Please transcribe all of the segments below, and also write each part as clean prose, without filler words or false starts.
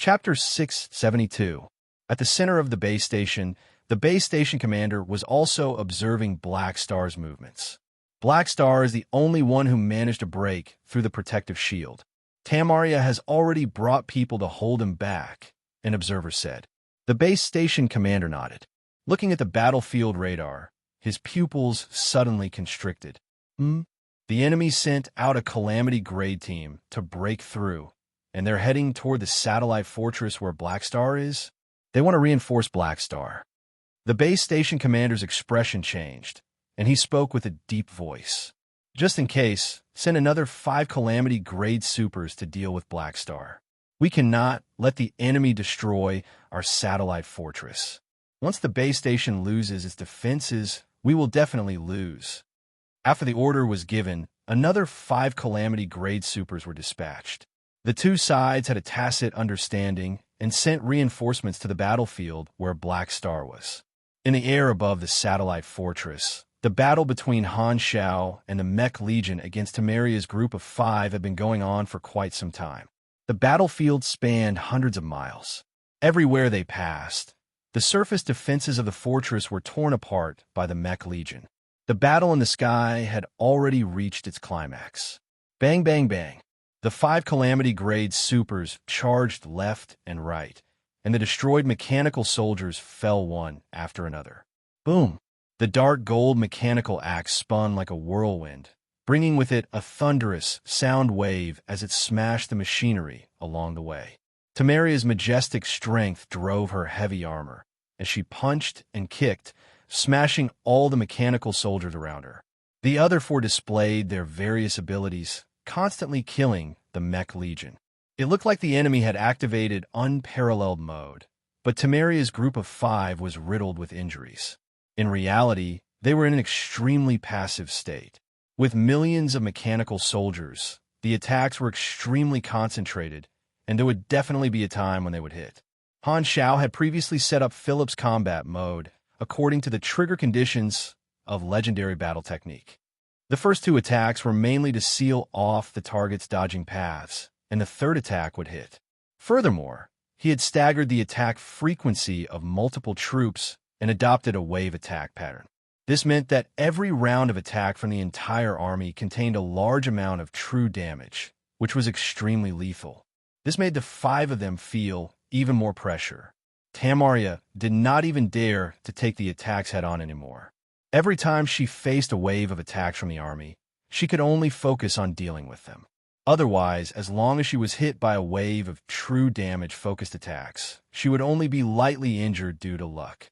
Chapter 672. At the center of the base station commander was also observing Black Star's movements. Black Star is the only one who managed to break through the protective shield. Tamaria has already brought people to hold him back, an observer said. The base station commander nodded. Looking at the battlefield radar, his pupils suddenly constricted. The enemy sent out a Calamity grade team to break through, and they're heading toward the satellite fortress where Black Star is. They want to reinforce Black Star. The base station commander's expression changed, and he spoke with a deep voice. Just in case, send another 5 Calamity grade supers to deal with Black Star. We cannot let the enemy destroy our satellite fortress. Once the base station loses its defenses, we will definitely lose. After the order was given, another 5 Calamity grade supers were dispatched. The two sides had a tacit understanding and sent reinforcements to the battlefield where Black Star was. In the air above the satellite fortress, the battle between Han Shao and the Mech Legion against Tamaria's group of 5 had been going on for quite some time. The battlefield spanned hundreds of miles. Everywhere they passed, the surface defenses of the fortress were torn apart by the Mech Legion. The battle in the sky had already reached its climax. Bang, bang, bang. The 5 Calamity grade supers charged left and right, and the destroyed mechanical soldiers fell one after another. Boom! The dark gold mechanical axe spun like a whirlwind, bringing with it a thunderous sound wave as it smashed the machinery along the way. Tamaria's majestic strength drove her heavy armor, as she punched and kicked, smashing all the mechanical soldiers around her. The other 4 displayed their various abilities, constantly killing the Mech Legion. It looked like the enemy had activated unparalleled mode, but Tamaria's group of 5 was riddled with injuries. In reality, they were in an extremely passive state. With millions of mechanical soldiers, the attacks were extremely concentrated, and there would definitely be a time when they would hit. Han Shao had previously set up Philip's combat mode according to the trigger conditions of legendary battle technique. The first 2 attacks were mainly to seal off the target's dodging paths, and the third attack would hit. Furthermore, he had staggered the attack frequency of multiple troops and adopted a wave attack pattern. This meant that every round of attack from the entire army contained a large amount of true damage, which was extremely lethal. This made the 5 of them feel even more pressure. Tamaria did not even dare to take the attacks head-on anymore. Every time she faced a wave of attacks from the army, she could only focus on dealing with them. Otherwise, as long as she was hit by a wave of true damage-focused attacks, she would only be lightly injured due to luck.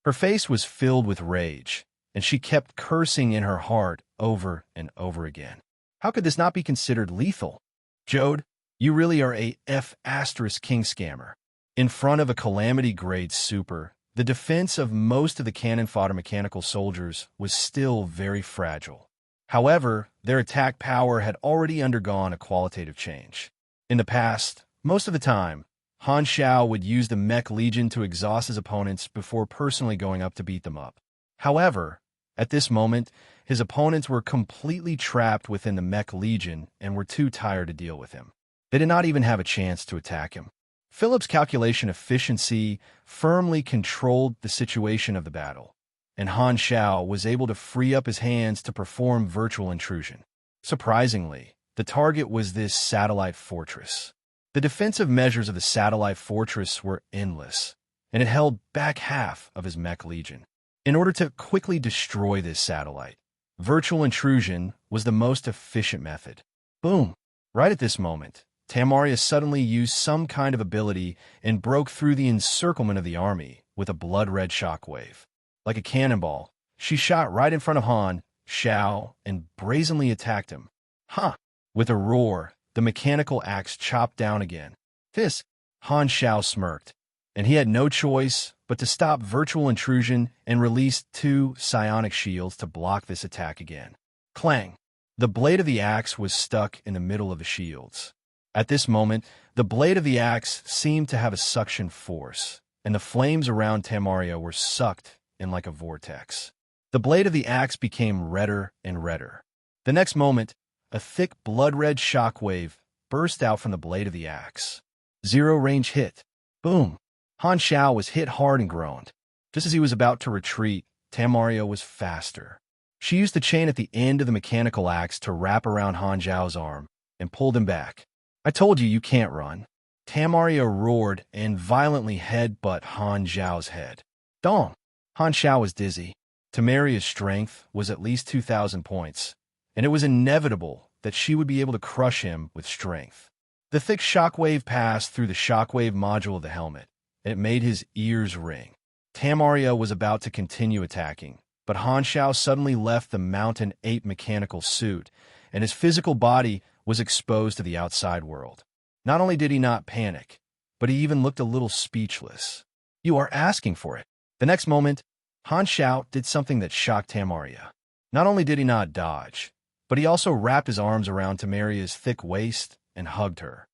Her face was filled with rage, and she kept cursing in her heart over and over again. How could this not be considered lethal? Jode, you really are a F***king scammer. In front of a Calamity grade super, the defense of most of the cannon fodder mechanical soldiers was still very fragile. However, their attack power had already undergone a qualitative change. In the past, most of the time, Han Shao would use the Mech Legion to exhaust his opponents before personally going up to beat them up. However, at this moment, his opponents were completely trapped within the Mech Legion and were too tired to deal with him. They did not even have a chance to attack him. Philip's calculation efficiency firmly controlled the situation of the battle, and Han Shao was able to free up his hands to perform virtual intrusion. Surprisingly, the target was this satellite fortress. The defensive measures of the satellite fortress were endless, and it held back half of his Mech Legion. In order to quickly destroy this satellite, virtual intrusion was the most efficient method. Boom! Right at this moment, Tamaria suddenly used some kind of ability and broke through the encirclement of the army with a blood-red shockwave. Like a cannonball, she shot right in front of Han Shao and brazenly attacked him. Ha! With a roar, the mechanical axe chopped down again. This, Han Shao smirked, and he had no choice but to stop virtual intrusion and release 2 psionic shields to block this attack again. Clang! The blade of the axe was stuck in the middle of the shields. At this moment, the blade of the axe seemed to have a suction force, and the flames around Tamaria were sucked in like a vortex. The blade of the axe became redder and redder. The next moment, a thick blood-red shockwave burst out from the blade of the axe. Zero range hit. Boom. Han Xiao was hit hard and groaned. Just as he was about to retreat, Tamaria was faster. She used the chain at the end of the mechanical axe to wrap around Han Xiao's arm and pulled him back. I told you can't run. Tamaria roared and violently headbutt Han Xiao's head. Dong! Han Xiao was dizzy. Tamaria's strength was at least 2,000 points, and it was inevitable that she would be able to crush him with strength. The thick shockwave passed through the shockwave module of the helmet, and it made his ears ring. Tamaria was about to continue attacking, but Han Xiao suddenly left the mountain ape mechanical suit, and his physical body was exposed to the outside world. Not only did he not panic, but he even looked a little speechless. You are asking for it. The next moment, Han Xiao did something that shocked Tamaria. Not only did he not dodge, but he also wrapped his arms around Tamaria's thick waist and hugged her.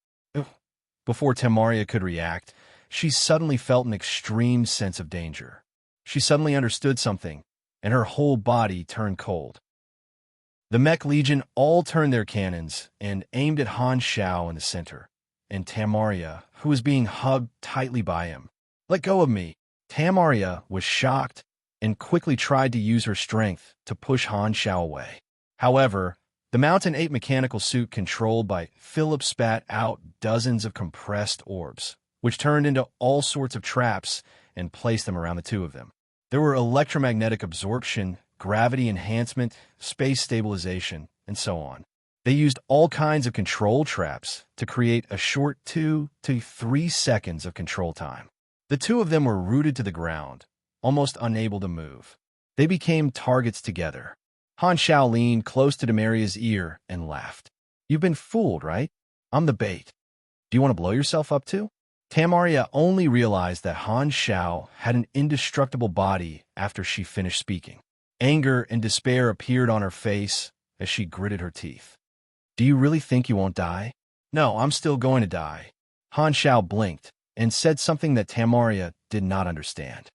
Before Tamaria could react, she suddenly felt an extreme sense of danger. She suddenly understood something, and her whole body turned cold. The Mech Legion all turned their cannons and aimed at Han Xiao in the center, and Tamaria, who was being hugged tightly by him. Let go of me. Tamaria was shocked and quickly tried to use her strength to push Han Xiao away. However, the Mountain Ape mechanical suit controlled by Philip spat out dozens of compressed orbs, which turned into all sorts of traps and placed them around the two of them. There were electromagnetic absorption, gravity enhancement, space stabilization, and so on. They used all kinds of control traps to create a short 2 to 3 seconds of control time. The two of them were rooted to the ground, almost unable to move. They became targets together. Han Xiao leaned close to Tamaria's ear and laughed. You've been fooled, right? I'm the bait. Do you want to blow yourself up too? Tamaria only realized that Han Xiao had an indestructible body after she finished speaking. Anger and despair appeared on her face as she gritted her teeth. Do you really think you won't die? No, I'm still going to die. Han Xiao blinked and said something that Tamaria did not understand.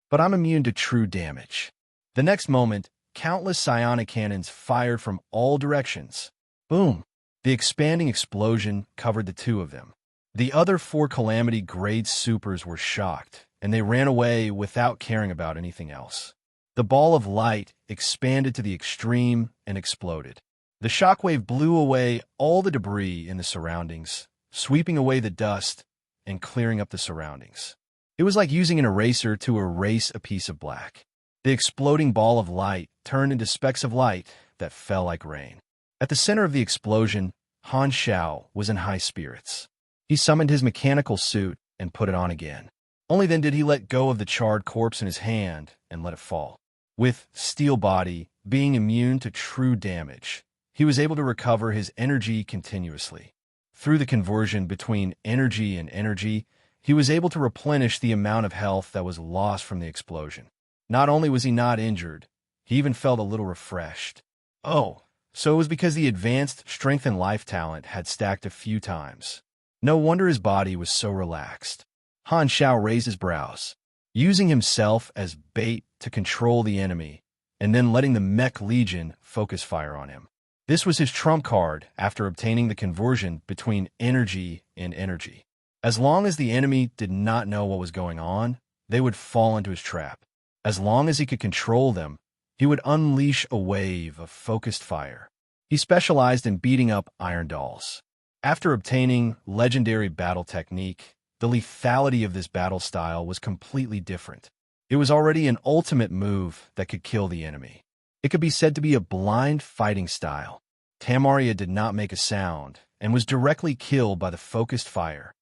But I'm immune to true damage. The next moment, countless psionic cannons fired from all directions. Boom! The expanding explosion covered the two of them. The other 4 Calamity-grade supers were shocked, and they ran away without caring about anything else. The ball of light expanded to the extreme and exploded. The shockwave blew away all the debris in the surroundings, sweeping away the dust and clearing up the surroundings. It was like using an eraser to erase a piece of black. The exploding ball of light turned into specks of light that fell like rain. At the center of the explosion, Han Xiao was in high spirits. He summoned his mechanical suit and put it on again. Only then did he let go of the charred corpse in his hand and let it fall. With Steel Body being immune to true damage, he was able to recover his energy continuously. Through the conversion between energy and energy, he was able to replenish the amount of health that was lost from the explosion. Not only was he not injured, he even felt a little refreshed. Oh, so it was because the advanced strength and life talent had stacked a few times. No wonder his body was so relaxed. Han Xiao raised his brows, using himself as bait to control the enemy, and then letting the Mech Legion focus fire on him. This was his trump card after obtaining the conversion between energy and energy. As long as the enemy did not know what was going on, they would fall into his trap. As long as he could control them, he would unleash a wave of focused fire. He specialized in beating up iron dolls. After obtaining legendary battle technique, the lethality of this battle style was completely different. It was already an ultimate move that could kill the enemy. It could be said to be a blind fighting style. Tamaria did not make a sound and was directly killed by the focused fire.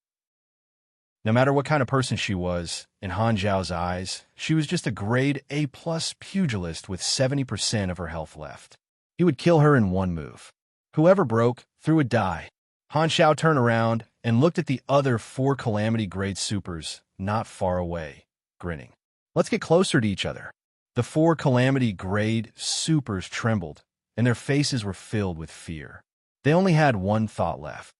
No matter what kind of person she was, in Han Xiao's eyes, she was just a grade A+ pugilist with 70% of her health left. He would kill her in one move. Whoever broke threw a die. Han Xiao turned around and looked at the other 4 Calamity-grade supers not far away, grinning. Let's get closer to each other. The 4 Calamity-grade supers trembled, and their faces were filled with fear. They only had one thought left.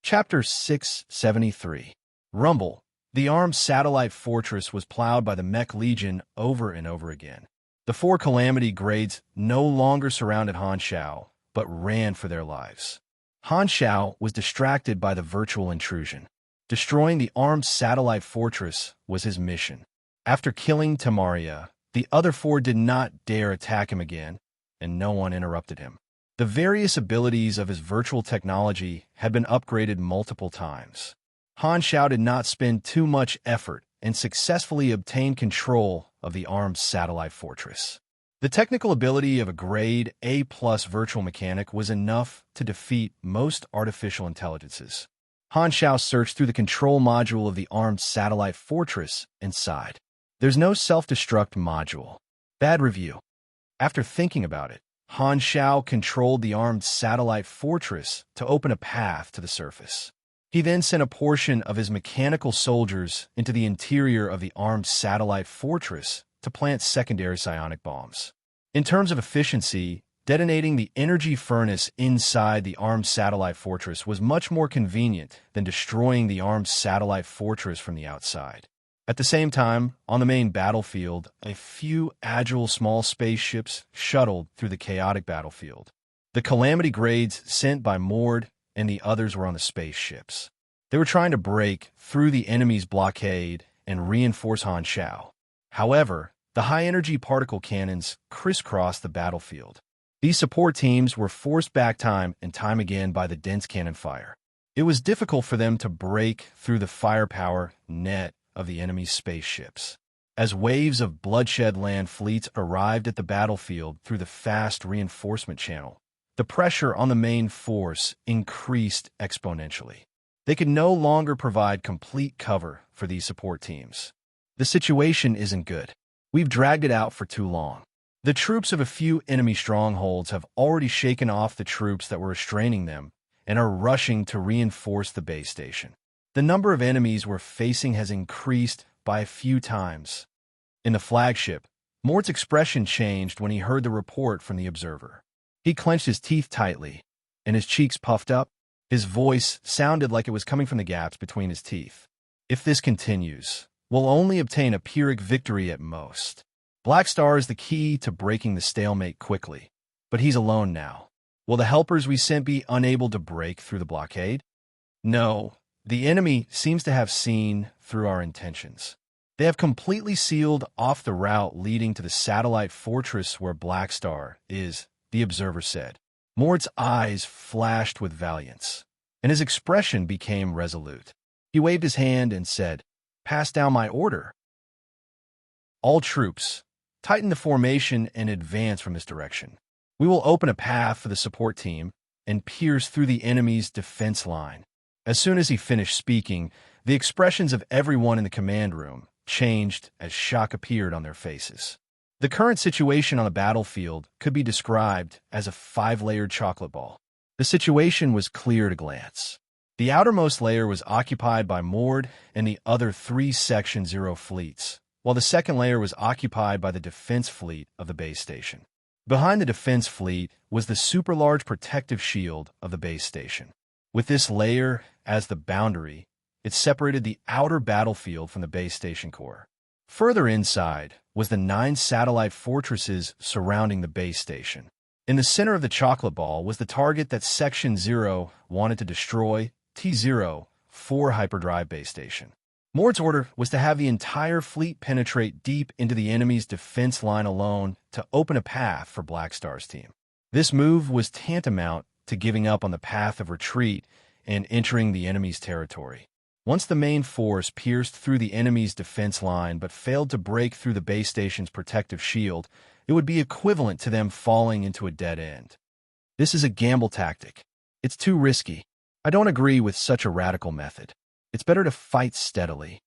Chapter 673. Rumble. The armed satellite fortress was plowed by the Mech Legion over and over again. The 4 Calamity grades no longer surrounded Han Xiao, but ran for their lives. Han Shao was distracted by the virtual intrusion. Destroying the armed satellite fortress was his mission. After killing Tamaria, the other four did not dare attack him again, and no one interrupted him. The various abilities of his virtual technology had been upgraded multiple times. Han Shao did not spend too much effort and successfully obtained control of the armed satellite fortress. The technical ability of a grade A+ virtual mechanic was enough to defeat most artificial intelligences. Han Shao searched through the control module of the armed satellite fortress and sighed. There's no self-destruct module. Bad review. After thinking about it, Han Shao controlled the armed satellite fortress to open a path to the surface. He then sent a portion of his mechanical soldiers into the interior of the armed satellite fortress to plant secondary psionic bombs. In terms of efficiency, detonating the energy furnace inside the armed satellite fortress was much more convenient than destroying the armed satellite fortress from the outside. At the same time, on the main battlefield, a few agile small spaceships shuttled through the chaotic battlefield. The Calamity grades sent by Mord and the others were on the spaceships. They were trying to break through the enemy's blockade and reinforce Han Shao. However, the high-energy particle cannons crisscrossed the battlefield. These support teams were forced back time and time again by the dense cannon fire. It was difficult for them to break through the firepower net of the enemy's spaceships. As waves of bloodshed land fleets arrived at the battlefield through the fast reinforcement channel, the pressure on the main force increased exponentially. They could no longer provide complete cover for these support teams. The situation isn't good. We've dragged it out for too long. The troops of a few enemy strongholds have already shaken off the troops that were restraining them and are rushing to reinforce the base station. The number of enemies we're facing has increased by a few times. In the flagship, Mort's expression changed when he heard the report from the observer. He clenched his teeth tightly, and his cheeks puffed up. His voice sounded like it was coming from the gaps between his teeth. If this continues, we'll only obtain a Pyrrhic victory at most. Black Star is the key to breaking the stalemate quickly, but he's alone now. Will the helpers we sent be unable to break through the blockade? No. The enemy seems to have seen through our intentions. They have completely sealed off the route leading to the satellite fortress where Black Star is, the observer said. Mord's eyes flashed with valiance, and his expression became resolute. He waved his hand and said, "Pass down my order. All troops, tighten the formation and advance from this direction. We will open a path for the support team and pierce through the enemy's defense line." As soon as he finished speaking, the expressions of everyone in the command room changed as shock appeared on their faces. The current situation on the battlefield could be described as a 5-layered chocolate ball. The situation was clear at a glance. The outermost layer was occupied by Mord and the other 3 Section 0 fleets, while the second layer was occupied by the defense fleet of the base station. Behind the defense fleet was the super-large protective shield of the base station. With this layer as the boundary, it separated the outer battlefield from the base station core. Further inside was the 9 satellite fortresses surrounding the base station. In the center of the chocolate ball was the target that Section 0 wanted to destroy, T0, 4 hyperdrive base station. Mord's order was to have the entire fleet penetrate deep into the enemy's defense line alone to open a path for Black Star's team. This move was tantamount to giving up on the path of retreat and entering the enemy's territory. Once the main force pierced through the enemy's defense line but failed to break through the base station's protective shield, it would be equivalent to them falling into a dead end. This is a gamble tactic. It's too risky. I don't agree with such a radical method. It's better to fight steadily.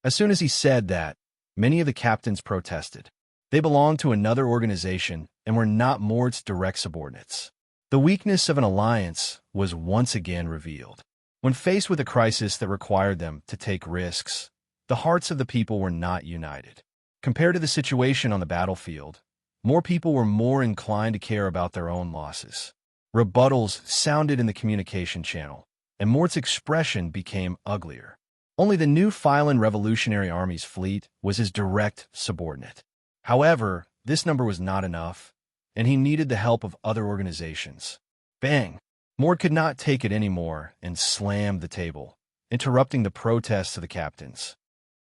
As soon as he said that, many of the captains protested. They belonged to another organization and were not Mord's direct subordinates. The weakness of an alliance was once again revealed. When faced with a crisis that required them to take risks, the hearts of the people were not united. Compared to the situation on the battlefield, more people were more inclined to care about their own losses. Rebuttals sounded in the communication channel, and Mort's expression became uglier. Only the new Phylan Revolutionary Army's fleet was his direct subordinate. However, this number was not enough, and he needed the help of other organizations. Bang! Mord could not take it anymore and slammed the table, interrupting the protests of the captains.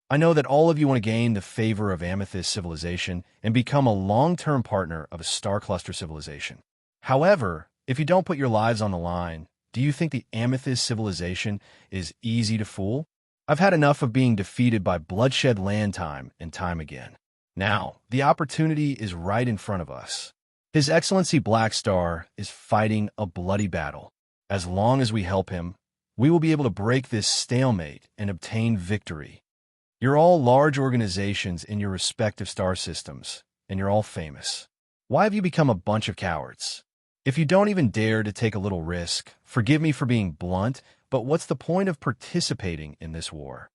I know that all of you want to gain the favor of Amethyst civilization and become a long-term partner of a star cluster civilization. However, if you don't put your lives on the line, do you think the Amethyst civilization is easy to fool? I've had enough of being defeated by bloodshed land time and time again. Now, the opportunity is right in front of us. His Excellency Blackstar is fighting a bloody battle. As long as we help him, we will be able to break this stalemate and obtain victory. You're all large organizations in your respective star systems, and you're all famous. Why have you become a bunch of cowards? If you don't even dare to take a little risk, forgive me for being blunt, but what's the point of participating in this war?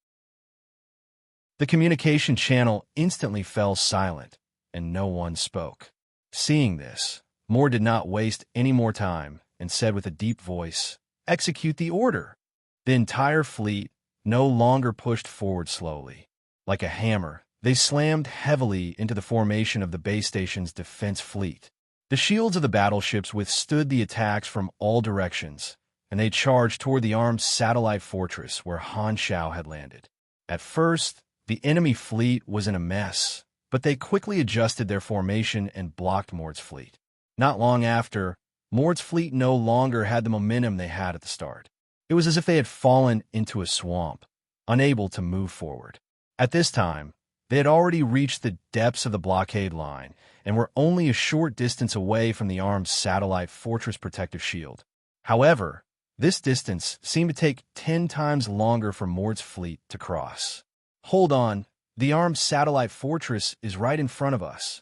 The communication channel instantly fell silent, and no one spoke. Seeing this, Moore did not waste any more time and said with a deep voice, "Execute the order." The entire fleet no longer pushed forward slowly. Like a hammer, they slammed heavily into the formation of the base station's defense fleet. The shields of the battleships withstood the attacks from all directions, and they charged toward the armed satellite fortress where Han Shao had landed. At first, the enemy fleet was in a mess, but they quickly adjusted their formation and blocked Mord's fleet. Not long after, Mord's fleet no longer had the momentum they had at the start. It was as if they had fallen into a swamp, unable to move forward. At this time, they had already reached the depths of the blockade line and were only a short distance away from the armed satellite fortress protective shield. However, this distance seemed to take 10 times longer for Mord's fleet to cross. Hold on, the armed satellite fortress is right in front of us.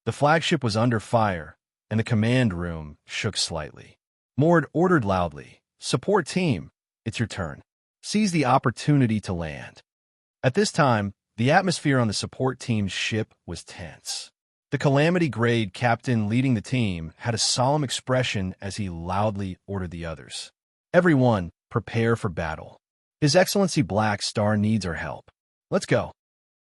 The flagship was under fire, and the command room shook slightly. Mord ordered loudly, "Support team, it's your turn. Seize the opportunity to land." At this time, the atmosphere on the support team's ship was tense. The Calamity Grade captain leading the team had a solemn expression as he loudly ordered the others. "Everyone, prepare for battle. His Excellency Blackstar needs our help. Let's go."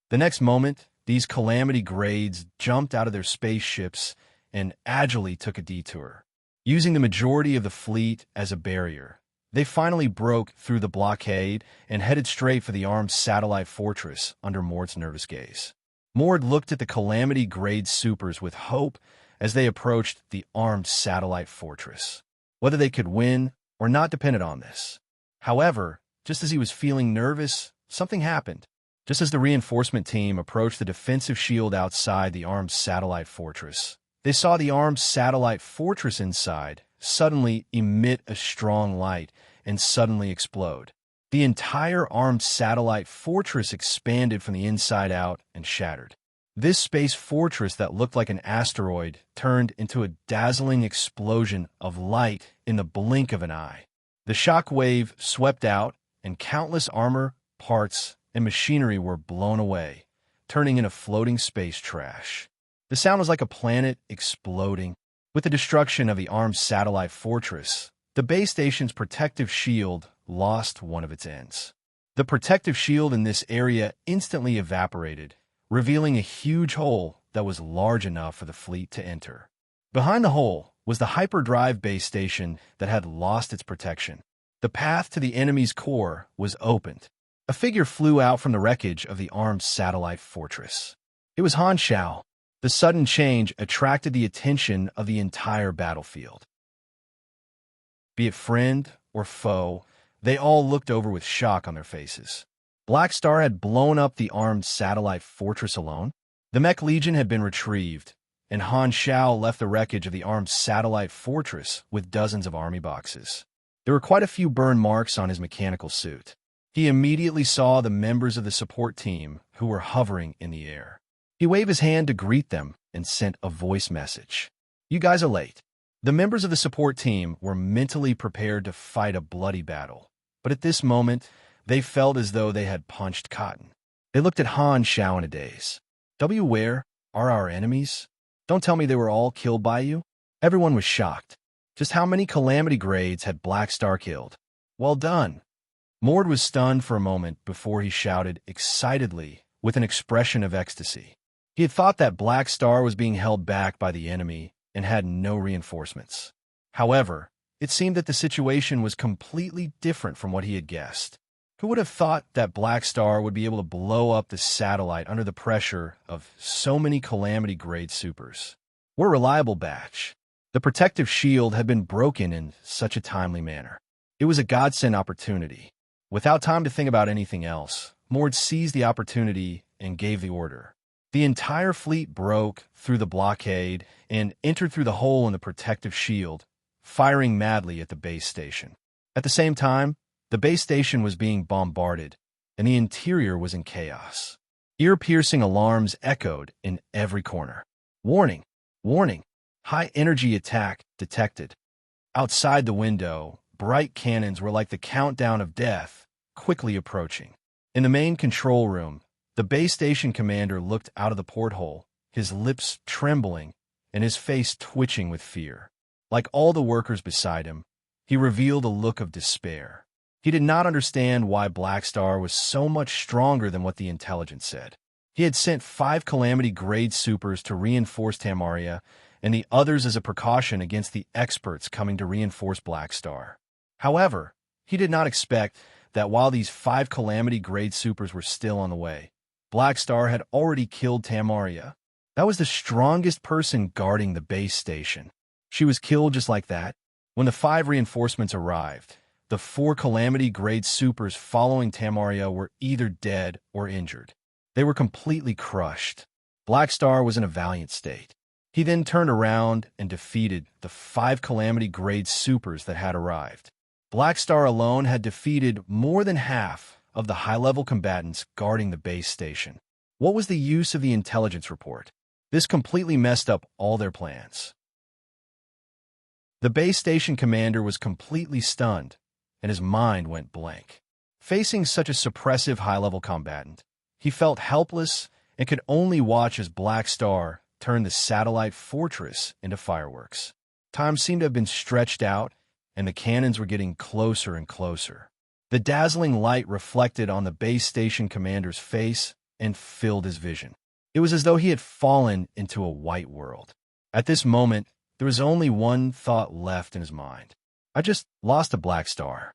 The next moment, these Calamity Grades jumped out of their spaceships and agilely took a detour. Using the majority of the fleet as a barrier, they finally broke through the blockade and headed straight for the armed satellite fortress under Mord's nervous gaze. Mord looked at the Calamity Grade supers with hope as they approached the armed satellite fortress. Whether they could win or not depended on this. However, just as he was feeling nervous, something happened. Just as the reinforcement team approached the defensive shield outside the armed satellite fortress, they saw the armed satellite fortress inside suddenly emit a strong light and suddenly explode. The entire armed satellite fortress expanded from the inside out and shattered. This space fortress that looked like an asteroid turned into a dazzling explosion of light in the blink of an eye. The shock wave swept out, and countless armor, parts, and machinery were blown away, turning into floating space trash. The sound was like a planet exploding. With the destruction of the armed satellite fortress, the base station's protective shield lost one of its ends. The protective shield in this area instantly evaporated, revealing a huge hole that was large enough for the fleet to enter. Behind the hole was the hyperdrive base station that had lost its protection. The path to the enemy's core was opened. A figure flew out from the wreckage of the armed satellite fortress. It was Han Shao. The sudden change attracted the attention of the entire battlefield. Be it friend or foe, they all looked over with shock on their faces. Blackstar had blown up the armed satellite fortress alone. The Mech Legion had been retrieved, and Han Shao left the wreckage of the armed satellite fortress with dozens of army boxes. There were quite a few burn marks on his mechanical suit. He immediately saw the members of the support team who were hovering in the air. He waved his hand to greet them and sent a voice message. "You guys are late." The members of the support team were mentally prepared to fight a bloody battle, but at this moment, they felt as though they had punched cotton. They looked at Han Shao in a daze. "Where are our enemies? Don't tell me they were all killed by you?" Everyone was shocked. Just how many Calamity Grades had Blackstar killed? Well done. Mord was stunned for a moment before he shouted excitedly with an expression of ecstasy. He had thought that Blackstar was being held back by the enemy and had no reinforcements. However, It seemed that the situation was completely different from what he had guessed. Who would have thought that Black Star would be able to blow up the satellite under the pressure of so many Calamity-grade supers? We're a reliable batch. The protective shield had been broken in such a timely manner. It was a godsend opportunity. Without time to think about anything else, Mord seized the opportunity and gave the order. The entire fleet broke through the blockade and entered through the hole in the protective shield, firing madly at the base station. At the same time, the base station was being bombarded, and the interior was in chaos. Ear-piercing alarms echoed in every corner. Warning! Warning! High-energy attack detected. Outside the window, bright cannons were like the countdown of death, quickly approaching. In the main control room, the base station commander looked out of the porthole, his lips trembling and his face twitching with fear. Like all the workers beside him, he revealed a look of despair. He did not understand why Black Star was so much stronger than what the intelligence said. He had sent 5 Calamity-grade supers to reinforce Tamaria, and the others as a precaution against the experts coming to reinforce Black Star. However, he did not expect that while these 5 Calamity-grade supers were still on the way, Black Star had already killed Tamaria. That was the strongest person guarding the base station. She was killed just like that. When the 5 reinforcements arrived, the 4 Calamity-grade supers following Tamaria were either dead or injured. They were completely crushed. Black Star was in a valiant state. He then turned around and defeated the 5 Calamity-grade supers that had arrived. Black Star alone had defeated more than half of the high-level combatants guarding the base station. What was the use of the intelligence report? This completely messed up all their plans. The base station commander was completely stunned, and his mind went blank. Facing such a suppressive high-level combatant, he felt helpless and could only watch as Black Star turned the satellite fortress into fireworks. Time seemed to have been stretched out, and the cannons were getting closer and closer. The dazzling light reflected on the base station commander's face and filled his vision. It was as though he had fallen into a white world. At this moment, there was only one thought left in his mind. I just lost a Black Star.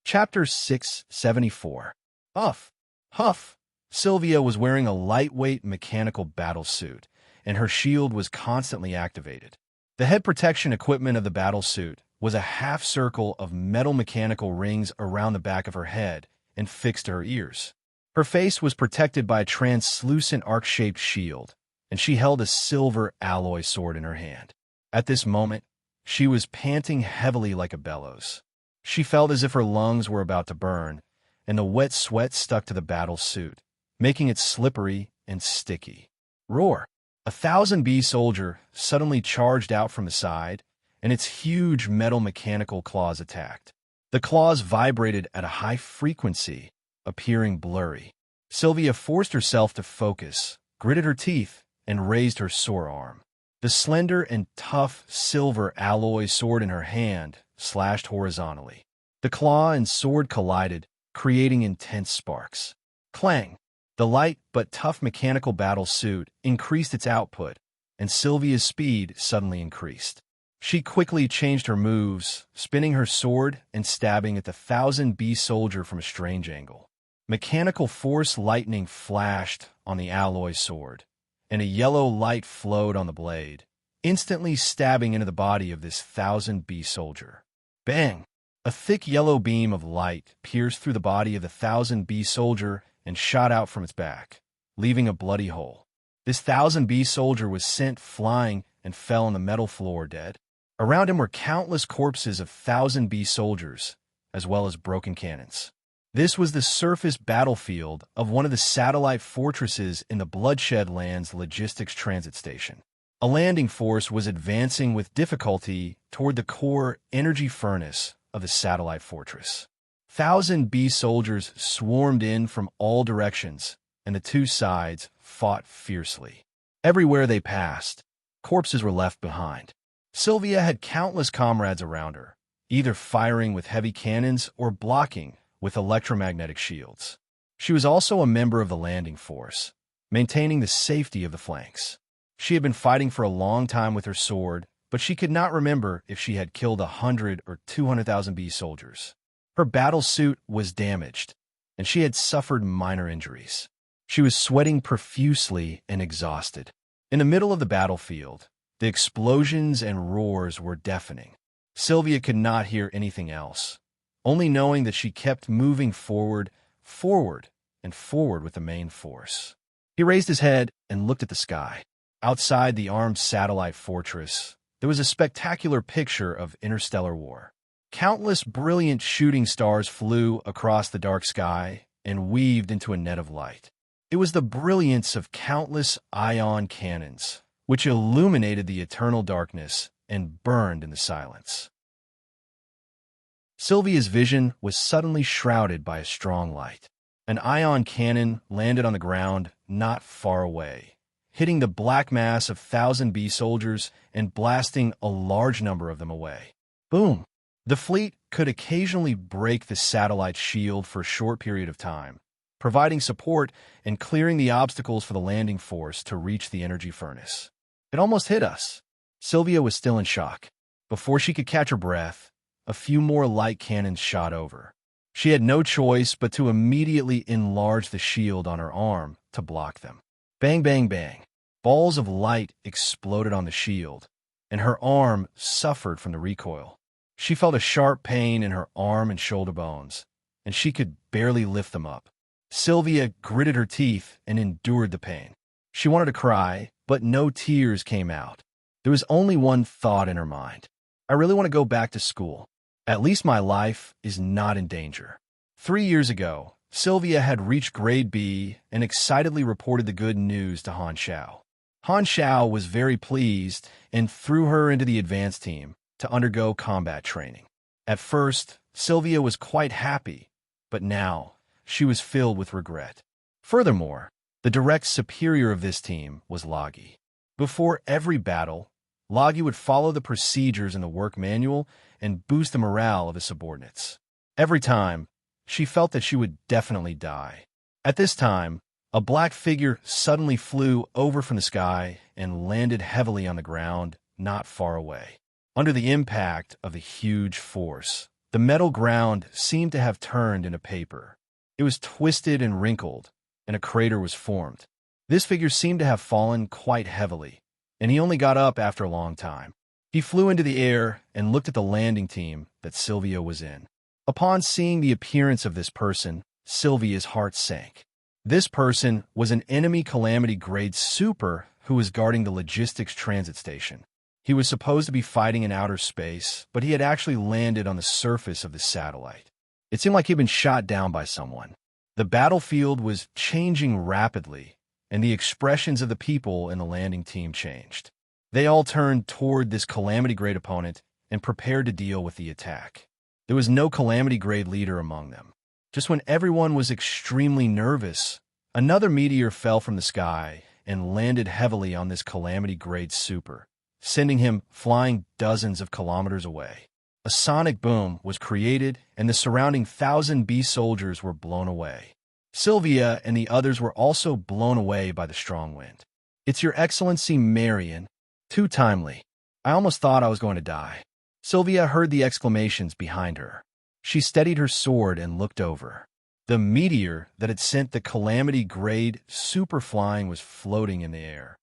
Chapter 674. Huff! Huff! Sylvia was wearing a lightweight mechanical battlesuit, and her shield was constantly activated. The head protection equipment of the battlesuit was a half-circle of metal mechanical rings around the back of her head and fixed to her ears. Her face was protected by a translucent arc-shaped shield, and she held a silver alloy sword in her hand. At this moment, she was panting heavily like a bellows. She felt as if her lungs were about to burn, and the wet sweat stuck to the battle suit, making it slippery and sticky. Roar! A 1000B soldier suddenly charged out from the side, and its huge metal mechanical claws attacked. The claws vibrated at a high frequency, appearing blurry. Sylvia forced herself to focus, gritted her teeth, and raised her sore arm. The slender and tough silver alloy sword in her hand slashed horizontally. The claw and sword collided, creating intense sparks. Clang! The light but tough mechanical battle suit increased its output, and Sylvia's speed suddenly increased. She quickly changed her moves, spinning her sword and stabbing at the 1000B soldier from a strange angle. Mechanical force lightning flashed on the alloy sword, and a yellow light flowed on the blade, instantly stabbing into the body of this 1000B soldier. Bang! A thick yellow beam of light pierced through the body of the 1000B soldier and shot out from its back, leaving a bloody hole. This 1000B soldier was sent flying and fell on the metal floor dead. Around him were countless corpses of 1000B soldiers, as well as broken cannons. This was the surface battlefield of one of the satellite fortresses in the Bloodshed Lands logistics transit station. A landing force was advancing with difficulty toward the core energy furnace of the satellite fortress. 1000B soldiers swarmed in from all directions, and the two sides fought fiercely. Everywhere they passed, corpses were left behind. Sylvia had countless comrades around her, either firing with heavy cannons or blocking with electromagnetic shields. She was also a member of the landing force, maintaining the safety of the flanks. She had been fighting for a long time with her sword, but she could not remember if she had killed 100 or 200,000 bee soldiers. Her battle suit was damaged, and she had suffered minor injuries. She was sweating profusely and exhausted. In the middle of the battlefield, the explosions and roars were deafening. Sylvia could not hear anything else, only knowing that she kept moving forward, and forward with the main force. He raised his head and looked at the sky. Outside the armed satellite fortress, there was a spectacular picture of interstellar war. Countless brilliant shooting stars flew across the dark sky and weaved into a net of light. It was the brilliance of countless ion cannons, which illuminated the eternal darkness and burned in the silence. Sylvia's vision was suddenly shrouded by a strong light. An ion cannon landed on the ground not far away, hitting the black mass of 1,000 bee soldiers and blasting a large number of them away. Boom! The fleet could occasionally break the satellite's shield for a short period of time, providing support and clearing the obstacles for the landing force to reach the energy furnace. It almost hit us. Sylvia was still in shock. Before she could catch her breath, a few more light cannons shot over. She had no choice but to immediately enlarge the shield on her arm to block them. Bang, bang, bang. Balls of light exploded on the shield, and her arm suffered from the recoil. She felt a sharp pain in her arm and shoulder bones, and she could barely lift them up. Sylvia gritted her teeth and endured the pain. She wanted to cry, but no tears came out. There was only one thought in her mind. I really want to go back to school. At least my life is not in danger. 3 years ago, Sylvia had reached grade B and excitedly reported the good news to Han Xiao. Han Xiao was very pleased and threw her into the advanced team to undergo combat training. At first, Sylvia was quite happy, but now she was filled with regret. Furthermore, the direct superior of this team was Lagi. Before every battle, Lagi would follow the procedures in the work manual and boost the morale of his subordinates. Every time, she felt that she would definitely die. At this time, a black figure suddenly flew over from the sky and landed heavily on the ground not far away. Under the impact of the huge force, the metal ground seemed to have turned into paper. It was twisted and wrinkled, and a crater was formed. This figure seemed to have fallen quite heavily, and he only got up after a long time. He flew into the air and looked at the landing team that Sylvia was in. Upon seeing the appearance of this person, Sylvia's heart sank. This person was an enemy Calamity grade super who was guarding the logistics transit station. He was supposed to be fighting in outer space, but he had actually landed on the surface of the satellite. It seemed like he'd been shot down by someone. The battlefield was changing rapidly, and the expressions of the people in the landing team changed. They all turned toward this Calamity-grade opponent and prepared to deal with the attack. There was no Calamity-grade leader among them. Just when everyone was extremely nervous, another meteor fell from the sky and landed heavily on this Calamity-grade super, sending him flying dozens of kilometers away. A sonic boom was created, and the surrounding 1,000 bee soldiers were blown away. Sylvia and the others were also blown away by the strong wind. "It's Your Excellency Marion." Too timely. I almost thought I was going to die. Sylvia heard the exclamations behind her. She steadied her sword and looked over. The meteor that had sent the Calamity-grade super flying was floating in the air.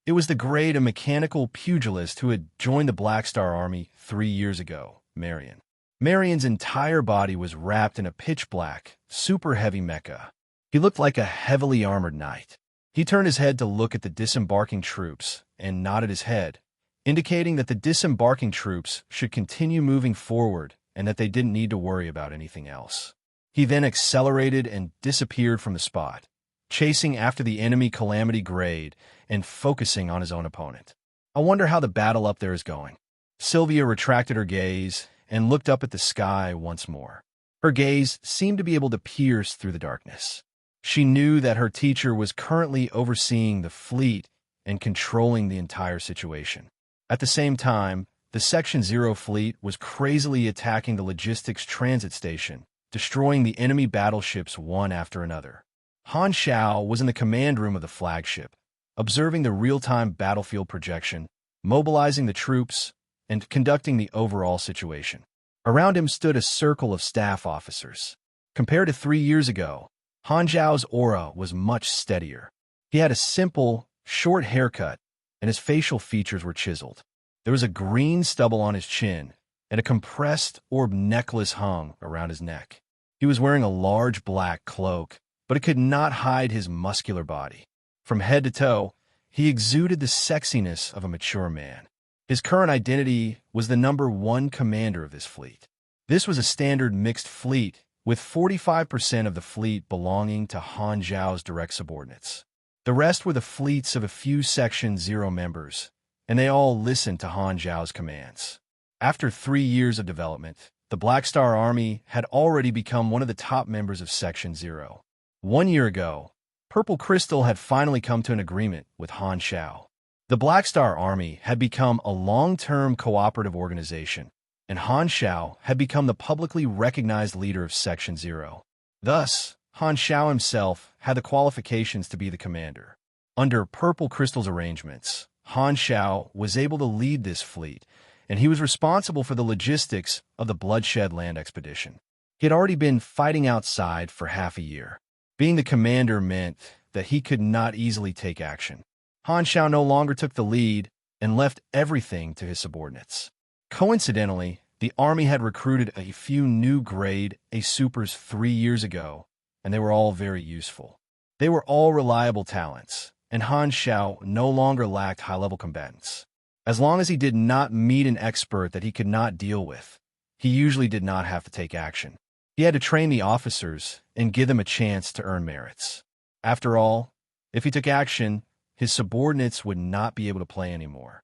It was the grade of mechanical pugilist who had joined the Black Star Army 3 years ago, Marion. Marion's entire body was wrapped in a pitch-black, super-heavy mecha. He looked like a heavily armored knight. He turned his head to look at the disembarking troops and nodded his head, indicating that the disembarking troops should continue moving forward and that they didn't need to worry about anything else. He then accelerated and disappeared from the spot, chasing after the enemy Calamity grade and focusing on his own opponent. I wonder how the battle up there is going. Sylvia retracted her gaze and looked up at the sky once more. Her gaze seemed to be able to pierce through the darkness. She knew that her teacher was currently overseeing the fleet and controlling the entire situation. At the same time, the Section 0 fleet was crazily attacking the logistics transit station, destroying the enemy battleships one after another. Han Xiao was in the command room of the flagship, observing the real-time battlefield projection mobilizing the troops, and conducting the overall situation. Around him stood a circle of staff officers. Compared to 3 years ago, Han Zhao's aura was much steadier. He had a simple, short haircut, and his facial features were chiseled. There was a green stubble on his chin, and a compressed orb necklace hung around his neck. He was wearing a large black cloak, but it could not hide his muscular body. From head to toe, he exuded the sexiness of a mature man. His current identity was the #1 commander of this fleet. This was a standard mixed fleet, with 45% of the fleet belonging to Han Zhao's direct subordinates. The rest were the fleets of a few Section 0 members, and they all listened to Han Zhao's commands. After 3 years of development, the Black Star Army had already become one of the top members of Section 0. 1 year ago, Purple Crystal had finally come to an agreement with Han Zhao. The Black Star Army had become a long-term cooperative organization, and Han Zhao had become the publicly recognized leader of Section 0. Thus, Han Zhao himself had the qualifications to be the commander. Under Purple Crystal's arrangements, Han Zhao was able to lead this fleet, and he was responsible for the logistics of the Bloodshed Land expedition. He had already been fighting outside for half a year. Being the commander meant that he could not easily take action. Han Zhao no longer took the lead and left everything to his subordinates. Coincidentally, the army had recruited a few new grade A supers 3 years ago, and they were all very useful. They were all reliable talents, and Han Zhao no longer lacked high-level combatants. As long as he did not meet an expert that he could not deal with, he usually did not have to take action. He had to train the officers and give them a chance to earn merits. After all, if he took action, his subordinates would not be able to play anymore.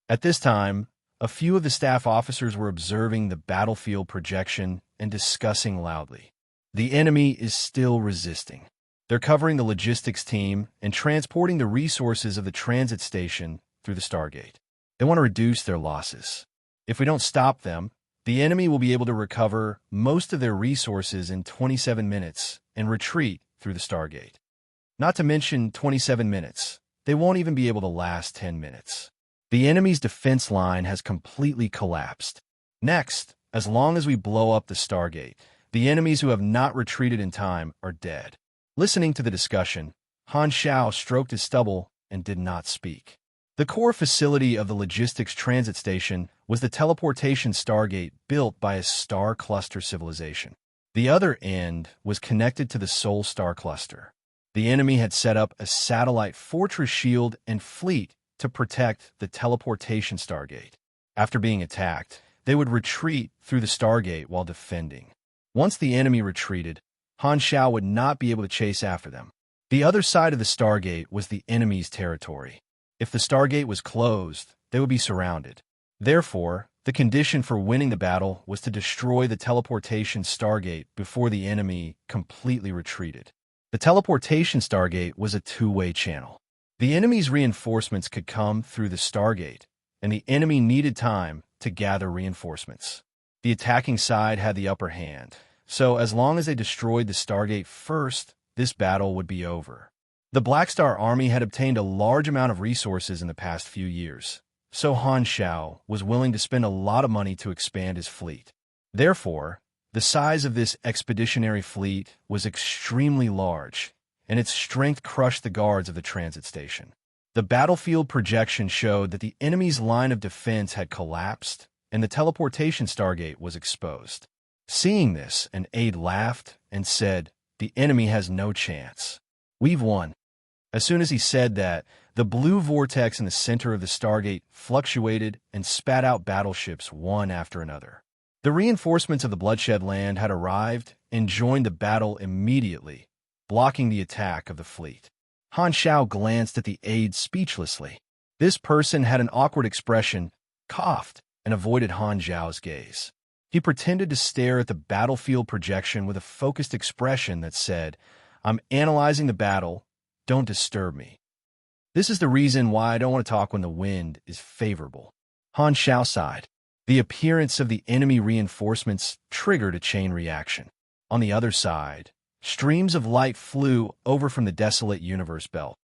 At this time, a few of the staff officers were observing the battlefield projection and discussing loudly. The enemy is still resisting. They're covering the logistics team and transporting the resources of the transit station through the Stargate. They want to reduce their losses. If we don't stop them, the enemy will be able to recover most of their resources in 27 minutes and retreat through the Stargate. Not to mention 27 minutes. They won't even be able to last 10 minutes. The enemy's defense line has completely collapsed. Next, as long as we blow up the Stargate, the enemies who have not retreated in time are dead. Listening to the discussion, Han Zhao stroked his stubble and did not speak. The core facility of the logistics transit station was the teleportation Stargate built by a star cluster civilization. The other end was connected to the Sol Star Cluster. The enemy had set up a satellite fortress shield and fleet to protect the teleportation Stargate. After being attacked, they would retreat through the Stargate while defending. Once the enemy retreated, Han Zhao would not be able to chase after them. The other side of the Stargate was the enemy's territory. If the Stargate was closed, they would be surrounded. Therefore, the condition for winning the battle was to destroy the teleportation Stargate before the enemy completely retreated. The teleportation Stargate was a two-way channel. The enemy's reinforcements could come through the Stargate, and the enemy needed time to gather reinforcements. The attacking side had the upper hand, so as long as they destroyed the Stargate first, this battle would be over. The Black Star Army had obtained a large amount of resources in the past few years, so Han Zhao was willing to spend a lot of money to expand his fleet. Therefore, the size of this expeditionary fleet was extremely large, and its strength crushed the guards of the transit station. The battlefield projection showed that the enemy's line of defense had collapsed, and the teleportation Stargate was exposed. Seeing this, an aide laughed and said, "The enemy has no chance. We've won." As soon as he said that, the blue vortex in the center of the Stargate fluctuated and spat out battleships one after another. The reinforcements of the Bloodshed Land had arrived and joined the battle immediately, blocking the attack of the fleet. Han Zhao glanced at the aide speechlessly. This person had an awkward expression, coughed, and avoided Han Zhao's gaze. He pretended to stare at the battlefield projection with a focused expression that said, "I'm analyzing the battle. Don't disturb me. This is the reason why I don't want to talk when the wind is favorable." Han Zhao sighed. The appearance of the enemy reinforcements triggered a chain reaction. On the other side, streams of light flew over from the desolate universe belt.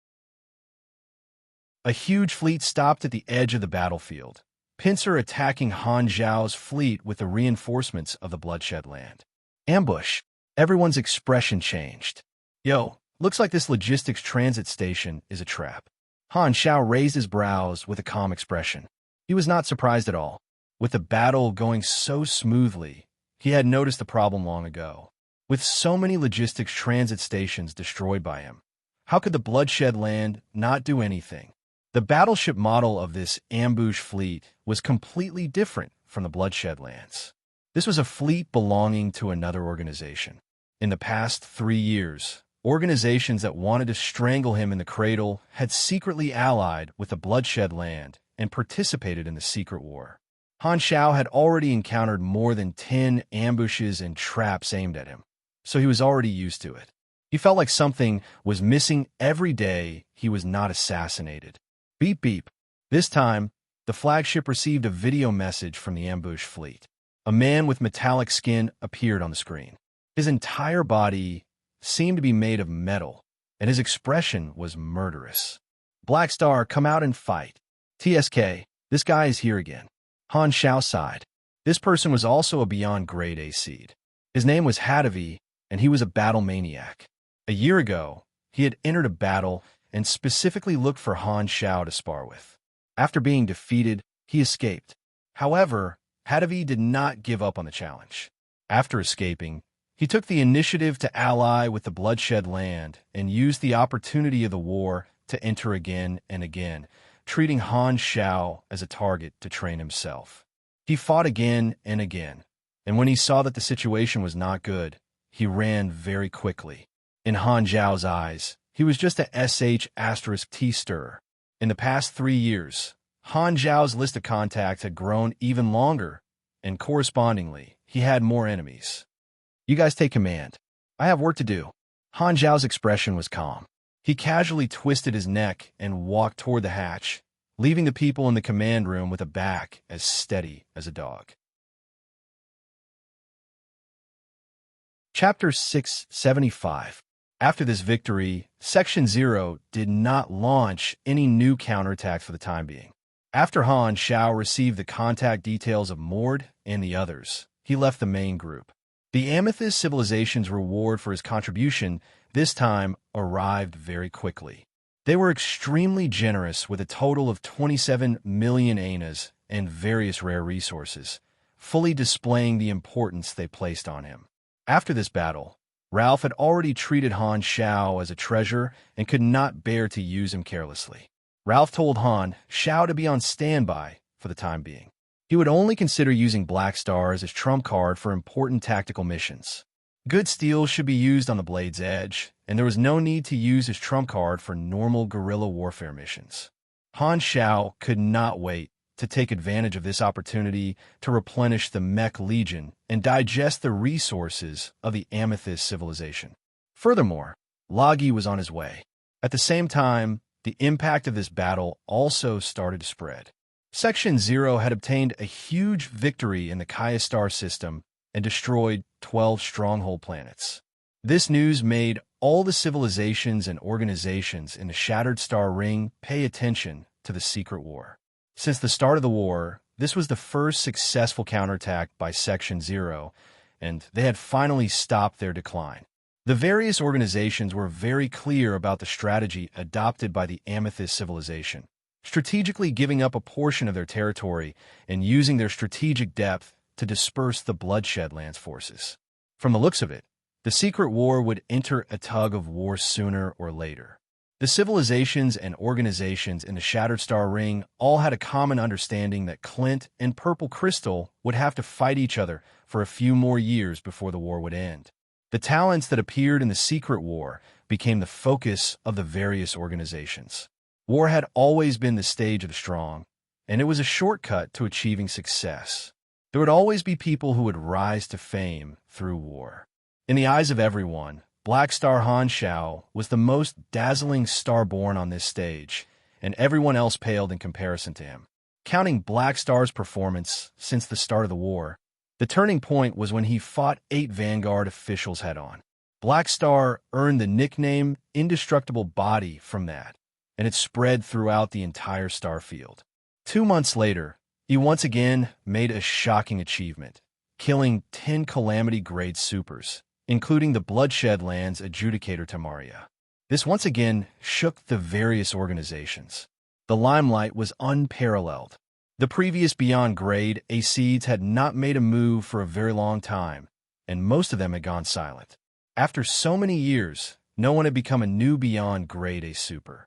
A huge fleet stopped at the edge of the battlefield, pincer attacking Han Zhao's fleet with the reinforcements of the bloodshed land. Ambush. Everyone's expression changed. Yo, looks like this logistics transit station is a trap. Han Zhao raised his brows with a calm expression. He was not surprised at all. With the battle going so smoothly, he had noticed the problem long ago. With so many logistics transit stations destroyed by him, how could the bloodshed land not do anything? The battleship model of this ambush fleet was completely different from the bloodshed lands. This was a fleet belonging to another organization. In the past 3 years, organizations that wanted to strangle him in the cradle had secretly allied with the bloodshed land and participated in the secret war. Han Zhao had already encountered more than 10 ambushes and traps aimed at him, so he was already used to it. He felt like something was missing every day he was not assassinated. Beep beep. This time, the flagship received a video message from the ambush fleet. A man with metallic skin appeared on the screen. His entire body seemed to be made of metal, and his expression was murderous. Black Star, come out and fight. TSK, this guy is here again. Han Zhao sighed. This person was also a beyond grade A seed. His name was Hadavi, and he was a battle maniac. A year ago, he had entered a battle and specifically looked for Han Zhao to spar with. After being defeated, he escaped. However, Hadavi did not give up on the challenge. After escaping, he took the initiative to ally with the bloodshed land and used the opportunity of the war to enter again and again, treating Han Zhao as a target to train himself. He fought again and again, and when he saw that the situation was not good, he ran very quickly. In Han Zhao's eyes, he was just a sh*T stirrer. In the past 3 years, Han Zhao's list of contacts had grown even longer, and correspondingly, he had more enemies. You guys take command. I have work to do. Han Zhao's expression was calm. He casually twisted his neck and walked toward the hatch, leaving the people in the command room with a back as steady as a dog. Chapter 675. After this victory, Section 0 did not launch any new counterattacks for the time being. After Han Zhao received the contact details of Mord and the others, he left the main group. The Amethyst civilization's reward for his contribution this time arrived very quickly. They were extremely generous with a total of 27 million anas and various rare resources, fully displaying the importance they placed on him. After this battle, Ralph had already treated Han Zhao as a treasure and could not bear to use him carelessly. Ralph told Han Zhao to be on standby for the time being. He would only consider using Black Star as his trump card for important tactical missions. Good steel should be used on the blade's edge, and there was no need to use his trump card for normal guerrilla warfare missions. Han Zhao could not wait to take advantage of this opportunity to replenish the Mech Legion and digest the resources of the Amethyst civilization. Furthermore, Lagi was on his way. At the same time, the impact of this battle also started to spread. Section 0 had obtained a huge victory in the Kaya star system and destroyed 12 stronghold planets. This news made all the civilizations and organizations in the Shattered Star Ring pay attention to the secret war. Since the start of the war, this was the first successful counterattack by Section 0, and they had finally stopped their decline. The various organizations were very clear about the strategy adopted by the Amethyst civilization, strategically giving up a portion of their territory and using their strategic depth to disperse the bloodshed lands forces. From the looks of it, the secret war would enter a tug of war sooner or later. The civilizations and organizations in the Shattered Star Ring all had a common understanding that Clint and Purple Crystal would have to fight each other for a few more years before the war would end. The talents that appeared in the secret war became the focus of the various organizations. War had always been the stage of the strong, and it was a shortcut to achieving success. There would always be people who would rise to fame through war. In the eyes of everyone, Black Star Han Zhao was the most dazzling star born on this stage, and everyone else paled in comparison to him. Counting Black Star's performance since the start of the war, the turning point was when he fought 8 Vanguard officials head-on. Black Star earned the nickname Indestructible Body from that, and it spread throughout the entire star field. 2 months later, he once again made a shocking achievement, killing 10 Calamity-grade supers, including the Bloodshed Lands adjudicator Tamaria. This once again shook the various organizations. The limelight was unparalleled. The previous Beyond Grade A seeds had not made a move for a very long time, and most of them had gone silent. After so many years, no one had become a new Beyond Grade A super.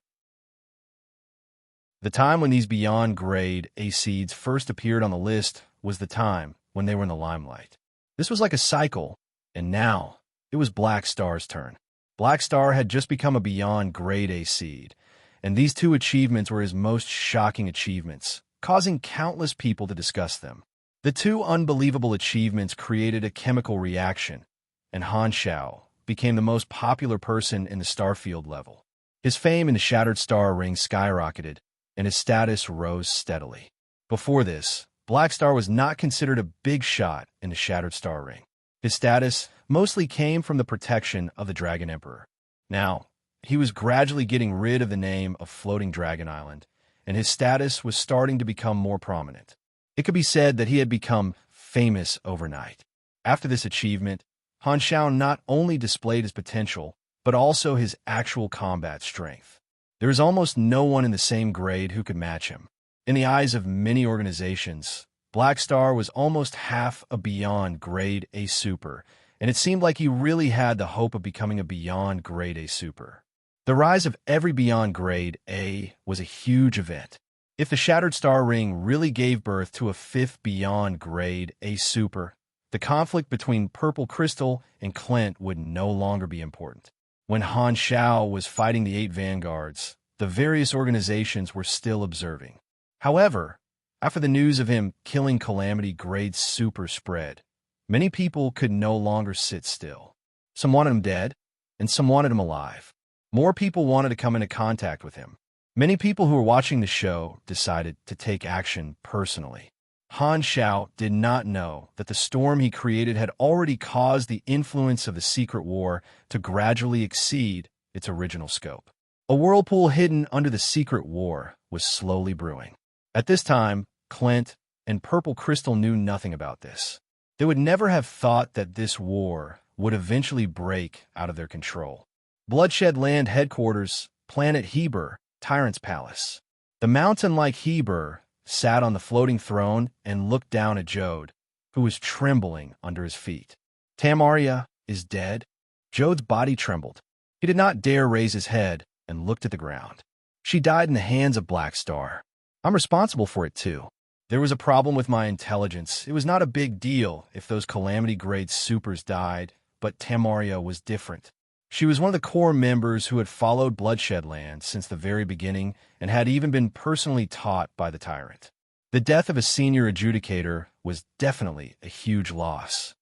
The time when these Beyond Grade A seeds first appeared on the list was the time when they were in the limelight. This was like a cycle, and now it was Black Star's turn. Black Star had just become a Beyond Grade A seed, and these two achievements were his most shocking achievements, causing countless people to discuss them. The two unbelievable achievements created a chemical reaction, and Han Xiao became the most popular person in the Starfield level. His fame in the Shattered Star Ring skyrocketed, and his status rose steadily. Before this, Black Star was not considered a big shot in the Shattered Star Ring. His status mostly came from the protection of the Dragon Emperor. Now, he was gradually getting rid of the name of Floating Dragon Island, and his status was starting to become more prominent. It could be said that he had become famous overnight. After this achievement, Han Xiao not only displayed his potential, but also his actual combat strength. There is almost no one in the same grade who could match him. In the eyes of many organizations, Black Star was almost half a Beyond Grade A super, and it seemed like he really had the hope of becoming a Beyond Grade A super. The rise of every Beyond Grade A was a huge event. If the Shattered Star Ring really gave birth to a fifth Beyond Grade A super, the conflict between Purple Crystal and Clint would no longer be important. When Han Xiao was fighting the 8 Vanguards, the various organizations were still observing. However, after the news of him killing Calamity Grade super spread, many people could no longer sit still. Some wanted him dead, and some wanted him alive. More people wanted to come into contact with him. Many people who were watching the show decided to take action personally. Han Xiao did not know that the storm he created had already caused the influence of the Secret War to gradually exceed its original scope. A whirlpool hidden under the Secret War was slowly brewing. At this time, Clint and Purple Crystal knew nothing about this. They would never have thought that this war would eventually break out of their control. Bloodshed Land Headquarters, Planet Heber, Tyrant's Palace. The mountain-like Heber sat on the floating throne and looked down at Jode, who was trembling under his feet. Tamaria is dead? Jode's body trembled. He did not dare raise his head and looked at the ground. She died in the hands of Black Star. I'm responsible for it too. There was a problem with my intelligence. It was not a big deal if those Calamity-grade supers died, but Tamaria was different. She was one of the core members who had followed Bloodshed Land since the very beginning and had even been personally taught by the tyrant. The death of a senior adjudicator was definitely a huge loss.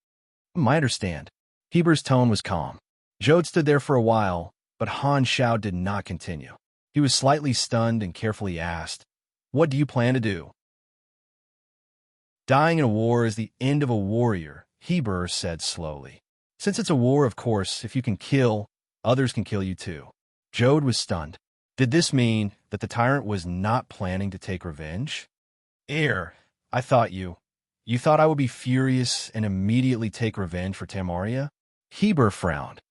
I understand. Heber's tone was calm. Jode stood there for a while, but Han Xiao did not continue. He was slightly stunned and carefully asked, "What do you plan to do?" "Dying in a war is the end of a warrior," Heber said slowly. "Since it's a war, of course, if you can kill, others can kill you too." Jode was stunned. Did this mean that the tyrant was not planning to take revenge? I thought you thought I would be furious and immediately take revenge for Tamaria?" Heber frowned.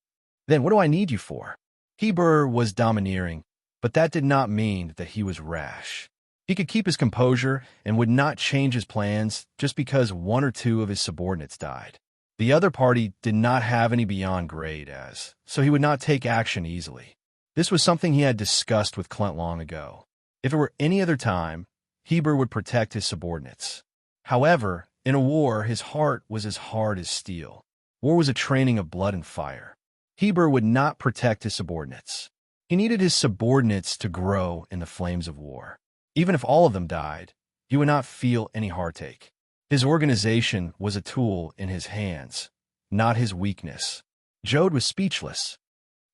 "Then what do I need you for?" Heber was domineering, but that did not mean that he was rash. He could keep his composure and would not change his plans just because one or two of his subordinates died. The other party did not have any Beyond Grade as, so he would not take action easily. This was something he had discussed with Clint long ago. If it were any other time, Heber would protect his subordinates. However, in a war, his heart was as hard as steel. War was a training of blood and fire. Heber would not protect his subordinates. He needed his subordinates to grow in the flames of war. Even if all of them died, he would not feel any heartache. His organization was a tool in his hands, not his weakness. Jode was speechless.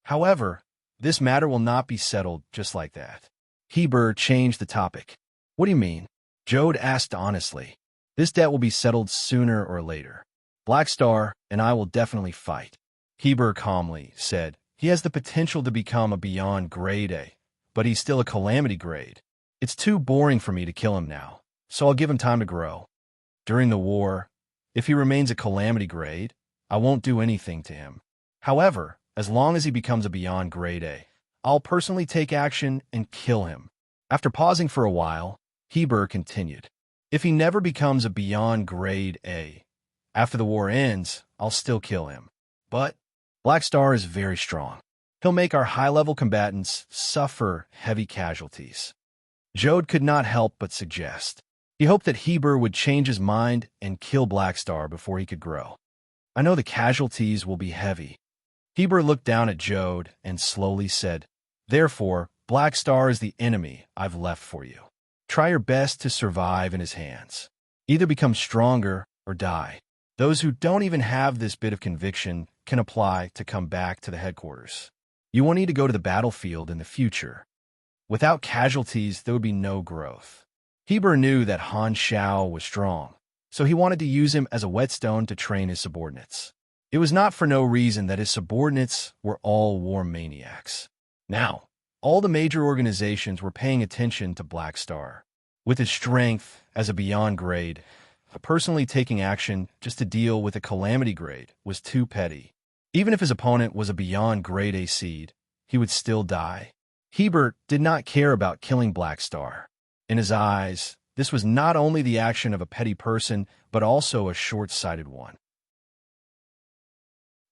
However, this matter will not be settled just like that. Heber changed the topic. "What do you mean?" Jode asked honestly. "This debt will be settled sooner or later. Black Star and I will definitely fight." Heber calmly said, "He has the potential to become a Beyond Grade A, but he's still a calamity grade. It's too boring for me to kill him now, so I'll give him time to grow. During the war, if he remains a calamity grade, I won't do anything to him. However, as long as he becomes a beyond grade A, I'll personally take action and kill him. After pausing for a while, Heber continued. If he never becomes a beyond grade A, after the war ends, I'll still kill him. But Black Star is very strong. He'll make our high-level combatants suffer heavy casualties. Jode could not help but suggest. He hoped that Heber would change his mind and kill Black Star before he could grow. I know the casualties will be heavy. Heber looked down at Jode and slowly said, Therefore, Black Star is the enemy I've left for you. Try your best to survive in his hands. Either become stronger or die. Those who don't even have this bit of conviction can apply to come back to the headquarters. You won't need to go to the battlefield in the future. Without casualties, there would be no growth. Heber knew that Han Shao was strong, so he wanted to use him as a whetstone to train his subordinates. It was not for no reason that his subordinates were all war maniacs. Now, all the major organizations were paying attention to Black Star. With his strength as a beyond grade, personally taking action just to deal with a calamity grade was too petty. Even if his opponent was a beyond grade A seed, he would still die. Heber did not care about killing Black Star. In his eyes, this was not only the action of a petty person, but also a short-sighted one.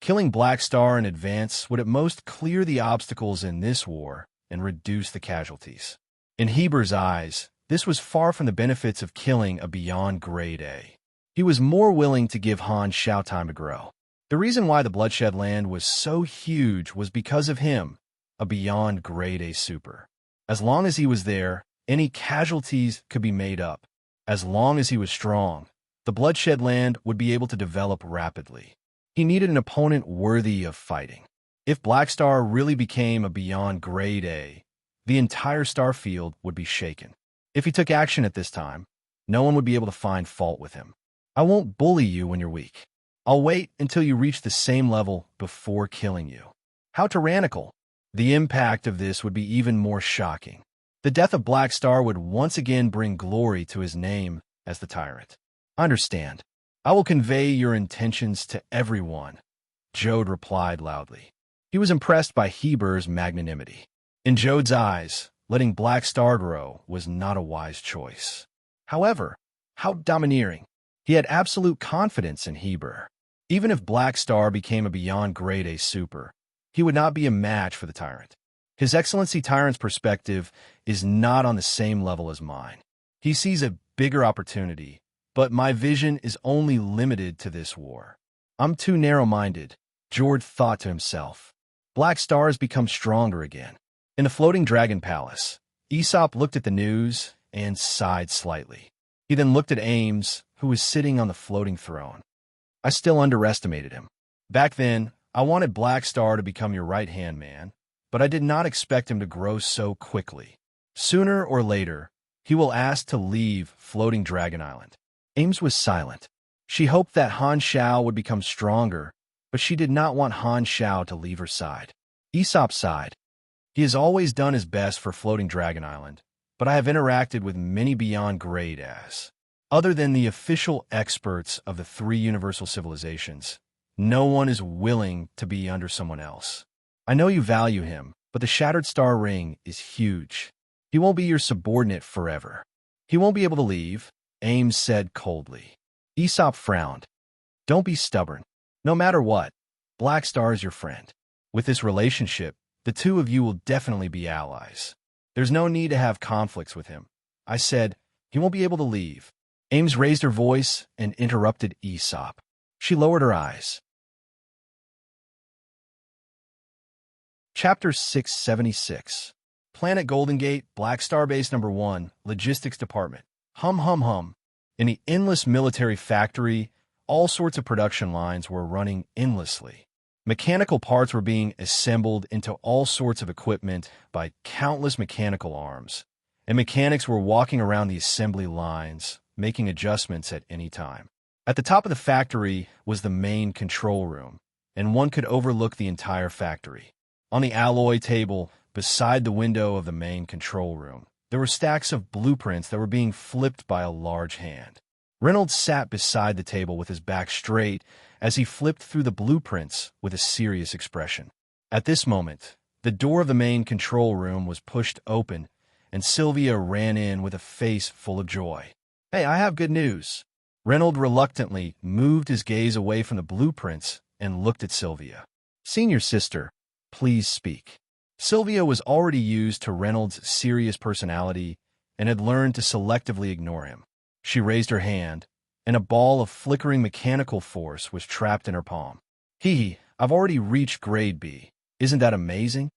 Killing Black Star in advance would at most clear the obstacles in this war and reduce the casualties. In Heber's eyes, this was far from the benefits of killing a beyond grade A. He was more willing to give Han Shao time to grow. The reason why the Bloodshed Land was so huge was because of him, a beyond grade A super. As long as he was there, any casualties could be made up. As long as he was strong, the Bloodshed Land would be able to develop rapidly. He needed an opponent worthy of fighting. If Black Star really became a beyond grade A, the entire starfield would be shaken. If he took action at this time, no one would be able to find fault with him. I won't bully you when you're weak. I'll wait until you reach the same level before killing you. How tyrannical! The impact of this would be even more shocking. The death of Black Star would once again bring glory to his name as the tyrant. Understand. I will convey your intentions to everyone, Jode replied loudly. He was impressed by Heber's magnanimity. In Jode's eyes, letting Black Star grow was not a wise choice. However, how domineering. He had absolute confidence in Heber. Even if Black Star became a beyond grade A super, he would not be a match for the tyrant. His Excellency Tyrant's perspective is not on the same level as mine. He sees a bigger opportunity, but my vision is only limited to this war. I'm too narrow-minded, Jord thought to himself. Black Star has become stronger again. In the floating dragon palace, Aesop looked at the news and sighed slightly. He then looked at Ames, who was sitting on the floating throne. I still underestimated him. Back then, I wanted Black Star to become your right-hand man, but I did not expect him to grow so quickly. Sooner or later, he will ask to leave Floating Dragon Island. Ames was silent. She hoped that Han Shao would become stronger, but she did not want Han Shao to leave her side. Aesop sighed. He has always done his best for Floating Dragon Island, but I have interacted with many beyond grade as. Other than the official experts of the 3 universal civilizations, no one is willing to be under someone else. I know you value him, but the Shattered Star Ring is huge. He won't be your subordinate forever. He won't be able to leave, Ames said coldly. Aesop frowned. Don't be stubborn. No matter what, Black Star is your friend. With this relationship, the two of you will definitely be allies. There's no need to have conflicts with him. I said, he won't be able to leave. Ames raised her voice and interrupted Aesop. She lowered her eyes. Chapter 676. Planet Golden Gate, Black Star Base Number 1, Logistics Department. Hum hum hum. In the endless military factory, all sorts of production lines were running endlessly. Mechanical parts were being assembled into all sorts of equipment by countless mechanical arms, and mechanics were walking around the assembly lines, making adjustments at any time. At the top of the factory was the main control room, and one could overlook the entire factory. On the alloy table, beside the window of the main control room, there were stacks of blueprints that were being flipped by a large hand. Reynolds sat beside the table with his back straight as he flipped through the blueprints with a serious expression. At this moment, the door of the main control room was pushed open, and Sylvia ran in with a face full of joy. "Hey, I have good news." Reynolds reluctantly moved his gaze away from the blueprints and looked at Sylvia. "Senior sister, please speak." Sylvia was already used to Reynolds' serious personality and had learned to selectively ignore him. She raised her hand, and a ball of flickering mechanical force was trapped in her palm. I've already reached grade B. Isn't that amazing?"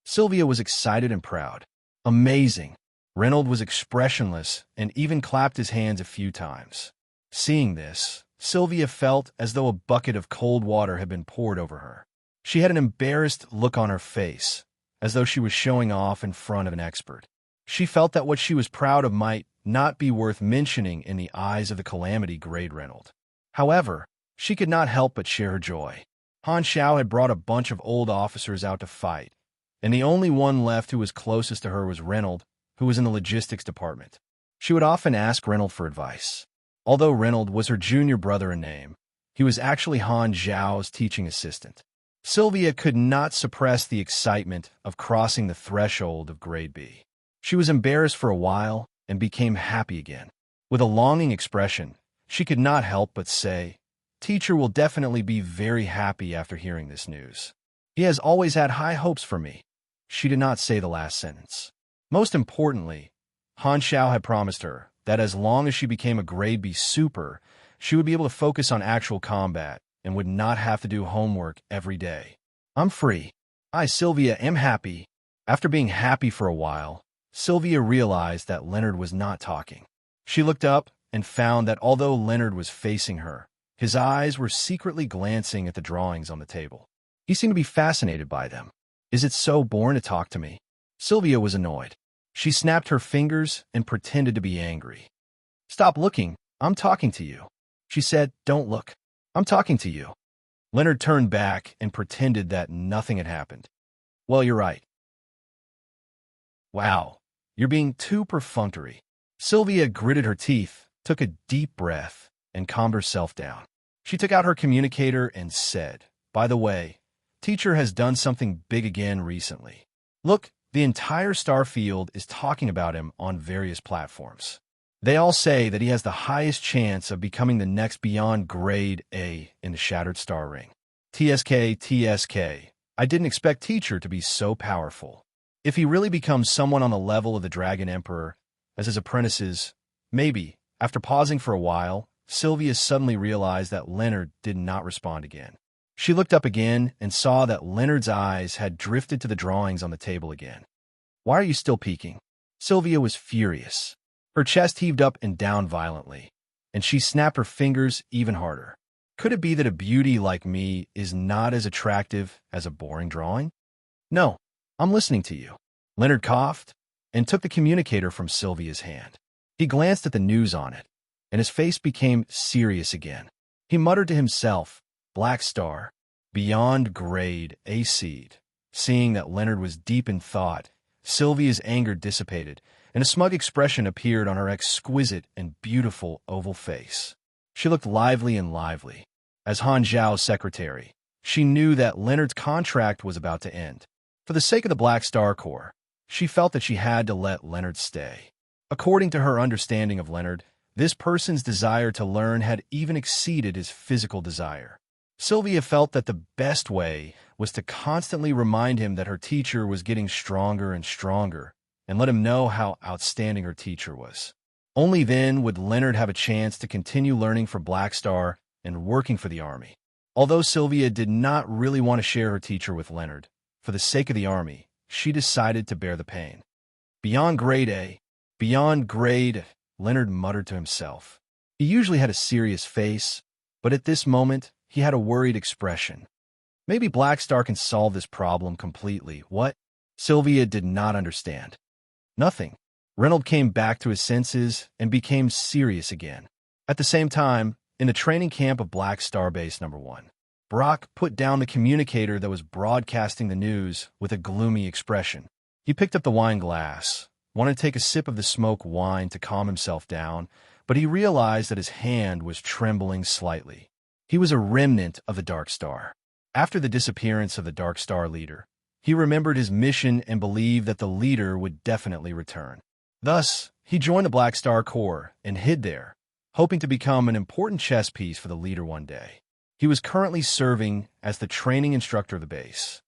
Sylvia was excited and proud. Amazing. Reynolds was expressionless and even clapped his hands a few times. Seeing this, Sylvia felt as though a bucket of cold water had been poured over her. She had an embarrassed look on her face, as though she was showing off in front of an expert. She felt that what she was proud of might not be worth mentioning in the eyes of the calamity grade Reynolds. However, she could not help but share her joy. Han Xiao had brought a bunch of old officers out to fight, and the only one left who was closest to her was Reynolds, who was in the logistics department. She would often ask Reynolds for advice. Although Reynolds was her junior brother in name, he was actually Han Xiao's teaching assistant. Sylvia could not suppress the excitement of crossing the threshold of grade B. She was embarrassed for a while and became happy again. With a longing expression, she could not help but say, "Teacher will definitely be very happy after hearing this news. He has always had high hopes for me." She did not say the last sentence. Most importantly, Han Xiao had promised her that as long as she became a grade B super, she would be able to focus on actual combat and would not have to do homework every day. "I'm free. I, Sylvia, am happy." After being happy for a while, Sylvia realized that Leonard was not talking. She looked up and found that although Leonard was facing her, his eyes were secretly glancing at the drawings on the table. He seemed to be fascinated by them. "Is it so boring to talk to me?" Sylvia was annoyed. She snapped her fingers and pretended to be angry. "Stop looking. I'm talking to you." She said, "Don't look. I'm talking to you." Leonard turned back and pretended that nothing had happened. "Well, you're right." "Wow, you're being too perfunctory." Sylvia gritted her teeth, took a deep breath, and calmed herself down. She took out her communicator and said, "By the way, Teacher has done something big again recently. Look, the entire star field is talking about him on various platforms. They all say that he has the highest chance of becoming the next beyond grade A in the Shattered Star Ring. TSK. I didn't expect Teacher to be so powerful. If he really becomes someone on the level of the Dragon Emperor, as his apprentices, maybe." After pausing for a while, Sylvia suddenly realized that Leonard did not respond again. She looked up again and saw that Leonard's eyes had drifted to the drawings on the table again. "Why are you still peeking?" Sylvia was furious. Her chest heaved up and down violently, and she snapped her fingers even harder. "Could it be that a beauty like me is not as attractive as a boring drawing?" "No, I'm listening to you." Leonard coughed and took the communicator from Sylvia's hand. He glanced at the news on it, and his face became serious again. He muttered to himself, "Black Star, beyond grade A seed." Seeing that Leonard was deep in thought, Sylvia's anger dissipated, and a smug expression appeared on her exquisite and beautiful oval face. She looked lively. As Han Zhao's secretary, she knew that Leonard's contract was about to end. For the sake of the Black Star Corps, she felt that she had to let Leonard stay. According to her understanding of Leonard, this person's desire to learn had even exceeded his physical desire. Sylvia felt that the best way was to constantly remind him that her teacher was getting stronger and stronger, and let him know how outstanding her teacher was. Only then would Leonard have a chance to continue learning for Black Star and working for the army. Although Sylvia did not really want to share her teacher with Leonard, for the sake of the army, she decided to bear the pain. "Beyond grade A, beyond grade," Leonard muttered to himself. He usually had a serious face, but at this moment, he had a worried expression. Maybe Black Star can solve this problem completely. What? Sylvia did not understand. Nothing. Reynolds came back to his senses and became serious again. At the same time, in the training camp of Black Star Base No. 1, Brock put down the communicator that was broadcasting the news with a gloomy expression. He picked up the wine glass, wanted to take a sip of the smoke wine to calm himself down, but he realized that his hand was trembling slightly. He was a remnant of the Dark Star. After the disappearance of the Dark Star leader, he remembered his mission and believed that the leader would definitely return. Thus, he joined the Black Star Corps and hid there, hoping to become an important chess piece for the leader one day. He was currently serving as the training instructor of the base.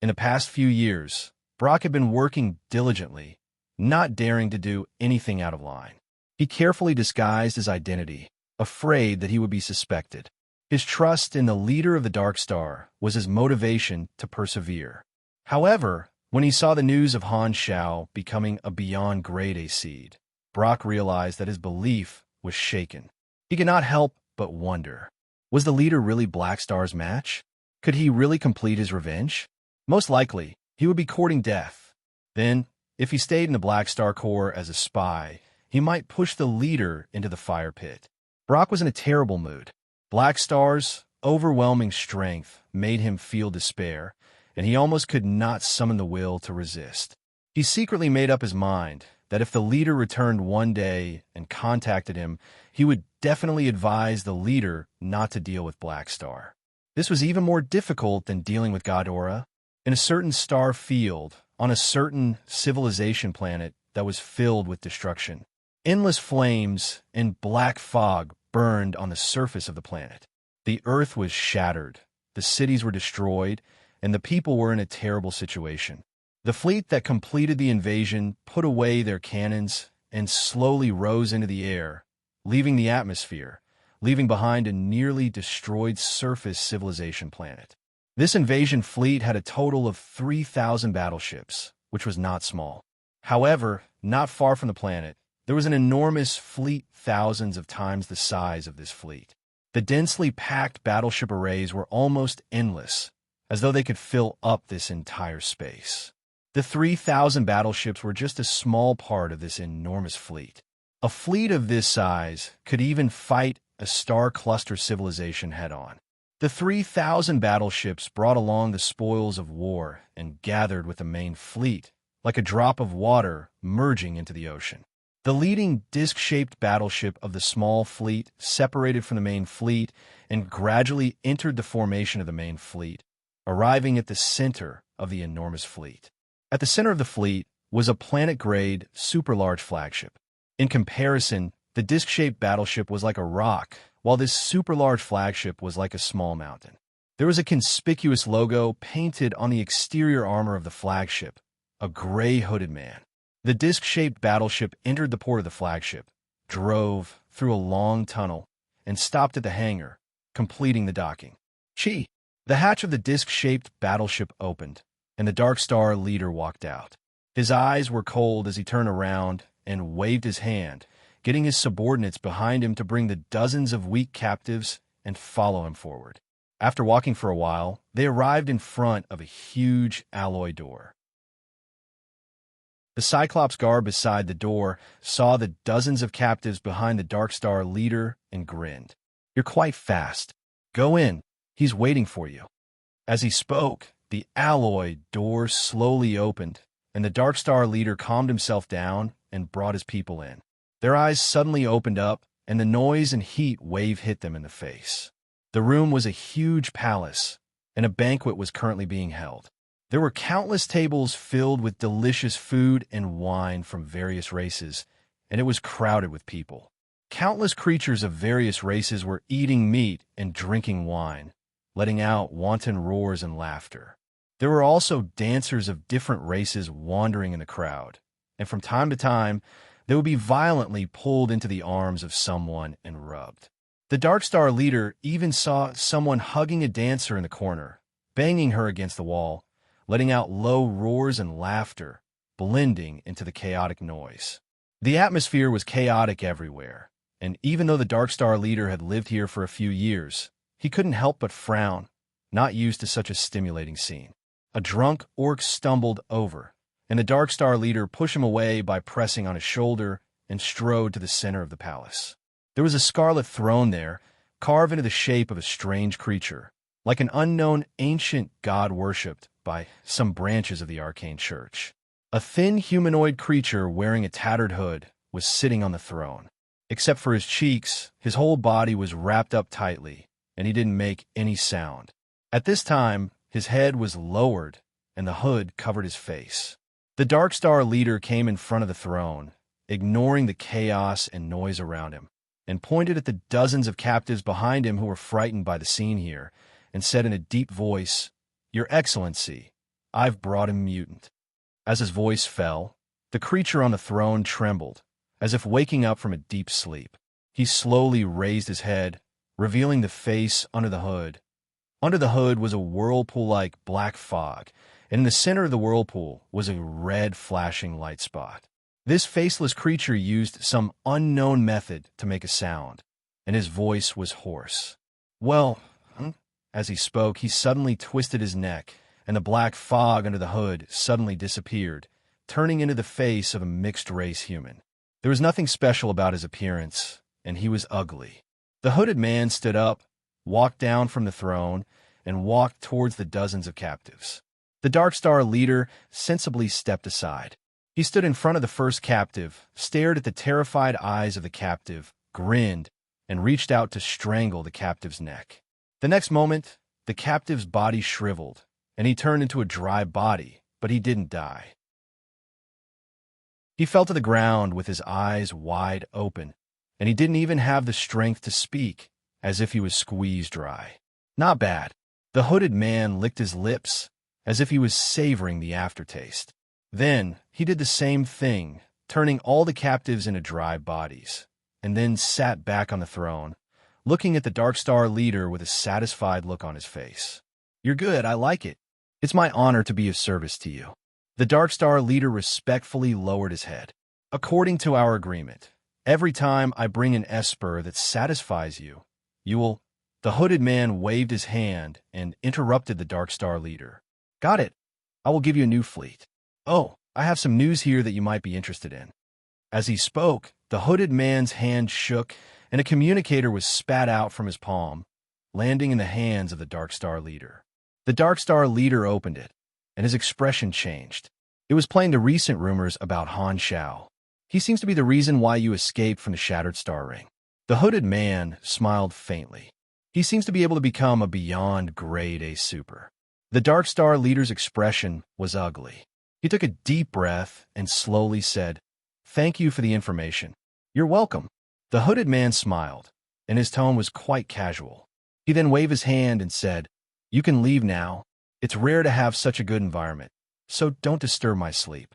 In the past few years, Brock had been working diligently, not daring to do anything out of line. He carefully disguised his identity, afraid that he would be suspected. His trust in the leader of the Dark Star was his motivation to persevere. However, when he saw the news of Han Shao becoming a beyond grade A seed, Brock realized that his belief was shaken. He could not help but wonder, was the leader really Black Star's match? Could he really complete his revenge? Most likely, he would be courting death. Then, if he stayed in the Black Star Corps as a spy, he might push the leader into the fire pit. Brock was in a terrible mood. Black Star's overwhelming strength made him feel despair, and he almost could not summon the will to resist. He secretly made up his mind that if the leader returned one day and contacted him, he would definitely advise the leader not to deal with Black Star. This was even more difficult than dealing with Ghidorah. In a certain star field, on a certain civilization planet that was filled with destruction, endless flames and black fog burned on the surface of the planet. The earth was shattered, the cities were destroyed, and the people were in a terrible situation. The fleet that completed the invasion put away their cannons and slowly rose into the air, leaving the atmosphere, leaving behind a nearly destroyed surface civilization planet. This invasion fleet had a total of 3,000 battleships, which was not small. However, not far from the planet, there was an enormous fleet thousands of times the size of this fleet. The densely packed battleship arrays were almost endless, as though they could fill up this entire space. The 3,000 battleships were just a small part of this enormous fleet. A fleet of this size could even fight a star cluster civilization head-on. The 3,000 battleships brought along the spoils of war and gathered with the main fleet, like a drop of water merging into the ocean. The leading disc-shaped battleship of the small fleet separated from the main fleet and gradually entered the formation of the main fleet, arriving at the center of the enormous fleet. At the center of the fleet was a planet-grade, super-large flagship. In comparison, the disc-shaped battleship was like a rock, while this super-large flagship was like a small mountain. There was a conspicuous logo painted on the exterior armor of the flagship, a gray hooded man. The disc-shaped battleship entered the port of the flagship, drove through a long tunnel, and stopped at the hangar, completing the docking. Chi! The hatch of the disc-shaped battleship opened, and the Dark Star leader walked out. His eyes were cold as he turned around and waved his hand, getting his subordinates behind him to bring the dozens of weak captives and follow him forward. After walking for a while, they arrived in front of a huge alloy door. The Cyclops guard beside the door saw the dozens of captives behind the Dark Star leader and grinned. "You're quite fast. Go in. He's waiting for you." As he spoke, the alloy door slowly opened, and the Dark Star leader calmed himself down and brought his people in. Their eyes suddenly opened up, and the noise and heat wave hit them in the face. The room was a huge palace, and a banquet was currently being held. There were countless tables filled with delicious food and wine from various races, and it was crowded with people. Countless creatures of various races were eating meat and drinking wine, letting out wanton roars and laughter. There were also dancers of different races wandering in the crowd, and from time to time, they would be violently pulled into the arms of someone and rubbed. The Dark Star leader even saw someone hugging a dancer in the corner, banging her against the wall, letting out low roars and laughter, blending into the chaotic noise. The atmosphere was chaotic everywhere, and even though the Dark Star leader had lived here for a few years, he couldn't help but frown, not used to such a stimulating scene. A drunk orc stumbled over, and the Dark Star leader pushed him away by pressing on his shoulder and strode to the center of the palace. There was a scarlet throne there, carved into the shape of a strange creature, like an unknown ancient god worshipped by some branches of the arcane church. A thin humanoid creature wearing a tattered hood was sitting on the throne. Except for his cheeks, his whole body was wrapped up tightly, and he didn't make any sound. At this time, his head was lowered, and the hood covered his face. The Dark Star leader came in front of the throne, ignoring the chaos and noise around him, and pointed at the dozens of captives behind him who were frightened by the scene here, and said in a deep voice, "Your Excellency, I've brought a mutant." As his voice fell, the creature on the throne trembled, as if waking up from a deep sleep. He slowly raised his head, revealing the face under the hood. Under the hood was a whirlpool-like black fog, and in the center of the whirlpool was a red flashing light spot. This faceless creature used some unknown method to make a sound, and his voice was hoarse. "Well," as he spoke, he suddenly twisted his neck, and the black fog under the hood suddenly disappeared, turning into the face of a mixed-race human. There was nothing special about his appearance, and he was ugly. The hooded man stood up, walked down from the throne, and walked towards the dozens of captives. The Dark Star leader sensibly stepped aside. He stood in front of the first captive, stared at the terrified eyes of the captive, grinned, and reached out to strangle the captive's neck. The next moment, the captive's body shriveled, and he turned into a dry body, but he didn't die. He fell to the ground with his eyes wide open, and he didn't even have the strength to speak, as if he was squeezed dry. Not bad. The hooded man licked his lips, as if he was savoring the aftertaste. Then he did the same thing, turning all the captives into dry bodies, and then sat back on the throne, looking at the Dark Star leader with a satisfied look on his face. "You're good, I like it. It's my honor to be of service to you." The Dark Star leader respectfully lowered his head. "According to our agreement, every time I bring an esper that satisfies you, you will—" The hooded man waved his hand and interrupted the Dark Star leader. "Got it. I will give you a new fleet. Oh, I have some news here that you might be interested in." As he spoke, the hooded man's hand shook, and a communicator was spat out from his palm, landing in the hands of the Dark Star leader. The Dark Star leader opened it, and his expression changed. It was playing the recent rumors about Han Xiao. "He seems to be the reason why you escaped from the Shattered Star Ring." The hooded man smiled faintly. "He seems to be able to become a beyond grade A super." The Dark Star leader's expression was ugly. He took a deep breath and slowly said, "Thank you for the information." "You're welcome." The hooded man smiled, and his tone was quite casual. He then waved his hand and said, "You can leave now. It's rare to have such a good environment, so don't disturb my sleep."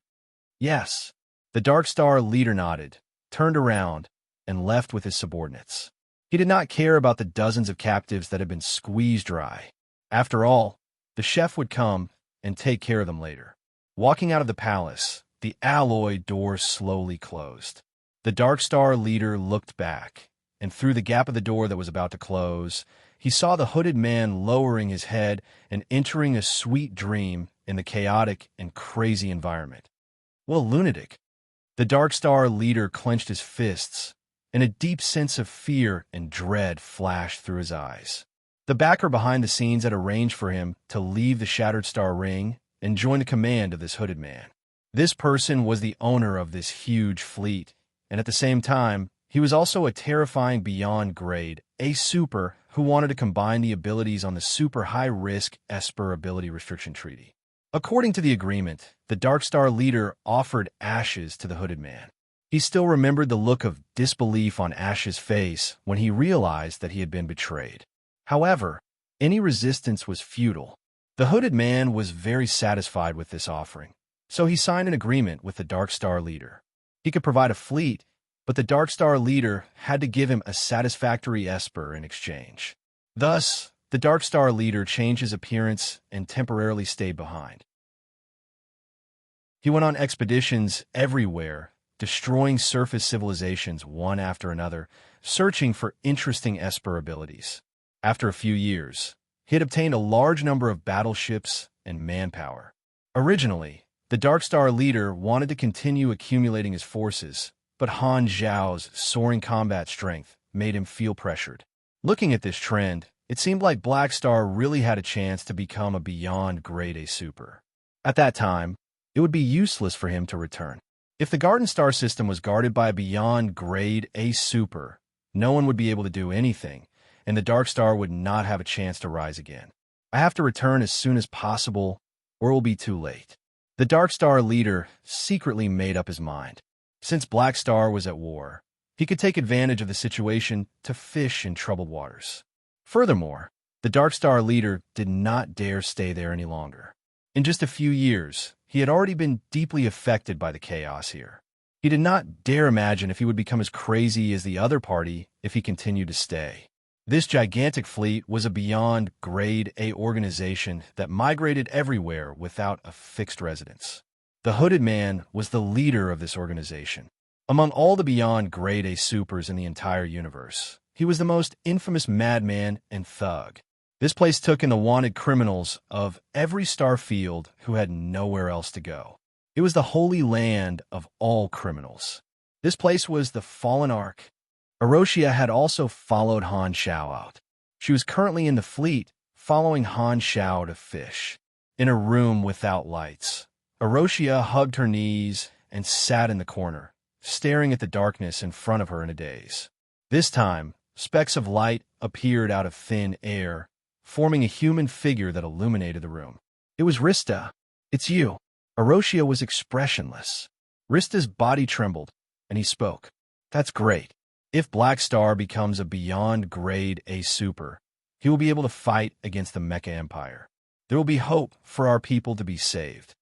"Yes." The Dark Star leader nodded, turned around, and left with his subordinates. He did not care about the dozens of captives that had been squeezed dry. After all, the chef would come and take care of them later. Walking out of the palace, the alloy door slowly closed. The Dark Star leader looked back, and through the gap of the door that was about to close, he saw the hooded man lowering his head and entering a sweet dream in the chaotic and crazy environment. Well, lunatic. The Dark Star leader clenched his fists, and a deep sense of fear and dread flashed through his eyes. The backer behind the scenes had arranged for him to leave the Shattered Star Ring and join the command of this hooded man. This person was the owner of this huge fleet, and at the same time, he was also a terrifying beyond grade A super who wanted to combine the abilities on the super high-risk Esper Ability Restriction Treaty. According to the agreement, the Dark Star leader offered ashes to the hooded man. He still remembered the look of disbelief on Ash's face when he realized that he had been betrayed. However, any resistance was futile. The hooded man was very satisfied with this offering, so he signed an agreement with the Dark Star leader. He could provide a fleet, but the Dark Star leader had to give him a satisfactory Esper in exchange. Thus, the Dark Star leader changed his appearance and temporarily stayed behind. He went on expeditions everywhere, destroying surface civilizations one after another, searching for interesting Esper abilities. After a few years, he had obtained a large number of battleships and manpower. Originally, the Dark Star leader wanted to continue accumulating his forces, but Han Zhao's soaring combat strength made him feel pressured. Looking at this trend, It seemed like Black Star really had a chance to become a beyond grade A super. At that time, it would be useless for him to return. If the Garden Star system was guarded by a beyond grade A super, no one would be able to do anything, and the Dark Star would not have a chance to rise again. I have to return as soon as possible, or it will be too late. The Dark Star leader secretly made up his mind. Since Black Star was at war, he could take advantage of the situation to fish in troubled waters. Furthermore, the Dark Star leader did not dare stay there any longer. In just a few years, he had already been deeply affected by the chaos here. He did not dare imagine if he would become as crazy as the other party if he continued to stay. This gigantic fleet was a beyond grade A organization that migrated everywhere without a fixed residence. The Hooded Man was the leader of this organization. Among all the beyond grade A supers in the entire universe, he was the most infamous madman and thug. This place took in the wanted criminals of every star field who had nowhere else to go. It was the holy land of all criminals. This place was the Fallen Ark. Aroshia had also followed Han Shao out. She was currently in the fleet, following Han Shao to fish. In a room without lights, Aroshia hugged her knees and sat in the corner, staring at the darkness in front of her in a daze. This time, specks of light appeared out of thin air, forming a human figure that illuminated the room. It was Rista. "It's you." Aroshia was expressionless. Rista's body trembled, and he spoke. "That's great. If Black Star becomes a beyond grade A super, he will be able to fight against the Mecha Empire. There will be hope for our people to be saved."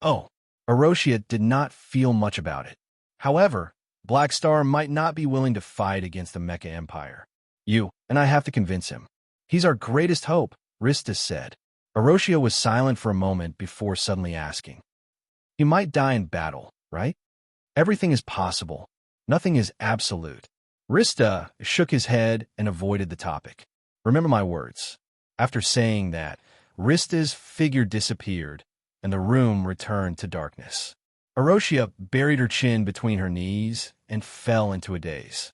Oh, Aroshia did not feel much about it. However, Black Star might not be willing to fight against the Mecha Empire. "You and I have to convince him. He's our greatest hope," Rista said. Aroshia was silent for a moment before suddenly asking, "He might die in battle, right? Everything is possible. Nothing is absolute." Rista shook his head and avoided the topic. "Remember my words." After saying that, Rista's figure disappeared, and the room returned to darkness. Aroshia buried her chin between her knees and fell into a daze.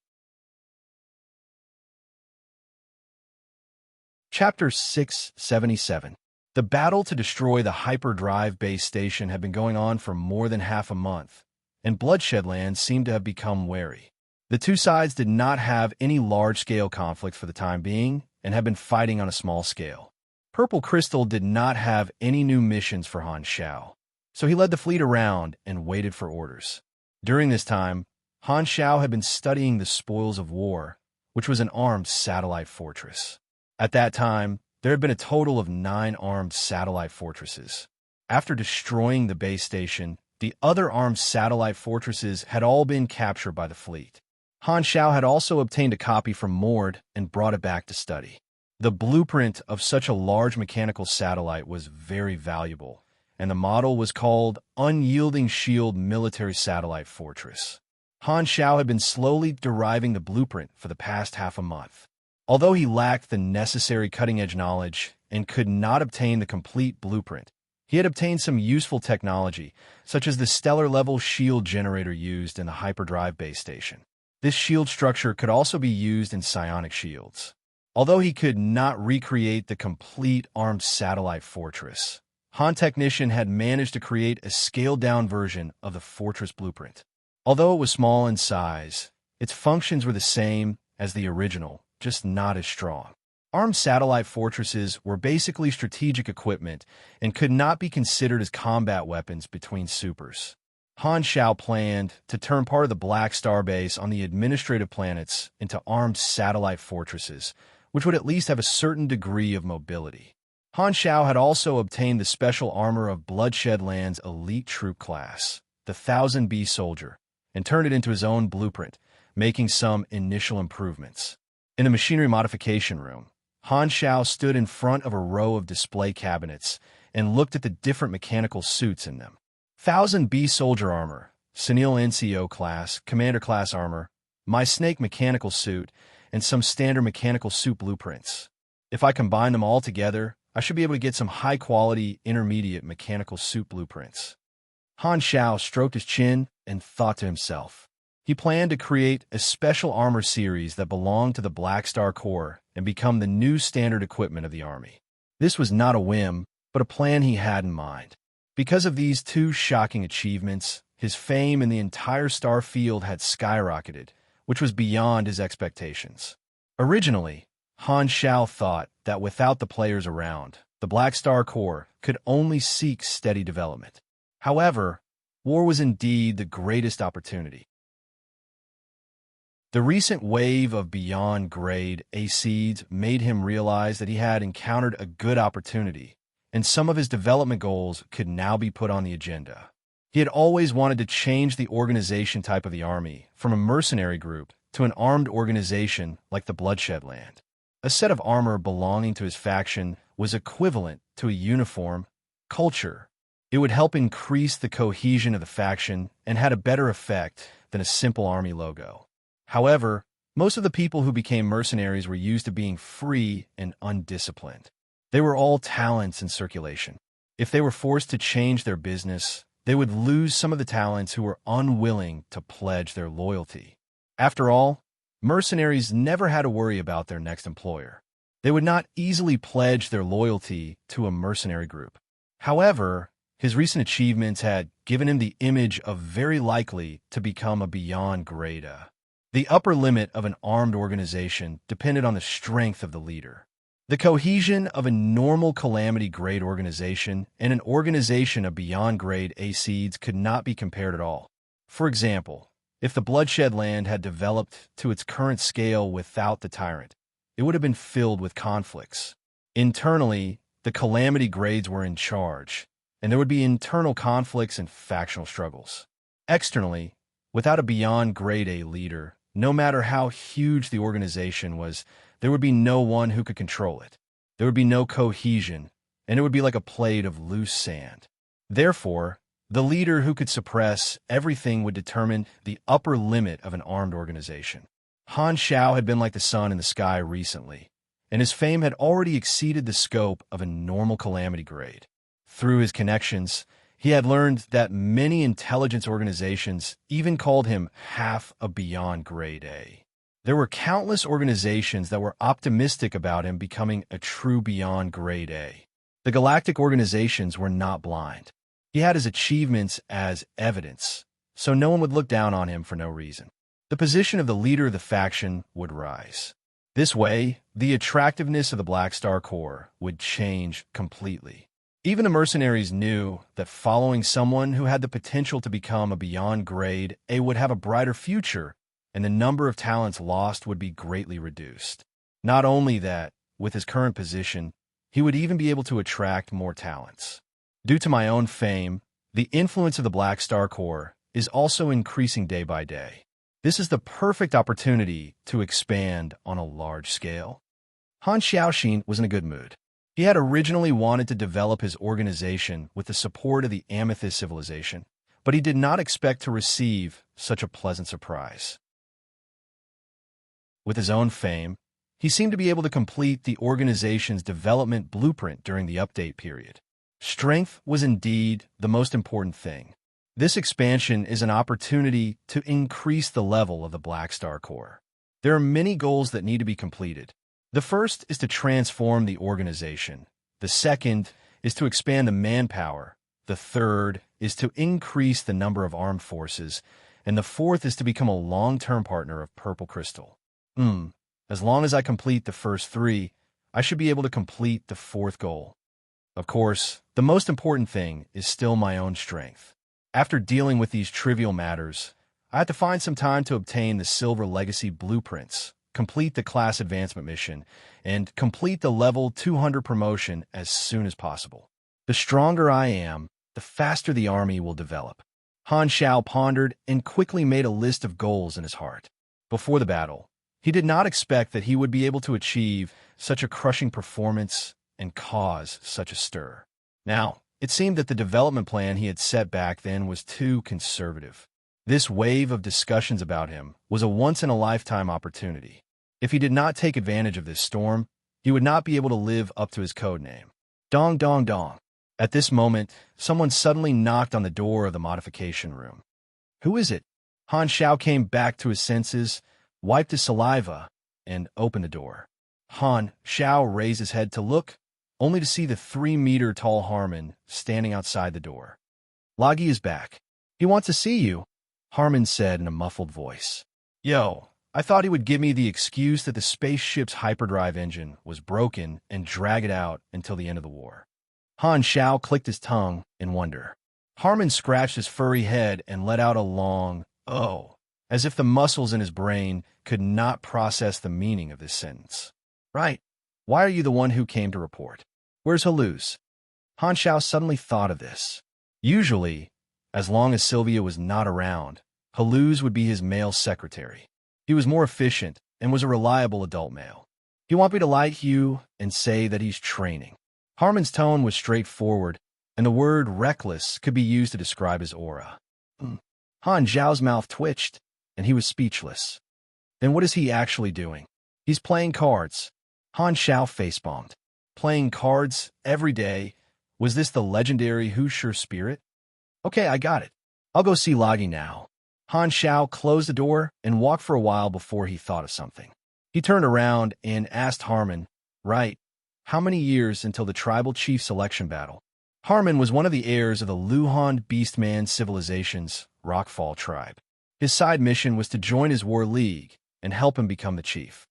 Chapter 677. The battle to destroy the hyperdrive base station had been going on for more than half a month, and Bloodshed Land seemed to have become wary. The two sides did not have any large-scale conflict for the time being and had been fighting on a small scale. Purple Crystal did not have any new missions for Han Shao, so he led the fleet around and waited for orders. During this time, Han Shao had been studying the spoils of war, which was an armed satellite fortress. At that time, there had been a total of 9 armed satellite fortresses. After destroying the base station, the other armed satellite fortresses had all been captured by the fleet. Han Shao had also obtained a copy from Mord and brought it back to study. The blueprint of such a large mechanical satellite was very valuable, and the model was called Unyielding Shield Military Satellite Fortress. Han Shao had been slowly deriving the blueprint for the past half a month. Although he lacked the necessary cutting-edge knowledge and could not obtain the complete blueprint, he had obtained some useful technology, such as the stellar-level shield generator used in the hyperdrive base station. This shield structure could also be used in psionic shields. Although he could not recreate the complete armed satellite fortress, Han Technician had managed to create a scaled-down version of the fortress blueprint. Although it was small in size, its functions were the same as the original, just not as strong. Armed satellite fortresses were basically strategic equipment and could not be considered as combat weapons between supers. Han Shao planned to turn part of the Black Star base on the administrative planets into armed satellite fortresses, which would at least have a certain degree of mobility. Han Shao had also obtained the special armor of Bloodshed Land's elite troop class, the 1000B Soldier, and turned it into his own blueprint, making some initial improvements. In the machinery modification room, Han Shao stood in front of a row of display cabinets and looked at the different mechanical suits in them. 1000B Soldier Armor, Senil NCO Class, Commander Class Armor, My Snake Mechanical Suit, and some standard mechanical suit blueprints. If I combine them all together, I should be able to get some high-quality, intermediate mechanical suit blueprints. Han Shao stroked his chin and thought to himself. He planned to create a special armor series that belonged to the Black Star Corps and become the new standard equipment of the army. This was not a whim, but a plan he had in mind. Because of these two shocking achievements, his fame in the entire star field had skyrocketed, which was beyond his expectations. Originally, Han Xiao thought that without the players around, the Black Star Corps could only seek steady development. However, war was indeed the greatest opportunity. The recent wave of beyond grade A seeds made him realize that he had encountered a good opportunity, and some of his development goals could now be put on the agenda. He had always wanted to change the organization type of the army from a mercenary group to an armed organization like the Bloodshed Land. A set of armor belonging to his faction was equivalent to a uniform culture. It would help increase the cohesion of the faction and had a better effect than a simple army logo. However, most of the people who became mercenaries were used to being free and undisciplined. They were all talents in circulation. If they were forced to change their business, they would lose some of the talents who were unwilling to pledge their loyalty. After all, mercenaries never had to worry about their next employer. They would not easily pledge their loyalty to a mercenary group. However, his recent achievements had given him the image of very likely to become a beyond grade A. The upper limit of an armed organization depended on the strength of the leader. The cohesion of a normal calamity grade organization and an organization of beyond grade A seeds could not be compared at all. For example, if the Bloodshed Land had developed to its current scale without the tyrant, it would have been filled with conflicts. Internally, the calamity grades were in charge, and there would be internal conflicts and factional struggles. Externally, without a beyond grade A leader, no matter how huge the organization was, there would be no one who could control it. There would be no cohesion, and it would be like a plate of loose sand. Therefore, the leader who could suppress everything would determine the upper limit of an armed organization. Han Xiao had been like the sun in the sky recently, and his fame had already exceeded the scope of a normal calamity grade. Through his connections, he had learned that many intelligence organizations even called him half a beyond grade A. There were countless organizations that were optimistic about him becoming a true beyond grade A. The galactic organizations were not blind. He had his achievements as evidence, so no one would look down on him for no reason. The position of the leader of the faction would rise. This way, the attractiveness of the Black Star Corps would change completely. Even the mercenaries knew that following someone who had the potential to become a beyond grade A would have a brighter future, and the number of talents lost would be greatly reduced. Not only that, with his current position, he would even be able to attract more talents. Due to my own fame, the influence of the Black Star Corps is also increasing day by day. This is the perfect opportunity to expand on a large scale. Han Xiaoxin was in a good mood. He had originally wanted to develop his organization with the support of the Amethyst civilization, but he did not expect to receive such a pleasant surprise. With his own fame, he seemed to be able to complete the organization's development blueprint during the update period. Strength was indeed the most important thing. This expansion is an opportunity to increase the level of the Black Star Corps. There are many goals that need to be completed. The first is to transform the organization. The second is to expand the manpower. The third is to increase the number of armed forces. And the fourth is to become a long-term partner of Purple Crystal. As long as I complete the first three, I should be able to complete the fourth goal. Of course, the most important thing is still my own strength. After dealing with these trivial matters, I have to find some time to obtain the Silver Legacy blueprints, complete the class advancement mission, and complete the level 200 promotion as soon as possible. The stronger I am, the faster the army will develop. Han Xiao pondered and quickly made a list of goals in his heart. Before the battle, he did not expect that he would be able to achieve such a crushing performance and cause such a stir. Now, it seemed that the development plan he had set back then was too conservative. This wave of discussions about him was a once-in-a-lifetime opportunity. If he did not take advantage of this storm, he would not be able to live up to his code name. Dong dong dong. At this moment, someone suddenly knocked on the door of the modification room. Who is it? Han Xiao came back to his senses, wiped his saliva, and opened the door. Han Xiao raised his head to look, only to see the 3-meter-tall Harmon standing outside the door. Lagi is back. He wants to see you, Harmon said in a muffled voice. Yo, I thought he would give me the excuse that the spaceship's hyperdrive engine was broken and drag it out until the end of the war. Han Xiao clicked his tongue in wonder. Harmon scratched his furry head and let out a long, "Oh," as if the muscles in his brain could not process the meaning of this sentence. Right. Why are you the one who came to report? Where's Haluz? Han Xiao suddenly thought of this. Usually, as long as Sylvia was not around, Haluz would be his male secretary. He was more efficient and was a reliable adult male. He wanted me to lie to you and say that he's training. Harmon's tone was straightforward, and the word reckless could be used to describe his aura. Han Zhao's mouth twitched, and he was speechless. Then what is he actually doing? He's playing cards. Han Xiao facepalmed. Playing cards every day? Was this the legendary Hushi spirit? Okay, I got it. I'll go see Lagi now. Han Xiao closed the door and walked for a while before he thought of something. He turned around and asked Harmon, right, how many years until the tribal chief selection battle? Harmon was one of the heirs of the Luhan Beastman civilization's Rockfall tribe. His side mission was to join his war league and help him become the chief.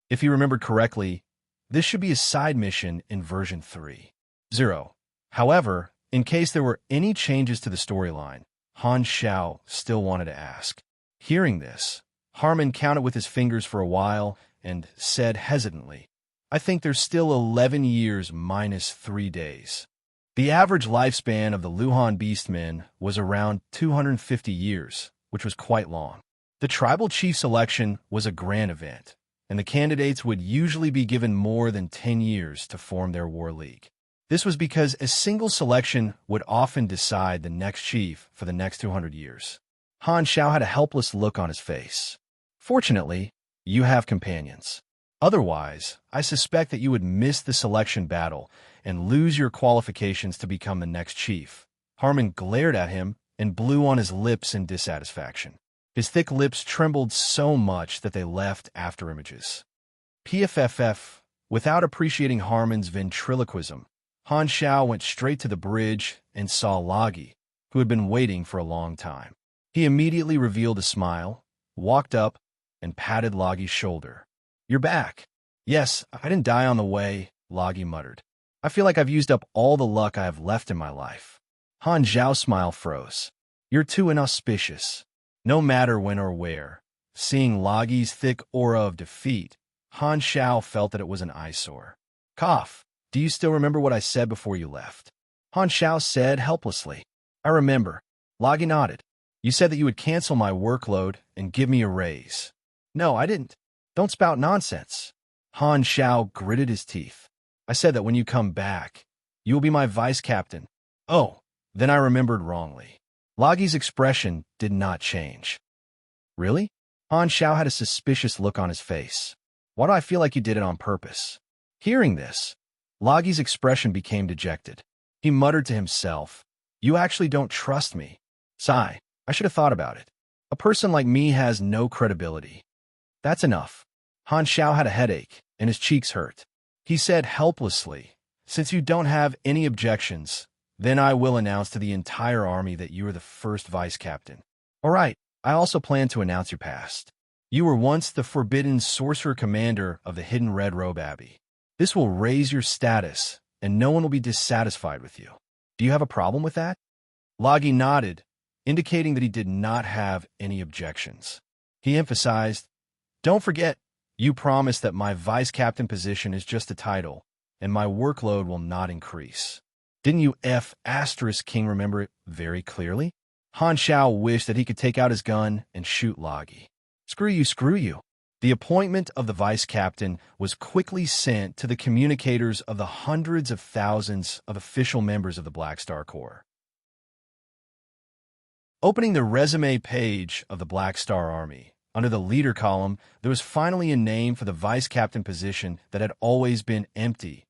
If he remembered correctly, this should be his side mission in version 3.0. However, in case there were any changes to the storyline, Han Xiao still wanted to ask. Hearing this, Harmon counted with his fingers for a while and said hesitantly, I think there's still 11 years minus 3 days. The average lifespan of the Luhan Beastmen was around 250 years, which was quite long. The tribal chief selection was a grand event, and the candidates would usually be given more than 10 years to form their war league. This was because a single selection would often decide the next chief for the next 200 years. Han Xiao had a helpless look on his face. Fortunately, you have companions. Otherwise, I suspect that you would miss the selection battle and lose your qualifications to become the next chief. Harmon glared at him and blew on his lips in dissatisfaction. His thick lips trembled so much that they left afterimages. PFFF, without appreciating Harmon's ventriloquism, Han Xiao went straight to the bridge and saw Lagi, who had been waiting for a long time. He immediately revealed a smile, walked up, and patted Lagi's shoulder. You're back. Yes, I didn't die on the way, Lagi muttered. I feel like I've used up all the luck I have left in my life. Han Xiao's smile froze. You're too inauspicious. No matter when or where, seeing Lagi's thick aura of defeat, Han Xiao felt that it was an eyesore. Cough. Do you still remember what I said before you left? Han Xiao said helplessly. I remember. Lagi nodded. You said that you would cancel my workload and give me a raise. No, I didn't. Don't spout nonsense. Han Xiao gritted his teeth. I said that when you come back, you will be my vice captain. Oh, then I remembered wrongly. Lagi's expression did not change. Really? Han Xiao had a suspicious look on his face. Why do I feel like you did it on purpose? Hearing this, Lagi's expression became dejected. He muttered to himself, You actually don't trust me. Sigh, I should have thought about it. A person like me has no credibility. That's enough. Han Xiao had a headache, and his cheeks hurt. He said helplessly, Since you don't have any objections, then I will announce to the entire army that you are the first vice captain. All right, I also plan to announce your past. You were once the forbidden sorcerer commander of the Hidden Red Robe Abbey. This will raise your status, and no one will be dissatisfied with you. Do you have a problem with that? Lagi nodded, indicating that he did not have any objections. He emphasized, Don't forget, you promised that my vice captain position is just a title, and my workload will not increase. Didn't you King remember it very clearly? Han Xiao wished that he could take out his gun and shoot Lagi. Screw you, screw you. The appointment of the vice captain was quickly sent to the communicators of the hundreds of thousands of official members of the Black Star Corps. Opening the resume page of the Black Star Army, under the leader column, there was finally a name for the vice captain position that had always been empty,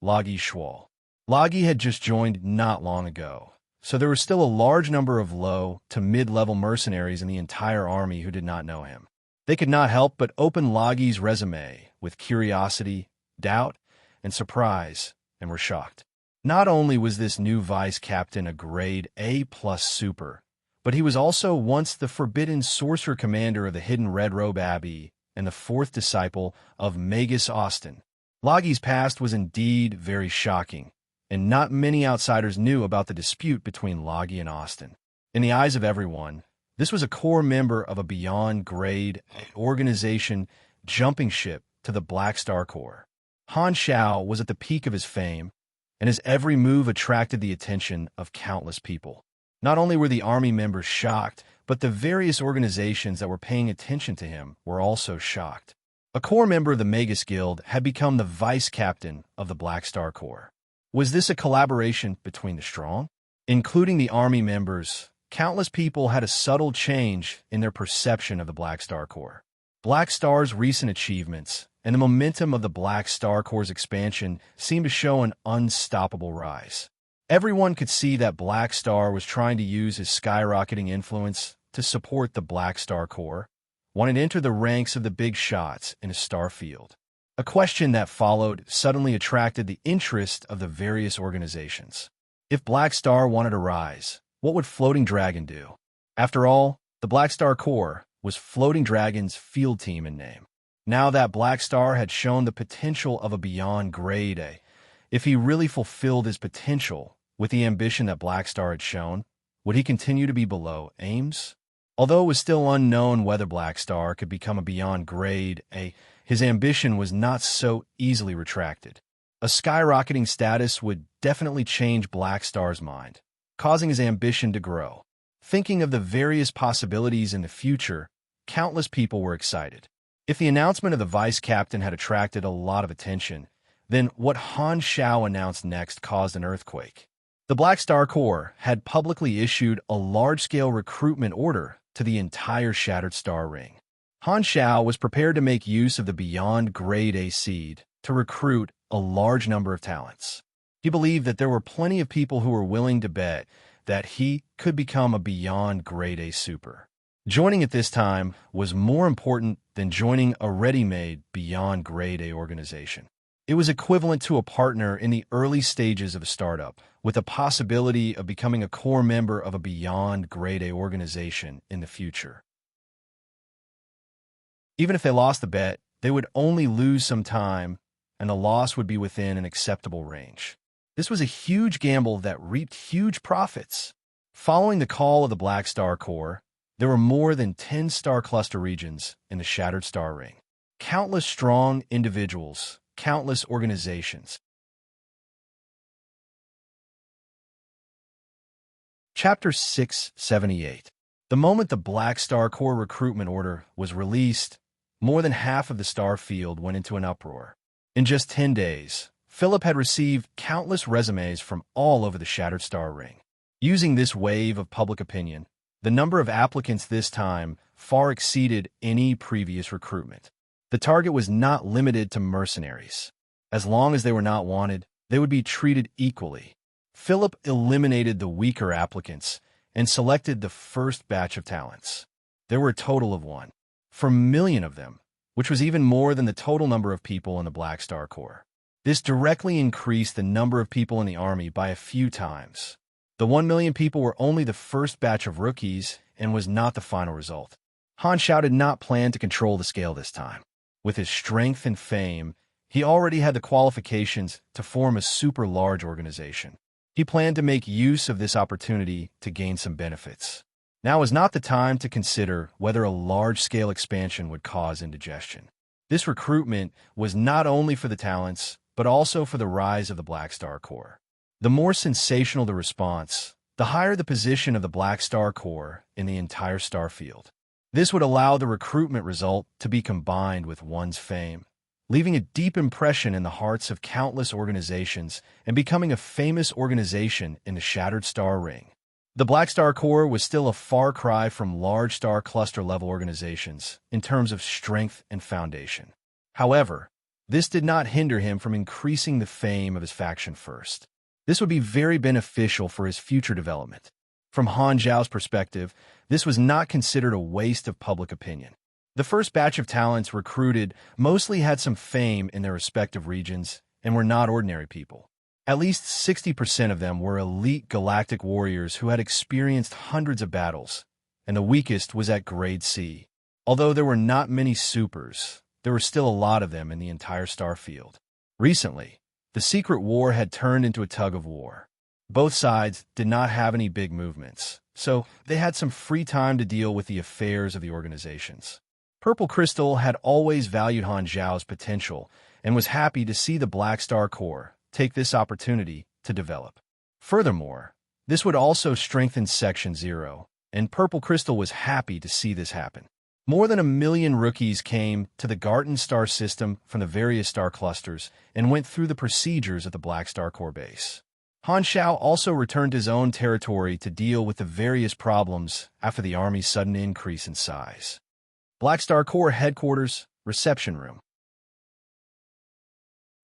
Lagi Schwal. Lagi had just joined not long ago, so there was still a large number of low to mid-level mercenaries in the entire army who did not know him. They could not help but open Logi's resume with curiosity, doubt, and surprise, and were shocked. Not only was this new vice captain a grade A+ super, but he was also once the forbidden sorcerer commander of the hidden Red Robe Abbey and the fourth disciple of Magus Austin. Logi's past was indeed very shocking, and not many outsiders knew about the dispute between Logi and Austin. In the eyes of everyone, this was a core member of a beyond grade organization jumping ship to the Black Star Corps. Han Shao was at the peak of his fame, and his every move attracted the attention of countless people. Not only were the army members shocked, but the various organizations that were paying attention to him were also shocked. A core member of the Magus Guild had become the vice captain of the Black Star Corps. Was this a collaboration between the strong? Including the army members, countless people had a subtle change in their perception of the Black Star Corps. Black Star's recent achievements and the momentum of the Black Star Corps' expansion seemed to show an unstoppable rise. Everyone could see that Black Star was trying to use his skyrocketing influence to support the Black Star Corps, wanted to enter the ranks of the big shots in a star field. A question that followed suddenly attracted the interest of the various organizations. If Black Star wanted to rise, what would Floating Dragon do? After all, the Black Star Corps was Floating Dragon's field team in name. Now that Black Star had shown the potential of a beyond grade A, if he really fulfilled his potential with the ambition that Black Star had shown, would he continue to be below Ames? Although it was still unknown whether Black Star could become a beyond grade A, his ambition was not so easily retracted. A skyrocketing status would definitely change Black Star's mind, causing his ambition to grow. Thinking of the various possibilities in the future, countless people were excited. If the announcement of the vice captain had attracted a lot of attention, then what Han Shao announced next caused an earthquake. The Black Star Corps had publicly issued a large-scale recruitment order to the entire Shattered Star Ring. Han Shao was prepared to make use of the beyond grade A seed to recruit a large number of talents. He believed that there were plenty of people who were willing to bet that he could become a beyond grade A super. Joining at this time was more important than joining a ready-made beyond grade A organization. It was equivalent to a partner in the early stages of a startup, with the possibility of becoming a core member of a beyond grade A organization in the future. Even if they lost the bet, they would only lose some time, and the loss would be within an acceptable range. This was a huge gamble that reaped huge profits. Following the call of the Black Star Corps, there were more than 10 star cluster regions in the Shattered Star Ring. Countless strong individuals, countless organizations. Chapter 678. The moment the Black Star Corps recruitment order was released, more than half of the star field went into an uproar. In just 10 days, Philip had received countless resumes from all over the Shattered Star Ring. Using this wave of public opinion, the number of applicants this time far exceeded any previous recruitment. The target was not limited to mercenaries. As long as they were not wanted, they would be treated equally. Philip eliminated the weaker applicants and selected the first batch of talents. There were a total of 1 million of them, which was even more than the total number of people in the Black Star Corps. This directly increased the number of people in the army by a few times. The 1 million people were only the first batch of rookies and was not the final result. Han Shao did not plan to control the scale this time. With his strength and fame, he already had the qualifications to form a super large organization. He planned to make use of this opportunity to gain some benefits. Now is not the time to consider whether a large-scale expansion would cause indigestion. This recruitment was not only for the talents, but also for the rise of the Black Star Corps. The more sensational the response, the higher the position of the Black Star Corps in the entire star field. This would allow the recruitment result to be combined with one's fame, leaving a deep impression in the hearts of countless organizations and becoming a famous organization in the Shattered Star Ring. The Black Star Corps was still a far cry from large star cluster-level organizations in terms of strength and foundation. However, this did not hinder him from increasing the fame of his faction first. This would be very beneficial for his future development. From Han Zhao's perspective, this was not considered a waste of public opinion. The first batch of talents recruited mostly had some fame in their respective regions and were not ordinary people. At least 60% of them were elite galactic warriors who had experienced hundreds of battles, and the weakest was at grade C. Although there were not many supers, there were still a lot of them in the entire star field. Recently, the secret war had turned into a tug-of-war. Both sides did not have any big movements, so they had some free time to deal with the affairs of the organizations. Purple Crystal had always valued Han Zhao's potential and was happy to see the Black Star Corps take this opportunity to develop. Furthermore, this would also strengthen Section 0, and Purple Crystal was happy to see this happen. More than 1 million rookies came to the Garten star system from the various star clusters and went through the procedures at the Black Star Corps base. Han Zhao also returned to his own territory to deal with the various problems after the army's sudden increase in size. Black Star Corps Headquarters, Reception Room.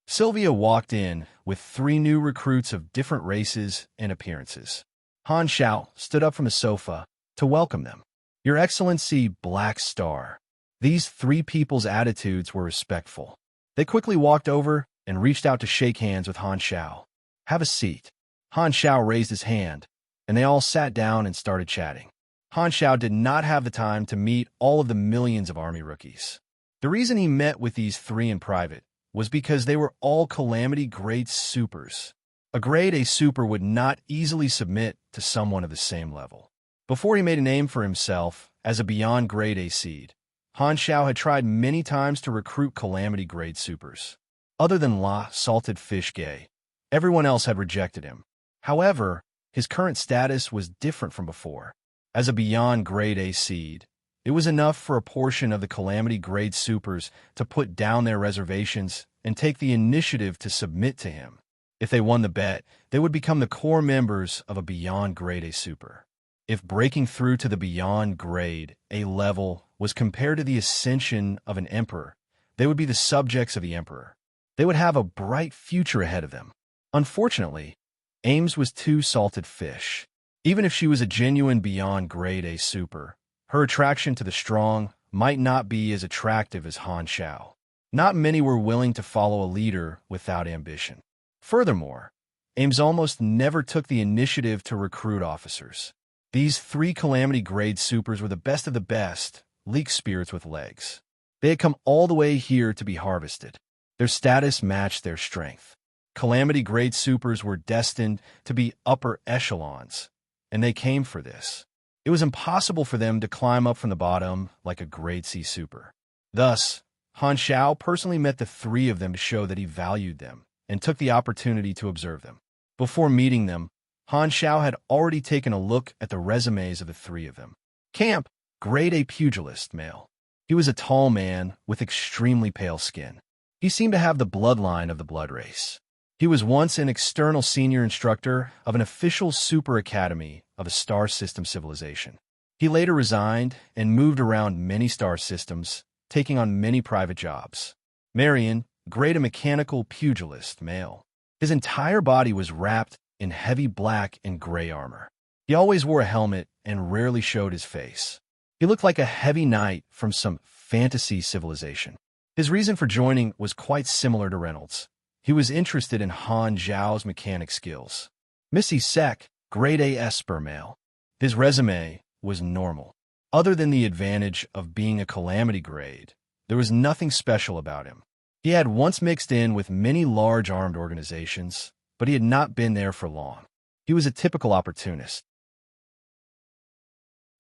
Sylvia walked in with 3 new recruits of different races and appearances. Han Zhao stood up from his sofa to welcome them. Your Excellency, Black Star. These 3 people's attitudes were respectful. They quickly walked over and reached out to shake hands with Han Zhao. Have a seat. Han Zhao raised his hand, and they all sat down and started chatting. Han Zhao did not have the time to meet all of the millions of army rookies. The reason he met with these 3 in private was because they were all Calamity Grade Supers. A Grade A Super would not easily submit to someone of the same level. Before he made a name for himself as a beyond Grade A seed, Han Zhao had tried many times to recruit Calamity Grade Supers. Other than La Salted Fish Gay, everyone else had rejected him. However, his current status was different from before. As a beyond Grade A seed, it was enough for a portion of the Calamity Grade Supers to put down their reservations and take the initiative to submit to him. If they won the bet, they would become the core members of a beyond Grade A Super. If breaking through to the beyond Grade A level was compared to the ascension of an emperor, they would be the subjects of the emperor. They would have a bright future ahead of them. Unfortunately, Ames was too salted fish. Even if she was a genuine beyond Grade A Super, her attraction to the strong might not be as attractive as Han Zhao. Not many were willing to follow a leader without ambition. Furthermore, Ames almost never took the initiative to recruit officers. These 3 Calamity Grade Supers were the best of the best, leek spirits with legs. They had come all the way here to be harvested. Their status matched their strength. Calamity Grade Supers were destined to be upper echelons, and they came for this. It was impossible for them to climb up from the bottom like a Grade C Super. Thus, Han Zhao personally met the 3 of them to show that he valued them and took the opportunity to observe them. Before meeting them, Han Zhao had already taken a look at the resumes of the 3 of them. Camp, Grade A Pugilist, male. He was a tall man with extremely pale skin. He seemed to have the bloodline of the blood race. He was once an external senior instructor of an official super academy of a star system civilization. He later resigned and moved around many star systems, taking on many private jobs. Marion, Grade A Mechanical Pugilist, male. His entire body was wrapped in heavy black and gray armor. He always wore a helmet and rarely showed his face. He looked like a heavy knight from some fantasy civilization. His reason for joining was quite similar to Reynolds. He was interested in Han Zhao's mechanic skills. Missy Sek, Grade A Esper, male. His resume was normal. Other than the advantage of being a Calamity Grade, there was nothing special about him. He had once mixed in with many large armed organizations, but he had not been there for long. He was a typical opportunist.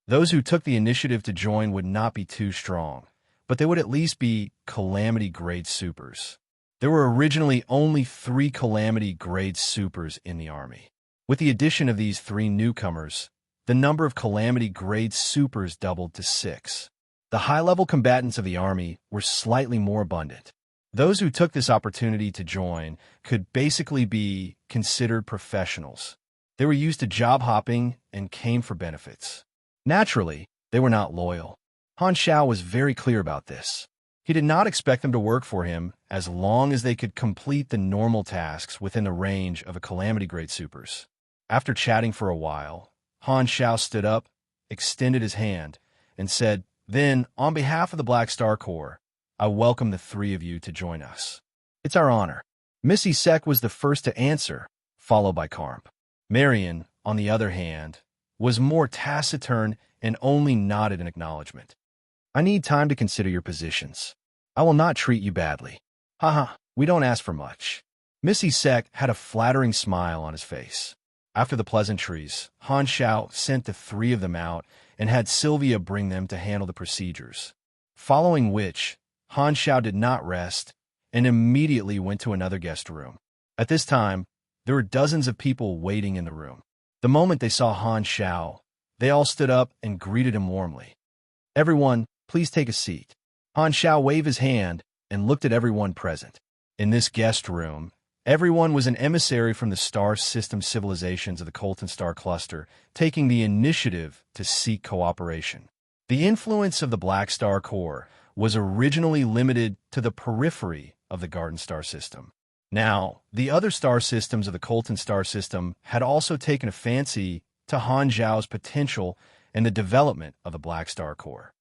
Those who took the initiative to join would not be too strong, but they would at least be Calamity Grade Supers. There were originally only 3 Calamity Grade Supers in the army. With the addition of these 3 newcomers, the number of Calamity Grade Supers doubled to 6. The high-level combatants of the army were slightly more abundant. Those who took this opportunity to join could basically be considered professionals. They were used to job hopping and came for benefits. Naturally, they were not loyal. Han Zhao was very clear about this. He did not expect them to work for him as long as they could complete the normal tasks within the range of a Calamity Grade Supers. After chatting for a while, Han Zhao stood up, extended his hand, and said, Then, on behalf of the Black Star Corps, I welcome the three of you to join us. It's our honor. Missy Sec was the first to answer, followed by Carp. Marion, on the other hand, was more taciturn and only nodded in acknowledgement. I need time to consider your positions. I will not treat you badly. Haha, we don't ask for much. Missy Sec had a flattering smile on his face. After the pleasantries, Han Xiao sent the three of them out and had Sylvia bring them to handle the procedures. Following which, Han Xiao did not rest and immediately went to another guest room. At this time, there were dozens of people waiting in the room. The moment they saw Han Xiao, they all stood up and greeted him warmly. Everyone, please take a seat. Han Xiao waved his hand and looked at everyone present. In this guest room, everyone was an emissary from the star system civilizations of the Colton Star Cluster, taking the initiative to seek cooperation. The influence of the Black Star Corps was originally limited to the periphery of the Garden Star System. Now, the other star systems of the Colton Star System had also taken a fancy to Han Xiao's potential and the development of the Black Star Corps.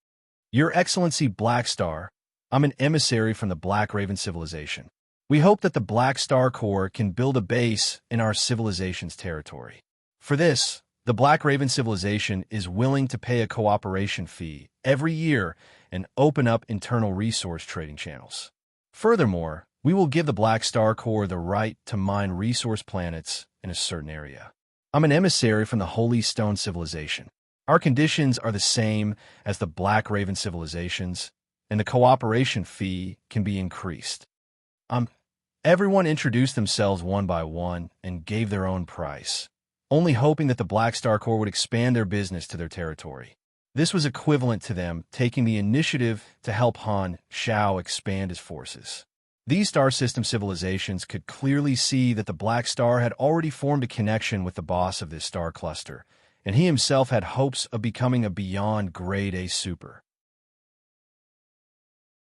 Your Excellency Black Star, I'm an emissary from the Black Raven civilization. We hope that the Black Star Corps can build a base in our civilization's territory. For this, the Black Raven civilization is willing to pay a cooperation fee every year and open up internal resource trading channels. Furthermore, we will give the Black Star Corps the right to mine resource planets in a certain area. I'm an emissary from the Holy Stone civilization. Our conditions are the same as the Black Raven civilizations, and the cooperation fee can be increased. Everyone introduced themselves one by one and gave their own price, only hoping that the Black Star Corps would expand their business to their territory. This was equivalent to them taking the initiative to help Han Xiao expand his forces. These star system civilizations could clearly see that the Black Star had already formed a connection with the boss of this star cluster, and he himself had hopes of becoming a beyond grade A super.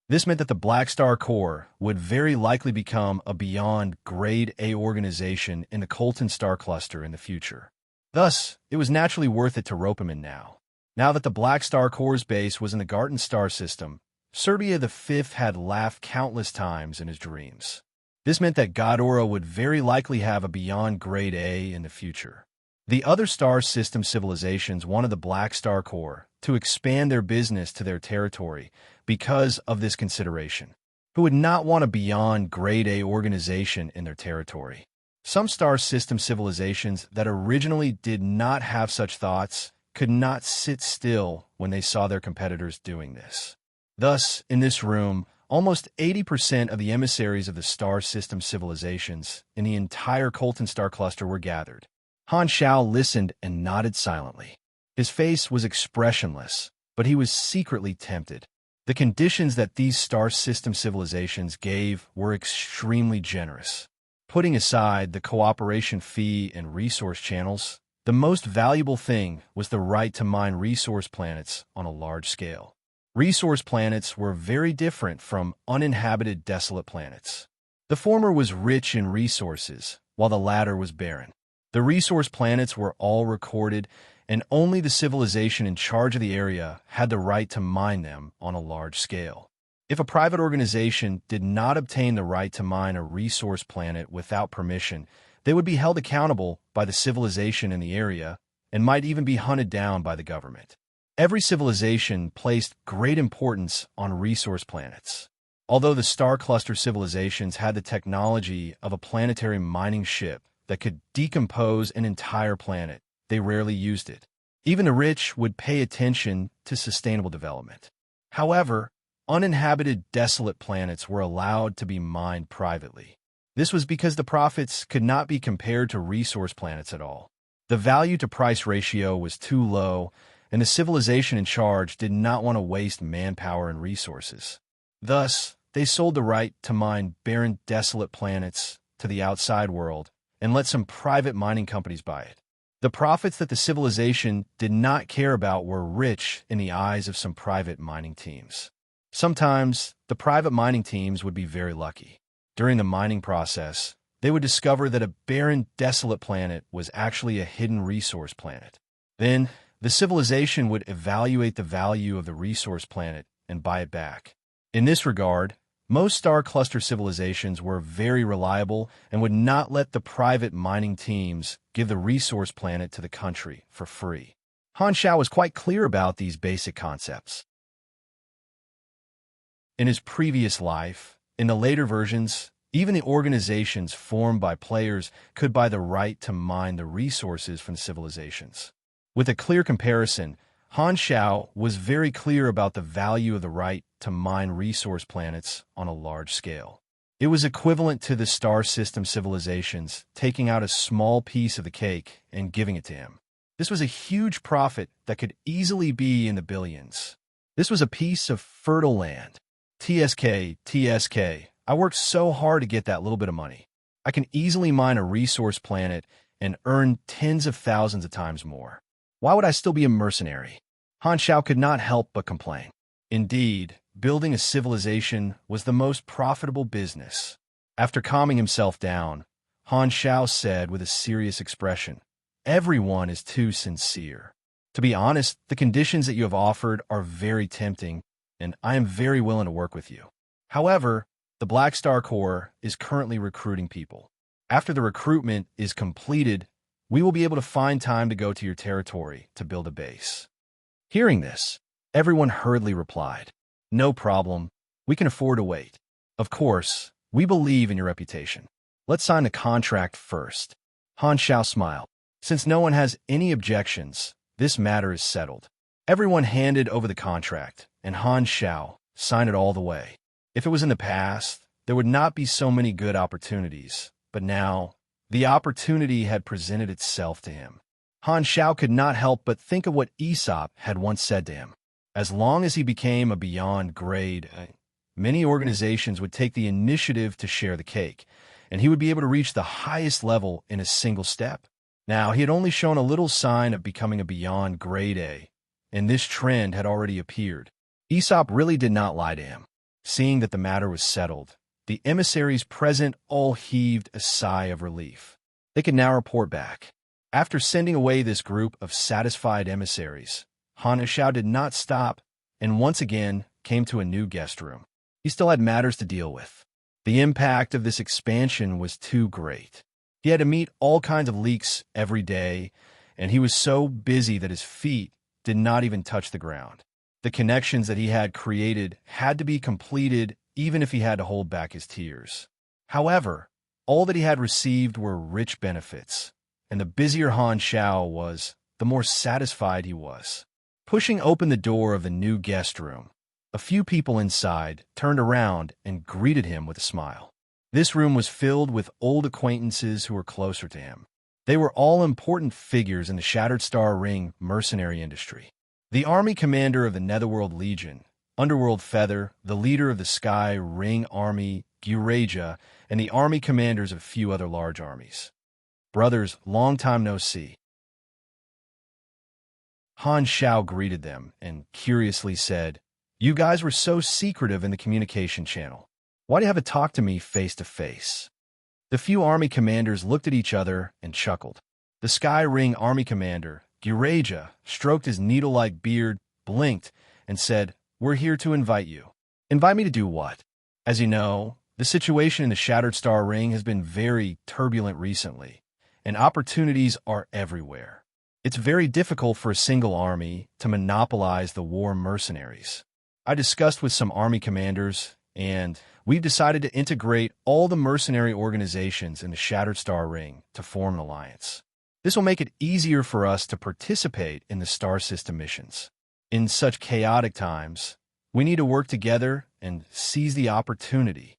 This meant that the Black Star Corps would very likely become a beyond grade A organization in the Colton Star Cluster in the future. Thus, it was naturally worth it to rope him in now. Now that the Black Star Corps' base was in the Garden Star System, Serbia V had laughed countless times in his dreams. This meant that Godora would very likely have a beyond grade A in the future. The other star system civilizations wanted the Black Star Corps to expand their business to their territory because of this consideration. Who would not want a beyond grade A organization in their territory? Some star system civilizations that originally did not have such thoughts could not sit still when they saw their competitors doing this. Thus, in this room, almost 80% of the emissaries of the star system civilizations in the entire Colton Star Cluster were gathered. Han Xiao listened and nodded silently. His face was expressionless, but he was secretly tempted. The conditions that these star system civilizations gave were extremely generous. Putting aside the cooperation fee and resource channels, the most valuable thing was the right to mine resource planets on a large scale. Resource planets were very different from uninhabited desolate planets. The former was rich in resources, while the latter was barren. The resource planets were all recorded, and only the civilization in charge of the area had the right to mine them on a large scale. If a private organization did not obtain the right to mine a resource planet without permission, they would be held accountable by the civilization in the area and might even be hunted down by the government. Every civilization placed great importance on resource planets. Although the star cluster civilizations had the technology of a planetary mining ship that could decompose an entire planet, they rarely used it. Even the rich would pay attention to sustainable development. However, uninhabited desolate planets were allowed to be mined privately. This was because the profits could not be compared to resource planets at all. The value-to-price ratio was too low, and the civilization in charge did not want to waste manpower and resources. Thus, they sold the right to mine barren, desolate planets to the outside world and let some private mining companies buy it. The profits that the civilization did not care about were rich in the eyes of some private mining teams. Sometimes, the private mining teams would be very lucky. During the mining process, they would discover that a barren, desolate planet was actually a hidden resource planet. Then, the civilization would evaluate the value of the resource planet and buy it back. In this regard, most star cluster civilizations were very reliable and would not let the private mining teams give the resource planet to the country for free. Han Xiao was quite clear about these basic concepts. In his previous life, in the later versions, even the organizations formed by players could buy the right to mine the resources from the civilizations. With a clear comparison, Han Xiao was very clear about the value of the right to mine resource planets on a large scale. It was equivalent to the star system civilizations taking out a small piece of the cake and giving it to him. This was a huge profit that could easily be in the billions. This was a piece of fertile land. TSK, I worked so hard to get that little bit of money. I can easily mine a resource planet and earn tens of thousands of times more. Why would I still be a mercenary? Han Xiao could not help but complain. Indeed, building a civilization was the most profitable business. After calming himself down, Han Xiao said with a serious expression, "Everyone is too sincere. To be honest, the conditions that you have offered are very tempting, and I am very willing to work with you. However, the Black Star Corps is currently recruiting people. After the recruitment is completed, we will be able to find time to go to your territory to build a base." Hearing this, everyone hurriedly replied, "No problem. We can afford to wait. Of course, we believe in your reputation. Let's sign the contract first." Han Xiao smiled. Since no one has any objections, this matter is settled. Everyone handed over the contract, and Han Xiao signed it all the way. If it was in the past, there would not be so many good opportunities, but now, the opportunity had presented itself to him. Han Xiao could not help but think of what Aesop had once said to him. As long as he became a beyond grade, many organizations would take the initiative to share the cake, and he would be able to reach the highest level in a single step. Now, he had only shown a little sign of becoming a beyond grade A, and this trend had already appeared. Aesop really did not lie to him. Seeing that the matter was settled, the emissaries present all heaved a sigh of relief. They could now report back. After sending away this group of satisfied emissaries, Han Xiao did not stop and once again came to a new guest room. He still had matters to deal with. The impact of this expansion was too great. He had to meet all kinds of leaks every day, and he was so busy that his feet did not even touch the ground. The connections that he had created had to be completed even if he had to hold back his tears. However, all that he had received were rich benefits, and the busier Han Xiao was, the more satisfied he was. Pushing open the door of the new guest room, a few people inside turned around and greeted him with a smile. This room was filled with old acquaintances who were closer to him. They were all important figures in the Shattered Star Ring mercenary industry. The army commander of the Netherworld Legion, Underworld Feather, the leader of the Sky Ring Army, Gyuraja, and the army commanders of a few other large armies. "Brothers, long time no see." Han Xiao greeted them and curiously said, "You guys were so secretive in the communication channel. Why do you have to talk to me face to face?" The few army commanders looked at each other and chuckled. The Sky Ring Army Commander, Gyuraja, stroked his needle-like beard, blinked, and said, "We're here to invite you." "Invite me to do what?" "As you know, the situation in the Shattered Star Ring has been very turbulent recently, and opportunities are everywhere. It's very difficult for a single army to monopolize the war mercenaries. I discussed with some army commanders, and we've decided to integrate all the mercenary organizations in the Shattered Star Ring to form an alliance. This will make it easier for us to participate in the star system missions. In such chaotic times, we need to work together and seize the opportunity."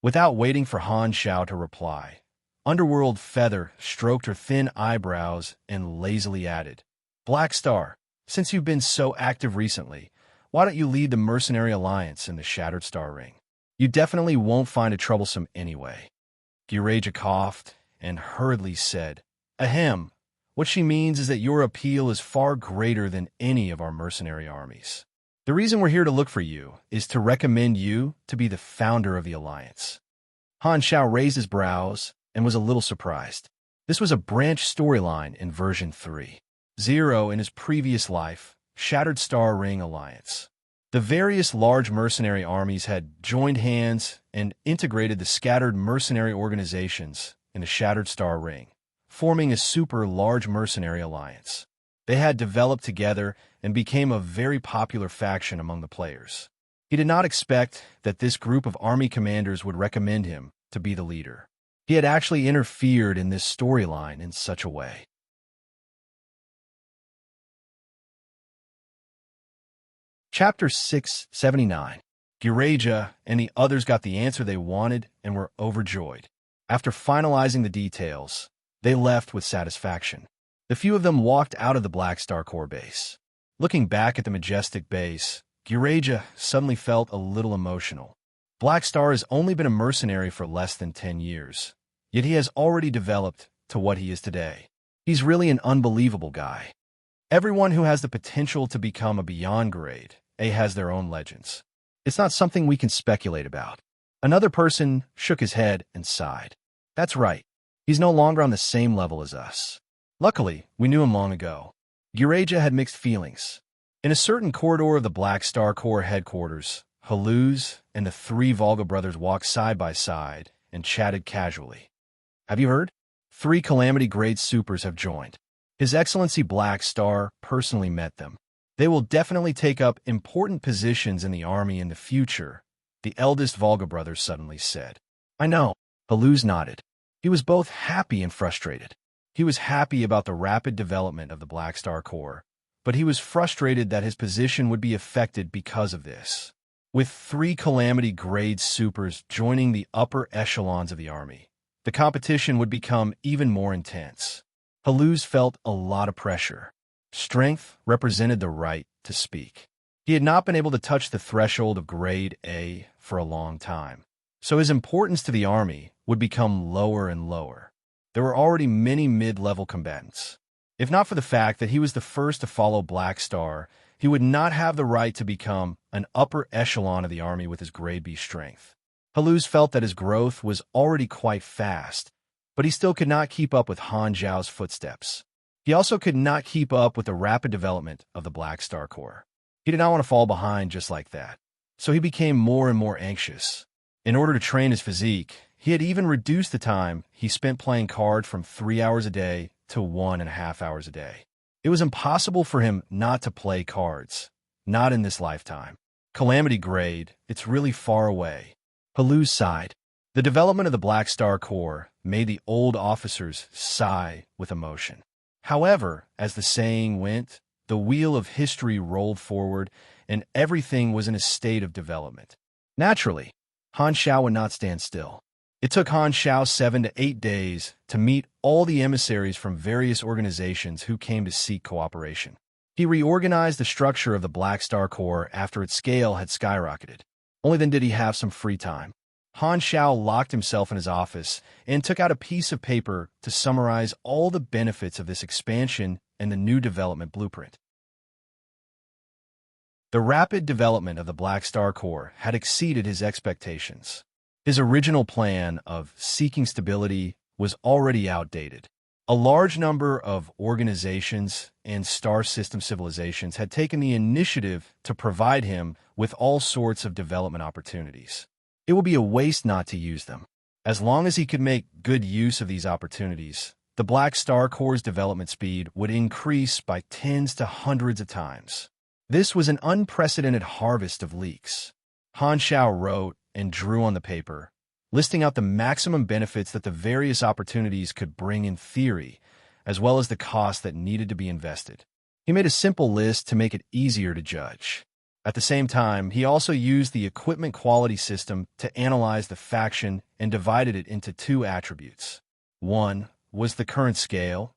Without waiting for Han Xiao to reply, Underworld Feather stroked her thin eyebrows and lazily added, "Black Star, since you've been so active recently, why don't you lead the mercenary alliance in the Shattered Star Ring? You definitely won't find it troublesome anyway." Gyuraja coughed and hurriedly said, "Ahem. What she means is that your appeal is far greater than any of our mercenary armies. The reason we're here to look for you is to recommend you to be the founder of the alliance." Han Xiao raised his brows and was a little surprised. This was a branch storyline in version 3. 0 in his previous life, Shattered Star Ring Alliance. The various large mercenary armies had joined hands and integrated the scattered mercenary organizations in the Shattered Star Ring, forming a super large mercenary alliance. They had developed together and became a very popular faction among the players. He did not expect that this group of army commanders would recommend him to be the leader. He had actually interfered in this storyline in such a way. Chapter 679. Gireja and the others got the answer they wanted and were overjoyed. After finalizing the details, they left with satisfaction. The few of them walked out of the Black Star Corps base. Looking back at the majestic base, Gireja suddenly felt a little emotional. Black Star has only been a mercenary for less than 10 years, yet he has already developed to what he is today. He's really an unbelievable guy. Everyone who has the potential to become a beyond grade A has their own legends. It's not something we can speculate about. Another person shook his head and sighed. That's right. He's no longer on the same level as us. Luckily, we knew him long ago. Gireja had mixed feelings. In a certain corridor of the Black Star Corps headquarters, Haluz and the three Volga brothers walked side by side and chatted casually. Have you heard? 3 Calamity Grade Supers have joined. His Excellency Black Star personally met them. They will definitely take up important positions in the army in the future, the eldest Volga brother suddenly said. I know. Haluz nodded. He was both happy and frustrated. He was happy about the rapid development of the Black Star Corps, but he was frustrated that his position would be affected because of this. With 3 Calamity Grade Supers joining the upper echelons of the army, the competition would become even more intense. Haluz felt a lot of pressure. Strength represented the right to speak. He had not been able to touch the threshold of Grade A for a long time, so his importance to the army would become lower and lower. There were already many mid-level combatants. If not for the fact that he was the first to follow Black Star, he would not have the right to become an upper echelon of the army with his Grade B strength. Haluz felt that his growth was already quite fast, but he still could not keep up with Han Zhao's footsteps. He also could not keep up with the rapid development of the Black Star Corps. He did not want to fall behind just like that, so he became more and more anxious. In order to train his physique, he had even reduced the time he spent playing cards from 3 hours a day to 1.5 hours a day. It was impossible for him not to play cards, not in this lifetime. Calamity Grade, it's really far away. Haluz sighed. The development of the Black Star Corps made the old officers sigh with emotion. However, as the saying went, the wheel of history rolled forward and everything was in a state of development. Naturally, Han Zhao would not stand still. It took Han Zhao 7 to 8 days to meet all the emissaries from various organizations who came to seek cooperation. He reorganized the structure of the Black Star Corps after its scale had skyrocketed. Only then did he have some free time. Han Zhao locked himself in his office and took out a piece of paper to summarize all the benefits of this expansion and the new development blueprint. The rapid development of the Black Star Corps had exceeded his expectations. His original plan of seeking stability was already outdated. A large number of organizations and star system civilizations had taken the initiative to provide him with all sorts of development opportunities. It would be a waste not to use them. As long as he could make good use of these opportunities, the Black Star Corps' development speed would increase by tens to hundreds of times. This was an unprecedented harvest of leaks. Han Zhao wrote and drew on the paper, listing out the maximum benefits that the various opportunities could bring in theory, as well as the cost that needed to be invested. He made a simple list to make it easier to judge. At the same time, he also used the equipment quality system to analyze the faction and divided it into 2 attributes. One was the current scale,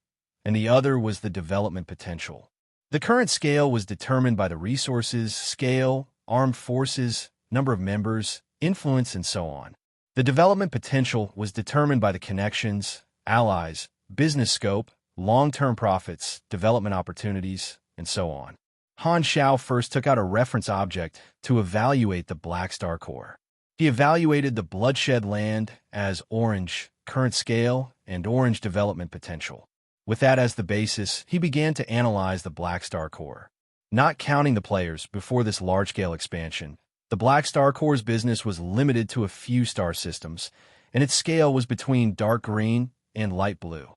and the other was the development potential. The current scale was determined by the resources, scale, armed forces, number of members, influence, and so on. The development potential was determined by the connections, allies, business scope, long-term profits, development opportunities, and so on. Han Zhao first took out a reference object to evaluate the Black Star Corps. He evaluated the Bloodshed Land as orange, current scale, and orange development potential. With that as the basis, he began to analyze the Black Star Corps. Not counting the players before this large-scale expansion, the Black Star Corps' business was limited to a few star systems, and its scale was between dark green and light blue.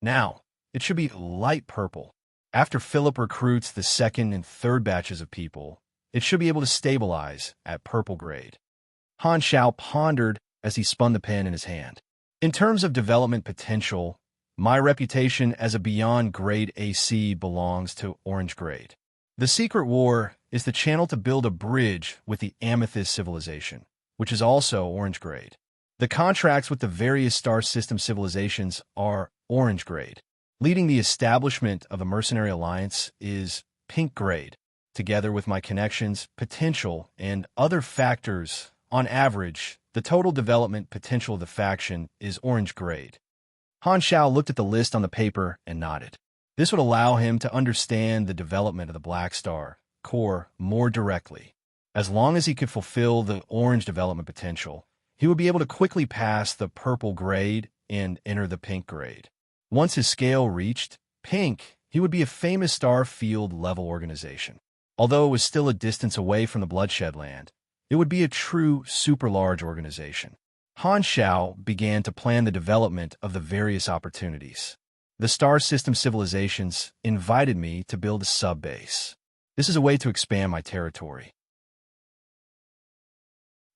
Now, it should be light purple. After Philip recruits the second and third batches of people, it should be able to stabilize at purple grade. Han Xiao pondered as he spun the pen in his hand. In terms of development potential, my reputation as a beyond grade AC belongs to orange grade. The Secret War is the channel to build a bridge with the Amethyst civilization, which is also orange grade. The contracts with the various star system civilizations are orange grade. Leading the establishment of a mercenary alliance is pink grade. Together with my connections, potential, and other factors, on average, the total development potential of the faction is orange grade. Han Xiao looked at the list on the paper and nodded. This would allow him to understand the development of the Black Star Corps more directly. As long as he could fulfill the orange development potential, he would be able to quickly pass the purple grade and enter the pink grade. Once his scale reached pink, he would be a famous star field level organization. Although it was still a distance away from the Bloodshed Land, it would be a true super large organization. Han Xiao began to plan the development of the various opportunities. The star system civilizations invited me to build a sub-base. This is a way to expand my territory.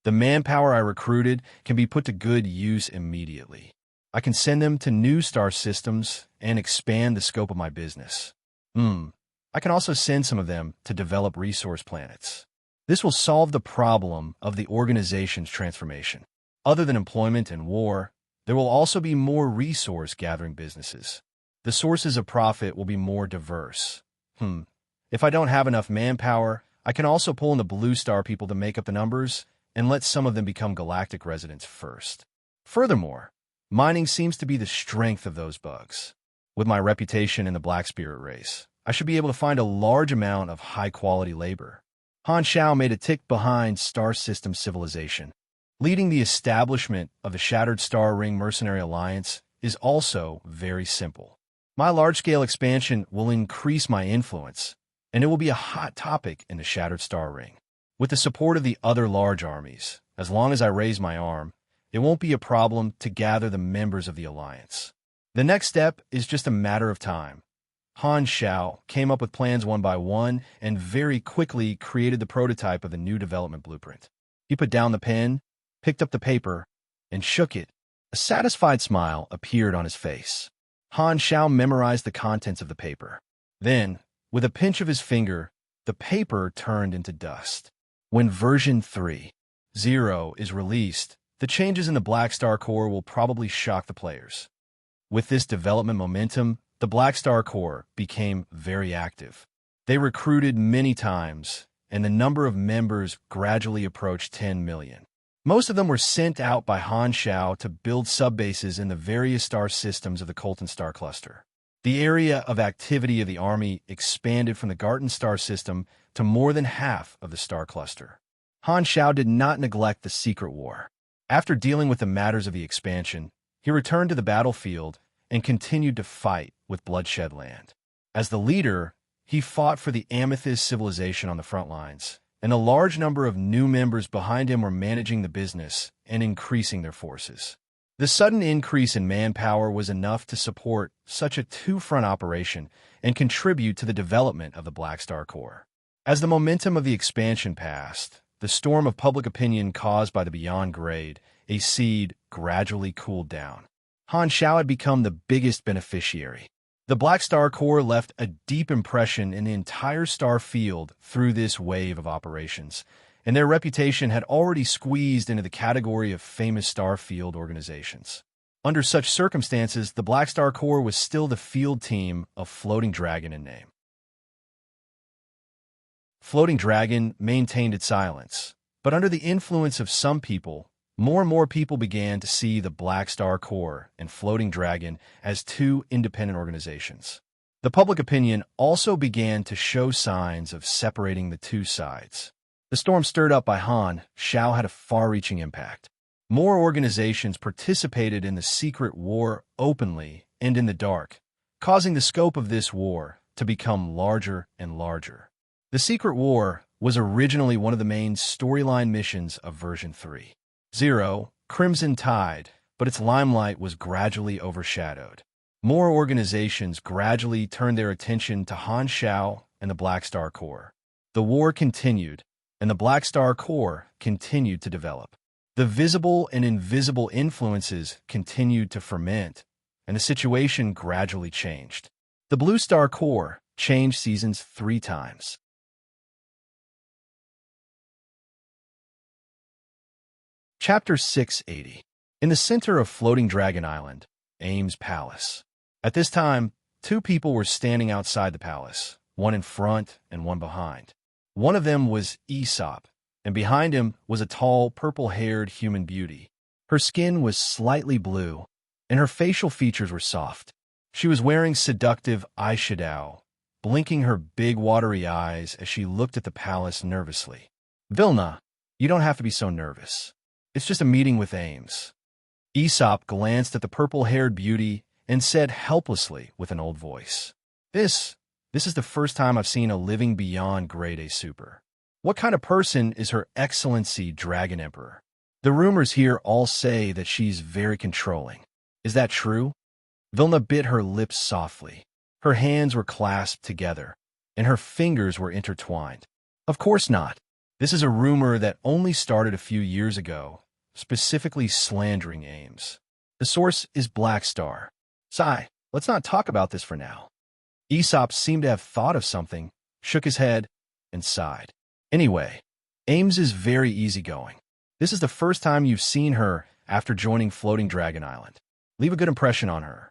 The manpower I recruited can be put to good use immediately. I can send them to new star systems and expand the scope of my business. I can also send some of them to develop resource planets. This will solve the problem of the organization's transformation. Other than employment and war, there will also be more resource-gathering businesses. The sources of profit will be more diverse. If I don't have enough manpower, I can also pull in the Blue Star people to make up the numbers and let some of them become galactic residents first. Furthermore, mining seems to be the strength of those bugs. With my reputation in the Black Spirit race, I should be able to find a large amount of high-quality labor. Han Xiao made a tick behind Star System Civilization. Leading the establishment of the Shattered Star Ring Mercenary Alliance is also very simple. My large-scale expansion will increase my influence, and it will be a hot topic in the Shattered Star Ring. With the support of the other large armies, as long as I raise my arm, it won't be a problem to gather the members of the alliance. The next step is just a matter of time. Han Xiao came up with plans one by one and very quickly created the prototype of the new development blueprint. He put down the pen, picked up the paper, and shook it. A satisfied smile appeared on his face. Han Xiao memorized the contents of the paper. Then, with a pinch of his finger, the paper turned into dust. When version 3.0 is released, the changes in the Black Star Corps will probably shock the players. With this development momentum, the Black Star Corps became very active. They recruited many times, and the number of members gradually approached 10 million. Most of them were sent out by Han Xiao to build subbases in the various star systems of the Colton Star Cluster. The area of activity of the army expanded from the Garten Star System to more than half of the Star Cluster. Han Xiao did not neglect the Secret War. After dealing with the matters of the expansion, he returned to the battlefield and continued to fight with Bloodshed Land. As the leader, he fought for the Amethyst civilization on the front lines, and a large number of new members behind him were managing the business and increasing their forces. The sudden increase in manpower was enough to support such a two-front operation and contribute to the development of the Black Star Corps. As the momentum of the expansion passed, the storm of public opinion caused by the Beyond Grade, a seed, gradually cooled down. Han Xiao had become the biggest beneficiary. The Black Star Corps left a deep impression in the entire star field through this wave of operations, and their reputation had already squeezed into the category of famous star field organizations. Under such circumstances, the Black Star Corps was still the field team of Floating Dragon in name. Floating Dragon maintained its silence, but under the influence of some people, more and more people began to see the Black Star Corps and Floating Dragon as two independent organizations. The public opinion also began to show signs of separating the two sides. The storm stirred up by Han Xiao had a far-reaching impact. More organizations participated in the secret war openly and in the dark, causing the scope of this war to become larger and larger. The Secret War was originally one of the main storyline missions of version 3.0, Crimson Tide, but its limelight was gradually overshadowed. More organizations gradually turned their attention to Han Shao and the Black Star Corps. The war continued, and the Black Star Corps continued to develop. The visible and invisible influences continued to ferment, and the situation gradually changed. The Blue Star Corps changed seasons 3 times. Chapter 680. In the center of Floating Dragon Island, Ames Palace. At this time, 2 people were standing outside the palace, one in front and one behind. One of them was Aesop, and behind him was a tall, purple-haired human beauty. Her skin was slightly blue, and her facial features were soft. She was wearing seductive eyeshadow, blinking her big watery eyes as she looked at the palace nervously. "Vilna, you don't have to be so nervous. It's just a meeting with Ames." Aesop glanced at the purple-haired beauty and said helplessly with an old voice, This is the first time I've seen a living beyond grade A super. What kind of person is Her Excellency Dragon Emperor? The rumors here all say that she's very controlling. Is that true?" Vilna bit her lips softly. Her hands were clasped together, and her fingers were intertwined. "Of course not. This is a rumor that only started a few years ago, specifically slandering Ames. The source is Black Star. Sigh, let's not talk about this for now." Aesop seemed to have thought of something, shook his head, and sighed. "Anyway, Ames is very easygoing. This is the first time you've seen her after joining Floating Dragon Island. Leave a good impression on her."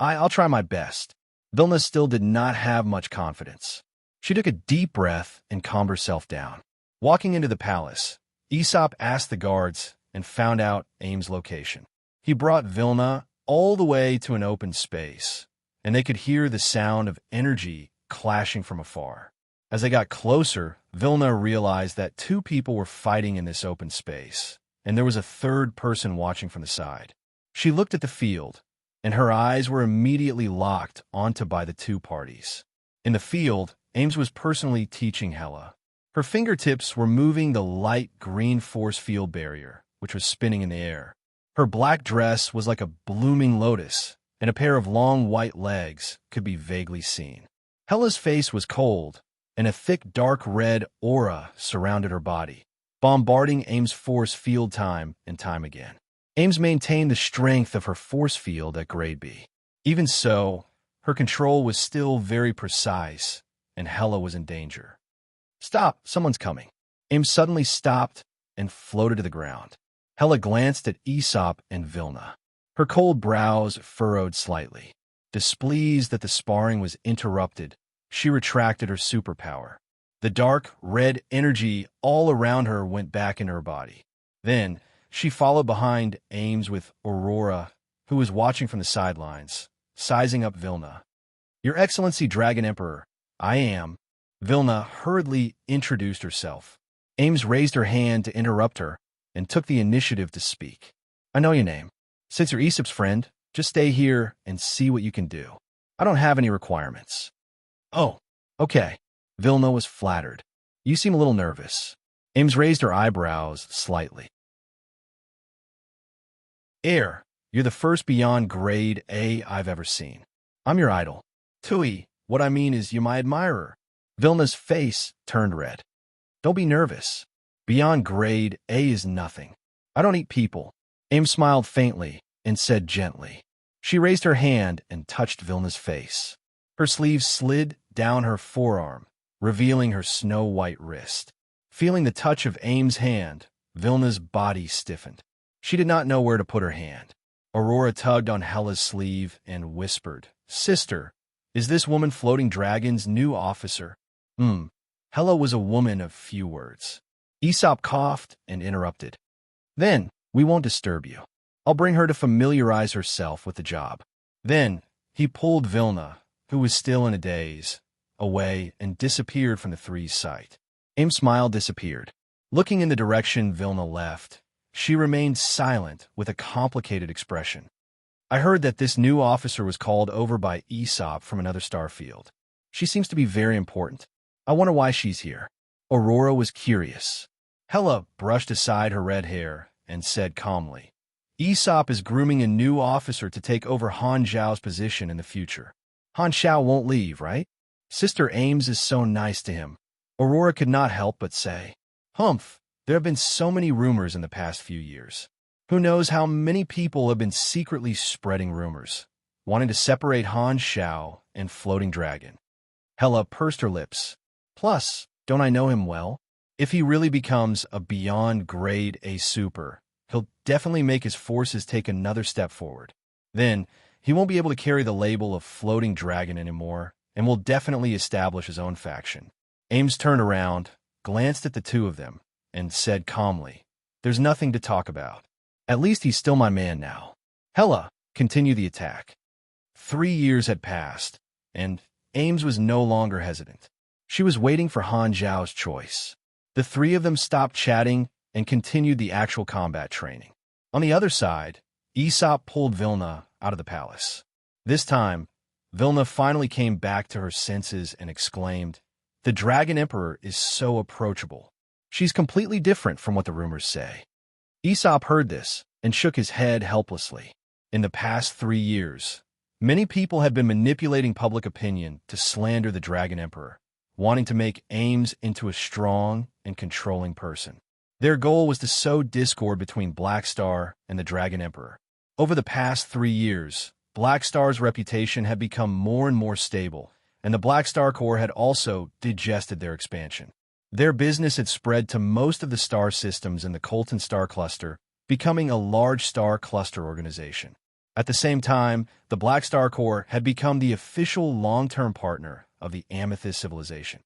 I'll try my best." Vilna still did not have much confidence. She took a deep breath and calmed herself down. Walking into the palace, Aesop asked the guards and found out Ames' location. He brought Vilna all the way to an open space, and they could hear the sound of energy clashing from afar. As they got closer, Vilna realized that 2 people were fighting in this open space, and there was a third person watching from the side. She looked at the field, and her eyes were immediately locked onto by the 2 parties. In the field, Ames was personally teaching Hela. Her fingertips were moving the light green force field barrier, which was spinning in the air. Her black dress was like a blooming lotus, and a pair of long white legs could be vaguely seen. Hela's face was cold, and a thick dark red aura surrounded her body, bombarding Ames' force field time and time again. Ames maintained the strength of her force field at grade B. Even so, her control was still very precise, and Hela was in danger. "Stop, someone's coming." Ames suddenly stopped and floated to the ground. Hela glanced at Aesop and Vilna. Her cold brows furrowed slightly. Displeased that the sparring was interrupted, she retracted her superpower. The dark, red energy all around her went back into her body. Then, she followed behind Ames with Aurora, who was watching from the sidelines, sizing up Vilna. "Your Excellency Dragon Emperor, I am." Vilna hurriedly introduced herself. Ames raised her hand to interrupt her and took the initiative to speak. "I know your name. Since you're Aesop's friend, just stay here and see what you can do. I don't have any requirements." "Oh, okay." Vilna was flattered. "You seem a little nervous." Ames raised her eyebrows slightly. "You're the first beyond grade A I've ever seen. I'm your idol." "Tui, what I mean is you're my admirer." Vilna's face turned red. "Don't be nervous. Beyond grade A is nothing. I don't eat people." Ames smiled faintly and said gently. She raised her hand and touched Vilna's face. Her sleeve slid down her forearm, revealing her snow-white wrist. Feeling the touch of Ames' hand, Vilna's body stiffened. She did not know where to put her hand. Aurora tugged on Hela's sleeve and whispered, "Sister, is this woman Floating Dragon's new officer?" Hela was a woman of few words. Aesop coughed and interrupted. "Then, we won't disturb you. I'll bring her to familiarize herself with the job." Then, he pulled Vilna, who was still in a daze, away and disappeared from the three's sight. Ames' smile disappeared. Looking in the direction Vilna left, she remained silent with a complicated expression. I heard that this new officer was called over by Aesop from another star field. She seems to be very important. I wonder why she's here." Aurora was curious. Hela brushed aside her red hair and said calmly, "Aesop is grooming a new officer to take over Han Zhao's position in the future. Han Zhao won't leave, right? Sister Ames is so nice to him." Aurora could not help but say, "Humph, there have been so many rumors in the past few years. Who knows how many people have been secretly spreading rumors, wanting to separate Han Zhao and Floating Dragon." Hela pursed her lips. "Plus, don't I know him well? If he really becomes a beyond grade A super, he'll definitely make his forces take another step forward. Then, he won't be able to carry the label of Floating Dragon anymore, and will definitely establish his own faction." Ames turned around, glanced at the two of them, and said calmly, "There's nothing to talk about. At least he's still my man now." Hela continued the attack. 3 years had passed, and Ames was no longer hesitant. She was waiting for Han Zhao's choice. The three of them stopped chatting and continued the actual combat training. On the other side, Aesop pulled Vilna out of the palace. This time, Vilna finally came back to her senses and exclaimed, "The Dragon Emperor is so approachable. She's completely different from what the rumors say." Aesop heard this and shook his head helplessly. In the past 3 years, many people had been manipulating public opinion to slander the Dragon Emperor, wanting to make Ames into a strong and controlling person. Their goal was to sow discord between Black Star and the Dragon Emperor. Over the past 3 years, Black Star's reputation had become more and more stable, and the Black Star Corps had also digested their expansion. Their business had spread to most of the star systems in the Colton Star Cluster, becoming a large star cluster organization. At the same time, the Black Star Corps had become the official long-term partner of the Amethyst civilization.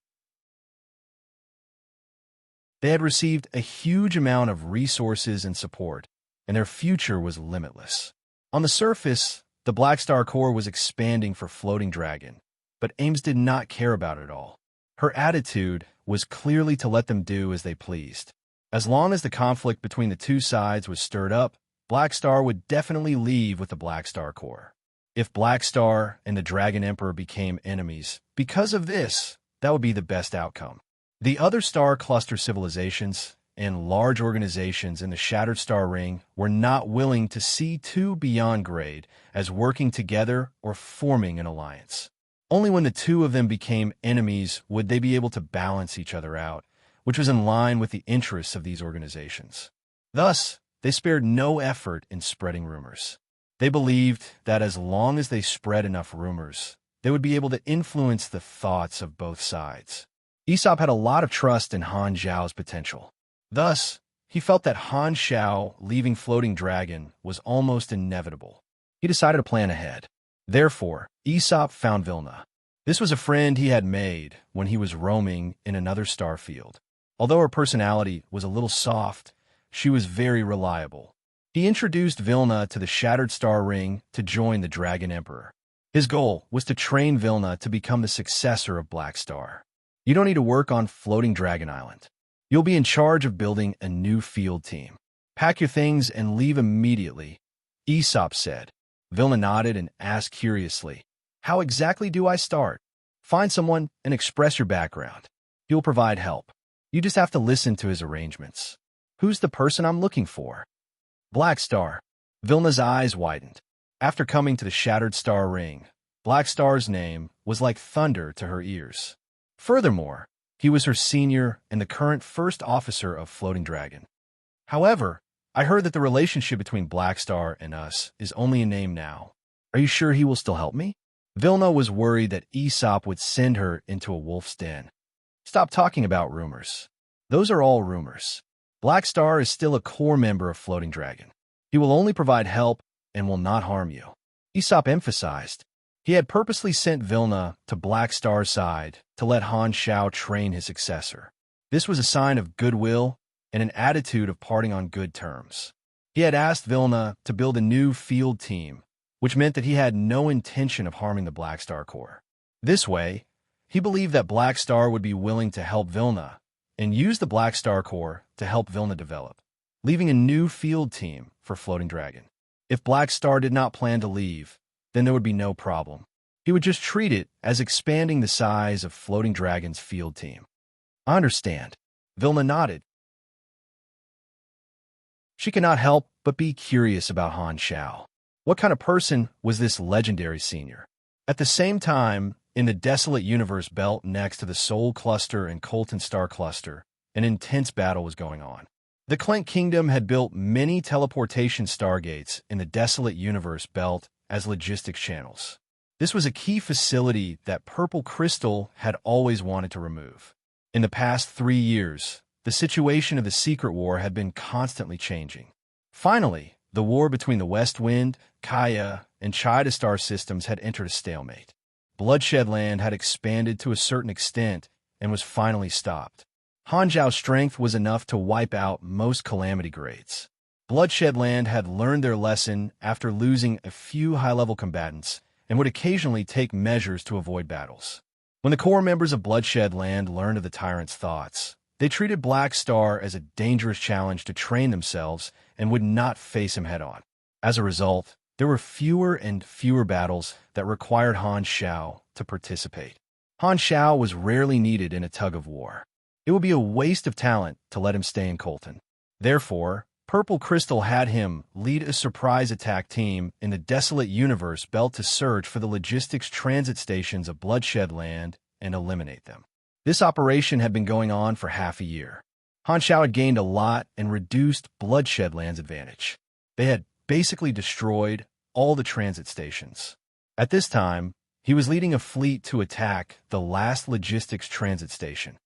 They had received a huge amount of resources and support, and their future was limitless. On the surface, the Black Star Corps was expanding for Floating Dragon, but Ames did not care about it all. Her attitude was clearly to let them do as they pleased. As long as the conflict between the two sides was stirred up, Black Star would definitely leave with the Black Star Corps. If Black Star and the Dragon Emperor became enemies, because of this, that would be the best outcome. The other star cluster civilizations and large organizations in the Shattered Star Ring were not willing to see two beyond grade as working together or forming an alliance. Only when the two of them became enemies would they be able to balance each other out, which was in line with the interests of these organizations. Thus, they spared no effort in spreading rumors. They believed that as long as they spread enough rumors, they would be able to influence the thoughts of both sides. Aesop had a lot of trust in Han Zhao's potential. Thus, he felt that Han Zhao leaving Floating Dragon was almost inevitable. He decided to plan ahead. Therefore, Aesop found Vilna. This was a friend he had made when he was roaming in another star field. Although her personality was a little soft, she was very reliable. He introduced Vilna to the Shattered Star Ring to join the Dragon Emperor. His goal was to train Vilna to become the successor of Black Star. "You don't need to work on Floating Dragon Island. You'll be in charge of building a new field team. Pack your things and leave immediately," Aesop said. Vilna nodded and asked curiously, "How exactly do I start?" "Find someone and express your background. He'll provide help. You just have to listen to his arrangements." "Who's the person I'm looking for?" "Black Star." Vilna's eyes widened. After coming to the Shattered Star Ring, Black Star's name was like thunder to her ears. Furthermore, he was her senior and the current first officer of Floating Dragon. "However, I heard that the relationship between Black Star and us is only a name now. Are you sure he will still help me?" Vilna was worried that Aesop would send her into a wolf's den. "Stop talking about rumors. Those are all rumors. Black Star is still a core member of Floating Dragon. He will only provide help and will not harm you," Aesop emphasized. He had purposely sent Vilna to Black Star's side to let Han Zhao train his successor. This was a sign of goodwill and an attitude of parting on good terms. He had asked Vilna to build a new field team, which meant that he had no intention of harming the Black Star Corps. This way, he believed that Black Star would be willing to help Vilna and use the Black Star Corps to help Vilna develop, leaving a new field team for Floating Dragon. If Black Star did not plan to leave, then there would be no problem. He would just treat it as expanding the size of Floating Dragon's field team. I understand. Vilna nodded. She could not help but be curious about Han Shao. What kind of person was this legendary senior? At the same time, in the desolate universe belt next to the Sol Cluster and Colton Star Cluster, an intense battle was going on. The Clank Kingdom had built many teleportation stargates in the desolate universe belt as logistics channels. This was a key facility that Purple Crystal had always wanted to remove. In the past 3 years, the situation of the Secret War had been constantly changing. Finally, the war between the West Wind, Kaya, and Chida star systems had entered a stalemate. Bloodshed Land had expanded to a certain extent and was finally stopped. Han Zhao's strength was enough to wipe out most calamity grades. Bloodshed Land had learned their lesson after losing a few high-level combatants and would occasionally take measures to avoid battles. When the core members of Bloodshed Land learned of the tyrant's thoughts, they treated Black Star as a dangerous challenge to train themselves and would not face him head-on. As a result, there were fewer and fewer battles that required Han Shao to participate. Han Shao was rarely needed in a tug-of-war. It would be a waste of talent to let him stay in Colton. Therefore, Purple Crystal had him lead a surprise attack team in the desolate universe belt to search for the logistics transit stations of Bloodshed Land and eliminate them. This operation had been going on for half a year. Han Shao had gained a lot and reduced Bloodshed Land's advantage. They had basically destroyed all the transit stations. At this time, he was leading a fleet to attack the last logistics transit station.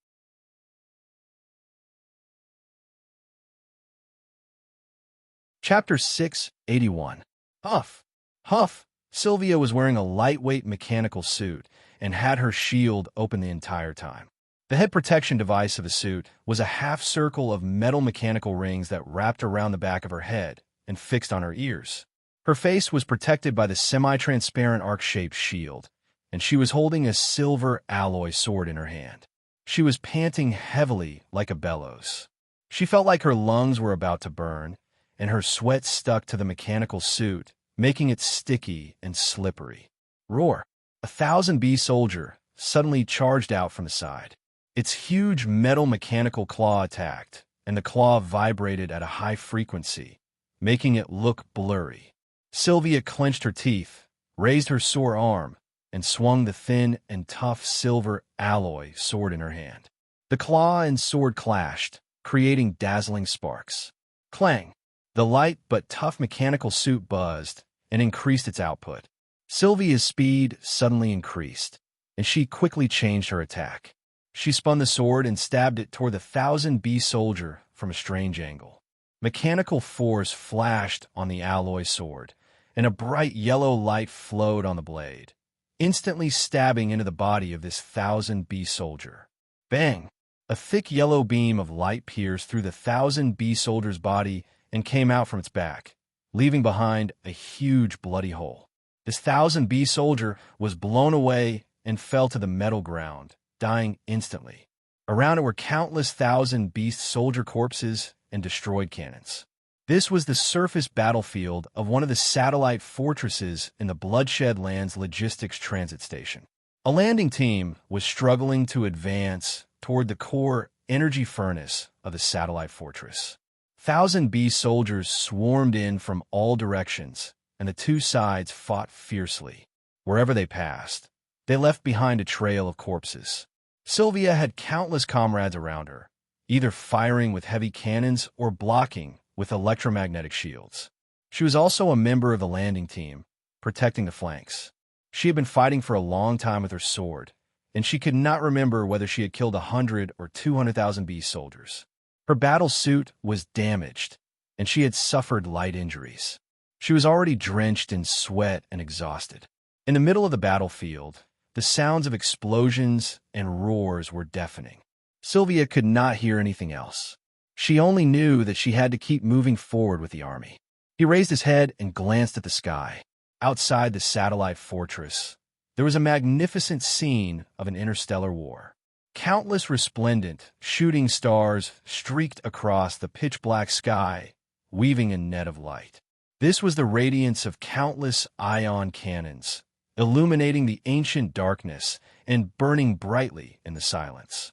Chapter 681. Huff! Huff! Sylvia was wearing a lightweight mechanical suit and had her shield open the entire time. The head protection device of the suit was a half-circle of metal mechanical rings that wrapped around the back of her head and fixed on her ears. Her face was protected by the semi-transparent arc-shaped shield, and she was holding a silver alloy sword in her hand. She was panting heavily like a bellows. She felt like her lungs were about to burn, and her sweat stuck to the mechanical suit, making it sticky and slippery. Roar! A 1000B soldier suddenly charged out from the side. Its huge metal mechanical claw attacked, and the claw vibrated at a high frequency, making it look blurry. Sylvia clenched her teeth, raised her sore arm, and swung the thin and tough silver alloy sword in her hand. The claw and sword clashed, creating dazzling sparks. Clang! The light but tough mechanical suit buzzed and increased its output. Sylvia's speed suddenly increased, and she quickly changed her attack. She spun the sword and stabbed it toward the 1000B soldier from a strange angle. Mechanical force flashed on the alloy sword, and a bright yellow light flowed on the blade, instantly stabbing into the body of this 1000B soldier. Bang! A thick yellow beam of light pierced through the 1000B soldier's body and came out from its back, leaving behind a huge bloody hole. This 1000B soldier was blown away and fell to the metal ground, dying instantly. Around it were countless 1000B soldier corpses and destroyed cannons. This was the surface battlefield of one of the satellite fortresses in the Bloodshed Land's logistics transit station. A landing team was struggling to advance toward the core energy furnace of the satellite fortress. 1000B soldiers swarmed in from all directions, and the two sides fought fiercely. Wherever they passed, they left behind a trail of corpses. Sylvia had countless comrades around her, either firing with heavy cannons or blocking with electromagnetic shields. She was also a member of the landing team, protecting the flanks. She had been fighting for a long time with her sword, and she could not remember whether she had killed 100 or 200,000B soldiers. Her battle suit was damaged, and she had suffered light injuries. She was already drenched in sweat and exhausted. In the middle of the battlefield, the sounds of explosions and roars were deafening. Sylvia could not hear anything else. She only knew that she had to keep moving forward with the army. He raised his head and glanced at the sky. Outside the satellite fortress, there was a magnificent scene of an interstellar war. Countless resplendent, shooting stars streaked across the pitch-black sky, weaving a net of light. This was the radiance of countless ion cannons, illuminating the ancient darkness and burning brightly in the silence.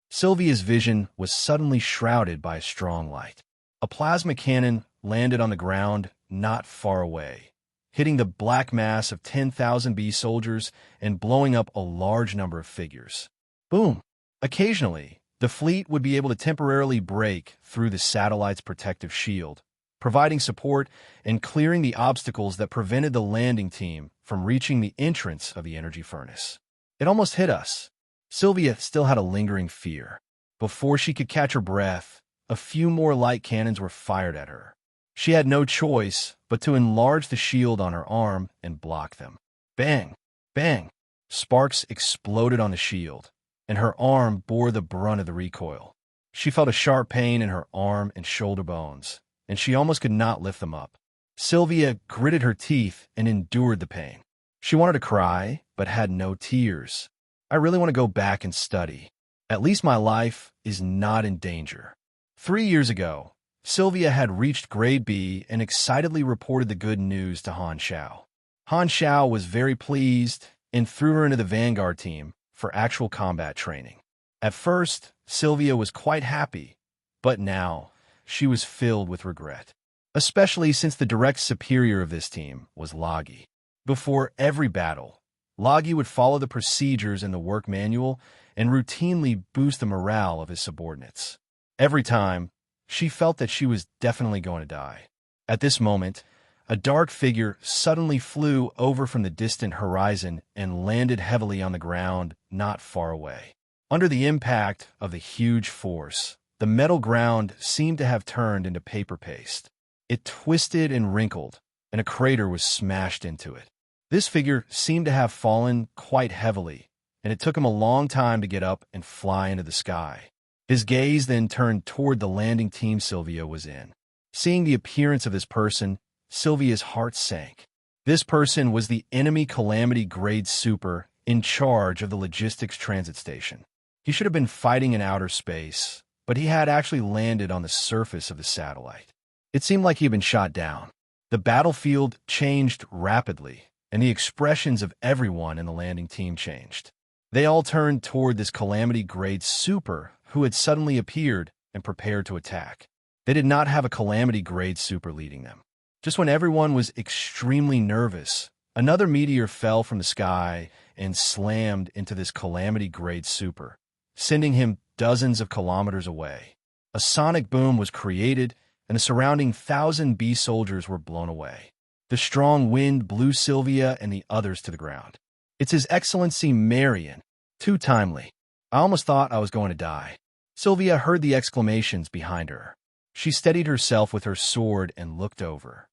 Sylvia's vision was suddenly shrouded by a strong light. A plasma cannon landed on the ground not far away, hitting the black mass of 10,000 bee soldiers and blowing up a large number of figures. Boom! Occasionally, the fleet would be able to temporarily break through the satellite's protective shield, providing support and clearing the obstacles that prevented the landing team from reaching the entrance of the energy furnace. It almost hit us. Sylvia still had a lingering fear. Before she could catch her breath, a few more light cannons were fired at her. She had no choice but to enlarge the shield on her arm and block them. Bang! Bang! Sparks exploded on the shield, and her arm bore the brunt of the recoil. She felt a sharp pain in her arm and shoulder bones, and she almost could not lift them up. Sylvia gritted her teeth and endured the pain. She wanted to cry, but had no tears. I really want to go back and study. At least my life is not in danger. 3 years ago, Sylvia had reached grade B and excitedly reported the good news to Han Xiao. Han Xiao was very pleased and threw her into the Vanguard team for actual combat training. At first, Sylvia was quite happy, but now she was filled with regret, especially since the direct superior of this team was Lagi. Before every battle, Lagi would follow the procedures in the work manual and routinely boost the morale of his subordinates. Every time, she felt that she was definitely going to die. At this moment, a dark figure suddenly flew over from the distant horizon and landed heavily on the ground not far away. Under the impact of the huge force, the metal ground seemed to have turned into paper paste. It twisted and wrinkled, and a crater was smashed into it. This figure seemed to have fallen quite heavily, and it took him a long time to get up and fly into the sky. His gaze then turned toward the landing team Sylvia was in. Seeing the appearance of this person, Sylvia's heart sank. This person was the enemy Calamity Grade Super in charge of the logistics transit station. He should have been fighting in outer space, but he had actually landed on the surface of the satellite. It seemed like he had been shot down. The battlefield changed rapidly, and the expressions of everyone in the landing team changed. They all turned toward this Calamity Grade Super who had suddenly appeared and prepared to attack. They did not have a Calamity Grade Super leading them. Just when everyone was extremely nervous, another meteor fell from the sky and slammed into this Calamity Grade Super, sending him dozens of kilometers away. A sonic boom was created, and the surrounding 1,000 bee soldiers were blown away. The strong wind blew Sylvia and the others to the ground. "It's His Excellency Marion." Too timely. I almost thought I was going to die. Sylvia heard the exclamations behind her. She steadied herself with her sword and looked over.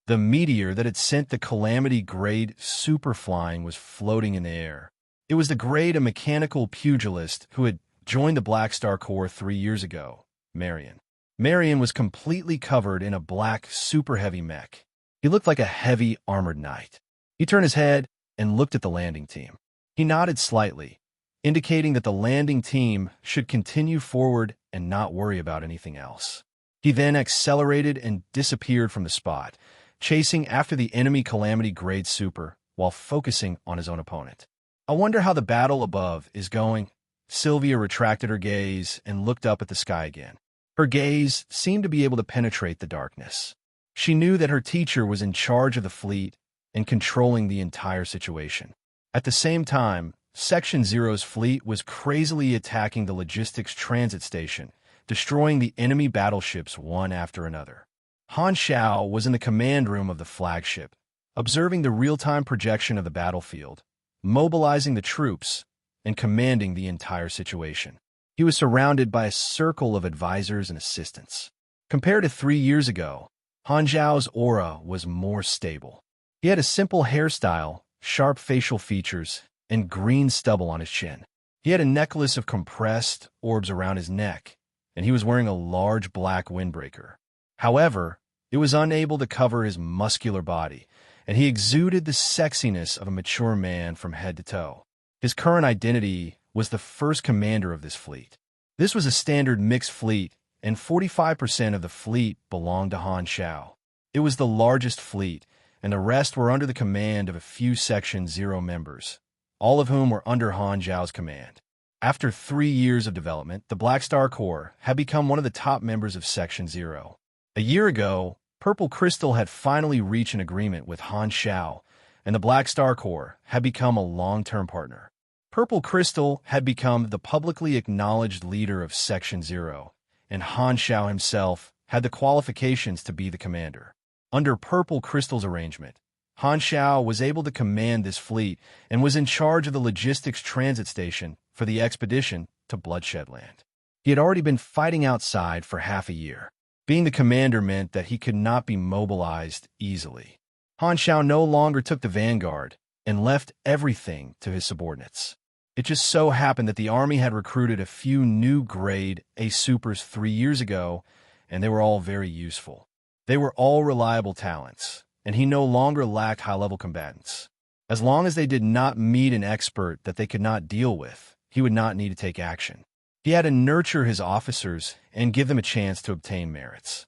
The meteor that had sent the Calamity Grade Super flying was floating in the air. It was the grade a mechanical pugilist who had joined the Black Star Corps 3 years ago, Marion. Marion was completely covered in a black, super-heavy mech. He looked like a heavy, armored knight. He turned his head and looked at the landing team. He nodded slightly, indicating that the landing team should continue forward and not worry about anything else. He then accelerated and disappeared from the spot, chasing after the enemy Calamity Grade Super while focusing on his own opponent. I wonder how the battle above is going. Sylvia retracted her gaze and looked up at the sky again. Her gaze seemed to be able to penetrate the darkness. She knew that her teacher was in charge of the fleet and controlling the entire situation. At the same time, Section Zero's fleet was crazily attacking the logistics transit station, destroying the enemy battleships one after another. Han Xiao was in the command room of the flagship, observing the real-time projection of the battlefield, mobilizing the troops, and commanding the entire situation. He was surrounded by a circle of advisors and assistants. Compared to 3 years ago, Han Xiao's aura was more stable. He had a simple hairstyle, sharp facial features, and green stubble on his chin. He had a necklace of compressed orbs around his neck, and he was wearing a large black windbreaker. However, it was unable to cover his muscular body, and he exuded the sexiness of a mature man from head to toe. His current identity was the first commander of this fleet. This was a standard mixed fleet, and 45% of the fleet belonged to Han Shao. It was the largest fleet, and the rest were under the command of a few Section 0 members, all of whom were under Han Zhao's command. After 3 years of development, the Black Star Corps had become one of the top members of Section 0. A year ago, Purple Crystal had finally reached an agreement with Han Shao, and the Black Star Corps had become a long-term partner. Purple Crystal had become the publicly acknowledged leader of Section 0, and Han Shao himself had the qualifications to be the commander. Under Purple Crystal's arrangement, Han Shao was able to command this fleet and was in charge of the logistics transit station for the expedition to Bloodshed Land. He had already been fighting outside for half a year. Being the commander meant that he could not be mobilized easily. Han Shao no longer took the vanguard and left everything to his subordinates. It just so happened that the army had recruited a few new grade A supers 3 years ago, and they were all very useful. They were all reliable talents, and he no longer lacked high-level combatants. As long as they did not meet an expert that they could not deal with, he would not need to take action. He had to nurture his officers and give them a chance to obtain merits.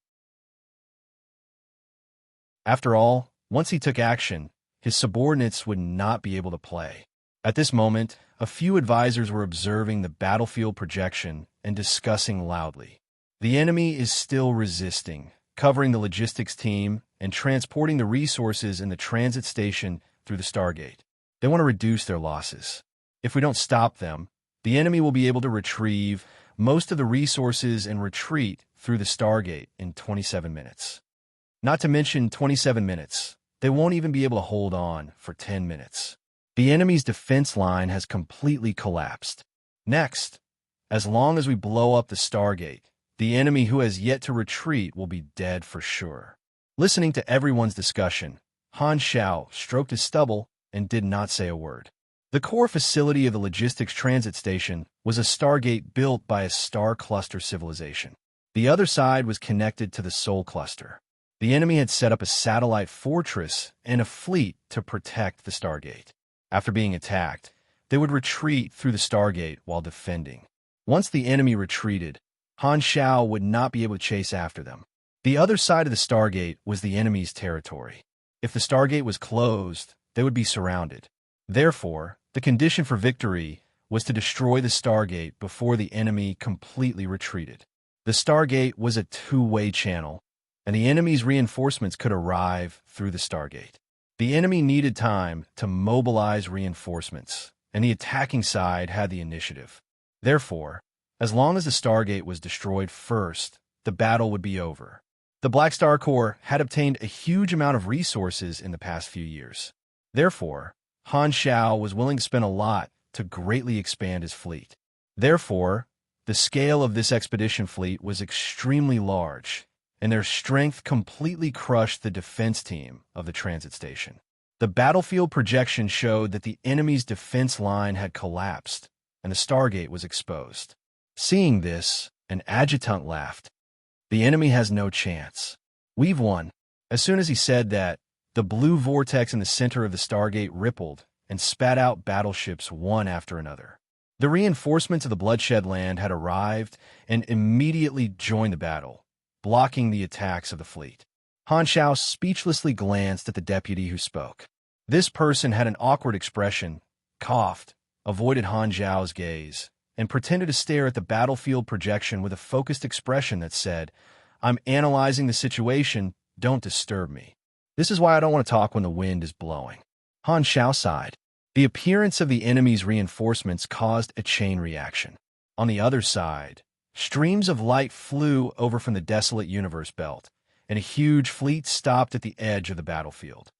After all, once he took action, his subordinates would not be able to play. At this moment, a few advisors were observing the battlefield projection and discussing loudly. The enemy is still resisting, covering the logistics team and transporting the resources in the transit station through the Stargate. They want to reduce their losses. If we don't stop them, the enemy will be able to retrieve most of the resources and retreat through the Stargate in 27 minutes. Not to mention 27 minutes. They won't even be able to hold on for 10 minutes. The enemy's defense line has completely collapsed. Next, as long as we blow up the Stargate, the enemy who has yet to retreat will be dead for sure. Listening to everyone's discussion, Han Shao stroked his stubble and did not say a word. The core facility of the logistics transit station was a Stargate built by a star cluster civilization. The other side was connected to the Sol cluster. The enemy had set up a satellite fortress and a fleet to protect the Stargate. After being attacked, they would retreat through the Stargate while defending. Once the enemy retreated, Han Shao would not be able to chase after them. The other side of the Stargate was the enemy's territory. If the Stargate was closed, they would be surrounded. Therefore, the condition for victory was to destroy the Stargate before the enemy completely retreated. The Stargate was a two-way channel, and the enemy's reinforcements could arrive through the Stargate. The enemy needed time to mobilize reinforcements, and the attacking side had the initiative. Therefore, as long as the Stargate was destroyed first, the battle would be over. The Black Star Corps had obtained a huge amount of resources in the past few years. Therefore, Han Shao was willing to spend a lot to greatly expand his fleet. Therefore, the scale of this expedition fleet was extremely large, and their strength completely crushed the defense team of the transit station. The battlefield projection showed that the enemy's defense line had collapsed, and the Stargate was exposed. Seeing this, an adjutant laughed. "The enemy has no chance. We've won." As soon as he said that, the blue vortex in the center of the Stargate rippled and spat out battleships one after another. The reinforcements of the Bloodshed Land had arrived and immediately joined the battle, blocking the attacks of the fleet. Han Shao speechlessly glanced at the deputy who spoke. This person had an awkward expression, coughed, avoided Han Zhao's gaze, and pretended to stare at the battlefield projection with a focused expression that said, "I'm analyzing the situation, don't disturb me. This is why I don't want to talk when the wind is blowing." Han Shao sighed. The appearance of the enemy's reinforcements caused a chain reaction. On the other side, streams of light flew over from the desolate universe belt, and a huge fleet stopped at the edge of the battlefield.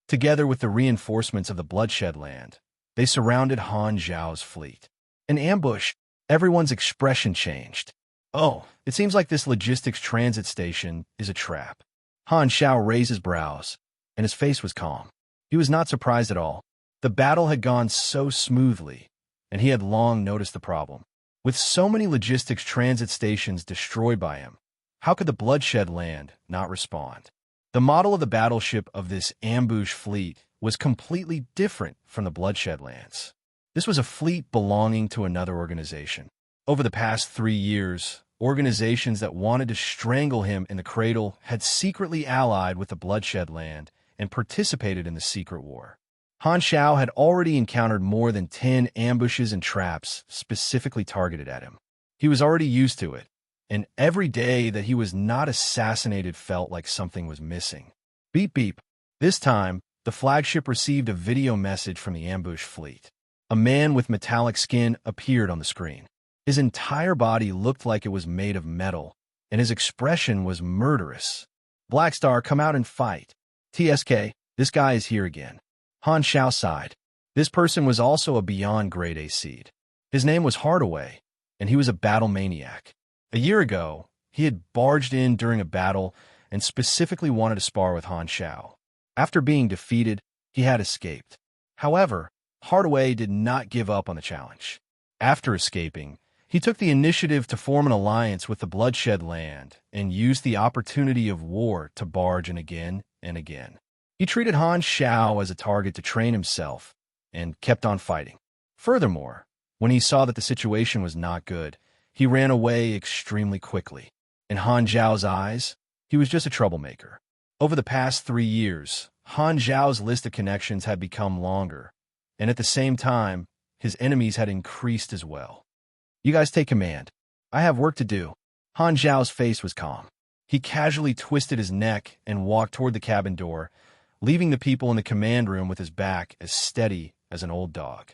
Together with the reinforcements of the Bloodshed Land, they surrounded Han Zhao's fleet. An ambush. Everyone's expression changed. "Oh, it seems like this logistics transit station is a trap." Han Shao raised his brows, and his face was calm. He was not surprised at all. The battle had gone so smoothly, and he had long noticed the problem. With so many logistics transit stations destroyed by him, how could the Bloodshed Land not respond? The model of the battleship of this ambush fleet was completely different from the Bloodshed Lands. This was a fleet belonging to another organization. Over the past 3 years, organizations that wanted to strangle him in the cradle had secretly allied with the Bloodshed Land and participated in the secret war. Han Xiao had already encountered more than 10 ambushes and traps specifically targeted at him. He was already used to it, and every day that he was not assassinated felt like something was missing. Beep beep. This time, the flagship received a video message from the ambush fleet. A man with metallic skin appeared on the screen. His entire body looked like it was made of metal, and his expression was murderous. Black Star, come out and fight. TSK, this guy is here again. Han Xiao sighed. This person was also a beyond grade A seed. His name was Hardaway, and he was a battle maniac. A year ago, he had barged in during a battle and specifically wanted to spar with Han Xiao. After being defeated, he had escaped. However, Hardaway did not give up on the challenge. After escaping, he took the initiative to form an alliance with the Bloodshed Land and used the opportunity of war to barge in again and again. He treated Han Xiao as a target to train himself and kept on fighting. Furthermore, when he saw that the situation was not good, he ran away extremely quickly. In Han Xiao's eyes, he was just a troublemaker. Over the past 3 years, Han Xiao's list of connections had become longer, and at the same time, his enemies had increased as well. You guys take command. I have work to do. Han Xiao's face was calm. He casually twisted his neck and walked toward the cabin door, leaving the people in the command room with his back as steady as an old dog.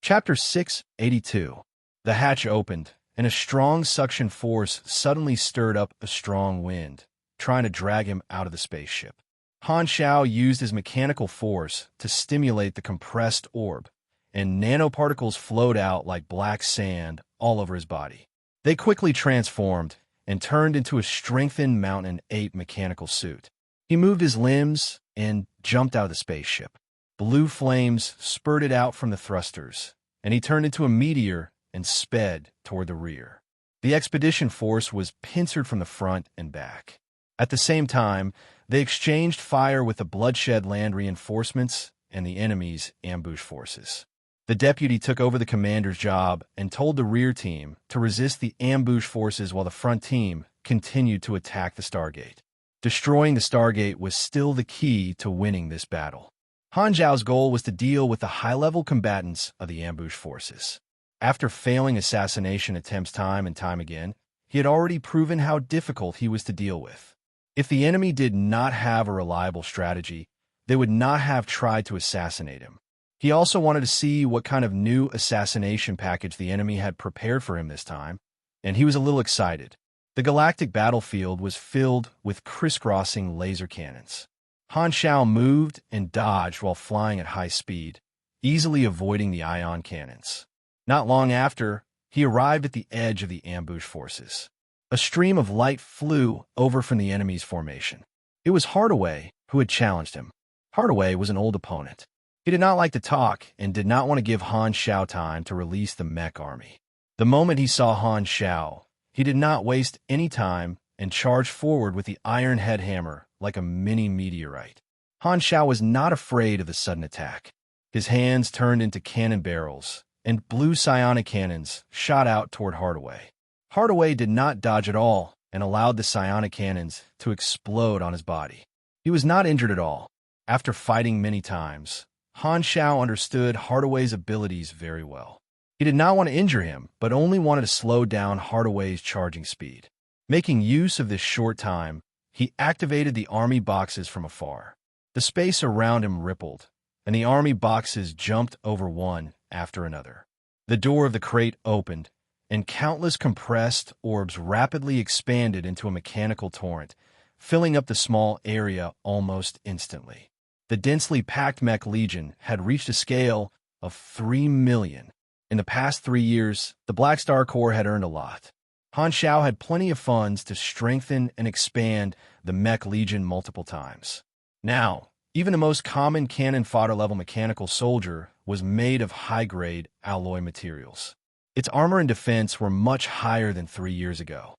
Chapter 682. The hatch opened, and a strong suction force suddenly stirred up a strong wind, trying to drag him out of the spaceship. Han Xiao used his mechanical force to stimulate the compressed orb, and nanoparticles flowed out like black sand all over his body. They quickly transformed and turned into a strengthened mountain ape mechanical suit. He moved his limbs and jumped out of the spaceship. Blue flames spurted out from the thrusters, and he turned into a meteor and sped toward the rear. The expedition force was pincered from the front and back. At the same time, they exchanged fire with the Bloodshed Land reinforcements and the enemy's ambush forces. The deputy took over the commander's job and told the rear team to resist the ambush forces while the front team continued to attack the Stargate. Destroying the Stargate was still the key to winning this battle. Han Xiao's goal was to deal with the high-level combatants of the ambush forces. After failing assassination attempts time and time again, he had already proven how difficult he was to deal with. If the enemy did not have a reliable strategy, they would not have tried to assassinate him. He also wanted to see what kind of new assassination package the enemy had prepared for him this time, and he was a little excited. The galactic battlefield was filled with crisscrossing laser cannons. Han Xiao moved and dodged while flying at high speed, easily avoiding the ion cannons. Not long after, he arrived at the edge of the ambush forces. A stream of light flew over from the enemy's formation. It was Hardaway who had challenged him. Hardaway was an old opponent. He did not like to talk and did not want to give Han Xiao time to release the mech army. The moment he saw Han Xiao, he did not waste any time and charged forward with the iron head hammer like a mini meteorite. Han Xiao was not afraid of the sudden attack. His hands turned into cannon barrels, and blue psionic cannons shot out toward Hardaway. Hardaway did not dodge at all and allowed the psionic cannons to explode on his body. He was not injured at all. After fighting many times, Han Xiao understood Hardaway's abilities very well. He did not want to injure him, but only wanted to slow down Hardaway's charging speed. Making use of this short time, he activated the army boxes from afar. The space around him rippled, and the army boxes jumped over one after another. The door of the crate opened, and countless compressed orbs rapidly expanded into a mechanical torrent, filling up the small area almost instantly. The densely packed mech legion had reached a scale of 3 million. In the past 3 years, the Black Star Corps had earned a lot. Han Xiao had plenty of funds to strengthen and expand the mech legion multiple times. Now, even the most common cannon fodder-level mechanical soldier was made of high-grade alloy materials. Its armor and defense were much higher than 3 years ago.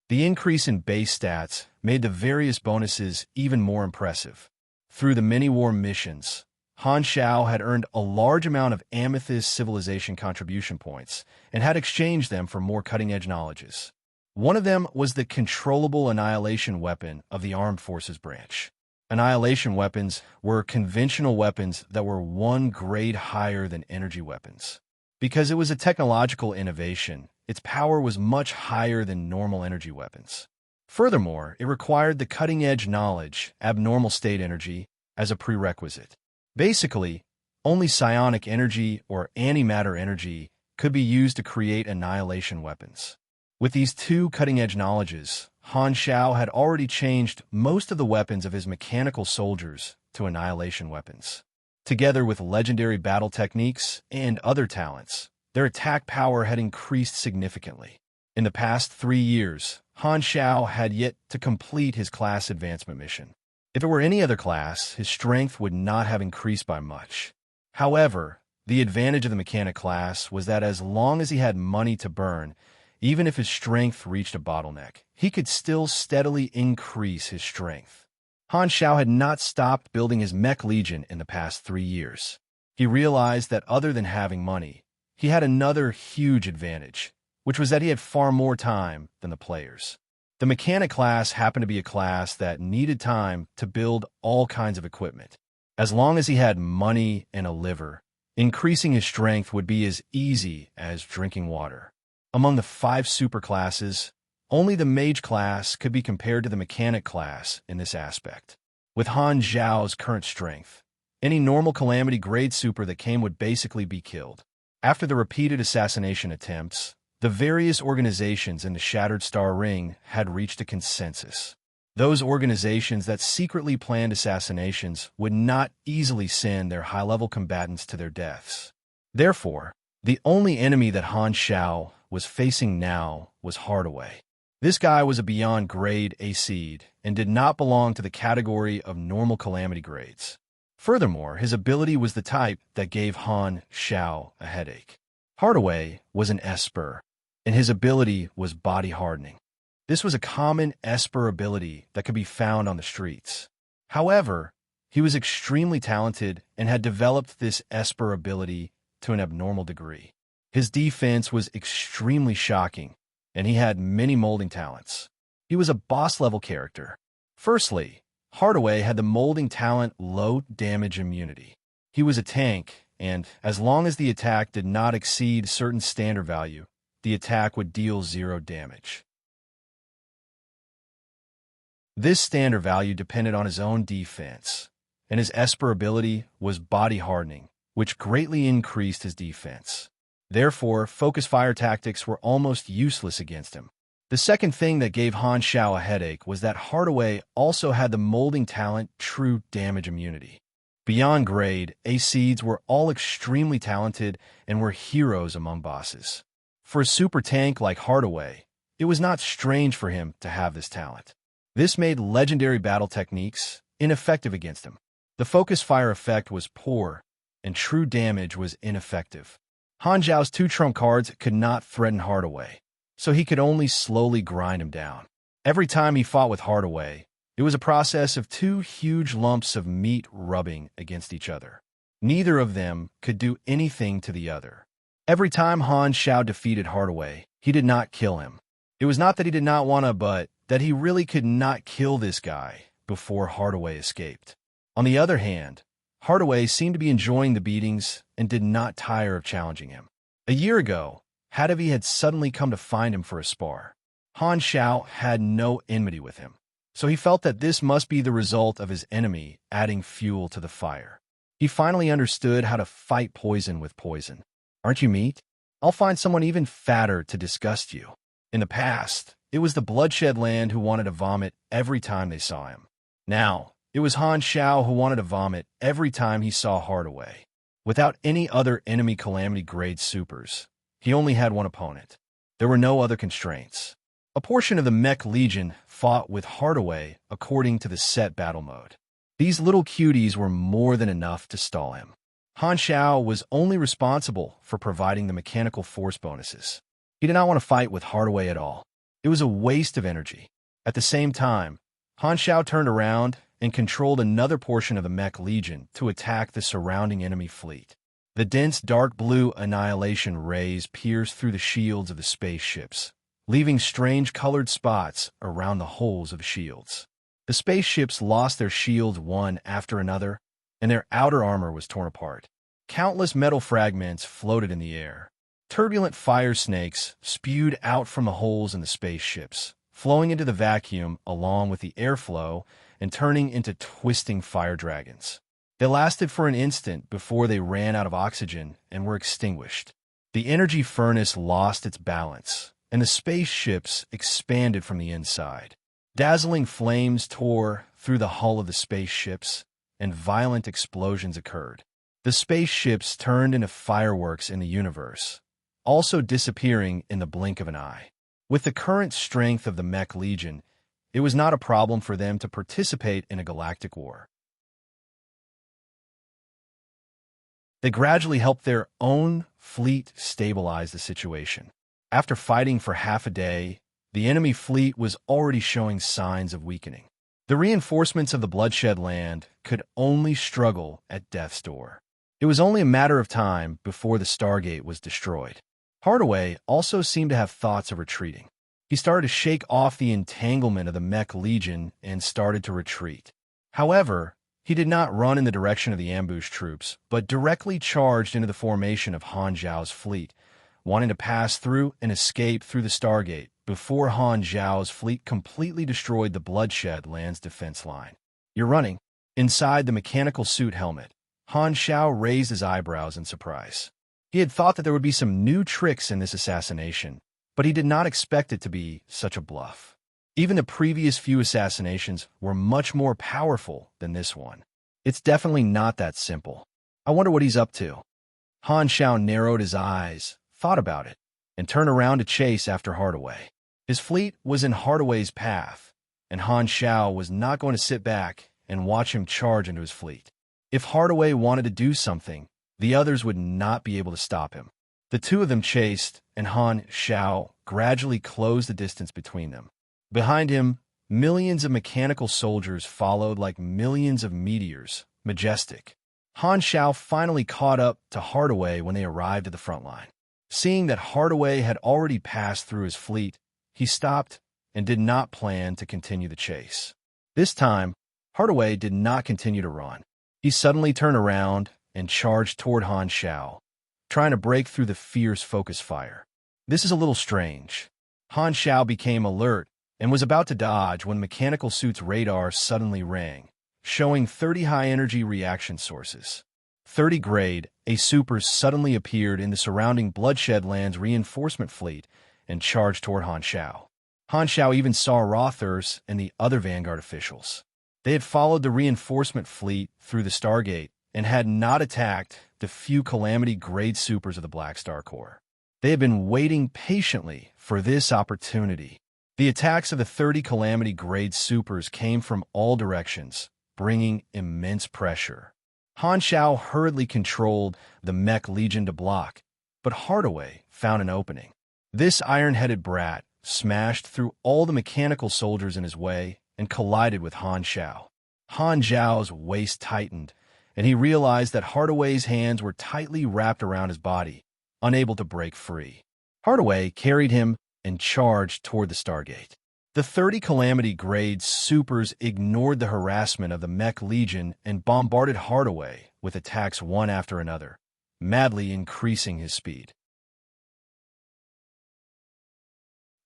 The increase in base stats made the various bonuses even more impressive. Through the many war missions, Han Shao had earned a large amount of Amethyst Civilization contribution points and had exchanged them for more cutting-edge knowledges. One of them was the controllable annihilation weapon of the Armed Forces branch. Annihilation weapons were conventional weapons that were one grade higher than energy weapons. Because it was a technological innovation, its power was much higher than normal energy weapons. Furthermore, it required the cutting-edge knowledge, abnormal state energy, as a prerequisite. Basically, only psionic energy or antimatter energy could be used to create annihilation weapons. With these two cutting-edge knowledges, Han Shao had already changed most of the weapons of his mechanical soldiers to annihilation weapons. Together with legendary battle techniques and other talents, their attack power had increased significantly. In the past 3 years, Han Shao had yet to complete his class advancement mission. If it were any other class, his strength would not have increased by much. However, the advantage of the mechanic class was that as long as he had money to burn, even if his strength reached a bottleneck, he could still steadily increase his strength. Han Shao had not stopped building his mech legion in the past 3 years. He realized that other than having money, he had another huge advantage, which was that he had far more time than the players. The mechanic class happened to be a class that needed time to build all kinds of equipment. As long as he had money and a liver, increasing his strength would be as easy as drinking water. Among the 5 superclasses, only the mage class could be compared to the mechanic class in this aspect. With Han Zhao's current strength, any normal calamity grade super that came would basically be killed. After the repeated assassination attempts, the various organizations in the Shattered Star Ring had reached a consensus. Those organizations that secretly planned assassinations would not easily send their high-level combatants to their deaths. Therefore, the only enemy that Han Shao was facing now was Hardaway. This guy was a beyond grade A seed and did not belong to the category of normal calamity grades. Furthermore, his ability was the type that gave Han Shao a headache. Hardaway was an Esper, and his ability was body hardening. This was a common Esper ability that could be found on the streets. However, he was extremely talented and had developed this Esper ability to an abnormal degree. His defense was extremely shocking, and he had many molding talents. He was a boss-level character. Firstly, Hardaway had the molding talent low damage immunity. He was a tank, and as long as the attack did not exceed certain standard value, the attack would deal 0 damage. This standard value depended on his own defense, and his Esper ability was body hardening, which greatly increased his defense. Therefore, focus fire tactics were almost useless against him. The second thing that gave Han Shao a headache was that Hardaway also had the molding talent true damage immunity. Beyond grade, A-Seeds were all extremely talented and were heroes among bosses. For a super tank like Hardaway, it was not strange for him to have this talent. This made legendary battle techniques ineffective against him. The focus fire effect was poor, and true damage was ineffective. Han Zhao's 2 trump cards could not threaten Hardaway, so he could only slowly grind him down. Every time he fought with Hardaway, it was a process of 2 huge lumps of meat rubbing against each other. Neither of them could do anything to the other. Every time Han Shao defeated Hardaway, he did not kill him. It was not that he did not want to, but that he really could not kill this guy before Hardaway escaped. On the other hand, Hardaway seemed to be enjoying the beatings and did not tire of challenging him. A year ago, Hadavi had suddenly come to find him for a spar. Han Shao had no enmity with him, so he felt that this must be the result of his enemy adding fuel to the fire. He finally understood how to fight poison with poison. Aren't you meat? I'll find someone even fatter to disgust you. In the past, it was the Bloodshed Land who wanted to vomit every time they saw him. Now, it was Han Shao who wanted to vomit every time he saw Hardaway. Without any other enemy calamity grade supers, he only had one opponent. There were no other constraints. A portion of the Mech Legion fought with Hardaway according to the set battle mode. These little cuties were more than enough to stall him. Han Shao was only responsible for providing the mechanical force bonuses. He did not want to fight with Hardaway at all. It was a waste of energy. At the same time, Han Shao turned around and controlled another portion of the Mech Legion to attack the surrounding enemy fleet. The dense dark blue annihilation rays pierced through the shields of the spaceships, leaving strange colored spots around the holes of shields. The spaceships lost their shields one after another, and their outer armor was torn apart. Countless metal fragments floated in the air. Turbulent fire snakes spewed out from the holes in the spaceships, flowing into the vacuum along with the airflow and turning into twisting fire dragons. They lasted for an instant before they ran out of oxygen and were extinguished. The energy furnace lost its balance, and the spaceships expanded from the inside. Dazzling flames tore through the hull of the spaceships, and violent explosions occurred. The spaceships turned into fireworks in the universe, also disappearing in the blink of an eye. With the current strength of the Mech Legion, it was not a problem for them to participate in a galactic war. They gradually helped their own fleet stabilize the situation. After fighting for half a day, the enemy fleet was already showing signs of weakening. The reinforcements of the Bloodshed Land could only struggle at death's door. It was only a matter of time before the Stargate was destroyed. Hardaway also seemed to have thoughts of retreating. He started to shake off the entanglement of the Mech Legion and started to retreat. However, he did not run in the direction of the ambush troops, but directly charged into the formation of Han Zhao's fleet, wanting to pass through and escape through the Stargate before Han Zhao's fleet completely destroyed the Bloodshed Land's defense line. "You're running." Inside the mechanical suit helmet, Han Zhao raised his eyebrows in surprise. He had thought that there would be some new tricks in this assassination, but he did not expect it to be such a bluff. Even the previous few assassinations were much more powerful than this one. It's definitely not that simple. I wonder what he's up to. Han Zhao narrowed his eyes, thought about it, and turned around to chase after Hardaway. His fleet was in Hardaway's path, and Han Zhao was not going to sit back and watch him charge into his fleet. If Hardaway wanted to do something, the others would not be able to stop him. The two of them chased, and Han Zhao gradually closed the distance between them. Behind him, millions of mechanical soldiers followed like millions of meteors, majestic. Han Zhao finally caught up to Hardaway when they arrived at the front line. Seeing that Hardaway had already passed through his fleet, he stopped and did not plan to continue the chase. This time, Hardaway did not continue to run. He suddenly turned around and charged toward Han Zhao, trying to break through the fierce focus fire. This is a little strange. Han Zhao became alert and was about to dodge when Mechanical Suit's radar suddenly rang, showing 30 high-energy reaction sources. 30 grade, a supers suddenly appeared in the surrounding Bloodshed Land's reinforcement fleet and charged toward Han Zhao. Han Zhao even saw Rothers and the other Vanguard officials. They had followed the reinforcement fleet through the Stargate and had not attacked the few Calamity-grade supers of the Black Star Corps. They had been waiting patiently for this opportunity. The attacks of the 30 Calamity-grade supers came from all directions, bringing immense pressure. Han Zhao hurriedly controlled the Mech Legion to block, but Hardaway found an opening. This iron-headed brat smashed through all the mechanical soldiers in his way and collided with Han Zhao. Han Zhao's waist tightened, and he realized that Hardaway's hands were tightly wrapped around his body, unable to break free. Hardaway carried him and charged toward the Stargate. The 30 Calamity-grade supers ignored the harassment of the Mech Legion and bombarded Hardaway with attacks one after another, madly increasing his speed.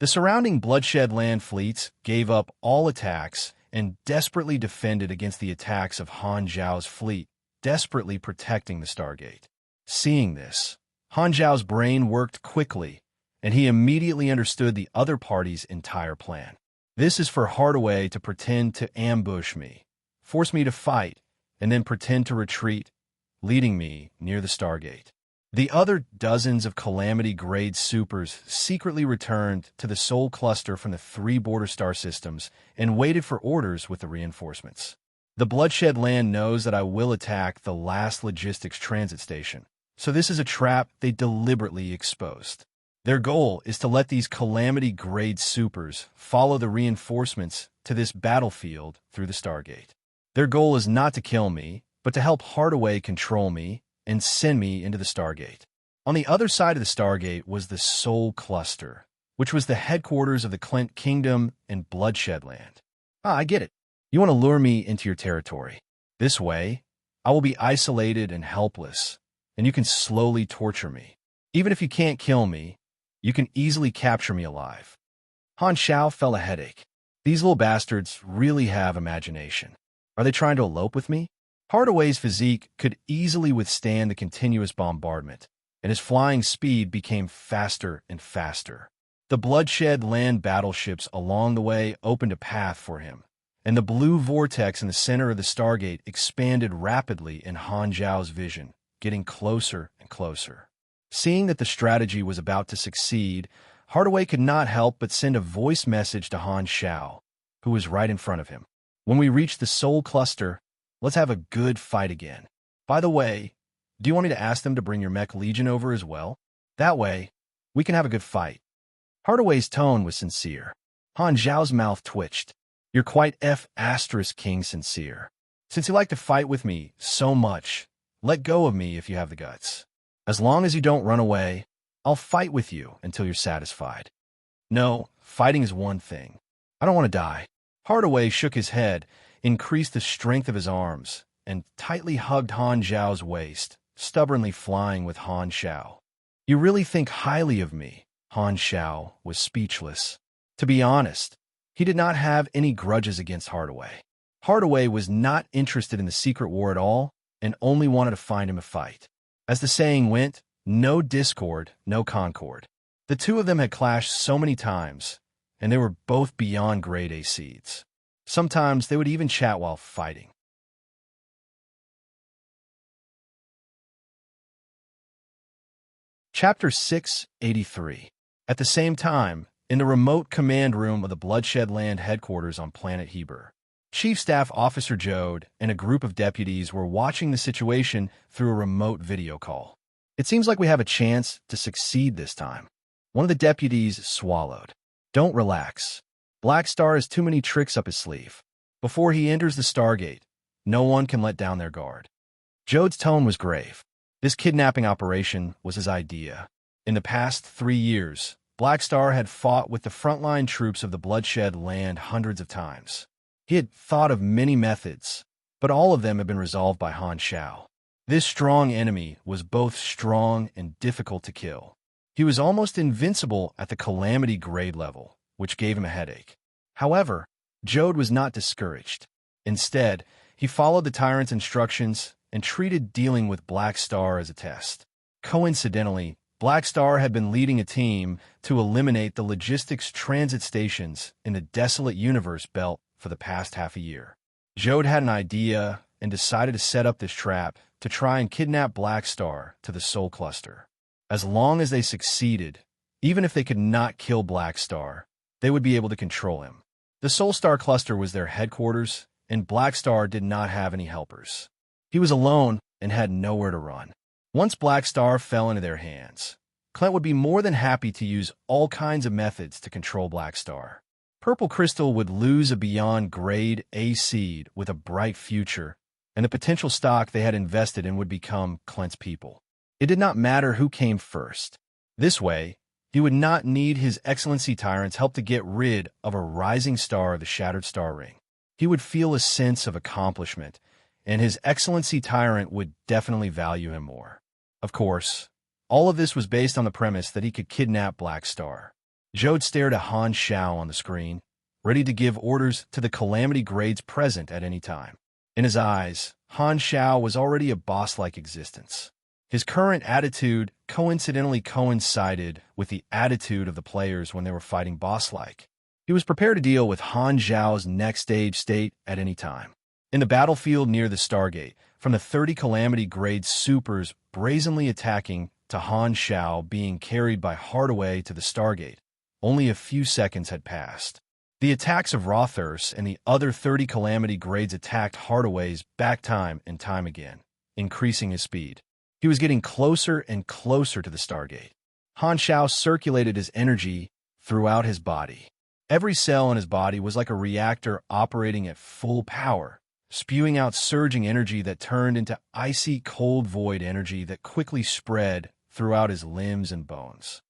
The surrounding Bloodshed Land fleets gave up all attacks and desperately defended against the attacks of Han Zhao's fleet, desperately protecting the Stargate. Seeing this, Han Zhao's brain worked quickly, and he immediately understood the other party's entire plan. This is for Hardaway to pretend to ambush me, force me to fight, and then pretend to retreat, leading me near the Stargate. The other dozens of Calamity-grade supers secretly returned to the Sol cluster from the 3 border star systems and waited for orders with the reinforcements. The Bloodshed Land knows that I will attack the last logistics transit station, so this is a trap they deliberately exposed. Their goal is to let these Calamity-grade supers follow the reinforcements to this battlefield through the Stargate. Their goal is not to kill me, but to help Hardaway control me and send me into the Stargate. On the other side of the Stargate was the Soul Cluster, which was the headquarters of the Clint Kingdom and Bloodshed Land. Ah, I get it. You want to lure me into your territory. This way, I will be isolated and helpless, and you can slowly torture me. Even if you can't kill me, you can easily capture me alive. Han Xiao felt a headache. These little bastards really have imagination. Are they trying to elope with me? Hardaway's physique could easily withstand the continuous bombardment, and his flying speed became faster and faster. The Bloodshed Land battleships along the way opened a path for him, and the blue vortex in the center of the Stargate expanded rapidly in Han Zhao's vision, getting closer and closer. Seeing that the strategy was about to succeed, Hardaway could not help but send a voice message to Han Xiao, who was right in front of him. When we reach the Soul Cluster, let's have a good fight again. By the way, do you want me to ask them to bring your Mech Legion over as well? That way, we can have a good fight. Hardaway's tone was sincere. Han Zhao's mouth twitched. You're quite King sincere. Since you like to fight with me so much, let go of me if you have the guts. As long as you don't run away, I'll fight with you until you're satisfied. No, fighting is one thing. I don't want to die. Hardaway shook his head, increased the strength of his arms, and tightly hugged Han Zhao's waist, stubbornly flying with Han Xiao. You really think highly of me? Han Xiao was speechless. To be honest, he did not have any grudges against Hardaway. Hardaway was not interested in the secret war at all and only wanted to find him a fight. As the saying went, no discord, no concord. The two of them had clashed so many times, and they were both beyond grade A seeds. Sometimes they would even chat while fighting. Chapter 683. At the same time, in the remote command room of the Bloodshed Land headquarters on planet Heber, Chief Staff Officer Jode and a group of deputies were watching the situation through a remote video call. It seems like we have a chance to succeed this time. One of the deputies swallowed. Don't relax. Black Star has too many tricks up his sleeve. Before he enters the Stargate, no one can let down their guard. Jode's tone was grave. This kidnapping operation was his idea. In the past 3 years, Black Star had fought with the frontline troops of the Bloodshed Land hundreds of times. He had thought of many methods, but all of them had been resolved by Han Xiao. This strong enemy was both strong and difficult to kill. He was almost invincible at the Calamity grade level, which gave him a headache. However, Jode was not discouraged. Instead, he followed the tyrant's instructions and treated dealing with Black Star as a test. Coincidentally, Black Star had been leading a team to eliminate the logistics transit stations in the desolate universe belt for the past half a year. Jode had an idea and decided to set up this trap to try and kidnap Black Star to the Soul Cluster. As long as they succeeded, even if they could not kill Black Star, they would be able to control him. The Soul Star Cluster was their headquarters, and Black Star did not have any helpers. He was alone and had nowhere to run. Once Black Star fell into their hands, Clint would be more than happy to use all kinds of methods to control Black Star. Purple Crystal would lose a beyond grade A seed with a bright future, and the potential stock they had invested in would become Clint's people. It did not matter who came first. This way, he would not need His Excellency Tyrant's help to get rid of a rising star of the Shattered Star Ring. He would feel a sense of accomplishment, and His Excellency Tyrant would definitely value him more. Of course, all of this was based on the premise that he could kidnap Black Star. Jode stared at Han Xiao on the screen, ready to give orders to the Calamity grades present at any time. In his eyes, Han Xiao was already a boss-like existence. His current attitude coincidentally coincided with the attitude of the players when they were fighting boss-like. He was prepared to deal with Han Zhao's next stage state at any time. In the battlefield near the Stargate, from the 30 Calamity grade supers brazenly attacking to Han Xiao being carried by Hardaway to the Stargate, only a few seconds had passed. The attacks of Rothers and the other 30 Calamity grades attacked Hardaway's back time and time again, increasing his speed. He was getting closer and closer to the Stargate. Han Xiao circulated his energy throughout his body. Every cell in his body was like a reactor operating at full power, spewing out surging energy that turned into icy cold void energy that quickly spread throughout his limbs and bones.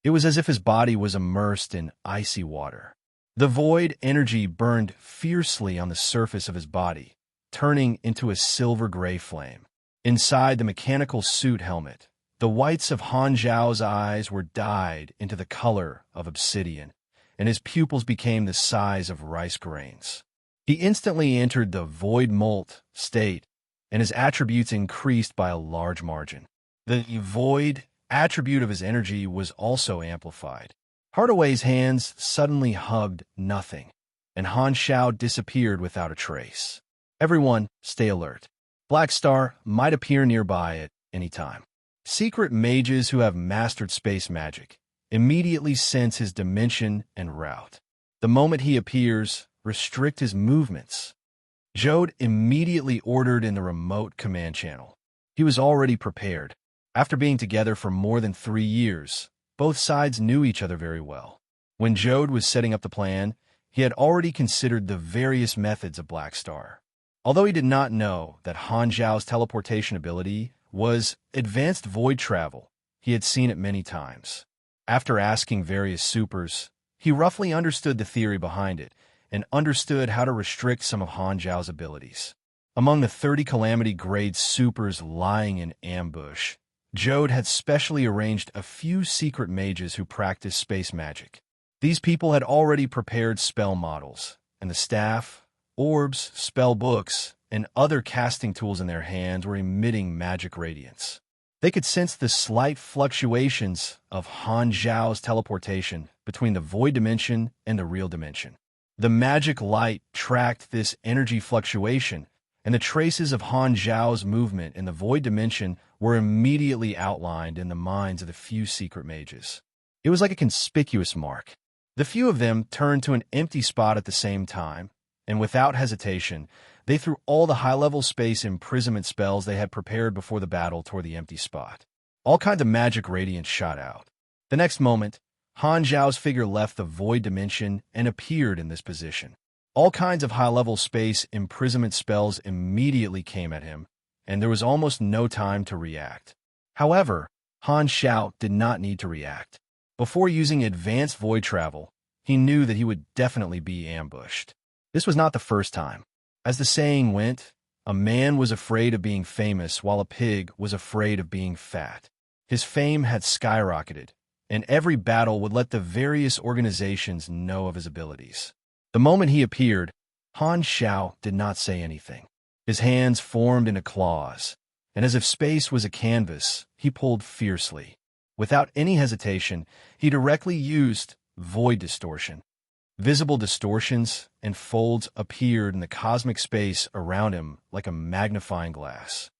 It was as if his body was immersed in icy water. The void energy burned fiercely on the surface of his body, turning into a silver-gray flame. Inside the mechanical suit helmet, the whites of Han Zhao's eyes were dyed into the color of obsidian, and his pupils became the size of rice grains. He instantly entered the void molt state, and his attributes increased by a large margin. The void attribute of his energy was also amplified. Hardaway's hands suddenly hugged nothing, and Han Zhao disappeared without a trace. Everyone, stay alert. Black Star might appear nearby at any time. Secret mages who have mastered space magic immediately sense his dimension and route. The moment he appears, restrict his movements. Jode immediately ordered in the remote command channel. He was already prepared. After being together for more than 3 years, both sides knew each other very well. When Jode was setting up the plan, he had already considered the various methods of Black Star. Although he did not know that Han Zhao's teleportation ability was advanced void travel, he had seen it many times. After asking various supers, he roughly understood the theory behind it and understood how to restrict some of Han Zhao's abilities. Among the 30 Calamity-grade supers lying in ambush, Jode had specially arranged a few secret mages who practiced space magic. These people had already prepared spell models, and the staff, orbs, spell books, and other casting tools in their hands were emitting magic radiance. They could sense the slight fluctuations of Han Zhao's teleportation between the void dimension and the real dimension. The magic light tracked this energy fluctuation, and the traces of Han Zhao's movement in the void dimension were immediately outlined in the minds of the few secret mages. It was like a conspicuous mark. The few of them turned to an empty spot at the same time, and without hesitation, they threw all the high-level space imprisonment spells they had prepared before the battle toward the empty spot. All kinds of magic radiance shot out. The next moment, Han Zhao's figure left the void dimension and appeared in this position. All kinds of high-level space imprisonment spells immediately came at him, and there was almost no time to react. However, Han Zhao did not need to react. Before using advanced void travel, he knew that he would definitely be ambushed. This was not the first time. As the saying went, a man was afraid of being famous while a pig was afraid of being fat. His fame had skyrocketed, and every battle would let the various organizations know of his abilities. The moment he appeared, Han Zhao did not say anything. His hands formed into claws, and as if space was a canvas, he pulled fiercely. Without any hesitation, he directly used void distortion. Visible distortions and folds appeared in the cosmic space around him like a magnifying glass.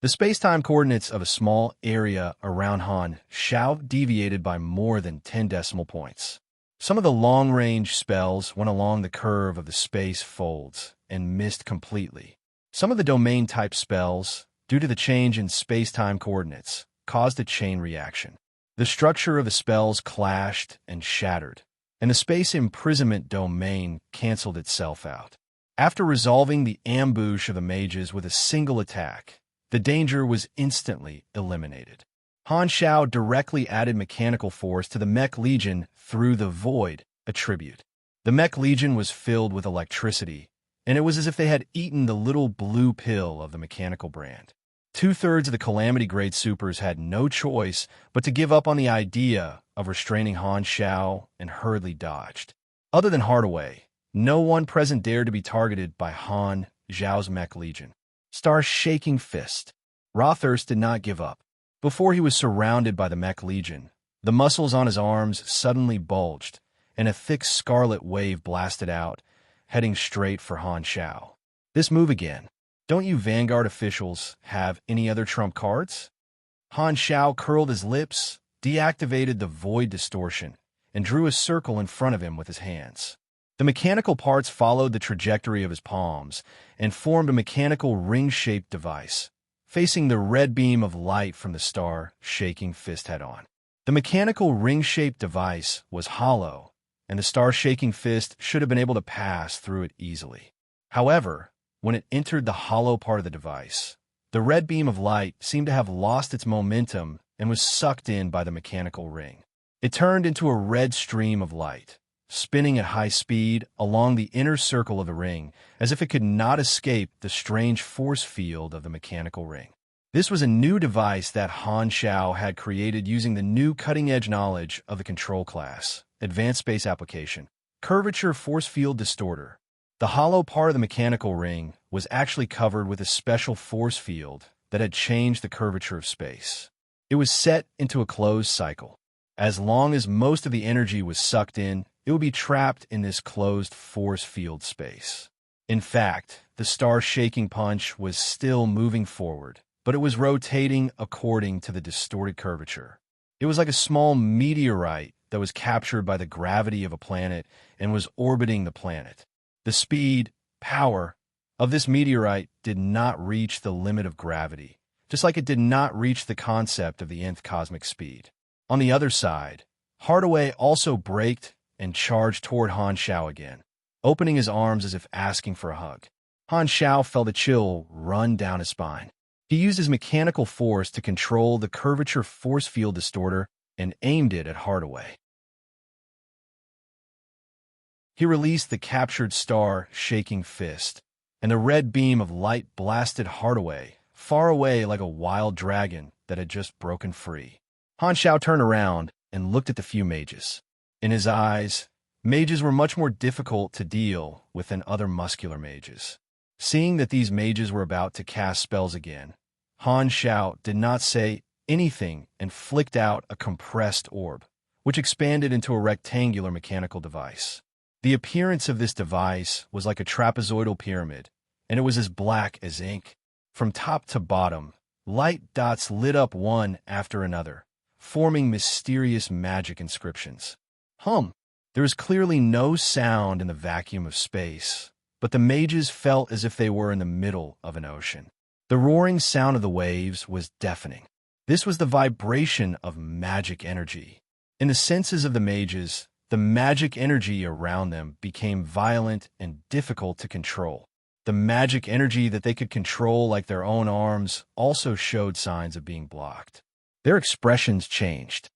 The space-time coordinates of a small area around Han Zhao deviated by more than 10 decimal points. Some of the long-range spells went along the curve of the space folds and missed completely. Some of the domain-type spells, due to the change in space-time coordinates, caused a chain reaction. The structure of the spells clashed and shattered, and the space imprisonment domain canceled itself out. After resolving the ambush of the mages with a single attack, the danger was instantly eliminated. Han Zhao directly added mechanical force to the Mech Legion through the Void attribute. The Mech Legion was filled with electricity, and it was as if they had eaten the little blue pill of the mechanical brand. 2/3 of the Calamity-grade supers had no choice but to give up on the idea of restraining Han Zhao and hurriedly dodged. Other than Hardaway, no one present dared to be targeted by Han Zhao's Mech Legion. Star's shaking fist. Rothurst did not give up. Before he was surrounded by the Mech Legion, the muscles on his arms suddenly bulged, and a thick scarlet wave blasted out, heading straight for Han Zhao. This move again. Don't you Vanguard officials have any other trump cards? Han Zhao curled his lips, deactivated the void distortion, and drew a circle in front of him with his hands. The mechanical parts followed the trajectory of his palms and formed a mechanical ring-shaped device, facing the red beam of light from the star shaking fist head-on. The mechanical ring-shaped device was hollow and the star-shaking fist should have been able to pass through it easily. However, when it entered the hollow part of the device, the red beam of light seemed to have lost its momentum and was sucked in by the mechanical ring. It turned into a red stream of light, spinning at high speed along the inner circle of the ring, as if it could not escape the strange force field of the mechanical ring. This was a new device that Han Xiao had created using the new cutting-edge knowledge of the control class, Advanced Space Application, Curvature Force Field Distorter. The hollow part of the mechanical ring was actually covered with a special force field that had changed the curvature of space. It was set into a closed cycle. As long as most of the energy was sucked in, it would be trapped in this closed force field space. In fact, the star-shaking punch was still moving forward, but it was rotating according to the distorted curvature. It was like a small meteorite that was captured by the gravity of a planet and was orbiting the planet. The speed, power of this meteorite did not reach the limit of gravity, just like it did not reach the concept of the nth cosmic speed. On the other side, Hardaway also braked and charged toward Han Xiao again, opening his arms as if asking for a hug. Han Xiao felt a chill run down his spine. He used his mechanical force to control the curvature force field distorter and aimed it at Hardaway. He released the captured star-shaking fist, and the red beam of light blasted Hardaway far away like a wild dragon that had just broken free. Han Xiao turned around and looked at the few mages. In his eyes, mages were much more difficult to deal with than other muscular mages. Seeing that these mages were about to cast spells again, Han Xiao did not say anything and flicked out a compressed orb, which expanded into a rectangular mechanical device. The appearance of this device was like a trapezoidal pyramid, and it was as black as ink. From top to bottom, light dots lit up one after another, forming mysterious magic inscriptions. There was clearly no sound in the vacuum of space, but the mages felt as if they were in the middle of an ocean. The roaring sound of the waves was deafening. This was the vibration of magic energy. In the senses of the mages, the magic energy around them became violent and difficult to control. The magic energy that they could control like their own arms also showed signs of being blocked. Their expressions changed.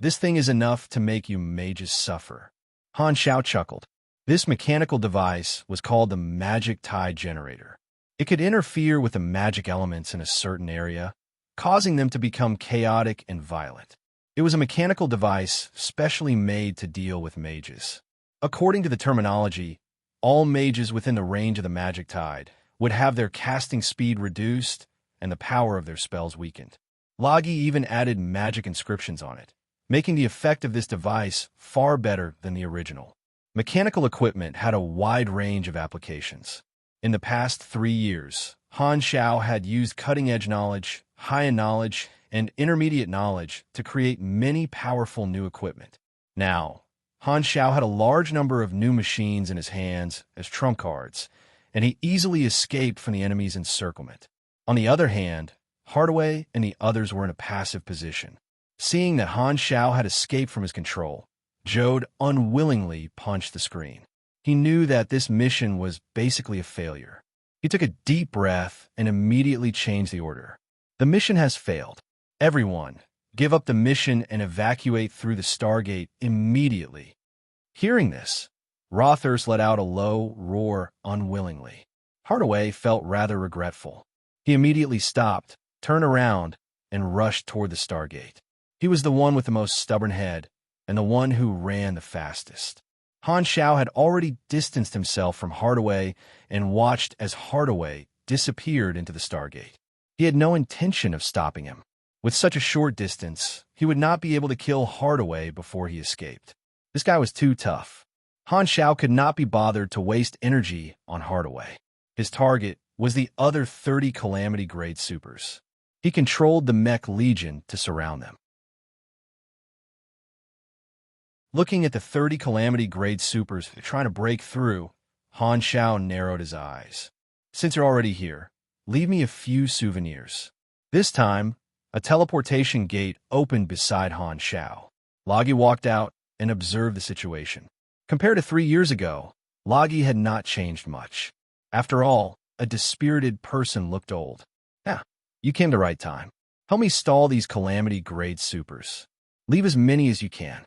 This thing is enough to make you mages suffer. Han Xiao chuckled. This mechanical device was called the Magic Tide Generator. It could interfere with the magic elements in a certain area, causing them to become chaotic and violent. It was a mechanical device specially made to deal with mages. According to the terminology, all mages within the range of the magic tide would have their casting speed reduced and the power of their spells weakened. Lagi even added magic inscriptions on it, making the effect of this device far better than the original. Mechanical equipment had a wide range of applications. In the past 3 years, Han Xiao had used cutting-edge knowledge, high-end knowledge, and intermediate knowledge to create many powerful new equipment. Now, Han Xiao had a large number of new machines in his hands as trump cards, and he easily escaped from the enemy's encirclement. On the other hand, Hardaway and the others were in a passive position. Seeing that Han Xiao had escaped from his control, Jode unwillingly punched the screen. He knew that this mission was basically a failure. He took a deep breath and immediately changed the order. The mission has failed. Everyone, give up the mission and evacuate through the Stargate immediately. Hearing this, Rothurst let out a low roar unwillingly. Hardaway felt rather regretful. He immediately stopped, turned around, and rushed toward the Stargate. He was the one with the most stubborn head and the one who ran the fastest. Han Xiao had already distanced himself from Hardaway and watched as Hardaway disappeared into the Stargate. He had no intention of stopping him. With such a short distance, he would not be able to kill Hardaway before he escaped. This guy was too tough. Han Xiao could not be bothered to waste energy on Hardaway. His target was the other 30 Calamity-grade supers. He controlled the Mech Legion to surround them. Looking at the 30 Calamity-grade supers trying to break through, Han Xiao narrowed his eyes. Since you're already here, leave me a few souvenirs. This time, a teleportation gate opened beside Han Xiao. Lagi walked out, and observed the situation. Compared to 3 years ago, Lagi had not changed much. After all, a dispirited person looked old. Yeah, you came the right time. Help me stall these calamity-grade supers. Leave as many as you can.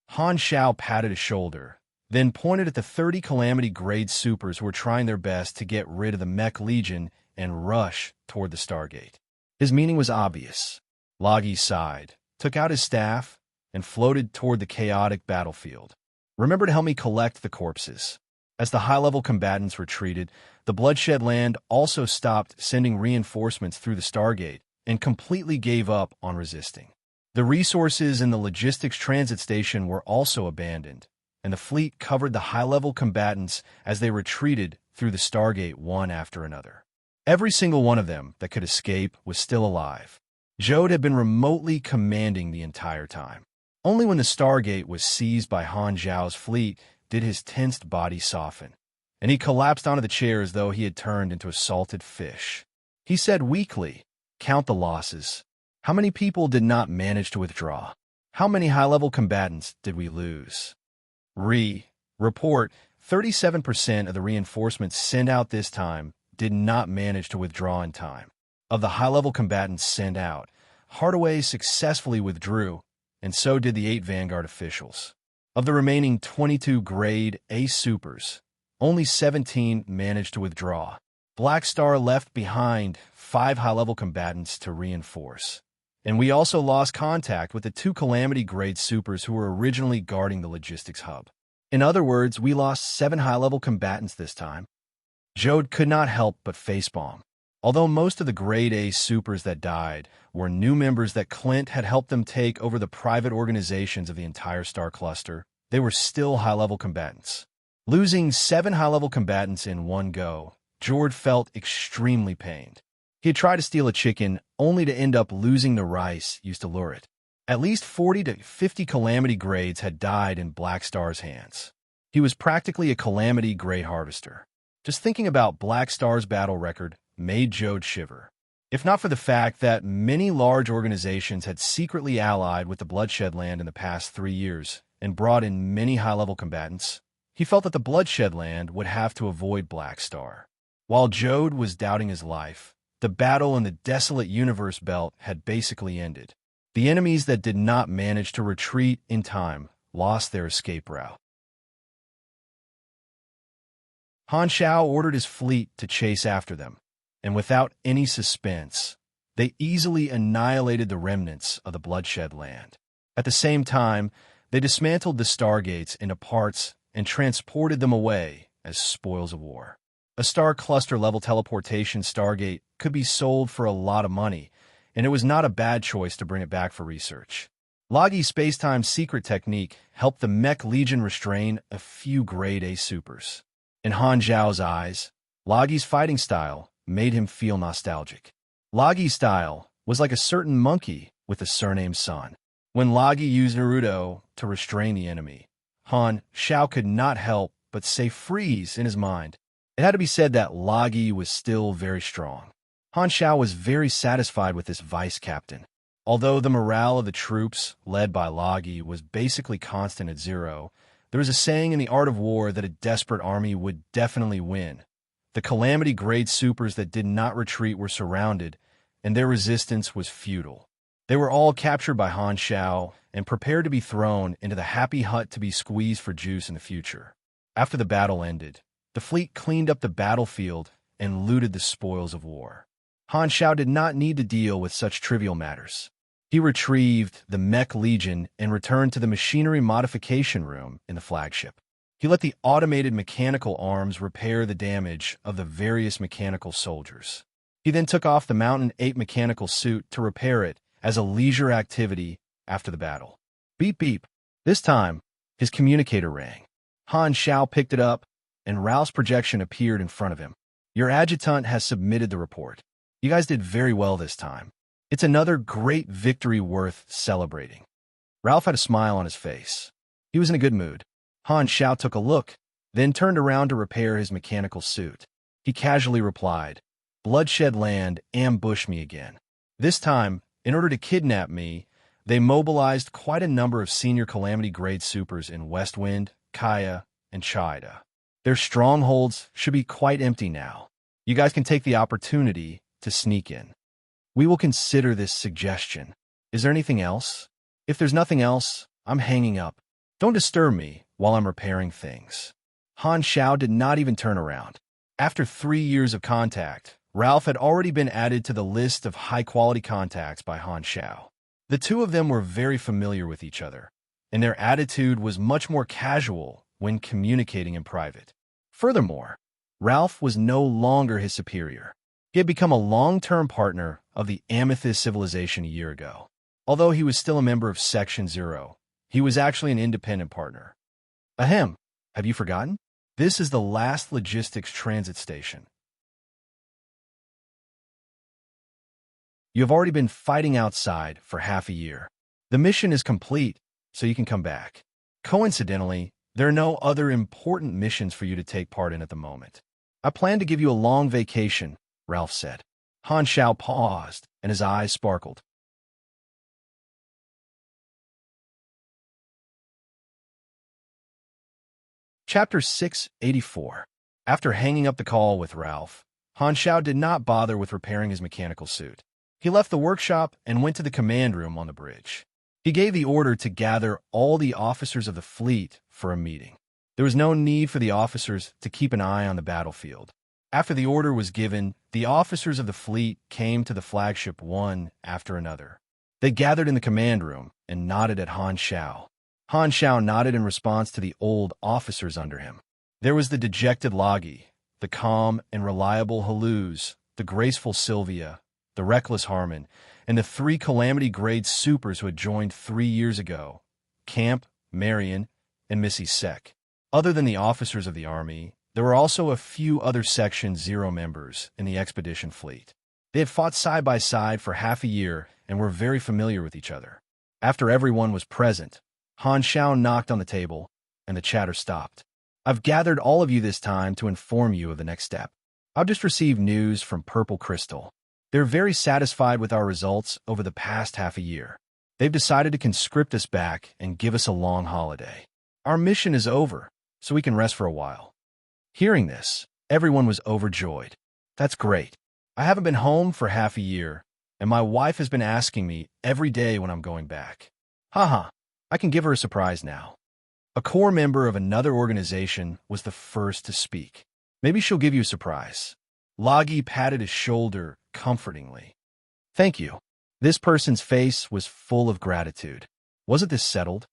Han Xiao patted his shoulder, then pointed at the 30 calamity-grade supers who were trying their best to get rid of the Mech Legion and rush toward the Stargate. His meaning was obvious. Lagi sighed, took out his staff, and floated toward the chaotic battlefield. Remember to help me collect the corpses. As the high-level combatants retreated, the Bloodshed Land also stopped sending reinforcements through the Stargate and completely gave up on resisting. The resources in the logistics transit station were also abandoned, and the fleet covered the high-level combatants as they retreated through the Stargate one after another. Every single one of them that could escape was still alive. Jode had been remotely commanding the entire time. Only when the Stargate was seized by Han Zhao's fleet did his tensed body soften, and he collapsed onto the chair as though he had turned into a salted fish. He said weakly, "Count the losses. How many people did not manage to withdraw? How many high-level combatants did we lose?" Report, 37% of the reinforcements sent out this time did not manage to withdraw in time. Of the high-level combatants sent out, Hardaway successfully withdrew, and so did the 8 Vanguard officials. Of the remaining 22 Grade A supers, only 17 managed to withdraw. Black Star left behind 5 high-level combatants to reinforce. And we also lost contact with the 2 Calamity-grade supers who were originally guarding the logistics hub. In other words, we lost 7 high-level combatants this time. Jode could not help but facepalm. Although most of the Grade A supers that died were new members that Clint had helped them take over the private organizations of the entire star cluster, they were still high-level combatants. Losing 7 high-level combatants in one go, Jord felt extremely pained. He had tried to steal a chicken only to end up losing the rice used to lure it. At least 40 to 50 Calamity grades had died in Black Star's hands. He was practically a Calamity grade harvester. Just thinking about Black Star's battle record made Jode shiver. If not for the fact that many large organizations had secretly allied with the Bloodshed Land in the past 3 years and brought in many high-level combatants, he felt that the Bloodshed Land would have to avoid Black Star. While Jode was doubting his life, the battle in the desolate universe belt had basically ended. The enemies that did not manage to retreat in time lost their escape route. Han Xiao ordered his fleet to chase after them, and without any suspense, they easily annihilated the remnants of the Bloodshed Land. At the same time, they dismantled the Stargates into parts and transported them away as spoils of war. A star cluster-level teleportation Stargate could be sold for a lot of money, and it was not a bad choice to bring it back for research. Logi's space-time secret technique helped the Mech Legion restrain a few Grade A supers. In Han Zhao's eyes, Logi's fighting style made him feel nostalgic. Logi's style was like a certain monkey with a surname Sun. When Logi used Naruto to restrain the enemy, Han Xiao could not help but say freeze in his mind. It had to be said that Logi was still very strong. Han Xiao was very satisfied with this vice captain. Although the morale of the troops, led by Logi, was basically constant at 0, there was a saying in the art of war that a desperate army would definitely win. The Calamity grade supers that did not retreat were surrounded, and their resistance was futile. They were all captured by Han Xiao and prepared to be thrown into the Happy Hut to be squeezed for juice in the future. After the battle ended, the fleet cleaned up the battlefield and looted the spoils of war. Han Xiao did not need to deal with such trivial matters. He retrieved the Mech Legion and returned to the machinery modification room in the flagship. He let the automated mechanical arms repair the damage of the various mechanical soldiers. He then took off the Mountain 8 mechanical suit to repair it as a leisure activity after the battle. Beep beep. This time, his communicator rang. Han Xiao picked it up, and Rao's projection appeared in front of him. "Your adjutant has submitted the report. You guys did very well this time. It's another great victory worth celebrating." Ralph had a smile on his face. He was in a good mood. Han Xiao took a look, then turned around to repair his mechanical suit. He casually replied, "Bloodshed Land ambushed me again. This time, in order to kidnap me, They mobilized quite a number of senior Calamity-grade supers in Westwind, Kaya, and Chida. Their strongholds should be quite empty now. You guys can take the opportunity to sneak in. We will consider this suggestion. Is there anything else? If there's nothing else, I'm hanging up. Don't disturb me while I'm repairing things. Han Xiao did not even turn around. After 3 years of contact, Ralph had already been added to the list of high-quality contacts by Han Xiao. The two of them were very familiar with each other, and their attitude was much more casual when communicating in private. Furthermore, Ralph was no longer his superior. He had become a long-term partner of the Amethyst civilization a year ago. Although he was still a member of Section 0, he was actually an independent partner. Ahem, have you forgotten? This is the last logistics transit station. You have already been fighting outside for half a year. The mission is complete, so you can come back. Coincidentally, there are no other important missions for you to take part in at the moment. I plan to give you a long vacation, Ralph said. Han Xiao paused, and his eyes sparkled. Chapter 684. After hanging up the call with Ralph, Han Xiao did not bother with repairing his mechanical suit. He left the workshop and went to the command room on the bridge. He gave the order to gather all the officers of the fleet for a meeting. There was no need for the officers to keep an eye on the battlefield. After the order was given, the officers of the fleet came to the flagship one after another. They gathered in the command room and nodded at Han Xiao. Han Xiao nodded in response to the old officers under him. There was the dejected Lagi, the calm and reliable Haluz, the graceful Sylvia, the reckless Harmon, and the 3 Calamity-grade supers who had joined 3 years ago, Camp, Marion, and Missy Sec. Other than the officers of the army, there were also a few other Section 0 members in the expedition fleet. They had fought side by side for half a year and were very familiar with each other. After everyone was present, Han Xiao knocked on the table, and the chatter stopped. I've gathered all of you this time to inform you of the next step. I've just received news from Purple Crystal. They're very satisfied with our results over the past half a year. They've decided to conscript us back and give us a long holiday. Our mission is over, so we can rest for a while. Hearing this, everyone was overjoyed. That's great. I haven't been home for half a year, and my wife has been asking me every day when I'm going back. Haha, I can give her a surprise now. A core member of another organization was the first to speak. Maybe she'll give you a surprise. Lagi patted his shoulder comfortingly. Thank you. This person's face was full of gratitude. Wasn't this settled?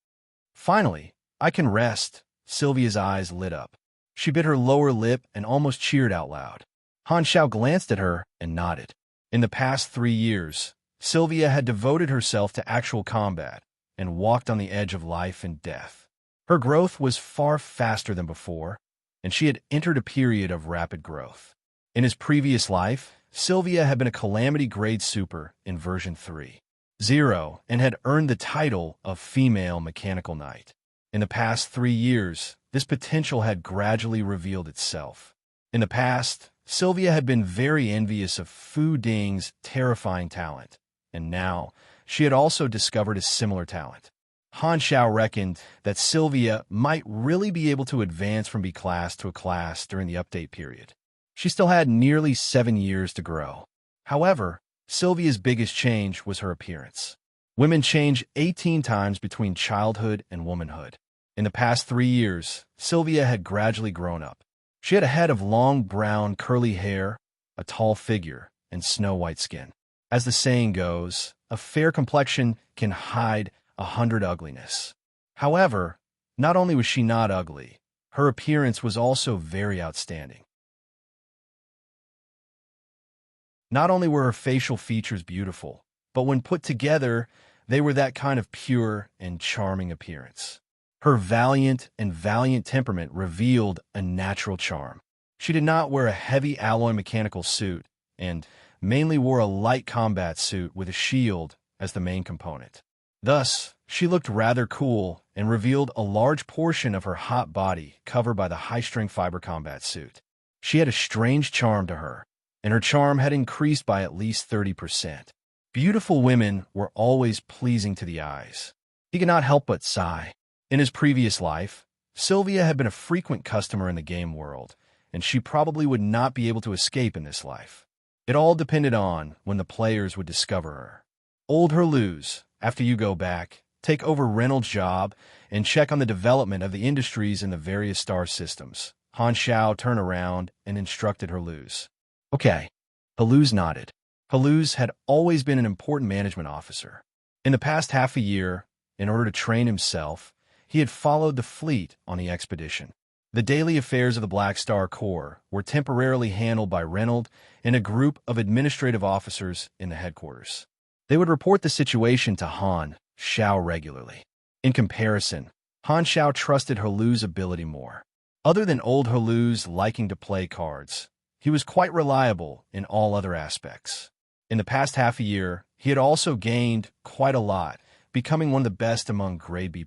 Finally, I can rest. Sylvia's eyes lit up. She bit her lower lip and almost cheered out loud. Han Xiao glanced at her and nodded. In the past 3 years, Sylvia had devoted herself to actual combat and walked on the edge of life and death. Her growth was far faster than before, and she had entered a period of rapid growth. In his previous life, Sylvia had been a Calamity-grade super in version 3.0 and had earned the title of Female Mechanical Knight. In the past 3 years, this potential had gradually revealed itself. In the past, Sylvia had been very envious of Fu Ding's terrifying talent, and now she had also discovered a similar talent. Han Xiao reckoned that Sylvia might really be able to advance from B class to a class during the update period. She still had nearly 7 years to grow. However, Sylvia's biggest change was her appearance. Women change 18 times between childhood and womanhood. In the past 3 years, Sylvia had gradually grown up. She had a head of long brown curly hair, a tall figure, and snow-white skin. As the saying goes, a fair complexion can hide 100 ugliness. However, not only was she not ugly, her appearance was also very outstanding. Not only were her facial features beautiful, but when put together, they were that kind of pure and charming appearance. Her valiant temperament revealed a natural charm. She did not wear a heavy alloy mechanical suit and mainly wore a light combat suit with a shield as the main component. Thus, she looked rather cool and revealed a large portion of her hot body covered by the high-strength fiber combat suit. She had a strange charm to her, and her charm had increased by at least 30%. Beautiful women were always pleasing to the eyes. He could not help but sigh. In his previous life, Sylvia had been a frequent customer in the game world, and she probably would not be able to escape in this life. It all depended on when the players would discover her. Old her lose, after you go back, take over Reynolds' job, and check on the development of the industries in the various star systems. Han Xiao turned around and instructed her lose. Okay. Haluz nodded. Haluz had always been an important management officer. In the past half a year, in order to train himself, he had followed the fleet on the expedition. The daily affairs of the Black Star Corps were temporarily handled by Reynolds and a group of administrative officers in the headquarters. They would report the situation to Han Xiao regularly. In comparison, Han Xiao trusted Haluz's ability more. Other than old Haluz liking to play cards, he was quite reliable in all other aspects. In the past half a year, he had also gained quite a lot, becoming one of the best among grade B+.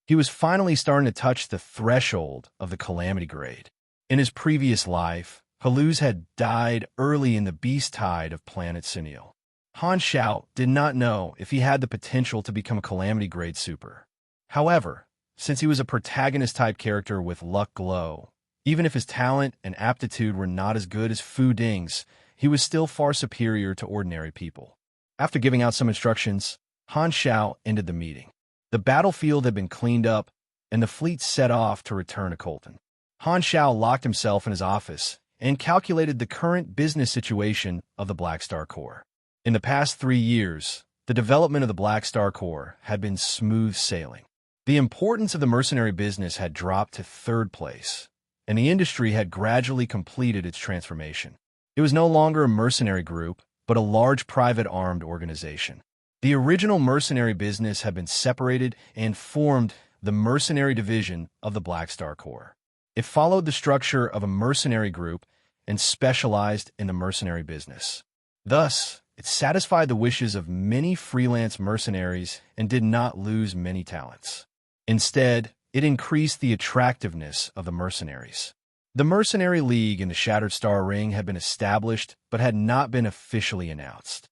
He was finally starting to touch the threshold of the calamity grade. In his previous life, Haluz had died early in the beast tide of planet Sinil. Han Xiao did not know if he had the potential to become a calamity grade super. However, since he was a protagonist-type character with luck glow, even if his talent and aptitude were not as good as Fu Ding's, he was still far superior to ordinary people. After giving out some instructions, Han Xiao ended the meeting. The battlefield had been cleaned up, and the fleet set off to return to Colton. Han Xiao locked himself in his office and calculated the current business situation of the Black Star Corps. In the past 3 years, the development of the Black Star Corps had been smooth sailing. The importance of the mercenary business had dropped to third place, and the industry had gradually completed its transformation. It was no longer a mercenary group, but a large private armed organization. The original mercenary business had been separated and formed the mercenary division of the Black Star Corps. It followed the structure of a mercenary group and specialized in the mercenary business. Thus, it satisfied the wishes of many freelance mercenaries and did not lose many talents. Instead, it increased the attractiveness of the mercenaries. The Mercenary League in the Shattered Star Ring had been established but had not been officially announced.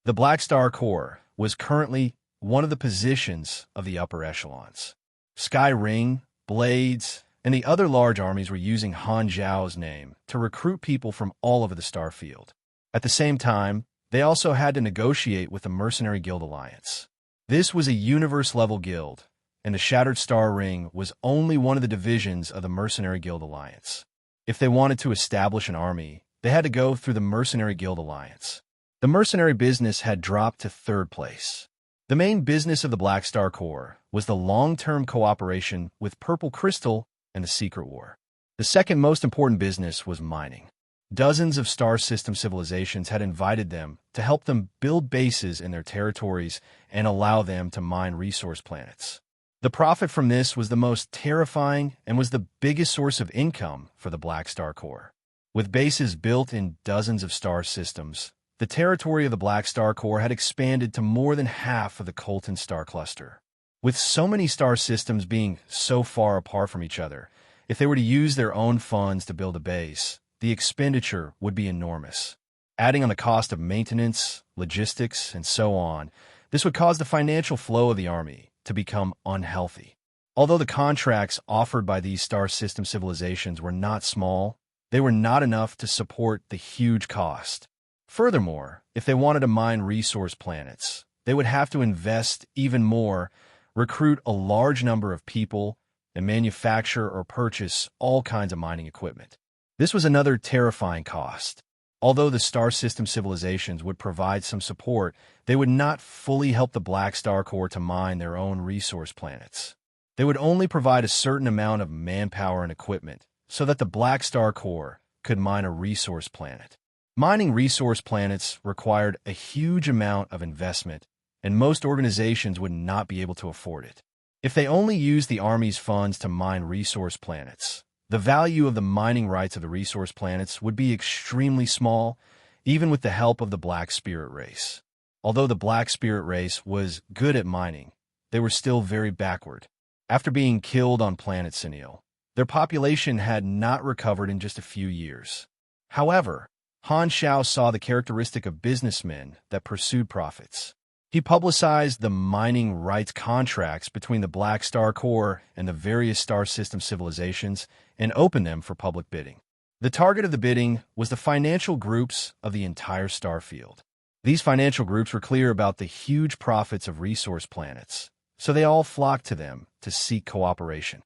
The Black Star Corps was currently one of the positions of the upper echelons. Sky Ring, Blades, and the other large armies were using Han Zhao's name to recruit people from all over the star field. At the same time, they also had to negotiate with the Mercenary Guild Alliance. This was a universe-level guild, and the Shattered Star Ring was only one of the divisions of the Mercenary Guild Alliance. If they wanted to establish an army, they had to go through the Mercenary Guild Alliance. The mercenary business had dropped to third place. The main business of the Black Star Corps was the long-term cooperation with Purple Crystal and the Secret War. The second most important business was mining. Dozens of star system civilizations had invited them to help them build bases in their territories and allow them to mine resource planets. The profit from this was the most terrifying and was the biggest source of income for the Black Star Corps. With bases built in dozens of star systems, the territory of the Black Star Corps had expanded to more than half of the Colton star cluster. With so many star systems being so far apart from each other, if they were to use their own funds to build a base, the expenditure would be enormous. Adding on the cost of maintenance, logistics, and so on, this would cause the financial flow of the army to become unhealthy. Although the contracts offered by these star system civilizations were not small, they were not enough to support the huge cost. Furthermore, if they wanted to mine resource planets, they would have to invest even more, recruit a large number of people, and manufacture or purchase all kinds of mining equipment. This was another terrifying cost. Although the star system civilizations would provide some support, they would not fully help the Black Star Corps to mine their own resource planets. They would only provide a certain amount of manpower and equipment so that the Black Star Corps could mine a resource planet. Mining resource planets required a huge amount of investment, and most organizations would not be able to afford it. If they only used the Army's funds to mine resource planets, the value of the mining rights of the resource planets would be extremely small, even with the help of the Black Spirit race. Although the Black Spirit race was good at mining, they were still very backward. After being killed on planet Sinil, their population had not recovered in just a few years. However, Han Xiao saw the characteristic of businessmen that pursued profits. He publicized the mining rights contracts between the Black Star Corps and the various star system civilizations and opened them for public bidding. The target of the bidding was the financial groups of the entire star field. These financial groups were clear about the huge profits of resource planets, so they all flocked to them to seek cooperation.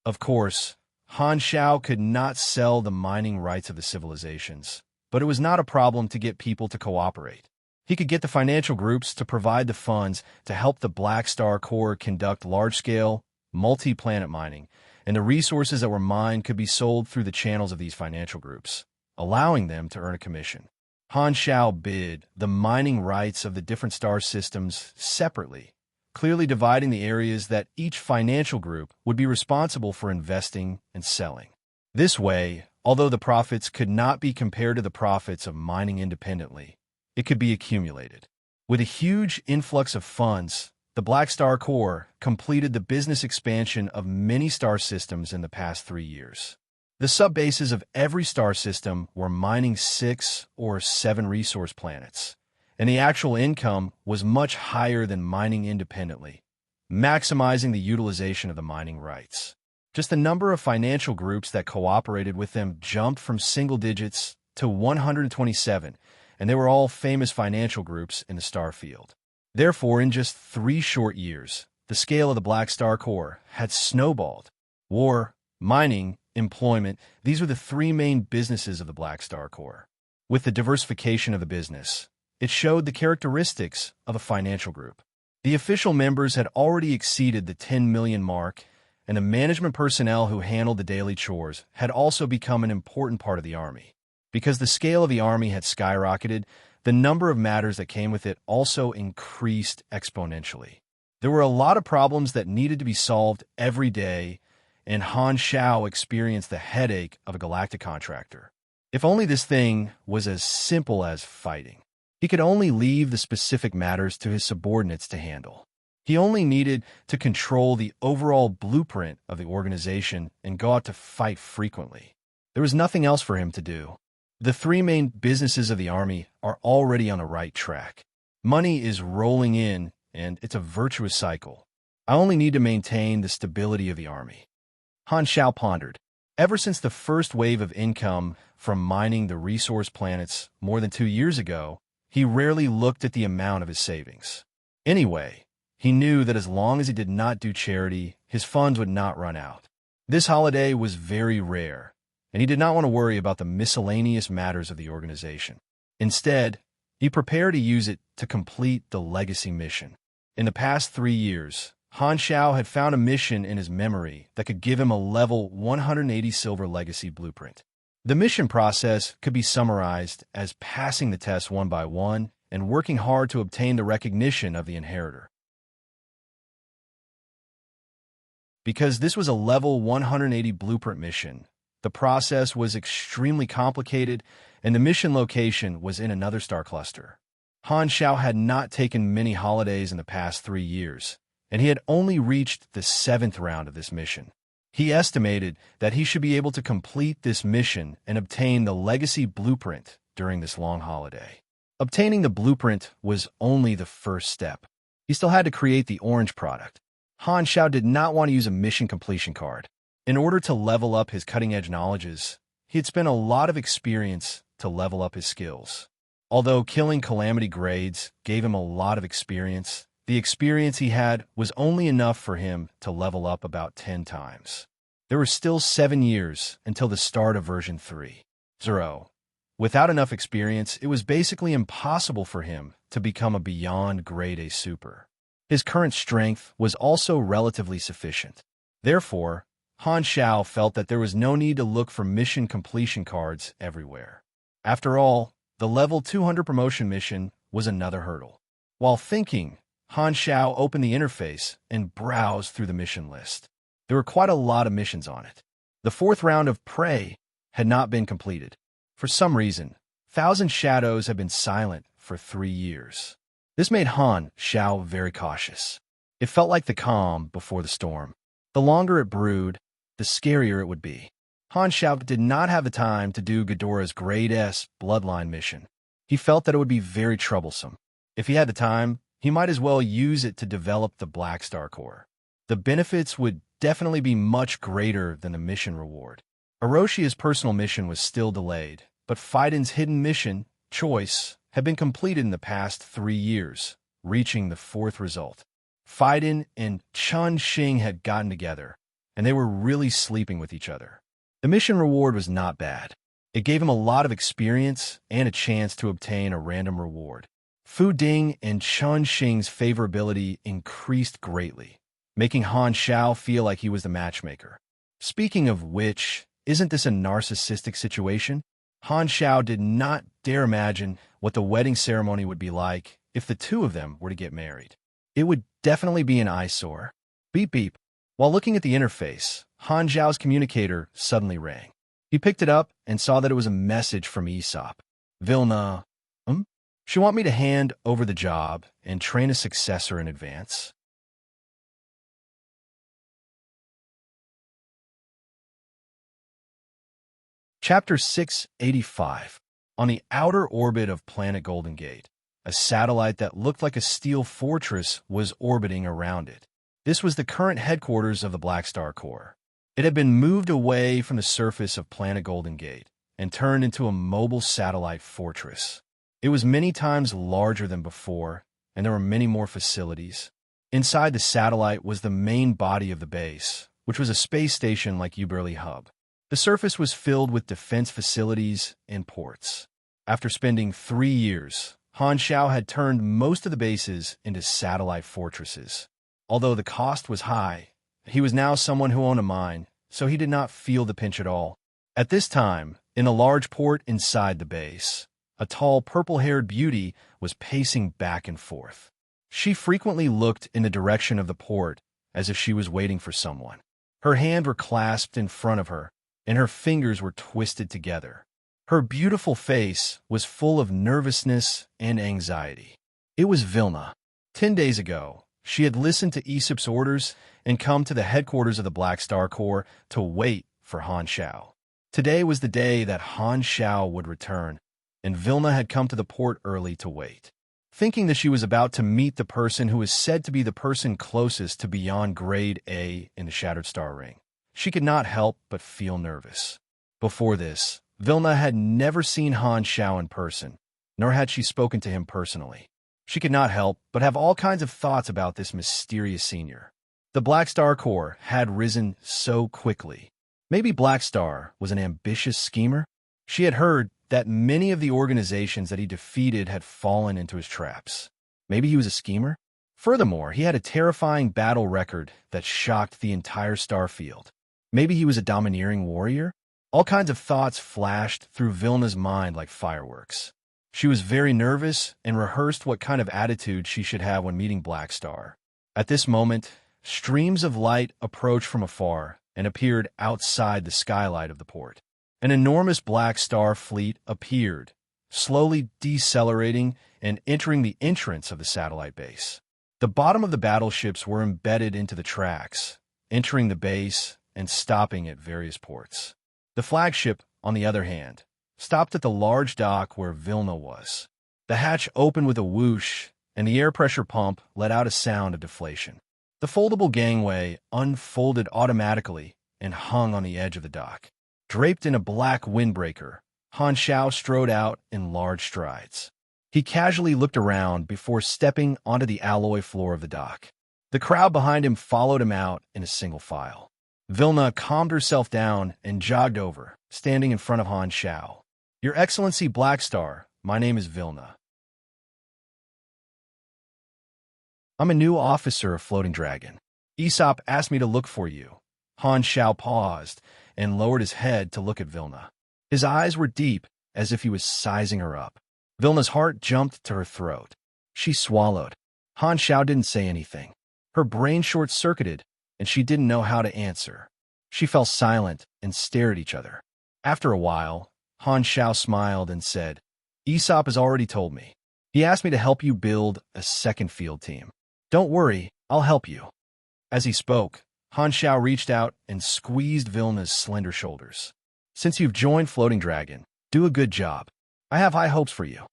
Of course, Han Xiao could not sell the mining rights of the civilizations, but it was not a problem to get people to cooperate. He could get the financial groups to provide the funds to help the Black Star Corps conduct large-scale, multi-planet mining, and the resources that were mined could be sold through the channels of these financial groups, allowing them to earn a commission. Han Xiao bid the mining rights of the different star systems separately, clearly dividing the areas that each financial group would be responsible for investing and selling. This way, although the profits could not be compared to the profits of mining independently, it could be accumulated. With a huge influx of funds, the Black Star Corps completed the business expansion of many star systems in the past 3 years. The subbases of every star system were mining 6 or 7 resource planets, and the actual income was much higher than mining independently, maximizing the utilization of the mining rights. Just the number of financial groups that cooperated with them jumped from single digits to 127, and they were all famous financial groups in the star field. Therefore, in just 3 short years, the scale of the Black Star Corps had snowballed. War, mining, employment, these were the 3 main businesses of the Black Star Corps. With the diversification of the business, it showed the characteristics of a financial group. The official members had already exceeded the 10 million mark, and the management personnel who handled the daily chores had also become an important part of the army. Because the scale of the army had skyrocketed, the number of matters that came with it also increased exponentially. There were a lot of problems that needed to be solved every day, and Han Xiao experienced the headache of a galactic contractor. If only this thing was as simple as fighting. He could only leave the specific matters to his subordinates to handle. He only needed to control the overall blueprint of the organization and go out to fight frequently. There was nothing else for him to do. The 3 main businesses of the army are already on the right track. Money is rolling in, and it's a virtuous cycle. I only need to maintain the stability of the army. Han Xiao pondered. Ever since the first wave of income from mining the resource planets more than 2 years ago, he rarely looked at the amount of his savings. Anyway, he knew that as long as he did not do charity, his funds would not run out. This holiday was very rare, and he did not want to worry about the miscellaneous matters of the organization. Instead, he prepared to use it to complete the legacy mission. In the past 3 years, Han Xiao had found a mission in his memory that could give him a level 180 silver legacy blueprint. The mission process could be summarized as passing the tests one by one and working hard to obtain the recognition of the inheritor. Because this was a level 180 blueprint mission, the process was extremely complicated, and the mission location was in another star cluster. Han Xiao had not taken many holidays in the past 3 years, and he had only reached the 7th round of this mission. He estimated that he should be able to complete this mission and obtain the legacy blueprint during this long holiday. Obtaining the blueprint was only the first step. He still had to create the orange product. Han Xiao did not want to use a mission completion card. In order to level up his cutting-edge knowledges, he had spent a lot of experience to level up his skills. Although killing calamity grades gave him a lot of experience, the experience he had was only enough for him to level up about 10 times. There were still 7 years until the start of version 3.0. Without enough experience, it was basically impossible for him to become a beyond grade A super. His current strength was also relatively sufficient. Therefore, Han Xiao felt that there was no need to look for mission completion cards everywhere. After all, the level 200 promotion mission was another hurdle. While thinking, Han Xiao opened the interface and browsed through the mission list. There were quite a lot of missions on it. The 4th round of Prey had not been completed. For some reason, Thousand Shadows had been silent for 3 years. This made Han Xiao very cautious. It felt like the calm before the storm. The longer it brewed, the scarier it would be. Han Xiao did not have the time to do Ghidorah's Grade S bloodline mission. He felt that it would be very troublesome. If he had the time, he might as well use it to develop the Black Star Core. The benefits would definitely be much greater than the mission reward. Oroshia's personal mission was still delayed, but Faiden's hidden mission, Choice, had been completed in the past 3 years, reaching the 4th result. Faiden and Chun Xing had gotten together, and they were really sleeping with each other. The mission reward was not bad. It gave him a lot of experience and a chance to obtain a random reward. Fu Ding and Chun Xing's favorability increased greatly, making Han Xiao feel like he was the matchmaker. Speaking of which, isn't this a narcissistic situation? Han Xiao did not dare imagine what the wedding ceremony would be like if the two of them were to get married. It would definitely be an eyesore. Beep beep. While looking at the interface, Han Xiao's communicator suddenly rang. He picked it up and saw that it was a message from Aesop. Vilna, she want me to hand over the job and train a successor in advance. Chapter 685. On the outer orbit of planet Golden Gate, a satellite that looked like a steel fortress was orbiting around it. This was the current headquarters of the Black Star Corps. It had been moved away from the surface of planet Golden Gate and turned into a mobile satellite fortress. It was many times larger than before, and there were many more facilities. Inside the satellite was the main body of the base, which was a space station like Uberly Hub. The surface was filled with defense facilities and ports. After spending 3 years, Han Xiao had turned most of the bases into satellite fortresses. Although the cost was high, he was now someone who owned a mine, so he did not feel the pinch at all. At this time, in a large port inside the base, a tall purple-haired beauty was pacing back and forth. She frequently looked in the direction of the port as if she was waiting for someone. Her hands were clasped in front of her, and her fingers were twisted together. Her beautiful face was full of nervousness and anxiety. It was Vilna. 10 days ago, she had listened to Aesop's orders and come to the headquarters of the Black Star Corps to wait for Han Xiao. Today was the day that Han Xiao would return, and Vilna had come to the port early to wait. Thinking that she was about to meet the person who is said to be the person closest to beyond Grade A in the Shattered Star Ring, she could not help but feel nervous. Before this, Vilna had never seen Han Xiao in person, nor had she spoken to him personally. She could not help but have all kinds of thoughts about this mysterious senior. The Black Star Corps had risen so quickly. Maybe Black Star was an ambitious schemer? She had heard that many of the organizations that he defeated had fallen into his traps. Maybe he was a schemer? Furthermore, he had a terrifying battle record that shocked the entire starfield. Maybe he was a domineering warrior? All kinds of thoughts flashed through Vilna's mind like fireworks. She was very nervous and rehearsed what kind of attitude she should have when meeting Black Star. At this moment, streams of light approached from afar and appeared outside the skylight of the port. An enormous Black Star fleet appeared, slowly decelerating and entering the entrance of the satellite base. The bottom of the battleships were embedded into the tracks, entering the base and stopping at various ports. The flagship, on the other hand, stopped at the large dock where Vilna was. The hatch opened with a whoosh, and the air pressure pump let out a sound of deflation. The foldable gangway unfolded automatically and hung on the edge of the dock. Draped in a black windbreaker, Han Xiao strode out in large strides. He casually looked around before stepping onto the alloy floor of the dock. The crowd behind him followed him out in a single file. Vilna calmed herself down and jogged over, standing in front of Han Xiao. "Your Excellency Black Star, my name is Vilna. I'm a new officer of Floating Dragon. Aesop asked me to look for you." Han Xiao paused and lowered his head to look at Vilna. His eyes were deep, as if he was sizing her up. Vilna's heart jumped to her throat. She swallowed. Han Xiao didn't say anything. Her brain short-circuited, and she didn't know how to answer. She fell silent and stared at each other. After a while, Han Xiao smiled and said, "Aesop has already told me. He asked me to help you build a second field team. Don't worry, I'll help you." As he spoke, Han Xiao reached out and squeezed Vilna's slender shoulders. Since you've joined Floating Dragon, do a good job. I have high hopes for you.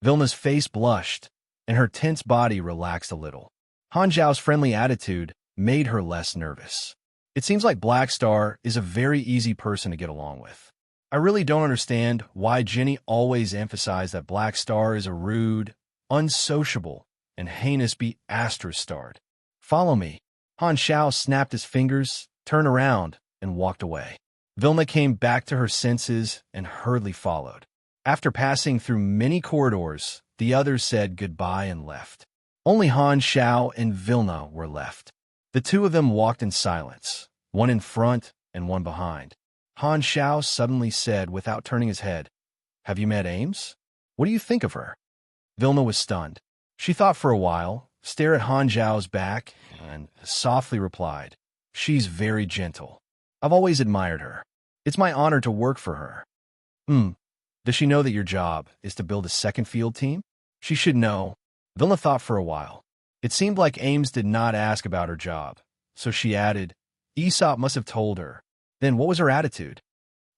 Vilna's face blushed, and her tense body relaxed a little. Han Zhao's friendly attitude made her less nervous. It seems like Black Star is a very easy person to get along with. I really don't understand why Jenny always emphasized that Black Star is a rude, unsociable, and heinous be***starred. Follow me. Han Zhao snapped his fingers, turned around, and walked away. Vilna came back to her senses and hurriedly followed. After passing through many corridors, the others said goodbye and left. Only Han Zhao and Vilna were left. The two of them walked in silence, one in front and one behind. Han Zhao suddenly said without turning his head, "Have you met Ames? What do you think of her?" Vilna was stunned. She thought for a while, stared at Han Zhao's back, and softly replied, "She's very gentle. I've always admired her. It's my honor to work for her." Does she know that your job is to build a second field team? She should know. Vilna thought for a while. It seemed like Ames did not ask about her job, so she added, "Aesop must have told her. Then what was her attitude?"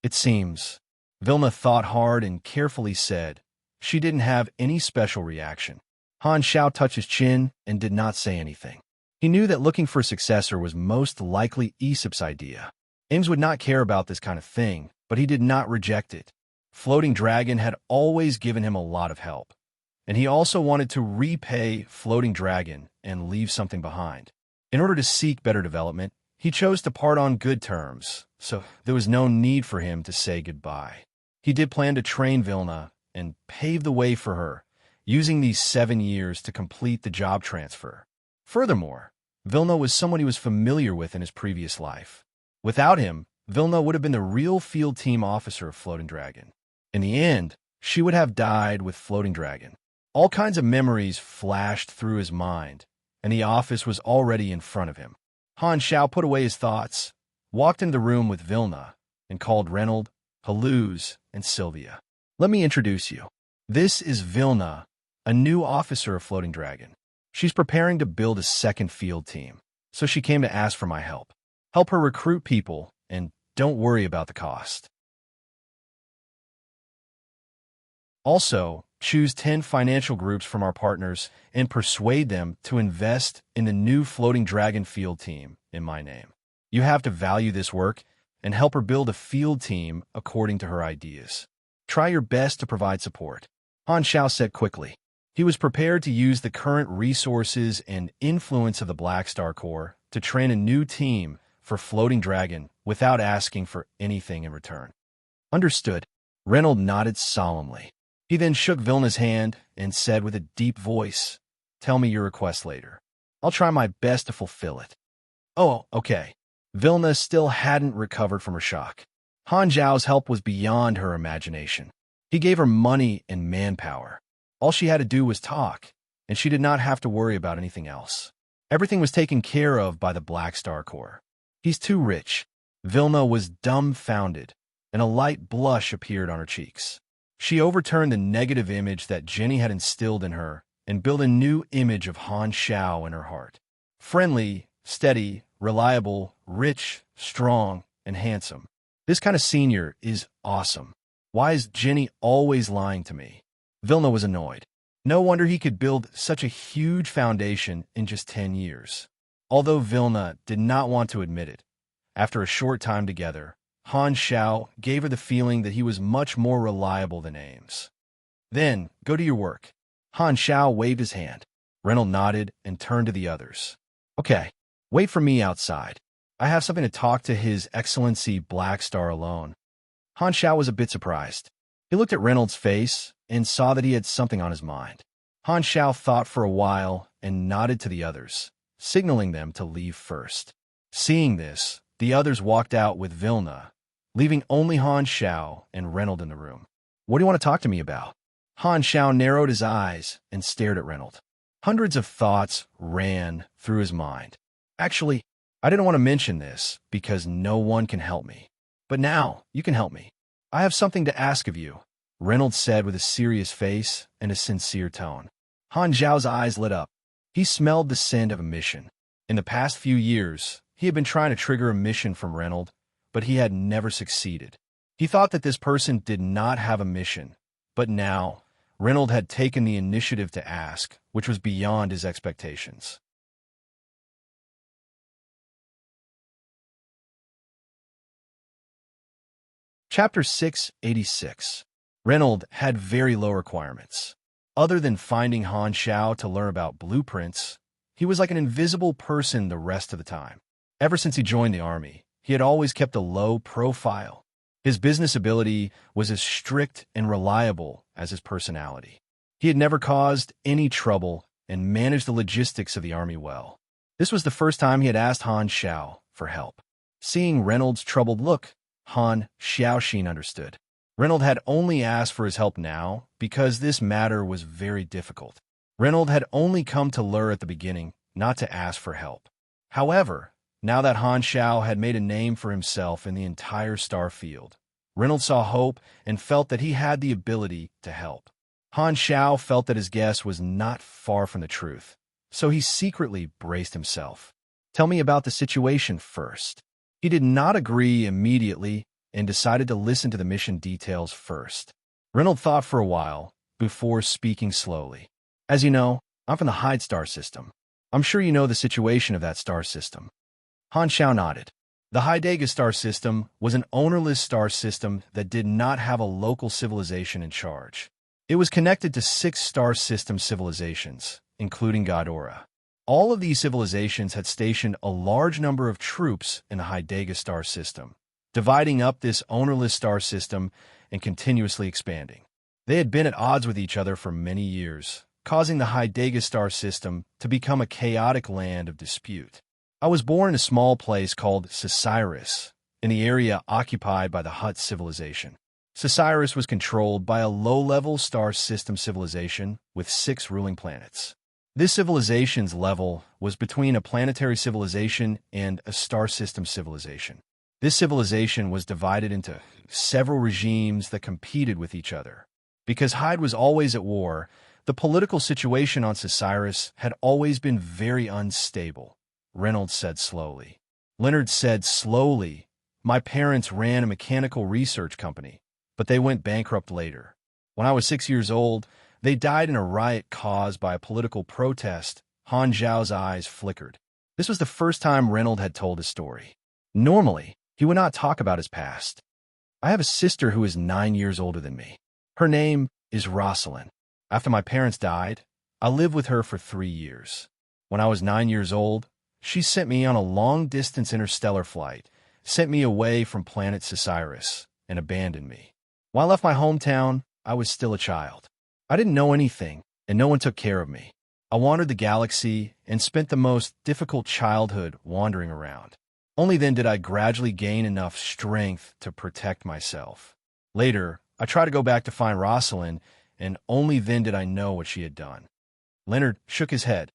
"It seems." Vilna thought hard and carefully said, "She didn't have any special reaction." Han Zhao touched his chin and did not say anything. He knew that looking for a successor was most likely Aesop's idea. Ames would not care about this kind of thing, but he did not reject it. Floating Dragon had always given him a lot of help, and he also wanted to repay Floating Dragon and leave something behind. In order to seek better development, he chose to part on good terms, so there was no need for him to say goodbye. He did plan to train Vilna and pave the way for her, using these 7 years to complete the job transfer. Furthermore, Vilna was someone he was familiar with in his previous life. Without him, Vilna would have been the real field team officer of Floating Dragon. In the end, she would have died with Floating Dragon. All kinds of memories flashed through his mind, and the office was already in front of him. Han Zhao put away his thoughts, walked into the room with Vilna, and called Reynold, Haluz, and Sylvia. "Let me introduce you. This is Vilna, a new officer of Floating Dragon. She's preparing to build a second field team, so she came to ask for my help. Help her recruit people, and don't worry about the cost. Also, choose 10 financial groups from our partners and persuade them to invest in the new Floating Dragon field team in my name. You have to value this work and help her build a field team according to her ideas. Try your best to provide support." Han Zhao said quickly. He was prepared to use the current resources and influence of the Black Star Corps to train a new team for Floating Dragon without asking for anything in return. "Understood." Reynold nodded solemnly. He then shook Vilna's hand and said with a deep voice, "Tell me your request later. I'll try my best to fulfill it." "Oh, okay." Vilna still hadn't recovered from her shock. Han Zhao's help was beyond her imagination. He gave her money and manpower. All she had to do was talk, and she did not have to worry about anything else. Everything was taken care of by the Black Star Corps. "He's too rich." Vilna was dumbfounded, and a light blush appeared on her cheeks. She overturned the negative image that Jenny had instilled in her and built a new image of Han Zhao in her heart. Friendly, steady, reliable, rich, strong, and handsome. This kind of senior is awesome. Why is Jenny always lying to me? Vilna was annoyed. No wonder he could build such a huge foundation in just 10 years. Although Vilna did not want to admit it, after a short time together, Han Zhao gave her the feeling that he was much more reliable than Ames. "Then, go to your work." Han Zhao waved his hand. Reynold nodded and turned to the others. "Okay, wait for me outside. I have something to talk to His Excellency Black Star alone." Han Zhao was a bit surprised. He looked at Reynold's face and saw that he had something on his mind. Han Zhao thought for a while and nodded to the others, signaling them to leave first. Seeing this, the others walked out with Vilna, leaving only Han Zhao and Reynold in the room. "What do you want to talk to me about?" Han Zhao narrowed his eyes and stared at Reynold. Hundreds of thoughts ran through his mind. "Actually, I didn't want to mention this because no one can help me. But now, you can help me. I have something to ask of you," Reynold said with a serious face and a sincere tone. Han Zhao's eyes lit up. He smelled the scent of a mission. In the past few years, he had been trying to trigger a mission from Reynold, but he had never succeeded. He thought that this person did not have a mission, but now Reynold had taken the initiative to ask, which was beyond his expectations. Chapter 686. Reynold had very low requirements. Other than finding Han Xiao to learn about blueprints, he was like an invisible person the rest of the time. Ever since he joined the army, he had always kept a low profile. His business ability was as strict and reliable as his personality. He had never caused any trouble and managed the logistics of the army well. This was the first time he had asked Han Xiao for help. Seeing Reynold's troubled look, Han Xiaoxin understood. Reynold had only asked for his help now because this matter was very difficult. Reynold had only come to Lur at the beginning, not to ask for help. However, now that Han Xiao had made a name for himself in the entire star field, Reynold saw hope and felt that he had the ability to help. Han Xiao felt that his guess was not far from the truth, so he secretly braced himself. "Tell me about the situation first." He did not agree immediately and decided to listen to the mission details first. Reynold thought for a while before speaking slowly. "As you know, I'm from the Hyde star system. I'm sure you know the situation of that star system." Han Xiao nodded. The Heidega star system was an ownerless star system that did not have a local civilization in charge. It was connected to 6 star system civilizations, including Godora. All of these civilizations had stationed a large number of troops in the Heidega star system, dividing up this ownerless star system and continuously expanding. They had been at odds with each other for many years, causing the Heidega star system to become a chaotic land of dispute. I was born in a small place called Sisiris, in the area occupied by the Hutt civilization. Sisiris was controlled by a low-level star system civilization with 6 ruling planets. This civilization's level was between a planetary civilization and a star system civilization. This civilization was divided into several regimes that competed with each other. Because Hyde was always at war, the political situation on Sisiris had always been very unstable, Reynolds said slowly. Leonard said slowly, "My parents ran a mechanical research company, but they went bankrupt later. When I was 6 years old, they died in a riot caused by a political protest." Han Zhao's eyes flickered. This was the first time Reynolds had told his story. Normally, he would not talk about his past. "I have a sister who is 9 years older than me. Her name is Rosalind. After my parents died, I lived with her for 3 years. When I was 9 years old, she sent me on a long-distance interstellar flight, sent me away from planet Sisiris, and abandoned me. When I left my hometown, I was still a child. I didn't know anything, and no one took care of me. I wandered the galaxy and spent the most difficult childhood wandering around. Only then did I gradually gain enough strength to protect myself. Later, I tried to go back to find Rosalind, and only then did I know what she had done." Leonard shook his head.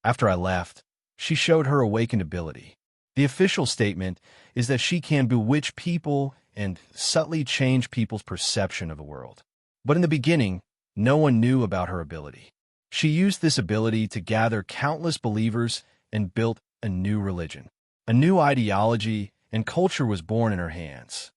"After I left, she showed her awakened ability. The official statement is that she can bewitch people and subtly change people's perception of the world. But in the beginning, no one knew about her ability. She used this ability to gather countless believers and built a new religion. A new ideology and culture was born in her hands.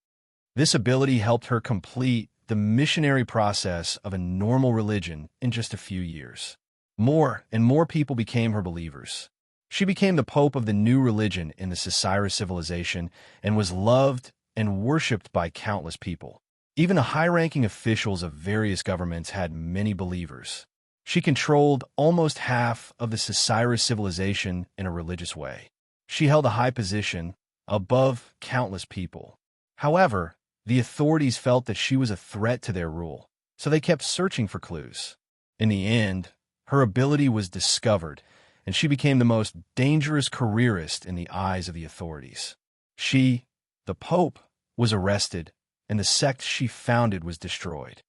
This ability helped her complete the missionary process of a normal religion in just a few years. More and more people became her believers. She became the pope of the new religion in the Sisiris civilization and was loved and worshipped by countless people. Even the high-ranking officials of various governments had many believers. She controlled almost half of the Sisiris civilization in a religious way. She held a high position above countless people. However, the authorities felt that she was a threat to their rule, so they kept searching for clues. In the end, her ability was discovered, and she became the most dangerous careerist in the eyes of the authorities. She, the Pope, was arrested, and the sect she founded was destroyed.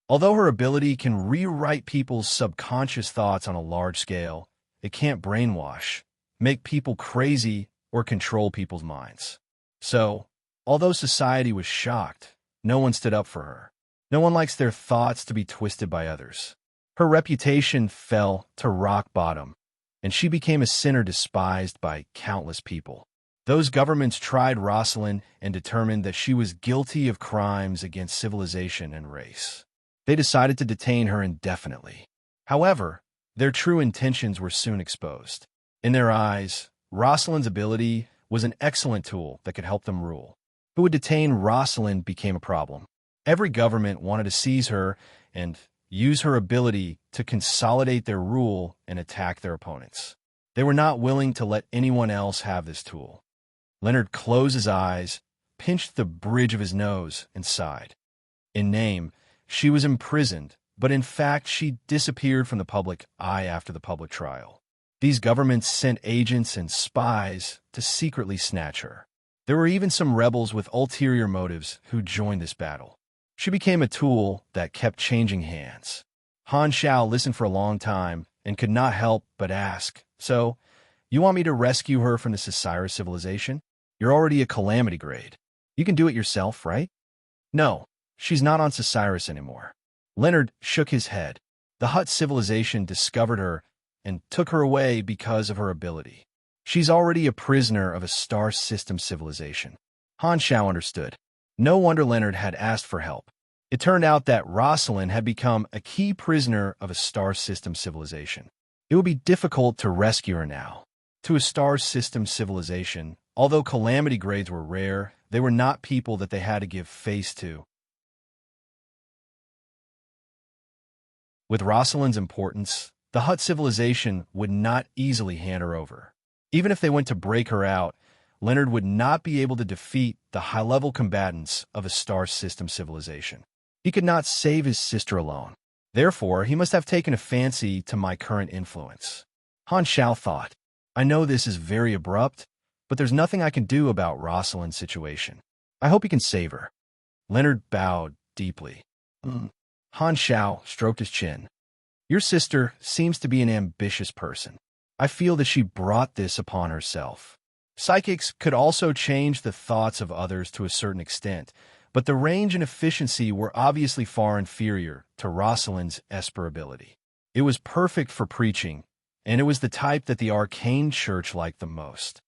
Although her ability can rewrite people's subconscious thoughts on a large scale, it can't brainwash, make people crazy, or control people's minds. So, although society was shocked, no one stood up for her. No one likes their thoughts to be twisted by others. Her reputation fell to rock bottom, and she became a sinner despised by countless people. Those governments tried Rosalind and determined that she was guilty of crimes against civilization and race. They decided to detain her indefinitely. However, their true intentions were soon exposed. In their eyes, Rosalind's ability was an excellent tool that could help them rule. Who would detain Rosalind became a problem. Every government wanted to seize her and use her ability to consolidate their rule and attack their opponents. They were not willing to let anyone else have this tool. Leonard closed his eyes, pinched the bridge of his nose, and sighed. In name, she was imprisoned, but in fact she disappeared from the public eye after the public trial. These governments sent agents and spies to secretly snatch her. There were even some rebels with ulterior motives who joined this battle. She became a tool that kept changing hands. Han Xiao listened for a long time and could not help but ask, "So, you want me to rescue her from the Osiris civilization? You're already a calamity grade. You can do it yourself, right?" "No, she's not on Osiris anymore." Leonard shook his head. The Hutt civilization discovered her and took her away because of her ability. She's already a prisoner of a star system civilization. Han Xiao understood. No wonder Leonard had asked for help. It turned out that Rosalind had become a key prisoner of a star system civilization. It would be difficult to rescue her now. To a star system civilization, although calamity grades were rare, they were not people that they had to give face to. With Rosalind's importance, the Hutt civilization would not easily hand her over. Even if they went to break her out, Leonard would not be able to defeat the high-level combatants of a star system civilization. He could not save his sister alone. Therefore, he must have taken a fancy to my current influence. Han Xiao thought, "I know this is very abrupt, but there's nothing I can do about Rosalind's situation. I hope he can save her." Leonard bowed deeply. Han Xiao stroked his chin. "Your sister seems to be an ambitious person. I feel that she brought this upon herself." Psychics could also change the thoughts of others to a certain extent, but the range and efficiency were obviously far inferior to Rosalind's Esper ability. It was perfect for preaching, and it was the type that the arcane church liked the most.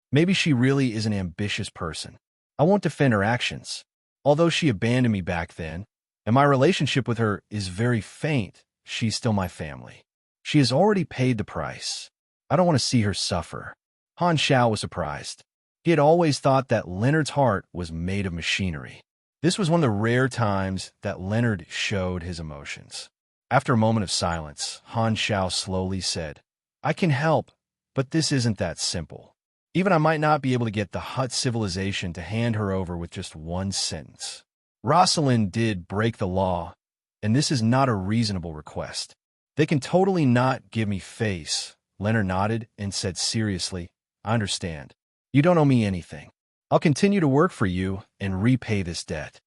Maybe she really is an ambitious person. I won't defend her actions. Although she abandoned me back then, and my relationship with her is very faint, she's still my family. She has already paid the price. I don't want to see her suffer. Han Xiao was surprised. He had always thought that Leonard's heart was made of machinery. This was one of the rare times that Leonard showed his emotions. After a moment of silence, Han Xiao slowly said, "I can help, but this isn't that simple. Even I might not be able to get the Hutt civilization to hand her over with just one sentence. Rosalind did break the law, and this is not a reasonable request. They can totally not give me face." Leonard nodded and said seriously, "I understand. You don't owe me anything. I'll continue to work for you and repay this debt."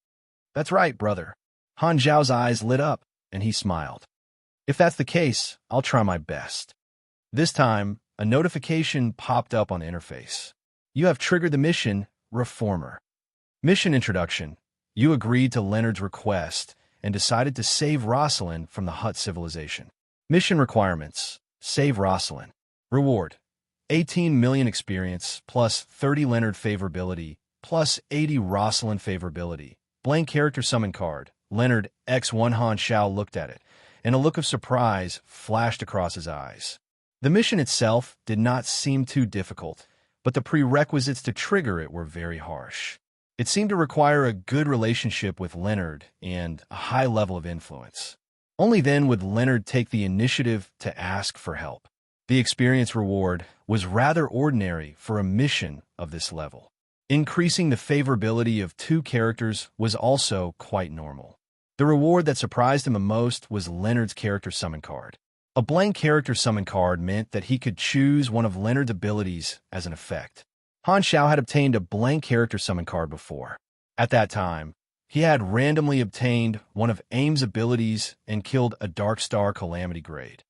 "That's right, brother." Han Xiao's eyes lit up, and he smiled. "If that's the case, I'll try my best." This time, a notification popped up on the interface. "You have triggered the mission, Reformer." Mission introduction. You agreed to Leonard's request and decided to save Rosalind from the Hutt civilization. Mission requirements. Save Rosalind. Reward. 18 million experience, plus 30 Leonard favorability, plus 80 Rosalind favorability. Blank character summon card. Leonard X1 Han Xiao looked at it, and a look of surprise flashed across his eyes. The mission itself did not seem too difficult, but the prerequisites to trigger it were very harsh. It seemed to require a good relationship with Leonard and a high level of influence. Only then would Leonard take the initiative to ask for help. The experience reward was rather ordinary for a mission of this level. Increasing the favorability of 2 characters was also quite normal. The reward that surprised him the most was Leonard's character summon card. A blank character summon card meant that he could choose one of Leonard's abilities as an effect. Han Xiao had obtained a blank character summon card before. At that time, he had randomly obtained one of AIM's abilities and killed a Dark Star Calamity grade.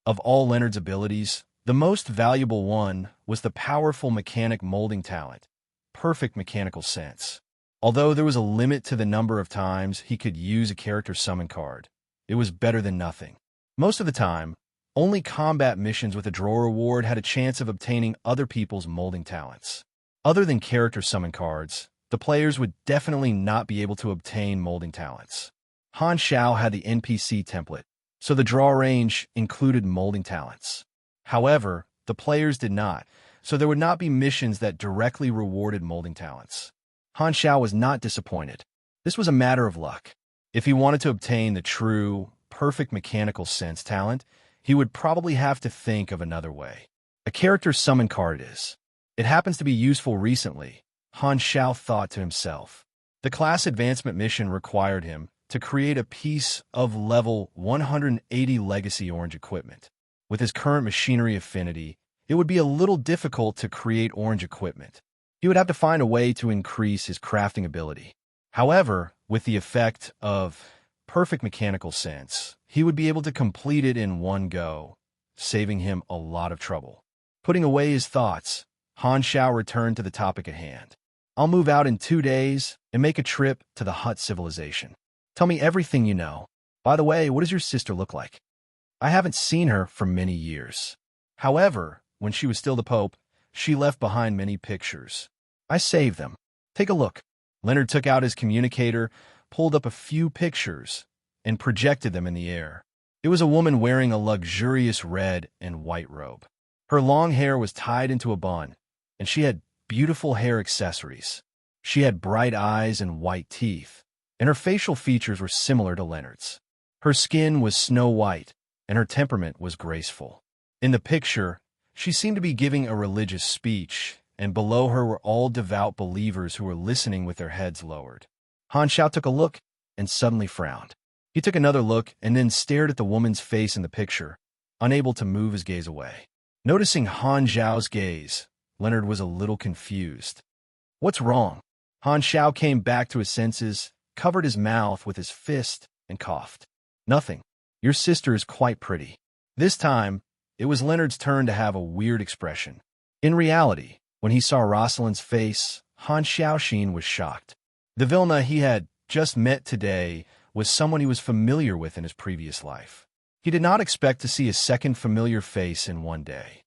Of all Leonard's abilities, the most valuable one was the powerful mechanic molding talent, perfect mechanical sense. Although there was a limit to the number of times he could use a character summon card, it was better than nothing. Most of the time, Only combat missions with a draw reward had a chance of obtaining other people's molding talents. Other than character summon cards, the players would definitely not be able to obtain molding talents. Han Xiao had the NPC template, so the draw range included molding talents. However, the players did not, so there would not be missions that directly rewarded molding talents. Han Xiao was not disappointed. This was a matter of luck. If he wanted to obtain the true, perfect mechanical sense talent, he would probably have to think of another way. A character summon card is. It happens to be useful recently, Han Xiao thought to himself. The class advancement mission required him to create a piece of level 180 legacy orange equipment. With his current machinery affinity, it would be a little difficult to create orange equipment. He would have to find a way to increase his crafting ability. However, with the effect of perfect mechanical sense, he would be able to complete it in one go, saving him a lot of trouble. Putting away his thoughts, Han Xiao returned to the topic at hand. I'll move out in 2 days and make a trip to the Hut civilization. Tell me everything you know. By the way, what does your sister look like? I haven't seen her for many years. However, when she was still the Pope, she left behind many pictures. I saved them. Take a look. Leonard took out his communicator, pulled up a few pictures, and projected them in the air. It was a woman wearing a luxurious red and white robe. Her long hair was tied into a bun, and she had beautiful hair accessories. She had bright eyes and white teeth, and her facial features were similar to Leonard's. Her skin was snow white, and her temperament was graceful. In the picture, she seemed to be giving a religious speech, and below her were all devout believers who were listening with their heads lowered. Han Xiao took a look and suddenly frowned. He took another look and then stared at the woman's face in the picture, unable to move his gaze away. Noticing Han Xiao's gaze, Leonard was a little confused. What's wrong? Han Xiao came back to his senses, covered his mouth with his fist, and coughed. Nothing. Your sister is quite pretty. This time, it was Leonard's turn to have a weird expression. In reality, when he saw Rosalind's face, Han Xiaoxin was shocked. The Vilna he had just met today was someone he was familiar with in his previous life. He did not expect to see a second familiar face in one day.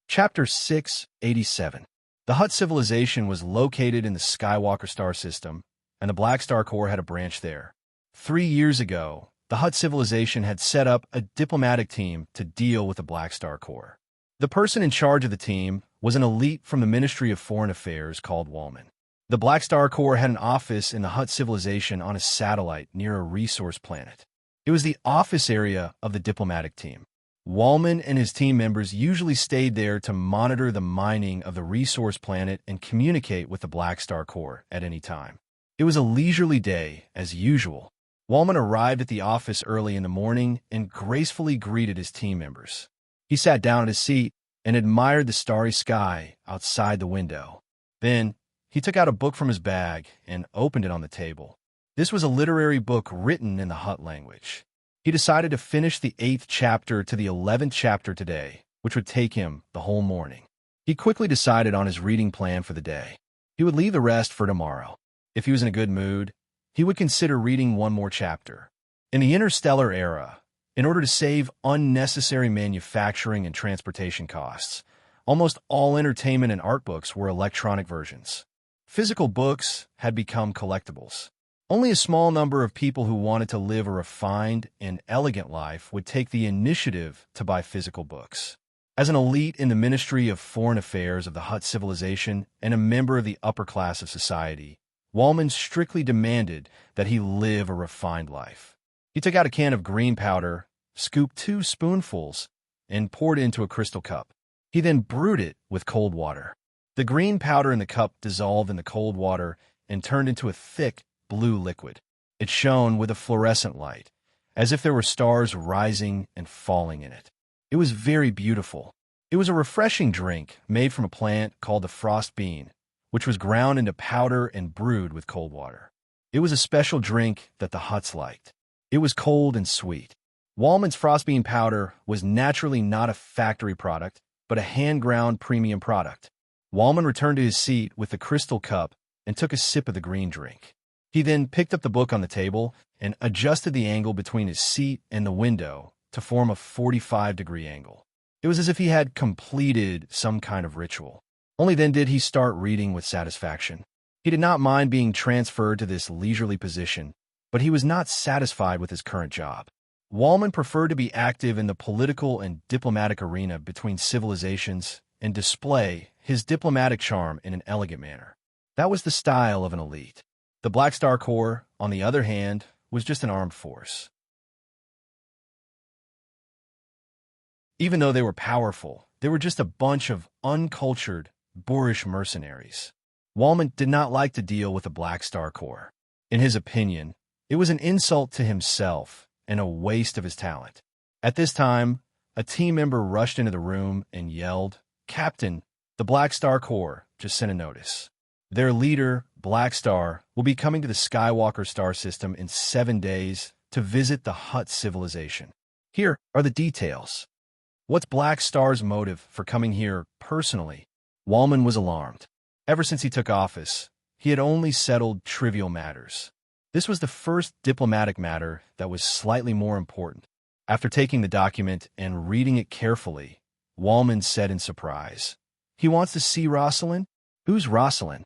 Chapter 687. The Hutt civilization was located in the Skywalker star system, and the Black Star Corps had a branch there. 3 years ago, the Hutt civilization had set up a diplomatic team to deal with the Black Star Corps. The person in charge of the team was an elite from the Ministry of Foreign Affairs called Wallman. The Black Star Corps had an office in the Hutt civilization on a satellite near a resource planet. It was the office area of the diplomatic team. Wallman and his team members usually stayed there to monitor the mining of the resource planet and communicate with the Black Star Corps at any time. It was a leisurely day, as usual. Wallman arrived at the office early in the morning and gracefully greeted his team members. He sat down at his seat and admired the starry sky outside the window. Then, he took out a book from his bag and opened it on the table. This was a literary book written in the Hutt language. He decided to finish the 8th chapter to the 11th chapter today, which would take him the whole morning. He quickly decided on his reading plan for the day. He would leave the rest for tomorrow. If he was in a good mood, he would consider reading one more chapter. In the interstellar era, in order to save unnecessary manufacturing and transportation costs, almost all entertainment and art books were electronic versions. Physical books had become collectibles. Only a small number of people who wanted to live a refined and elegant life would take the initiative to buy physical books. As an elite in the Ministry of Foreign Affairs of the Hutt civilization and a member of the upper class of society, Wallman strictly demanded that he live a refined life. He took out a can of green powder, scooped 2 spoonfuls, and poured it into a crystal cup. He then brewed it with cold water. The green powder in the cup dissolved in the cold water and turned into a thick, blue liquid. It shone with a fluorescent light, as if there were stars rising and falling in it. It was very beautiful. It was a refreshing drink made from a plant called the frost bean, which was ground into powder and brewed with cold water. It was a special drink that the Hutts liked. It was cold and sweet. Wallman's frost bean powder was naturally not a factory product, but a hand-ground premium product. Wallman returned to his seat with the crystal cup and took a sip of the green drink. He then picked up the book on the table and adjusted the angle between his seat and the window to form a 45-degree angle. It was as if he had completed some kind of ritual. Only then did he start reading with satisfaction. He did not mind being transferred to this leisurely position, but he was not satisfied with his current job. Wallman preferred to be active in the political and diplomatic arena between civilizations and display his diplomatic charm in an elegant manner. That was the style of an elite. The Black Star Corps, on the other hand, was just an armed force. Even though they were powerful, they were just a bunch of uncultured, boorish mercenaries. Wallman did not like to deal with the Black Star Corps. In his opinion, it was an insult to himself and a waste of his talent. At this time, a team member rushed into the room and yelled, "Captain, the Black Star Corps just sent a notice. Their leader, Black Star, will be coming to the Skywalker star system in 7 days to visit the Hutt civilization. Here are the details." What's Black Star's motive for coming here personally? Wallman was alarmed. Ever since he took office, he had only settled trivial matters. This was the first diplomatic matter that was slightly more important. After taking the document and reading it carefully, Wallman said in surprise, "He wants to see Rosalind? Who's Rosalind?"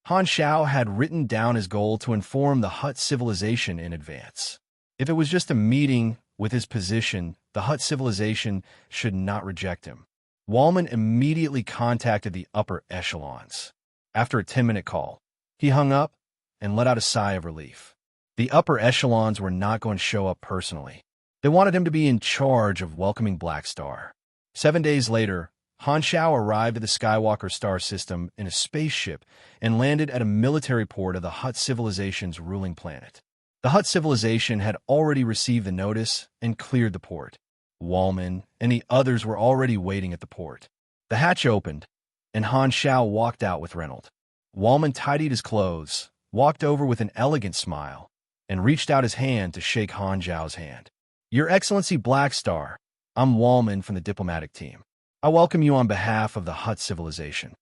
Han Shao had written down his goal to inform the Hutt civilization in advance. If it was just a meeting with his position, the Hutt civilization should not reject him. Wallman immediately contacted the upper echelons. After a 10-minute call, he hung up and let out a sigh of relief. The upper echelons were not going to show up personally. They wanted him to be in charge of welcoming Black Star. 7 days later, Han Shao arrived at the Skywalker star system in a spaceship and landed at a military port of the Hutt civilization's ruling planet. The Hutt civilization had already received the notice and cleared the port. Wallman and the others were already waiting at the port. The hatch opened, and Han Shao walked out with Reynolds. Wallman tidied his clothes, walked over with an elegant smile, and reached out his hand to shake Han Shao's hand. "Your Excellency Black Star, I'm Wallman from the diplomatic team. I welcome you on behalf of the Hutt civilization."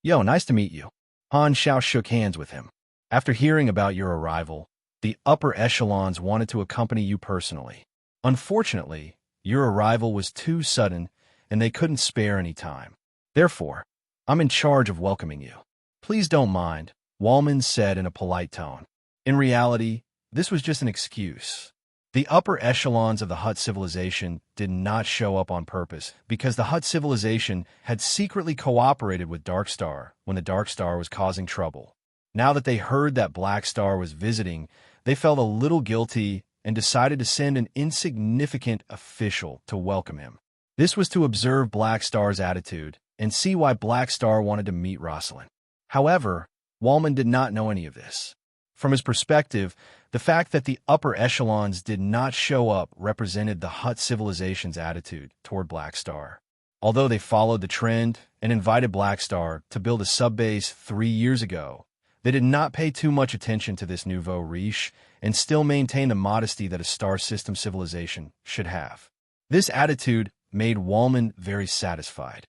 "Yo, nice to meet you." Han Shao shook hands with him. "After hearing about your arrival, the upper echelons wanted to accompany you personally. Unfortunately, your arrival was too sudden, and they couldn't spare any time. Therefore, I'm in charge of welcoming you." "Please don't mind," Wallman said in a polite tone. In reality, this was just an excuse. The upper echelons of the Hutt civilization did not show up on purpose because the Hutt civilization had secretly cooperated with Dark Star when the Dark Star was causing trouble. Now that they heard that Black Star was visiting, they felt a little guilty and decided to send an insignificant official to welcome him. This was to observe Black Star's attitude and see why Black Star wanted to meet Rosalind. However, Wallman did not know any of this. From his perspective, the fact that the upper echelons did not show up represented the Hutt civilization's attitude toward Black Star. Although they followed the trend and invited Black Star to build a subbase 3 years ago, they did not pay too much attention to this nouveau riche and still maintain the modesty that a star system civilization should have. This attitude made Wallman very satisfied.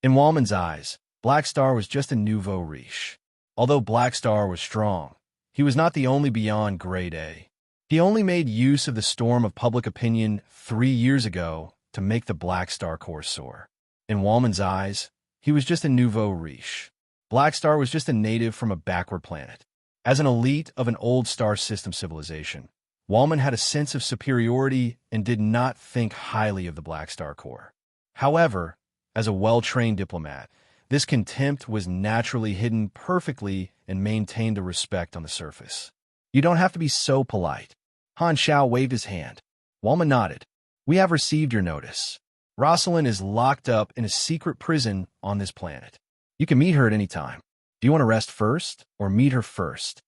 In Wallman's eyes, Black Star was just a nouveau riche. Although Black Star was strong, he was not the only beyond grade A. He only made use of the storm of public opinion 3 years ago to make the Black Star Corps soar. In Wallman's eyes, he was just a nouveau riche. Black Star was just a native from a backward planet. As an elite of an old star system civilization, Wallman had a sense of superiority and did not think highly of the Black Star Corps. However, as a well-trained diplomat, this contempt was naturally hidden perfectly and maintained a respect on the surface. "You don't have to be so polite." Han Shao waved his hand. Wallman nodded. "We have received your notice. Rosalind is locked up in a secret prison on this planet. You can meet her at any time. Do you want to rest first or meet her first?"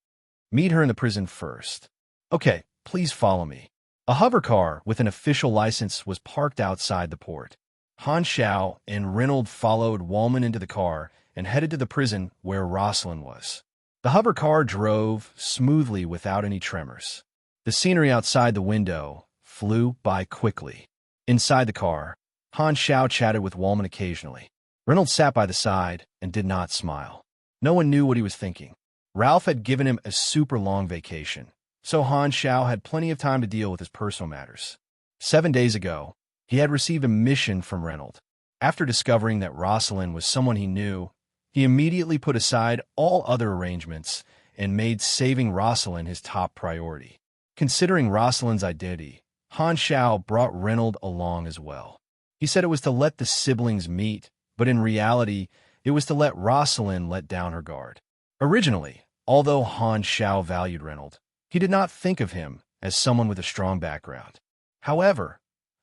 "Meet her in the prison first." "Okay, please follow me." A hover car with an official license was parked outside the port. Han Shao and Reynolds followed Wallman into the car and headed to the prison where Rosalind was. The hover car drove smoothly without any tremors. The scenery outside the window flew by quickly. Inside the car, Han Shao chatted with Wallman occasionally. Reynolds sat by the side and did not smile. No one knew what he was thinking. Ralph had given him a super long vacation, so Han Xiao had plenty of time to deal with his personal matters. 7 days ago, he had received a mission from Reynolds. After discovering that Rosalind was someone he knew, he immediately put aside all other arrangements and made saving Rosalind his top priority. Considering Rosalind's identity, Han Xiao brought Reynolds along as well. He said it was to let the siblings meet, but in reality, it was to let Rosalind let down her guard. Originally, although Han Xiao valued Reynolds, he did not think of him as someone with a strong background. However,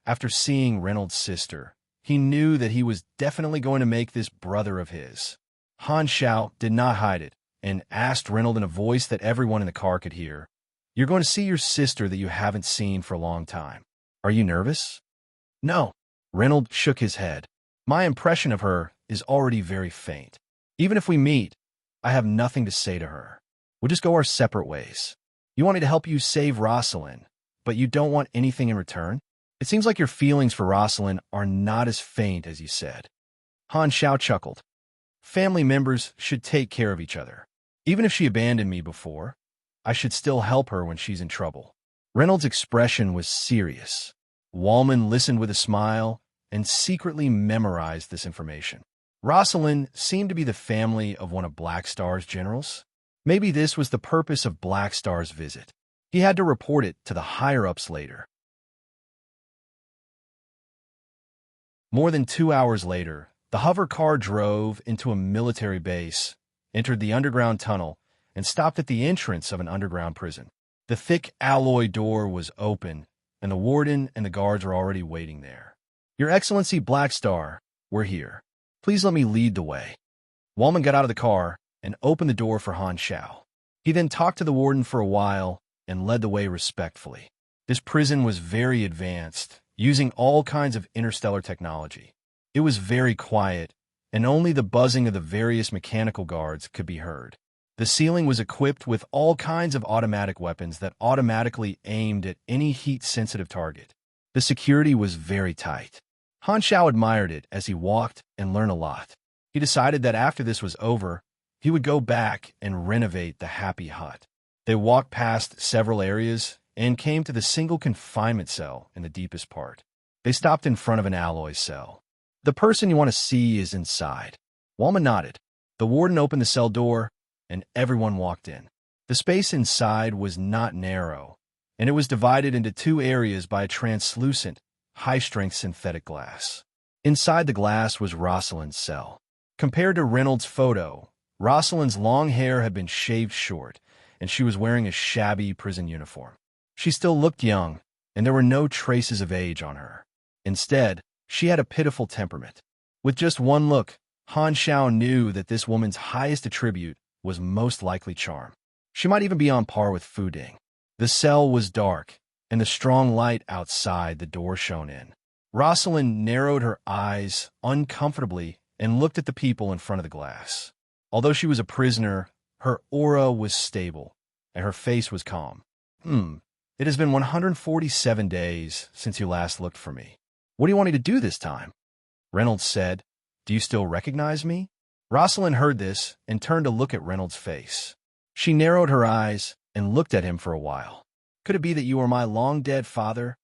after seeing Reynolds' sister, he knew that he was definitely going to make this brother of his. Han Xiao did not hide it and asked Reynolds in a voice that everyone in the car could hear, "You're going to see your sister that you haven't seen for a long time. Are you nervous?" "No." Reynolds shook his head. "My impression of her is already very faint. Even if we meet, I have nothing to say to her. We'll just go our separate ways. You want me to help you save Rosalind, but you don't want anything in return? It seems like your feelings for Rosalind are not as faint as you said." Han Xiao chuckled. "Family members should take care of each other. Even if she abandoned me before, I should still help her when she's in trouble." Reynolds' expression was serious. Wallman listened with a smile and secretly memorized this information. Rosalind seemed to be the family of one of Black Star's generals. Maybe this was the purpose of Black Star's visit. He had to report it to the higher-ups later. More than 2 hours later, the hover car drove into a military base, entered the underground tunnel, and stopped at the entrance of an underground prison. The thick alloy door was open, and the warden and the guards were already waiting there. "Your Excellency Black Star, we're here. Please let me lead the way." Wallman got out of the car and opened the door for Han Xiao. He then talked to the warden for a while and led the way respectfully. This prison was very advanced, using all kinds of interstellar technology. It was very quiet, and only the buzzing of the various mechanical guards could be heard. The ceiling was equipped with all kinds of automatic weapons that automatically aimed at any heat-sensitive target. The security was very tight. Han Xiao admired it as he walked and learned a lot. He decided that after this was over, he would go back and renovate the Happy Hut. They walked past several areas and came to the single confinement cell in the deepest part. They stopped in front of an alloy cell. "The person you want to see is inside." Wallman nodded. The warden opened the cell door, and everyone walked in. The space inside was not narrow, and it was divided into 2 areas by a translucent, high-strength synthetic glass. Inside the glass was Rosalind's cell. Compared to Reynolds' photo, Rosalind's long hair had been shaved short, and she was wearing a shabby prison uniform. She still looked young, and there were no traces of age on her. Instead, she had a pitiful temperament. With just one look, Han Xiao knew that this woman's highest attribute was most likely charm. She might even be on par with Fu Ding. The cell was dark, and the strong light outside the door shone in. Rosalind narrowed her eyes uncomfortably and looked at the people in front of the glass. Although she was a prisoner, her aura was stable, and her face was calm. It has been 147 days since you last looked for me. What do you want me to do this time?" Reynolds said. "Do you still recognize me?" Rosalind heard this and turned to look at Reynolds' face. She narrowed her eyes and looked at him for a while. "Could it be that you are my long-dead father?"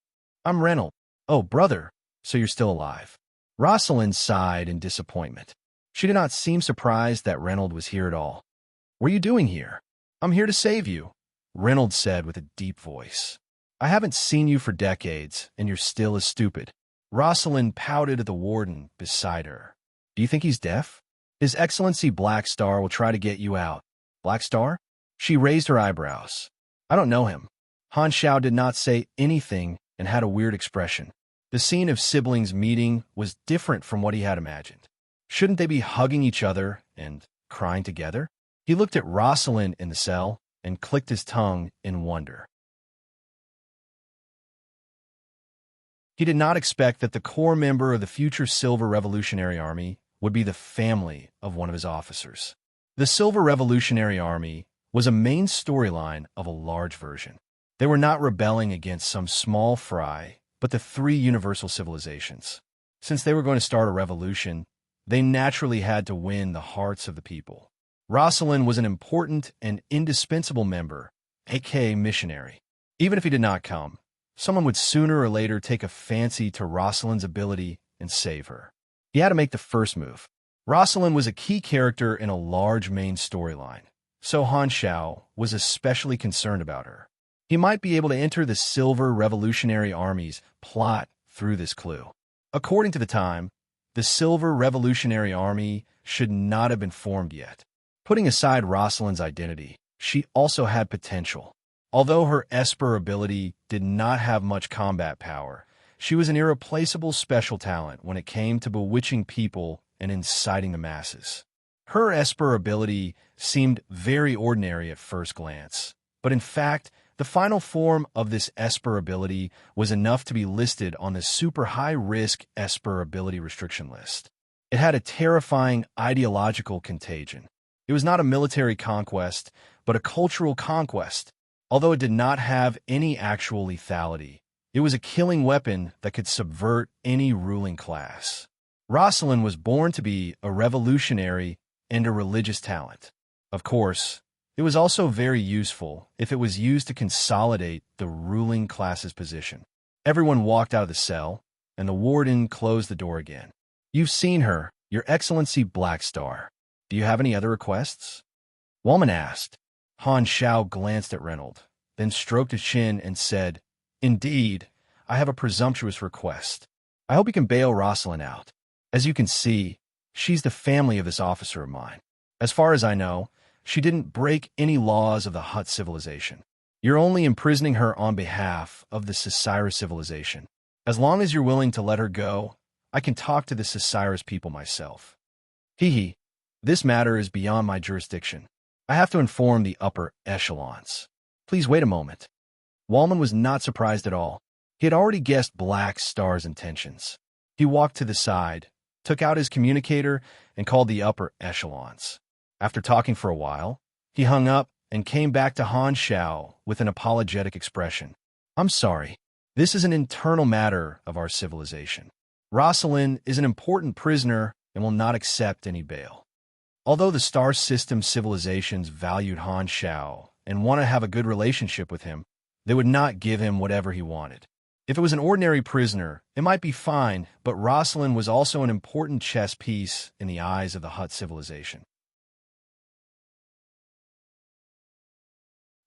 "I'm Reynolds." "Oh, brother, so you're still alive." Rosalind sighed in disappointment. She did not seem surprised that Reynolds was here at all. "What are you doing here?" "I'm here to save you," Reynolds said with a deep voice. "I haven't seen you for decades, and you're still as stupid." Rosalind pouted at the warden beside her. "Do you think he's deaf? His Excellency Black Star will try to get you out." "Black Star?" She raised her eyebrows. "I don't know him." Han Xiao did not say anything and had a weird expression. The scene of siblings meeting was different from what he had imagined. Shouldn't they be hugging each other and crying together? He looked at Rosalind in the cell and clicked his tongue in wonder. He did not expect that the core member of the future Silver Revolutionary Army would be the family of one of his officers. The Silver Revolutionary Army was a main storyline of a large version. They were not rebelling against some small fry, but the 3 universal civilizations. Since they were going to start a revolution, they naturally had to win the hearts of the people. Rosalind was an important and indispensable member, aka missionary. Even if he did not come, someone would sooner or later take a fancy to Rosalind's ability and save her. He had to make the first move. Rosalind was a key character in a large main storyline, so Han Xiao was especially concerned about her. He might be able to enter the Silver Revolutionary Army's plot through this clue. According to the time, the Silver Revolutionary Army should not have been formed yet. Putting aside Rosalind's identity, she also had potential. Although her Esper ability did not have much combat power, she was an irreplaceable special talent when it came to bewitching people and inciting the masses. Her Esper ability seemed very ordinary at first glance, but in fact, the final form of this Esper ability was enough to be listed on the super high-risk Esper ability restriction list. It had a terrifying ideological contagion. It was not a military conquest, but a cultural conquest. Although it did not have any actual lethality, it was a killing weapon that could subvert any ruling class. Rosalind was born to be a revolutionary and a religious talent. Of course, it was also very useful if it was used to consolidate the ruling class's position. Everyone walked out of the cell, and the warden closed the door again. "You've seen her, Your Excellency Blackstar. Do you have any other requests?" Wallman asked. Han Xiao glanced at Reynolds, then stroked his chin and said, "Indeed, I have a presumptuous request. I hope you can bail Rosalind out. As you can see, she's the family of this officer of mine. As far as I know, she didn't break any laws of the Hutt civilization. You're only imprisoning her on behalf of the Sisira civilization. As long as you're willing to let her go, I can talk to the Sisira's people myself. This matter is beyond my jurisdiction. I have to inform the upper echelons. Please wait a moment." Wallman was not surprised at all. He had already guessed Black Star's intentions. He walked to the side, took out his communicator, and called the upper echelons. After talking for a while, he hung up and came back to Han Xiao with an apologetic expression. "I'm sorry. This is an internal matter of our civilization. Rosalind is an important prisoner and will not accept any bail." Although the star system civilizations valued Han Xiao and want to have a good relationship with him, they would not give him whatever he wanted. If it was an ordinary prisoner, it might be fine, but Rosalind was also an important chess piece in the eyes of the Hutt civilization.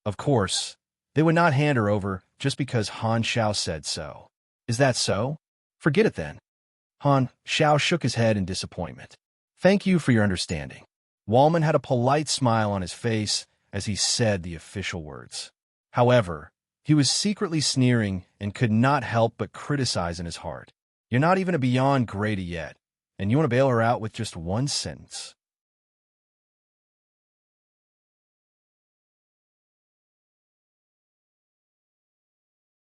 Of course, they would not hand her over just because Han Xiao said so. Is that so? Forget it then. Han Xiao shook his head in disappointment. "Thank you for your understanding." Wallman had a polite smile on his face as he said the official words. However, he was secretly sneering and could not help but criticize in his heart. "You're not even a beyond Grady yet, and you want to bail her out with just one sentence."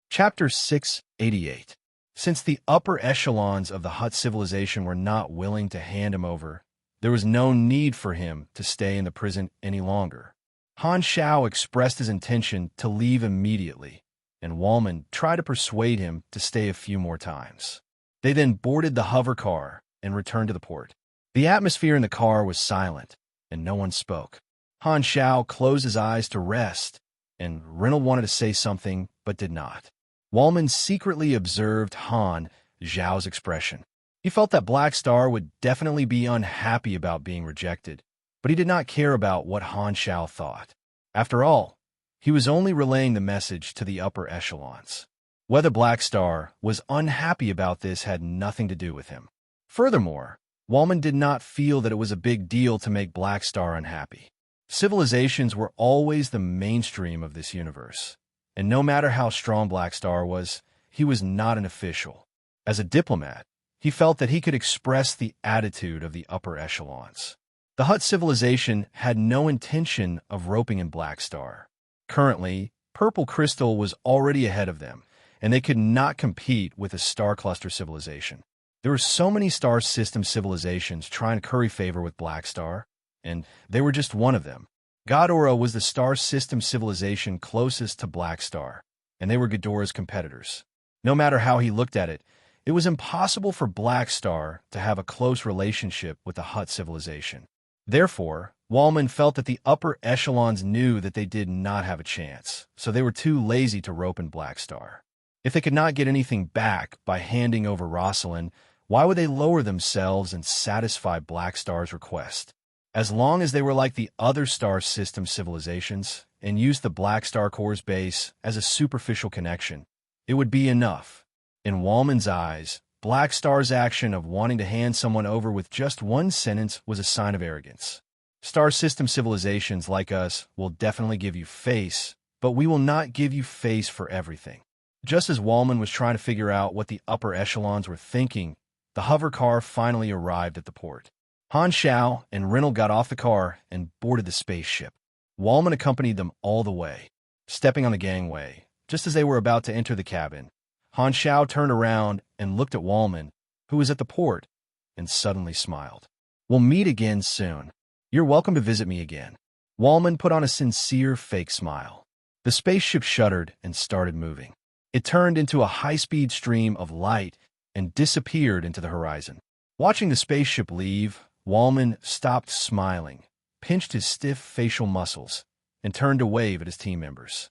Chapter 688. Since the upper echelons of the Hutt civilization were not willing to hand him over, there was no need for him to stay in the prison any longer. Han Xiao expressed his intention to leave immediately, and Wallman tried to persuade him to stay a few more times. They then boarded the hover car and returned to the port. The atmosphere in the car was silent, and no one spoke. Han Xiao closed his eyes to rest, and Reynolds wanted to say something but did not. Wallman secretly observed Han Xiao's expression. He felt that Black Star would definitely be unhappy about being rejected, but he did not care about what Han Xiao thought. After all, he was only relaying the message to the upper echelons. Whether Black Star was unhappy about this had nothing to do with him. Furthermore, Wallman did not feel that it was a big deal to make Black Star unhappy. Civilizations were always the mainstream of this universe, and no matter how strong Black Star was, he was not an official. As a diplomat, he felt that he could express the attitude of the upper echelons. The Hutt civilization had no intention of roping in Black Star. Currently, Purple Crystal was already ahead of them, and they could not compete with a star cluster civilization. There were so many star system civilizations trying to curry favor with Black Star, and they were just one of them. Ghidorah was the star system civilization closest to Black Star, and they were Ghidorah's competitors. No matter how he looked at it, it was impossible for Black Star to have a close relationship with the Hutt civilization. Therefore, Wallman felt that the upper echelons knew that they did not have a chance, so they were too lazy to rope in Black Star. If they could not get anything back by handing over Rosalind, why would they lower themselves and satisfy Black Star's request? As long as they were like the other star system civilizations and used the Black Star Core's base as a superficial connection, it would be enough. In Wallman's eyes, Black Star's action of wanting to hand someone over with just one sentence was a sign of arrogance. Star system civilizations like us will definitely give you face, but we will not give you face for everything. Just as Wallman was trying to figure out what the upper echelons were thinking, the hover car finally arrived at the port. Han Xiao and Rennell got off the car and boarded the spaceship. Wallman accompanied them all the way. Stepping on the gangway, just as they were about to enter the cabin, Han Xiao turned around and looked at Wallman, who was at the port, and suddenly smiled. "We'll meet again soon. You're welcome to visit me again." Wallman put on a sincere fake smile. The spaceship shuddered and started moving. It turned into a high-speed stream of light and disappeared into the horizon. Watching the spaceship leave, Wallman stopped smiling, pinched his stiff facial muscles, and turned to wave at his team members.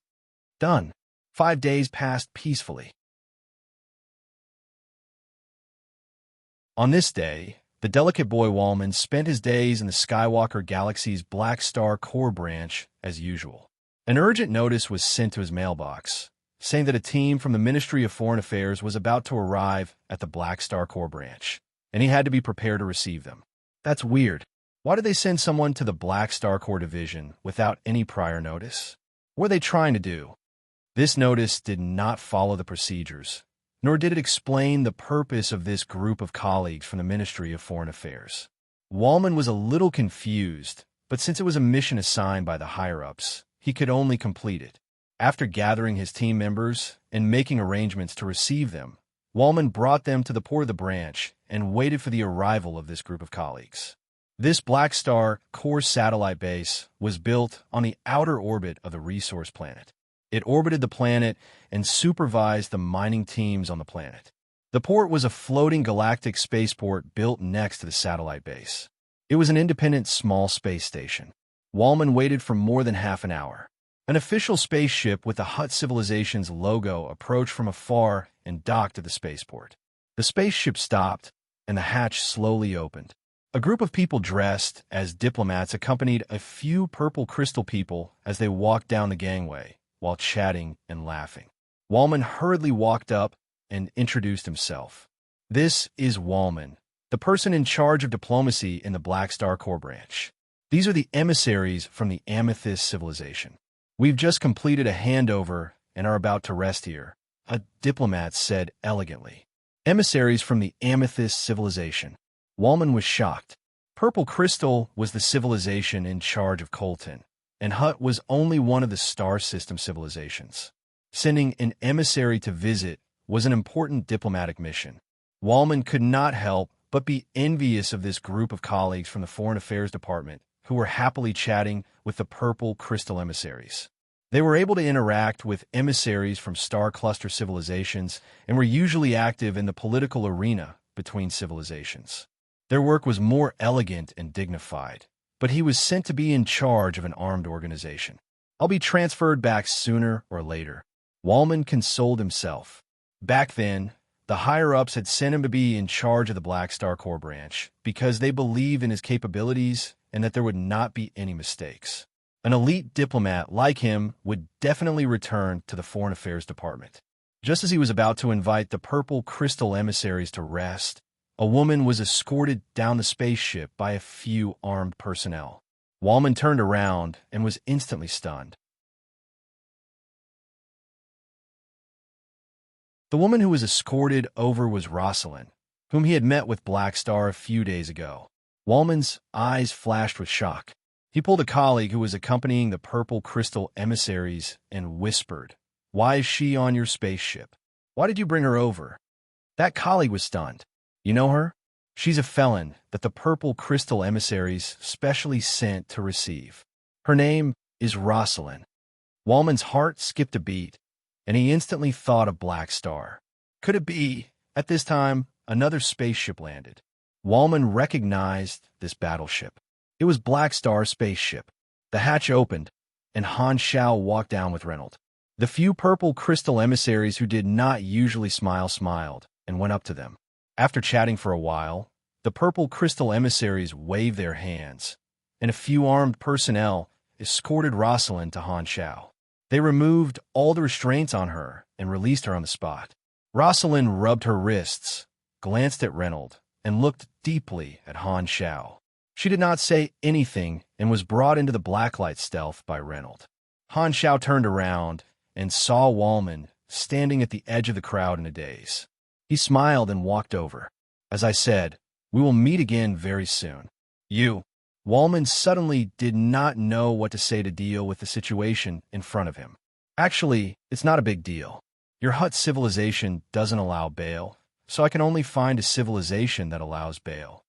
Done. 5 days passed peacefully. On this day, the delicate boy Wallman spent his days in the Skywalker Galaxy's Black Star Core branch as usual. An urgent notice was sent to his mailbox, saying that a team from the Ministry of Foreign Affairs was about to arrive at the Black Star Core branch, and he had to be prepared to receive them. That's weird. Why did they send someone to the Black Star Core division without any prior notice? What were they trying to do? This notice did not follow the procedures, nor did it explain the purpose of this group of colleagues from the Ministry of Foreign Affairs. Wallman was a little confused, but since it was a mission assigned by the higher-ups, he could only complete it. After gathering his team members and making arrangements to receive them, Wallman brought them to the port of the branch and waited for the arrival of this group of colleagues. This Black Star Core satellite base was built on the outer orbit of the resource planet. It orbited the planet and supervised the mining teams on the planet. The port was a floating galactic spaceport built next to the satellite base. It was an independent small space station. Wallman waited for more than half an hour. An official spaceship with the Hutt Civilization's logo approached from afar and docked at the spaceport. The spaceship stopped, and the hatch slowly opened. A group of people dressed as diplomats accompanied a few purple crystal people as they walked down the gangway, while chatting and laughing. Wallman hurriedly walked up and introduced himself. "This is Wallman, the person in charge of diplomacy in the Black Star Core branch. These are the emissaries from the Amethyst civilization. We've just completed a handover and are about to rest here," a diplomat said elegantly. Emissaries from the Amethyst civilization. Wallman was shocked. Purple Crystal was the civilization in charge of Colton, and Hutt was only one of the star system civilizations. Sending an emissary to visit was an important diplomatic mission. Wallman could not help but be envious of this group of colleagues from the Foreign Affairs Department who were happily chatting with the Purple Crystal emissaries. They were able to interact with emissaries from star cluster civilizations and were usually active in the political arena between civilizations. Their work was more elegant and dignified, but he was sent to be in charge of an armed organization. "I'll be transferred back sooner or later," Wallman consoled himself. Back then, the higher-ups had sent him to be in charge of the Black Star Core branch because they believed in his capabilities and that there would not be any mistakes. An elite diplomat like him would definitely return to the Foreign Affairs Department. Just as he was about to invite the Purple Crystal emissaries to rest, a woman was escorted down the spaceship by a few armed personnel. Wallman turned around and was instantly stunned. The woman who was escorted over was Rosalind, whom he had met with Black Star a few days ago. Wallman's eyes flashed with shock. He pulled a colleague who was accompanying the Purple Crystal emissaries and whispered, "Why is she on your spaceship? Why did you bring her over?" That colleague was stunned. "You know her? She's a felon that the Purple Crystal emissaries specially sent to receive. Her name is Rosalind." Wallman's heart skipped a beat, and he instantly thought of Black Star. Could it be, at this time, another spaceship landed? Wallman recognized this battleship. It It was Black Star's spaceship. The hatch opened, and Han Shao walked down with Reynolds. The few purple crystal emissaries who did not usually smile smiled and went up to them. After chatting for a while, the purple crystal emissaries waved their hands, and a few armed personnel escorted Rosalind to Han Shao. They removed all the restraints on her and released her on the spot. Rosalind rubbed her wrists, glanced at Reynolds, and looked deeply at Han Shao. She did not say anything and was brought into the blacklight stealth by Reynolds. Han Shao turned around and saw Wallman standing at the edge of the crowd in a daze. He smiled and walked over. As I said, we will meet again very soon. Wallman suddenly did not know what to say to deal with the situation in front of him. Actually, it's not a big deal. Your Hutt civilization doesn't allow bail, so I can only find a civilization that allows bail.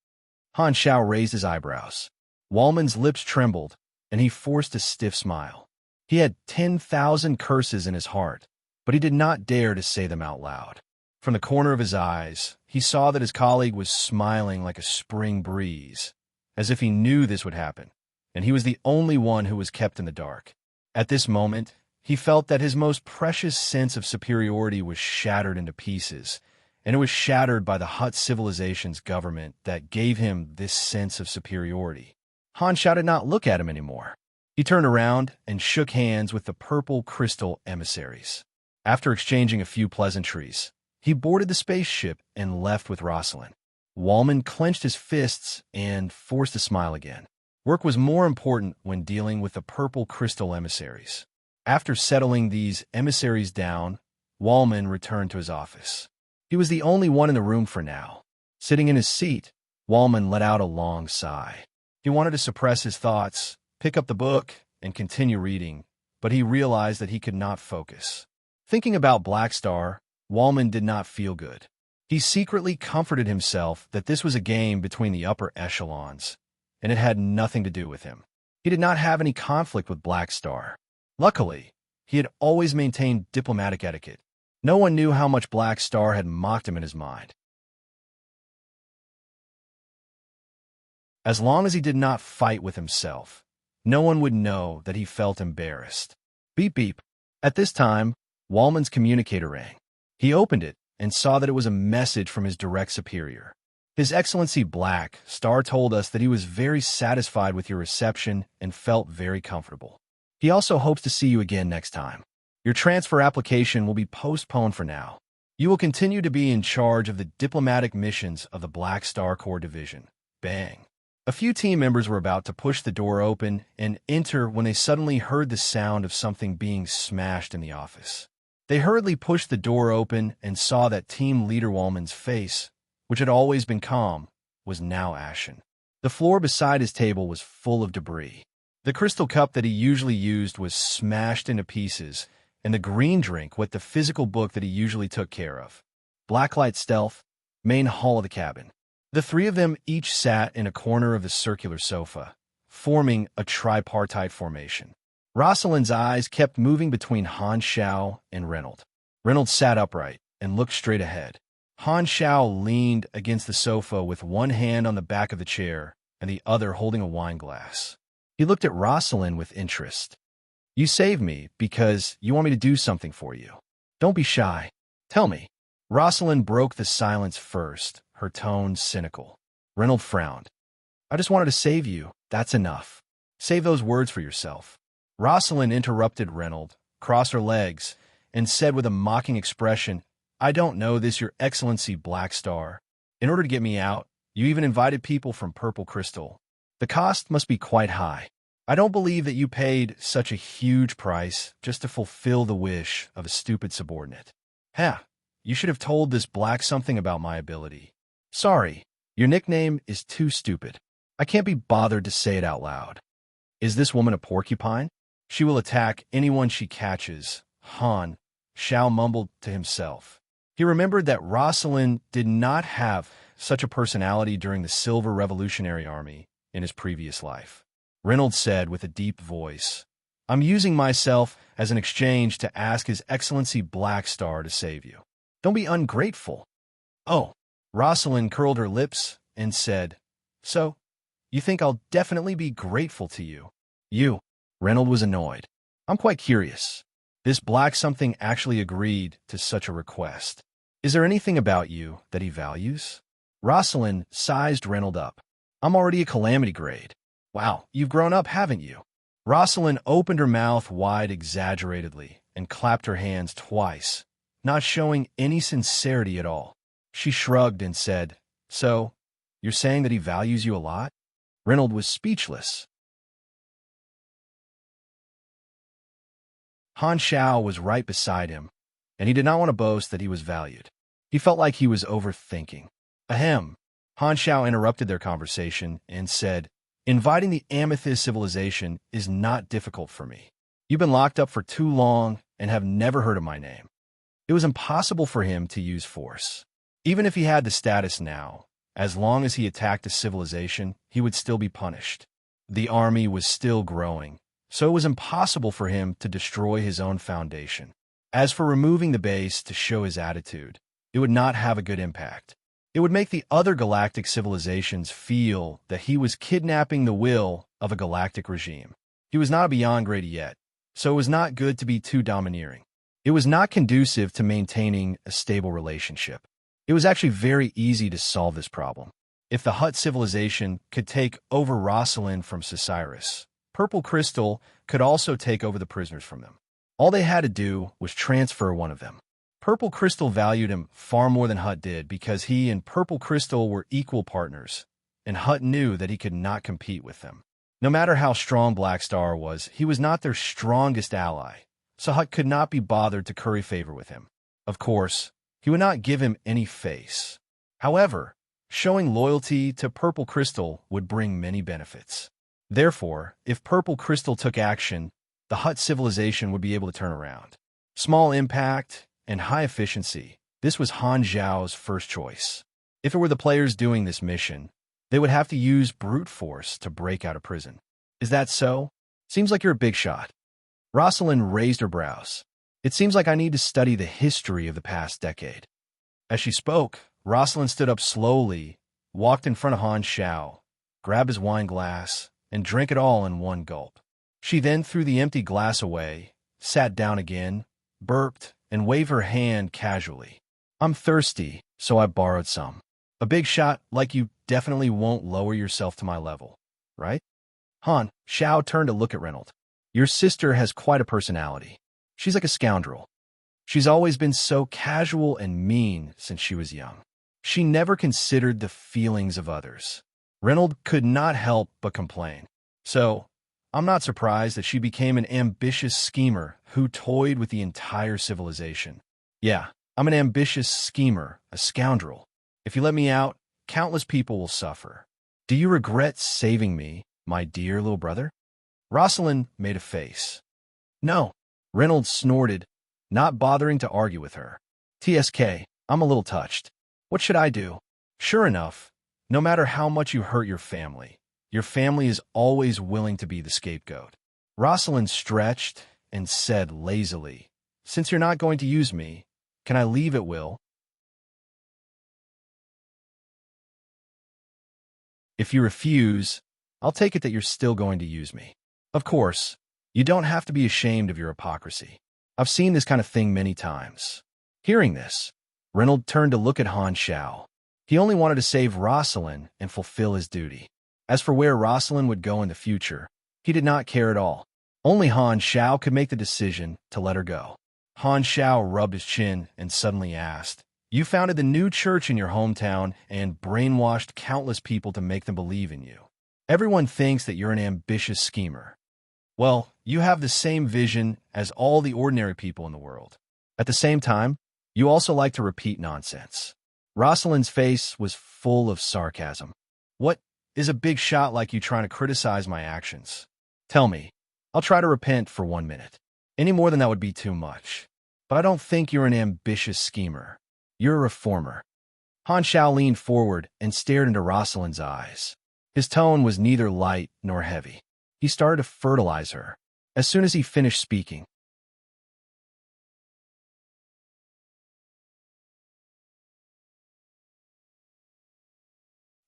Han Shao raised his eyebrows. Wallman's lips trembled, and he forced a stiff smile. He had 10,000 curses in his heart, but he did not dare to say them out loud. From the corner of his eyes, he saw that his colleague was smiling like a spring breeze, as if he knew this would happen, and he was the only one who was kept in the dark. At this moment, he felt that his most precious sense of superiority was shattered into pieces, and it was shattered by the Hutt civilization's government that gave him this sense of superiority. Han Shao did not look at him anymore. He turned around and shook hands with the purple crystal emissaries. After exchanging a few pleasantries, he boarded the spaceship and left with Rosalind. Wallman clenched his fists and forced a smile again. Work was more important when dealing with the purple crystal emissaries. After settling these emissaries down, Wallman returned to his office. He was the only one in the room for now. Sitting in his seat, Wallman let out a long sigh. He wanted to suppress his thoughts, pick up the book, and continue reading, but he realized that he could not focus. Thinking about Black Star, Wallman did not feel good. He secretly comforted himself that this was a game between the upper echelons, and it had nothing to do with him. He did not have any conflict with Black Star. Luckily, he had always maintained diplomatic etiquette. No one knew how much Black Star had mocked him in his mind. As long as he did not fight with himself, no one would know that he felt embarrassed. Beep beep. At this time, Wallman's communicator rang. He opened it and saw that it was a message from his direct superior. His Excellency Black Star told us that he was very satisfied with your reception and felt very comfortable. He also hopes to see you again next time. Your transfer application will be postponed for now. You will continue to be in charge of the diplomatic missions of the Black Star Corps Division. Bang. A few team members were about to push the door open and enter when they suddenly heard the sound of something being smashed in the office. They hurriedly pushed the door open and saw that Team Leader Wallman's face, which had always been calm, was now ashen. The floor beside his table was full of debris. The crystal cup that he usually used was smashed into pieces, and the green drink with the physical book that he usually took care of. Blacklight stealth, main hall of the cabin. The three of them each sat in a corner of the circular sofa, forming a tripartite formation. Rosalind's eyes kept moving between Han Shao and Reynolds. Reynolds sat upright and looked straight ahead. Han Shao leaned against the sofa with one hand on the back of the chair and the other holding a wine glass. He looked at Rosalind with interest. You saved me because you want me to do something for you. Don't be shy. Tell me. Rosalind broke the silence first, her tone cynical. Reynolds frowned. I just wanted to save you. That's enough. Save those words for yourself. Rosalind interrupted Reynolds, crossed her legs, and said with a mocking expression, I don't know this, Your Excellency Black Star. In order to get me out, you even invited people from Purple Crystal. The cost must be quite high. I don't believe that you paid such a huge price just to fulfill the wish of a stupid subordinate. You should have told this Black something about my ability. Sorry, your nickname is too stupid. I can't be bothered to say it out loud. Is this woman a porcupine? She will attack anyone she catches, Han Shao mumbled to himself. He remembered that Rosalind did not have such a personality during the Silver Revolutionary Army in his previous life. Reynolds said with a deep voice, I'm using myself as an exchange to ask His Excellency Black Star to save you. Don't be ungrateful. Oh, Rosalind curled her lips and said, So, You think I'll definitely be grateful to you. You. Reynold was annoyed. I'm quite curious. This black something actually agreed to such a request. Is there anything about you that he values? Rosalind sized Reynold up. I'm already a calamity grade. Wow, you've grown up, haven't you? Rosalind opened her mouth wide exaggeratedly and clapped her hands twice, not showing any sincerity at all. She shrugged and said, So, you're saying that he values you a lot? Reynold was speechless. Han Xiao was right beside him, and he did not want to boast that he was valued. He felt like he was overthinking. Ahem. Han Xiao interrupted their conversation and said, Inviting the Amethyst civilization is not difficult for me. You've been locked up for too long and have never heard of my name. It was impossible for him to use force. Even if he had the status now, as long as he attacked a civilization, he would still be punished. The army was still growing, so it was impossible for him to destroy his own foundation. As for removing the base to show his attitude, it would not have a good impact. It would make the other galactic civilizations feel that he was kidnapping the will of a galactic regime. He was not a beyond grade yet, so it was not good to be too domineering. It was not conducive to maintaining a stable relationship. It was actually very easy to solve this problem. If the Hutt civilization could take over Rosalind from Cyrus, Purple Crystal could also take over the prisoners from them. All they had to do was transfer one of them. Purple Crystal valued him far more than Hutt did because he and Purple Crystal were equal partners, and Hutt knew that he could not compete with them. No matter how strong Black Star was, he was not their strongest ally, so Hutt could not be bothered to curry favor with him. Of course, he would not give him any face. However, showing loyalty to Purple Crystal would bring many benefits. Therefore, if Purple Crystal took action, the Hutt civilization would be able to turn around. Small impact and high efficiency, this was Han Zhao's first choice. If it were the players doing this mission, they would have to use brute force to break out of prison. Is that so? Seems like you're a big shot. Rosalind raised her brows. It seems like I need to study the history of the past decade. As she spoke, Rosalind stood up slowly, walked in front of Han Xiao, grabbed his wine glass, and drank it all in one gulp. She then threw the empty glass away, sat down again, burped, and waved her hand casually. I'm thirsty, so I borrowed some. A big shot like you definitely won't lower yourself to my level, right? Han Xiao turned to look at Reynold. Your sister has quite a personality. She's like a scoundrel. She's always been so casual and mean since she was young. She never considered the feelings of others. Reynold could not help but complain. So, I'm not surprised that she became an ambitious schemer who toyed with the entire civilization. Yeah, I'm an ambitious schemer, a scoundrel. If you let me out, countless people will suffer. Do you regret saving me, my dear little brother? Rosalind made a face. No. Reynolds snorted, not bothering to argue with her. TSK, I'm a little touched. What should I do? Sure enough, no matter how much you hurt your family is always willing to be the scapegoat. Rosalind stretched and said lazily, Since you're not going to use me, can I leave at will? If you refuse, I'll take it that you're still going to use me. Of course, you don't have to be ashamed of your hypocrisy. I've seen this kind of thing many times. Hearing this, Reynolds turned to look at Han Xiao. He only wanted to save Rosalind and fulfill his duty. As for where Rosalind would go in the future, he did not care at all. Only Han Xiao could make the decision to let her go. Han Xiao rubbed his chin and suddenly asked, You founded the new church in your hometown and brainwashed countless people to make them believe in you. Everyone thinks that you're an ambitious schemer. Well, you have the same vision as all the ordinary people in the world. At the same time, you also like to repeat nonsense. Rosalind's face was full of sarcasm. What is a big shot like you trying to criticize my actions? Tell me. I'll try to repent for 1 minute. Any more than that would be too much. But I don't think you're an ambitious schemer. You're a reformer. Han Xiao leaned forward and stared into Rosalind's eyes. His tone was neither light nor heavy. He started to fertilize her. As soon as he finished speaking,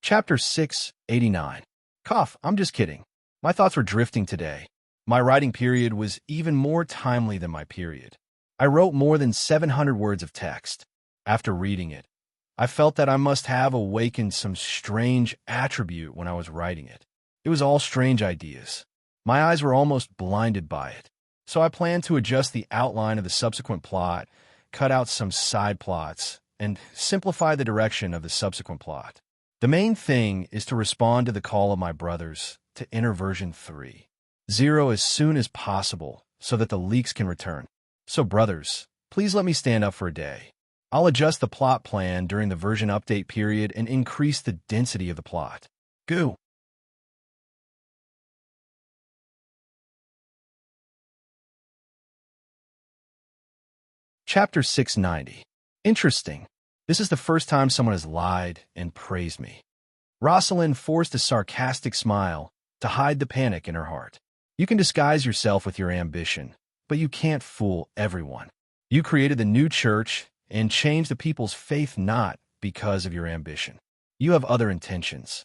Chapter 689. Cough, I'm just kidding. My thoughts were drifting today. My writing period was even more timely than my period. I wrote more than 700 words of text. After reading it, I felt that I must have awakened some strange attribute when I was writing it. It was all strange ideas. My eyes were almost blinded by it. So I planned to adjust the outline of the subsequent plot, cut out some side plots, and simplify the direction of the subsequent plot. The main thing is to respond to the call of my brothers to enter version 3.0 as soon as possible so that the leaks can return. So brothers, please let me stand up for a day. I'll adjust the plot plan during the version update period and increase the density of the plot. Goo. Chapter 690. Interesting. This is the first time someone has lied and praised me. Rosalind forced a sarcastic smile to hide the panic in her heart. You can disguise yourself with your ambition, but you can't fool everyone. You created the new church and changed the people's faith not because of your ambition. You have other intentions.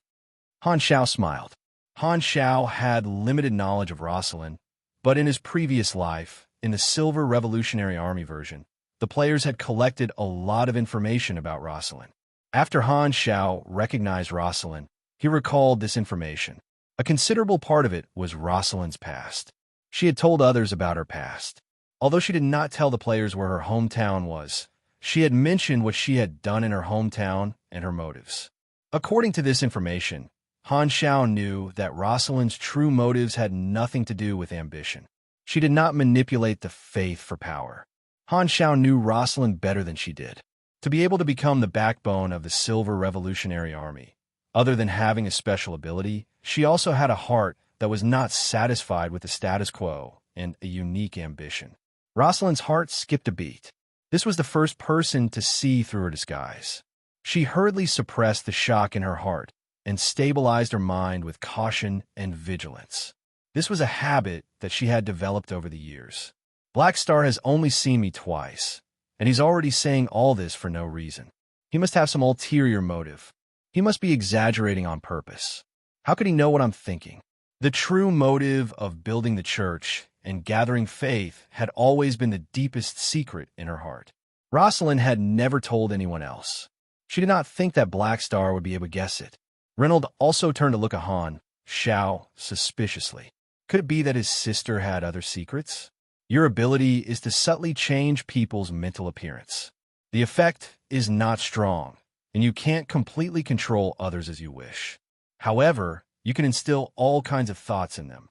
Han Xiao smiled. Han Xiao had limited knowledge of Rosalind, but in his previous life, in the Silver Revolutionary Army version, the players had collected a lot of information about Rosalind. After Han Xiao recognized Rosalind, he recalled this information. A considerable part of it was Rosalind's past. She had told others about her past. Although she did not tell the players where her hometown was, she had mentioned what she had done in her hometown and her motives. According to this information, Han Xiao knew that Rosalind's true motives had nothing to do with ambition. She did not manipulate the faith for power. Han Xiao knew Rosalind better than she did. To be able to become the backbone of the Silver Revolutionary Army, other than having a special ability, she also had a heart that was not satisfied with the status quo and a unique ambition. Rosalind's heart skipped a beat. This was the first person to see through her disguise. She hurriedly suppressed the shock in her heart and stabilized her mind with caution and vigilance. This was a habit that she had developed over the years. Blackstar has only seen me twice, and he's already saying all this for no reason. He must have some ulterior motive. He must be exaggerating on purpose. How could he know what I'm thinking? The true motive of building the church and gathering faith had always been the deepest secret in her heart. Rosalind had never told anyone else. She did not think that Blackstar would be able to guess it. Reynold also turned to look at Han Xiao suspiciously. Could it be that his sister had other secrets? Your ability is to subtly change people's mental appearance. The effect is not strong, and you can't completely control others as you wish. However, you can instill all kinds of thoughts in them.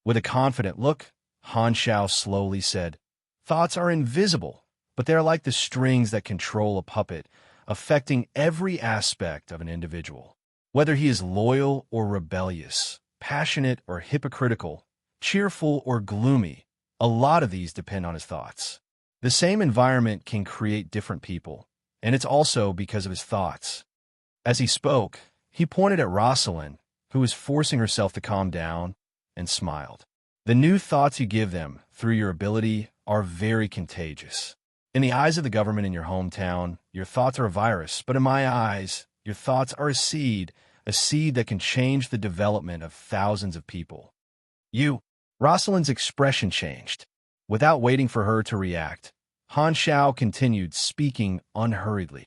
With a confident look, Han Xiao slowly said, "Thoughts are invisible, but they are like the strings that control a puppet, affecting every aspect of an individual. Whether he is loyal or rebellious, passionate or hypocritical, cheerful or gloomy, a lot of these depend on his thoughts. The same environment can create different people, and it's also because of his thoughts." As he spoke, he pointed at Rosalind, who was forcing herself to calm down, and smiled. The new thoughts you give them through your ability are very contagious. In the eyes of the government in your hometown, your thoughts are a virus, but in my eyes, your thoughts are a seed that can change the development of thousands of people. Rosalind's expression changed. Without waiting for her to react, Han Xiao continued speaking unhurriedly.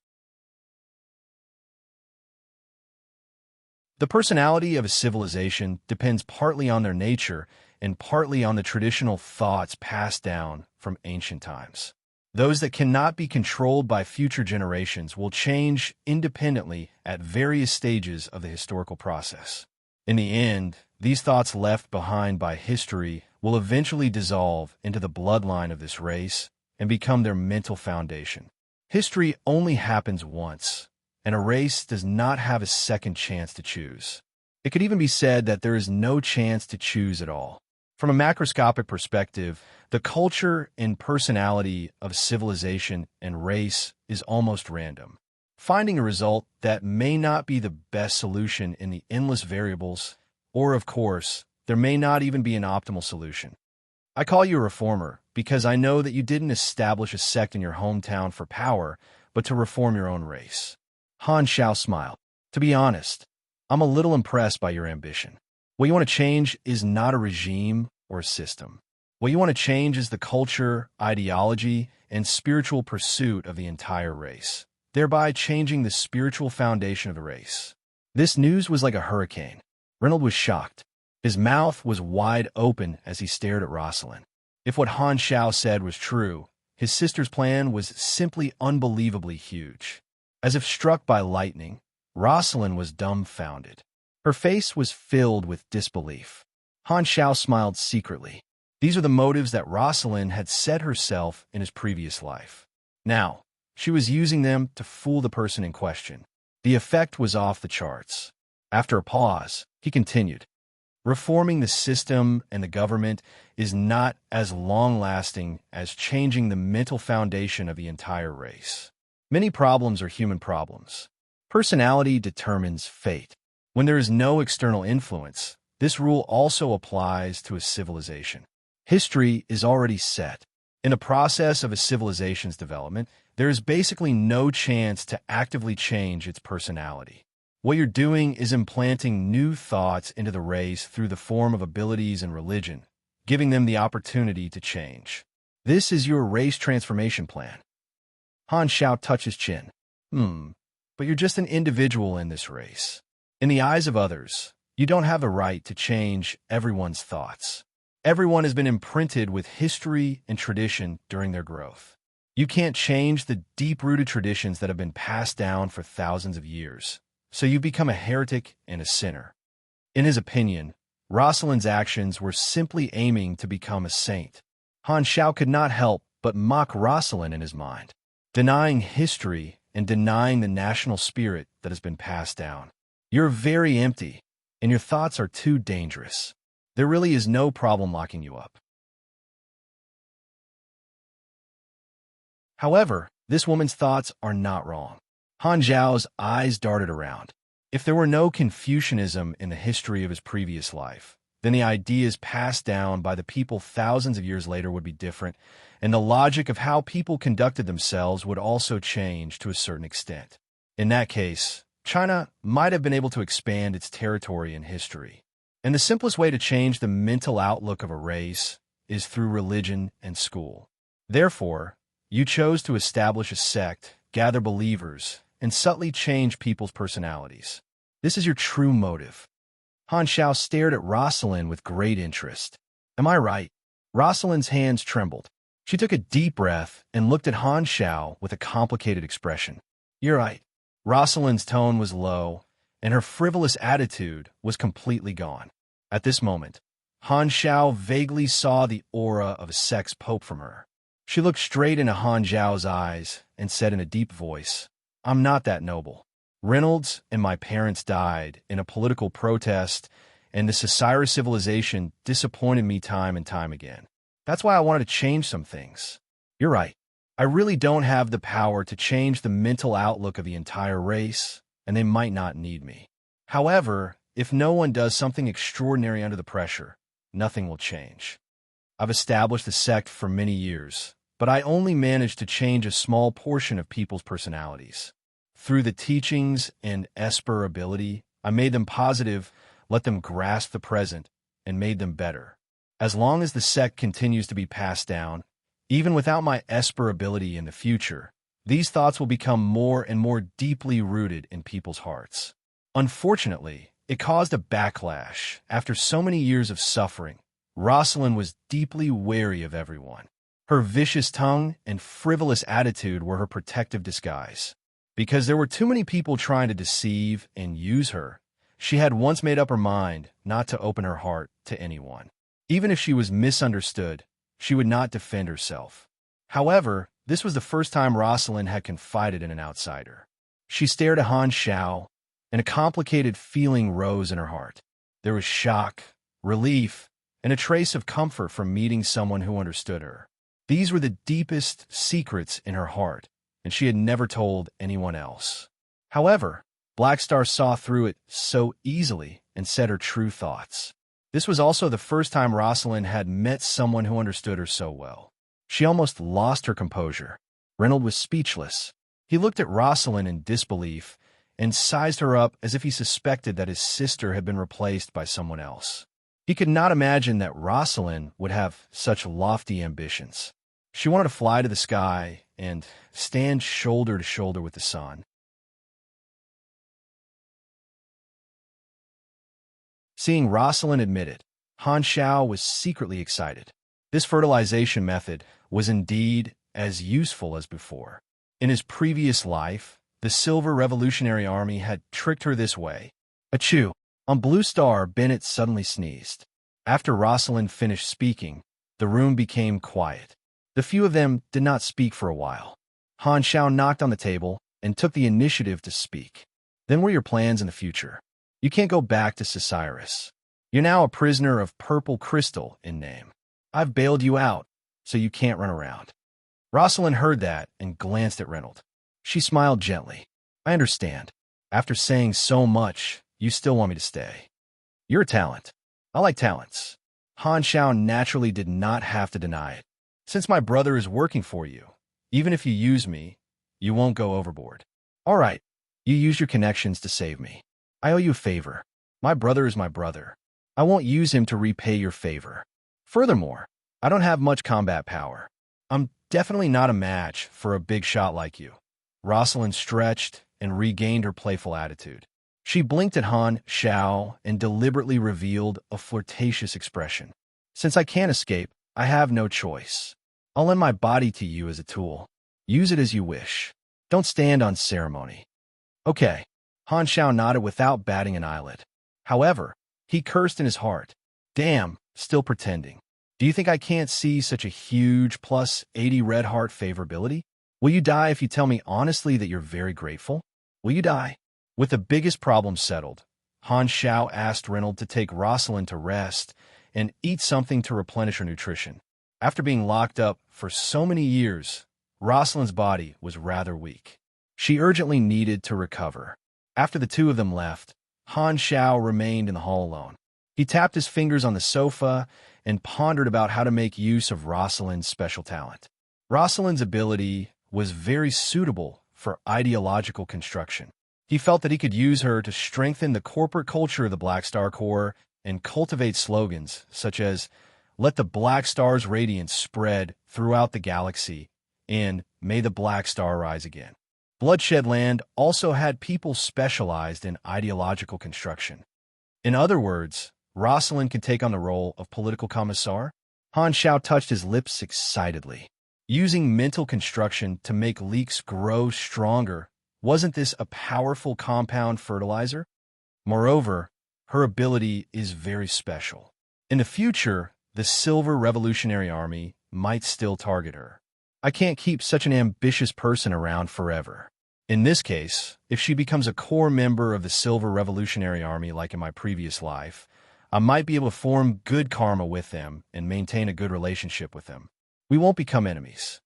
The personality of a civilization depends partly on their nature and partly on the traditional thoughts passed down from ancient times. Those that cannot be controlled by future generations will change independently at various stages of the historical process. In the end, these thoughts left behind by history will eventually dissolve into the bloodline of this race and become their mental foundation. History only happens once, and a race does not have a second chance to choose. It could even be said that there is no chance to choose at all. From a macroscopic perspective, the culture and personality of civilization and race is almost random. Finding a result that may not be the best solution in the endless variables, or of course, there may not even be an optimal solution. I call you a reformer because I know that you didn't establish a sect in your hometown for power, but to reform your own race. Han Xiao smiled. To be honest, I'm a little impressed by your ambition. What you want to change is not a regime or a system. What you want to change is the culture, ideology, and spiritual pursuit of the entire race, thereby changing the spiritual foundation of the race. This news was like a hurricane. Reynolds was shocked. His mouth was wide open as he stared at Rosalind. If what Han Xiao said was true, his sister's plan was simply unbelievably huge. As if struck by lightning, Rosalind was dumbfounded. Her face was filled with disbelief. Han Xiao smiled secretly. These are the motives that Rosalind had set herself in his previous life. Now, she was using them to fool the person in question. The effect was off the charts. After a pause, he continued, "Reforming the system and the government is not as long-lasting as changing the mental foundation of the entire race. Many problems are human problems. Personality determines fate. When there is no external influence, this rule also applies to a civilization. History is already set. In the process of a civilization's development, there is basically no chance to actively change its personality. What you're doing is implanting new thoughts into the race through the form of abilities and religion, giving them the opportunity to change. This is your race transformation plan." Han Xiao touched his chin. But you're just an individual in this race. In the eyes of others, you don't have the right to change everyone's thoughts. Everyone has been imprinted with history and tradition during their growth. You can't change the deep-rooted traditions that have been passed down for thousands of years, so you become a heretic and a sinner. In his opinion, Rosalind's actions were simply aiming to become a saint. Han Xiao could not help but mock Rosalind in his mind, denying history and denying the national spirit that has been passed down. You're very empty, and your thoughts are too dangerous. There really is no problem locking you up. However, this woman's thoughts are not wrong. Han Zhao's eyes darted around. If there were no Confucianism in the history of his previous life, then the ideas passed down by the people thousands of years later would be different, and the logic of how people conducted themselves would also change to a certain extent. In that case, China might have been able to expand its territory in history. And the simplest way to change the mental outlook of a race is through religion and school. Therefore, you chose to establish a sect, gather believers, and subtly change people's personalities. This is your true motive. Han Xiao stared at Rosalind with great interest. Am I right? Rosalind's hands trembled. She took a deep breath and looked at Han Xiao with a complicated expression. You're right. Rosalind's tone was low, and her frivolous attitude was completely gone. At this moment, Han Xiao vaguely saw the aura of a sex pope from her. She looked straight into Han Zhao's eyes and said in a deep voice, I'm not that noble. Reynolds and my parents died in a political protest, and the Sisira civilization disappointed me time and time again. That's why I wanted to change some things. You're right. I really don't have the power to change the mental outlook of the entire race, and they might not need me. However, if no one does something extraordinary under the pressure, nothing will change. I've established the sect for many years, but I only managed to change a small portion of people's personalities. Through the teachings and Esper ability, I made them positive, let them grasp the present, and made them better. As long as the sect continues to be passed down, even without my Esper ability in the future, these thoughts will become more and more deeply rooted in people's hearts. Unfortunately, it caused a backlash. After so many years of suffering, Rosalind was deeply wary of everyone. Her vicious tongue and frivolous attitude were her protective disguise. Because there were too many people trying to deceive and use her, she had once made up her mind not to open her heart to anyone. Even if she was misunderstood, she would not defend herself. However, this was the first time Rosalind had confided in an outsider. She stared at Han Xiao, and a complicated feeling rose in her heart. There was shock, relief, and a trace of comfort from meeting someone who understood her. These were the deepest secrets in her heart, and she had never told anyone else. However, Blackstar saw through it so easily and said her true thoughts. This was also the first time Rosalind had met someone who understood her so well. She almost lost her composure. Reynolds was speechless. He looked at Rosalind in disbelief, and sized her up as if he suspected that his sister had been replaced by someone else. He could not imagine that Rosalind would have such lofty ambitions. She wanted to fly to the sky and stand shoulder to shoulder with the sun. Seeing Rosalind admit it, Han Xiao was secretly excited. This fertilization method was indeed as useful as before. In his previous life, the Silver Revolutionary Army had tricked her this way. Achoo! On Blue Star, Bennett suddenly sneezed. After Rosalind finished speaking, the room became quiet. The few of them did not speak for a while. Han Xiao knocked on the table and took the initiative to speak. Then what are your plans in the future? You can't go back to Cyrus. You're now a prisoner of Purple Crystal in name. I've bailed you out, so you can't run around. Rosalind heard that and glanced at Reynolds. She smiled gently. I understand. After saying so much, you still want me to stay. You're a talent. I like talents. Han Xiao naturally did not have to deny it. Since my brother is working for you, even if you use me, you won't go overboard. All right, you use your connections to save me. I owe you a favor. My brother is my brother. I won't use him to repay your favor. Furthermore, I don't have much combat power. I'm definitely not a match for a big shot like you. Rosalind stretched and regained her playful attitude. She blinked at Han Xiao and deliberately revealed a flirtatious expression. Since I can't escape, I have no choice. I'll lend my body to you as a tool. Use it as you wish. Don't stand on ceremony. Okay. Han Xiao nodded without batting an eyelid. However, he cursed in his heart. Damn, still pretending. Do you think I can't see such a huge plus 80 red heart favorability? Will you die if you tell me honestly that you're very grateful? Will you die? With the biggest problem settled, Han Xiao asked Reynolds to take Rosalind to rest and eat something to replenish her nutrition. After being locked up for so many years, Rosalind's body was rather weak. She urgently needed to recover. After the two of them left, Han Xiao remained in the hall alone. He tapped his fingers on the sofa and pondered about how to make use of Rosalind's special talent. Rosalind's ability was very suitable for ideological construction. He felt that he could use her to strengthen the corporate culture of the Black Star Corps and cultivate slogans such as, "Let the Black Star's radiance spread throughout the galaxy," and "May the Black Star rise again." Bloodshed Land also had people specialized in ideological construction. In other words, Rosalind could take on the role of political commissar. Han Xiao touched his lips excitedly. Using mental construction to make leeks grow stronger, wasn't this a powerful compound fertilizer? Moreover, her ability is very special. In the future, the Silver Revolutionary Army might still target her. I can't keep such an ambitious person around forever. In this case, if she becomes a core member of the Silver Revolutionary Army like in my previous life, I might be able to form good karma with them and maintain a good relationship with them. We won't become enemies.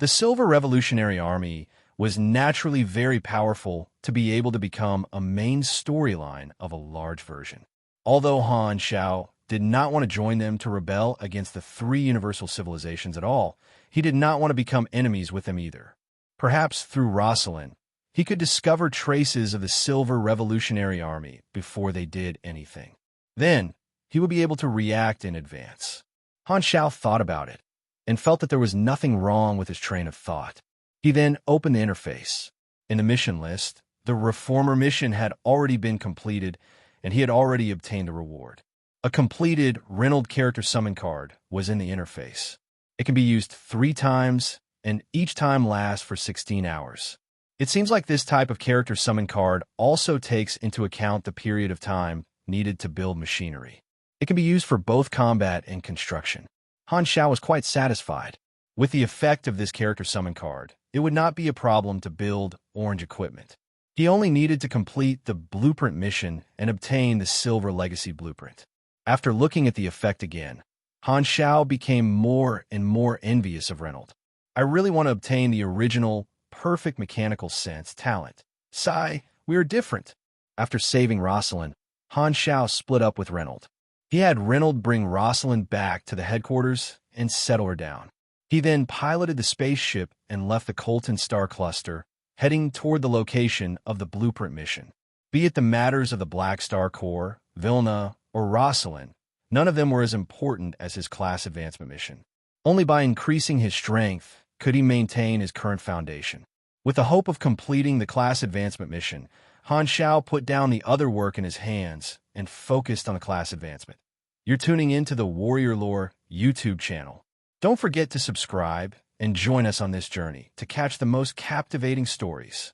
The Silver Revolutionary Army was naturally very powerful to be able to become a main storyline of a large version. Although Han Xiao did not want to join them to rebel against the three universal civilizations at all, he did not want to become enemies with them either. Perhaps through Rosalind, he could discover traces of the Silver Revolutionary Army before they did anything. Then, he would be able to react in advance. Han Xiao thought about it and felt that there was nothing wrong with his train of thought. He then opened the interface. In the mission list, the Reformer mission had already been completed, and he had already obtained the reward. A completed Reynolds character summon card was in the interface. It can be used 3 times, and each time lasts for 16 hours. It seems like this type of character summon card also takes into account the period of time needed to build machinery. It can be used for both combat and construction. Han Xiao was quite satisfied. With the effect of this character summon card, it would not be a problem to build orange equipment. He only needed to complete the blueprint mission and obtain the Silver Legacy blueprint. After looking at the effect again, Han Xiao became more and more envious of Reynolds. I really want to obtain the original, perfect mechanical sense talent. Sigh, we are different. After saving Rosalind, Han Xiao split up with Reynolds. He had Reynolds bring Rosalind back to the headquarters and settle her down. He then piloted the spaceship and left the Colton star cluster, heading toward the location of the blueprint mission. Be it the matters of the Black Star Core, Vilna, or Rosalind, none of them were as important as his class advancement mission. Only by increasing his strength could he maintain his current foundation. With the hope of completing the class advancement mission, Han Xiao put down the other work in his hands and focused on the class advancement. You're tuning into the Warrior Lore YouTube channel. Don't forget to subscribe and join us on this journey to catch the most captivating stories.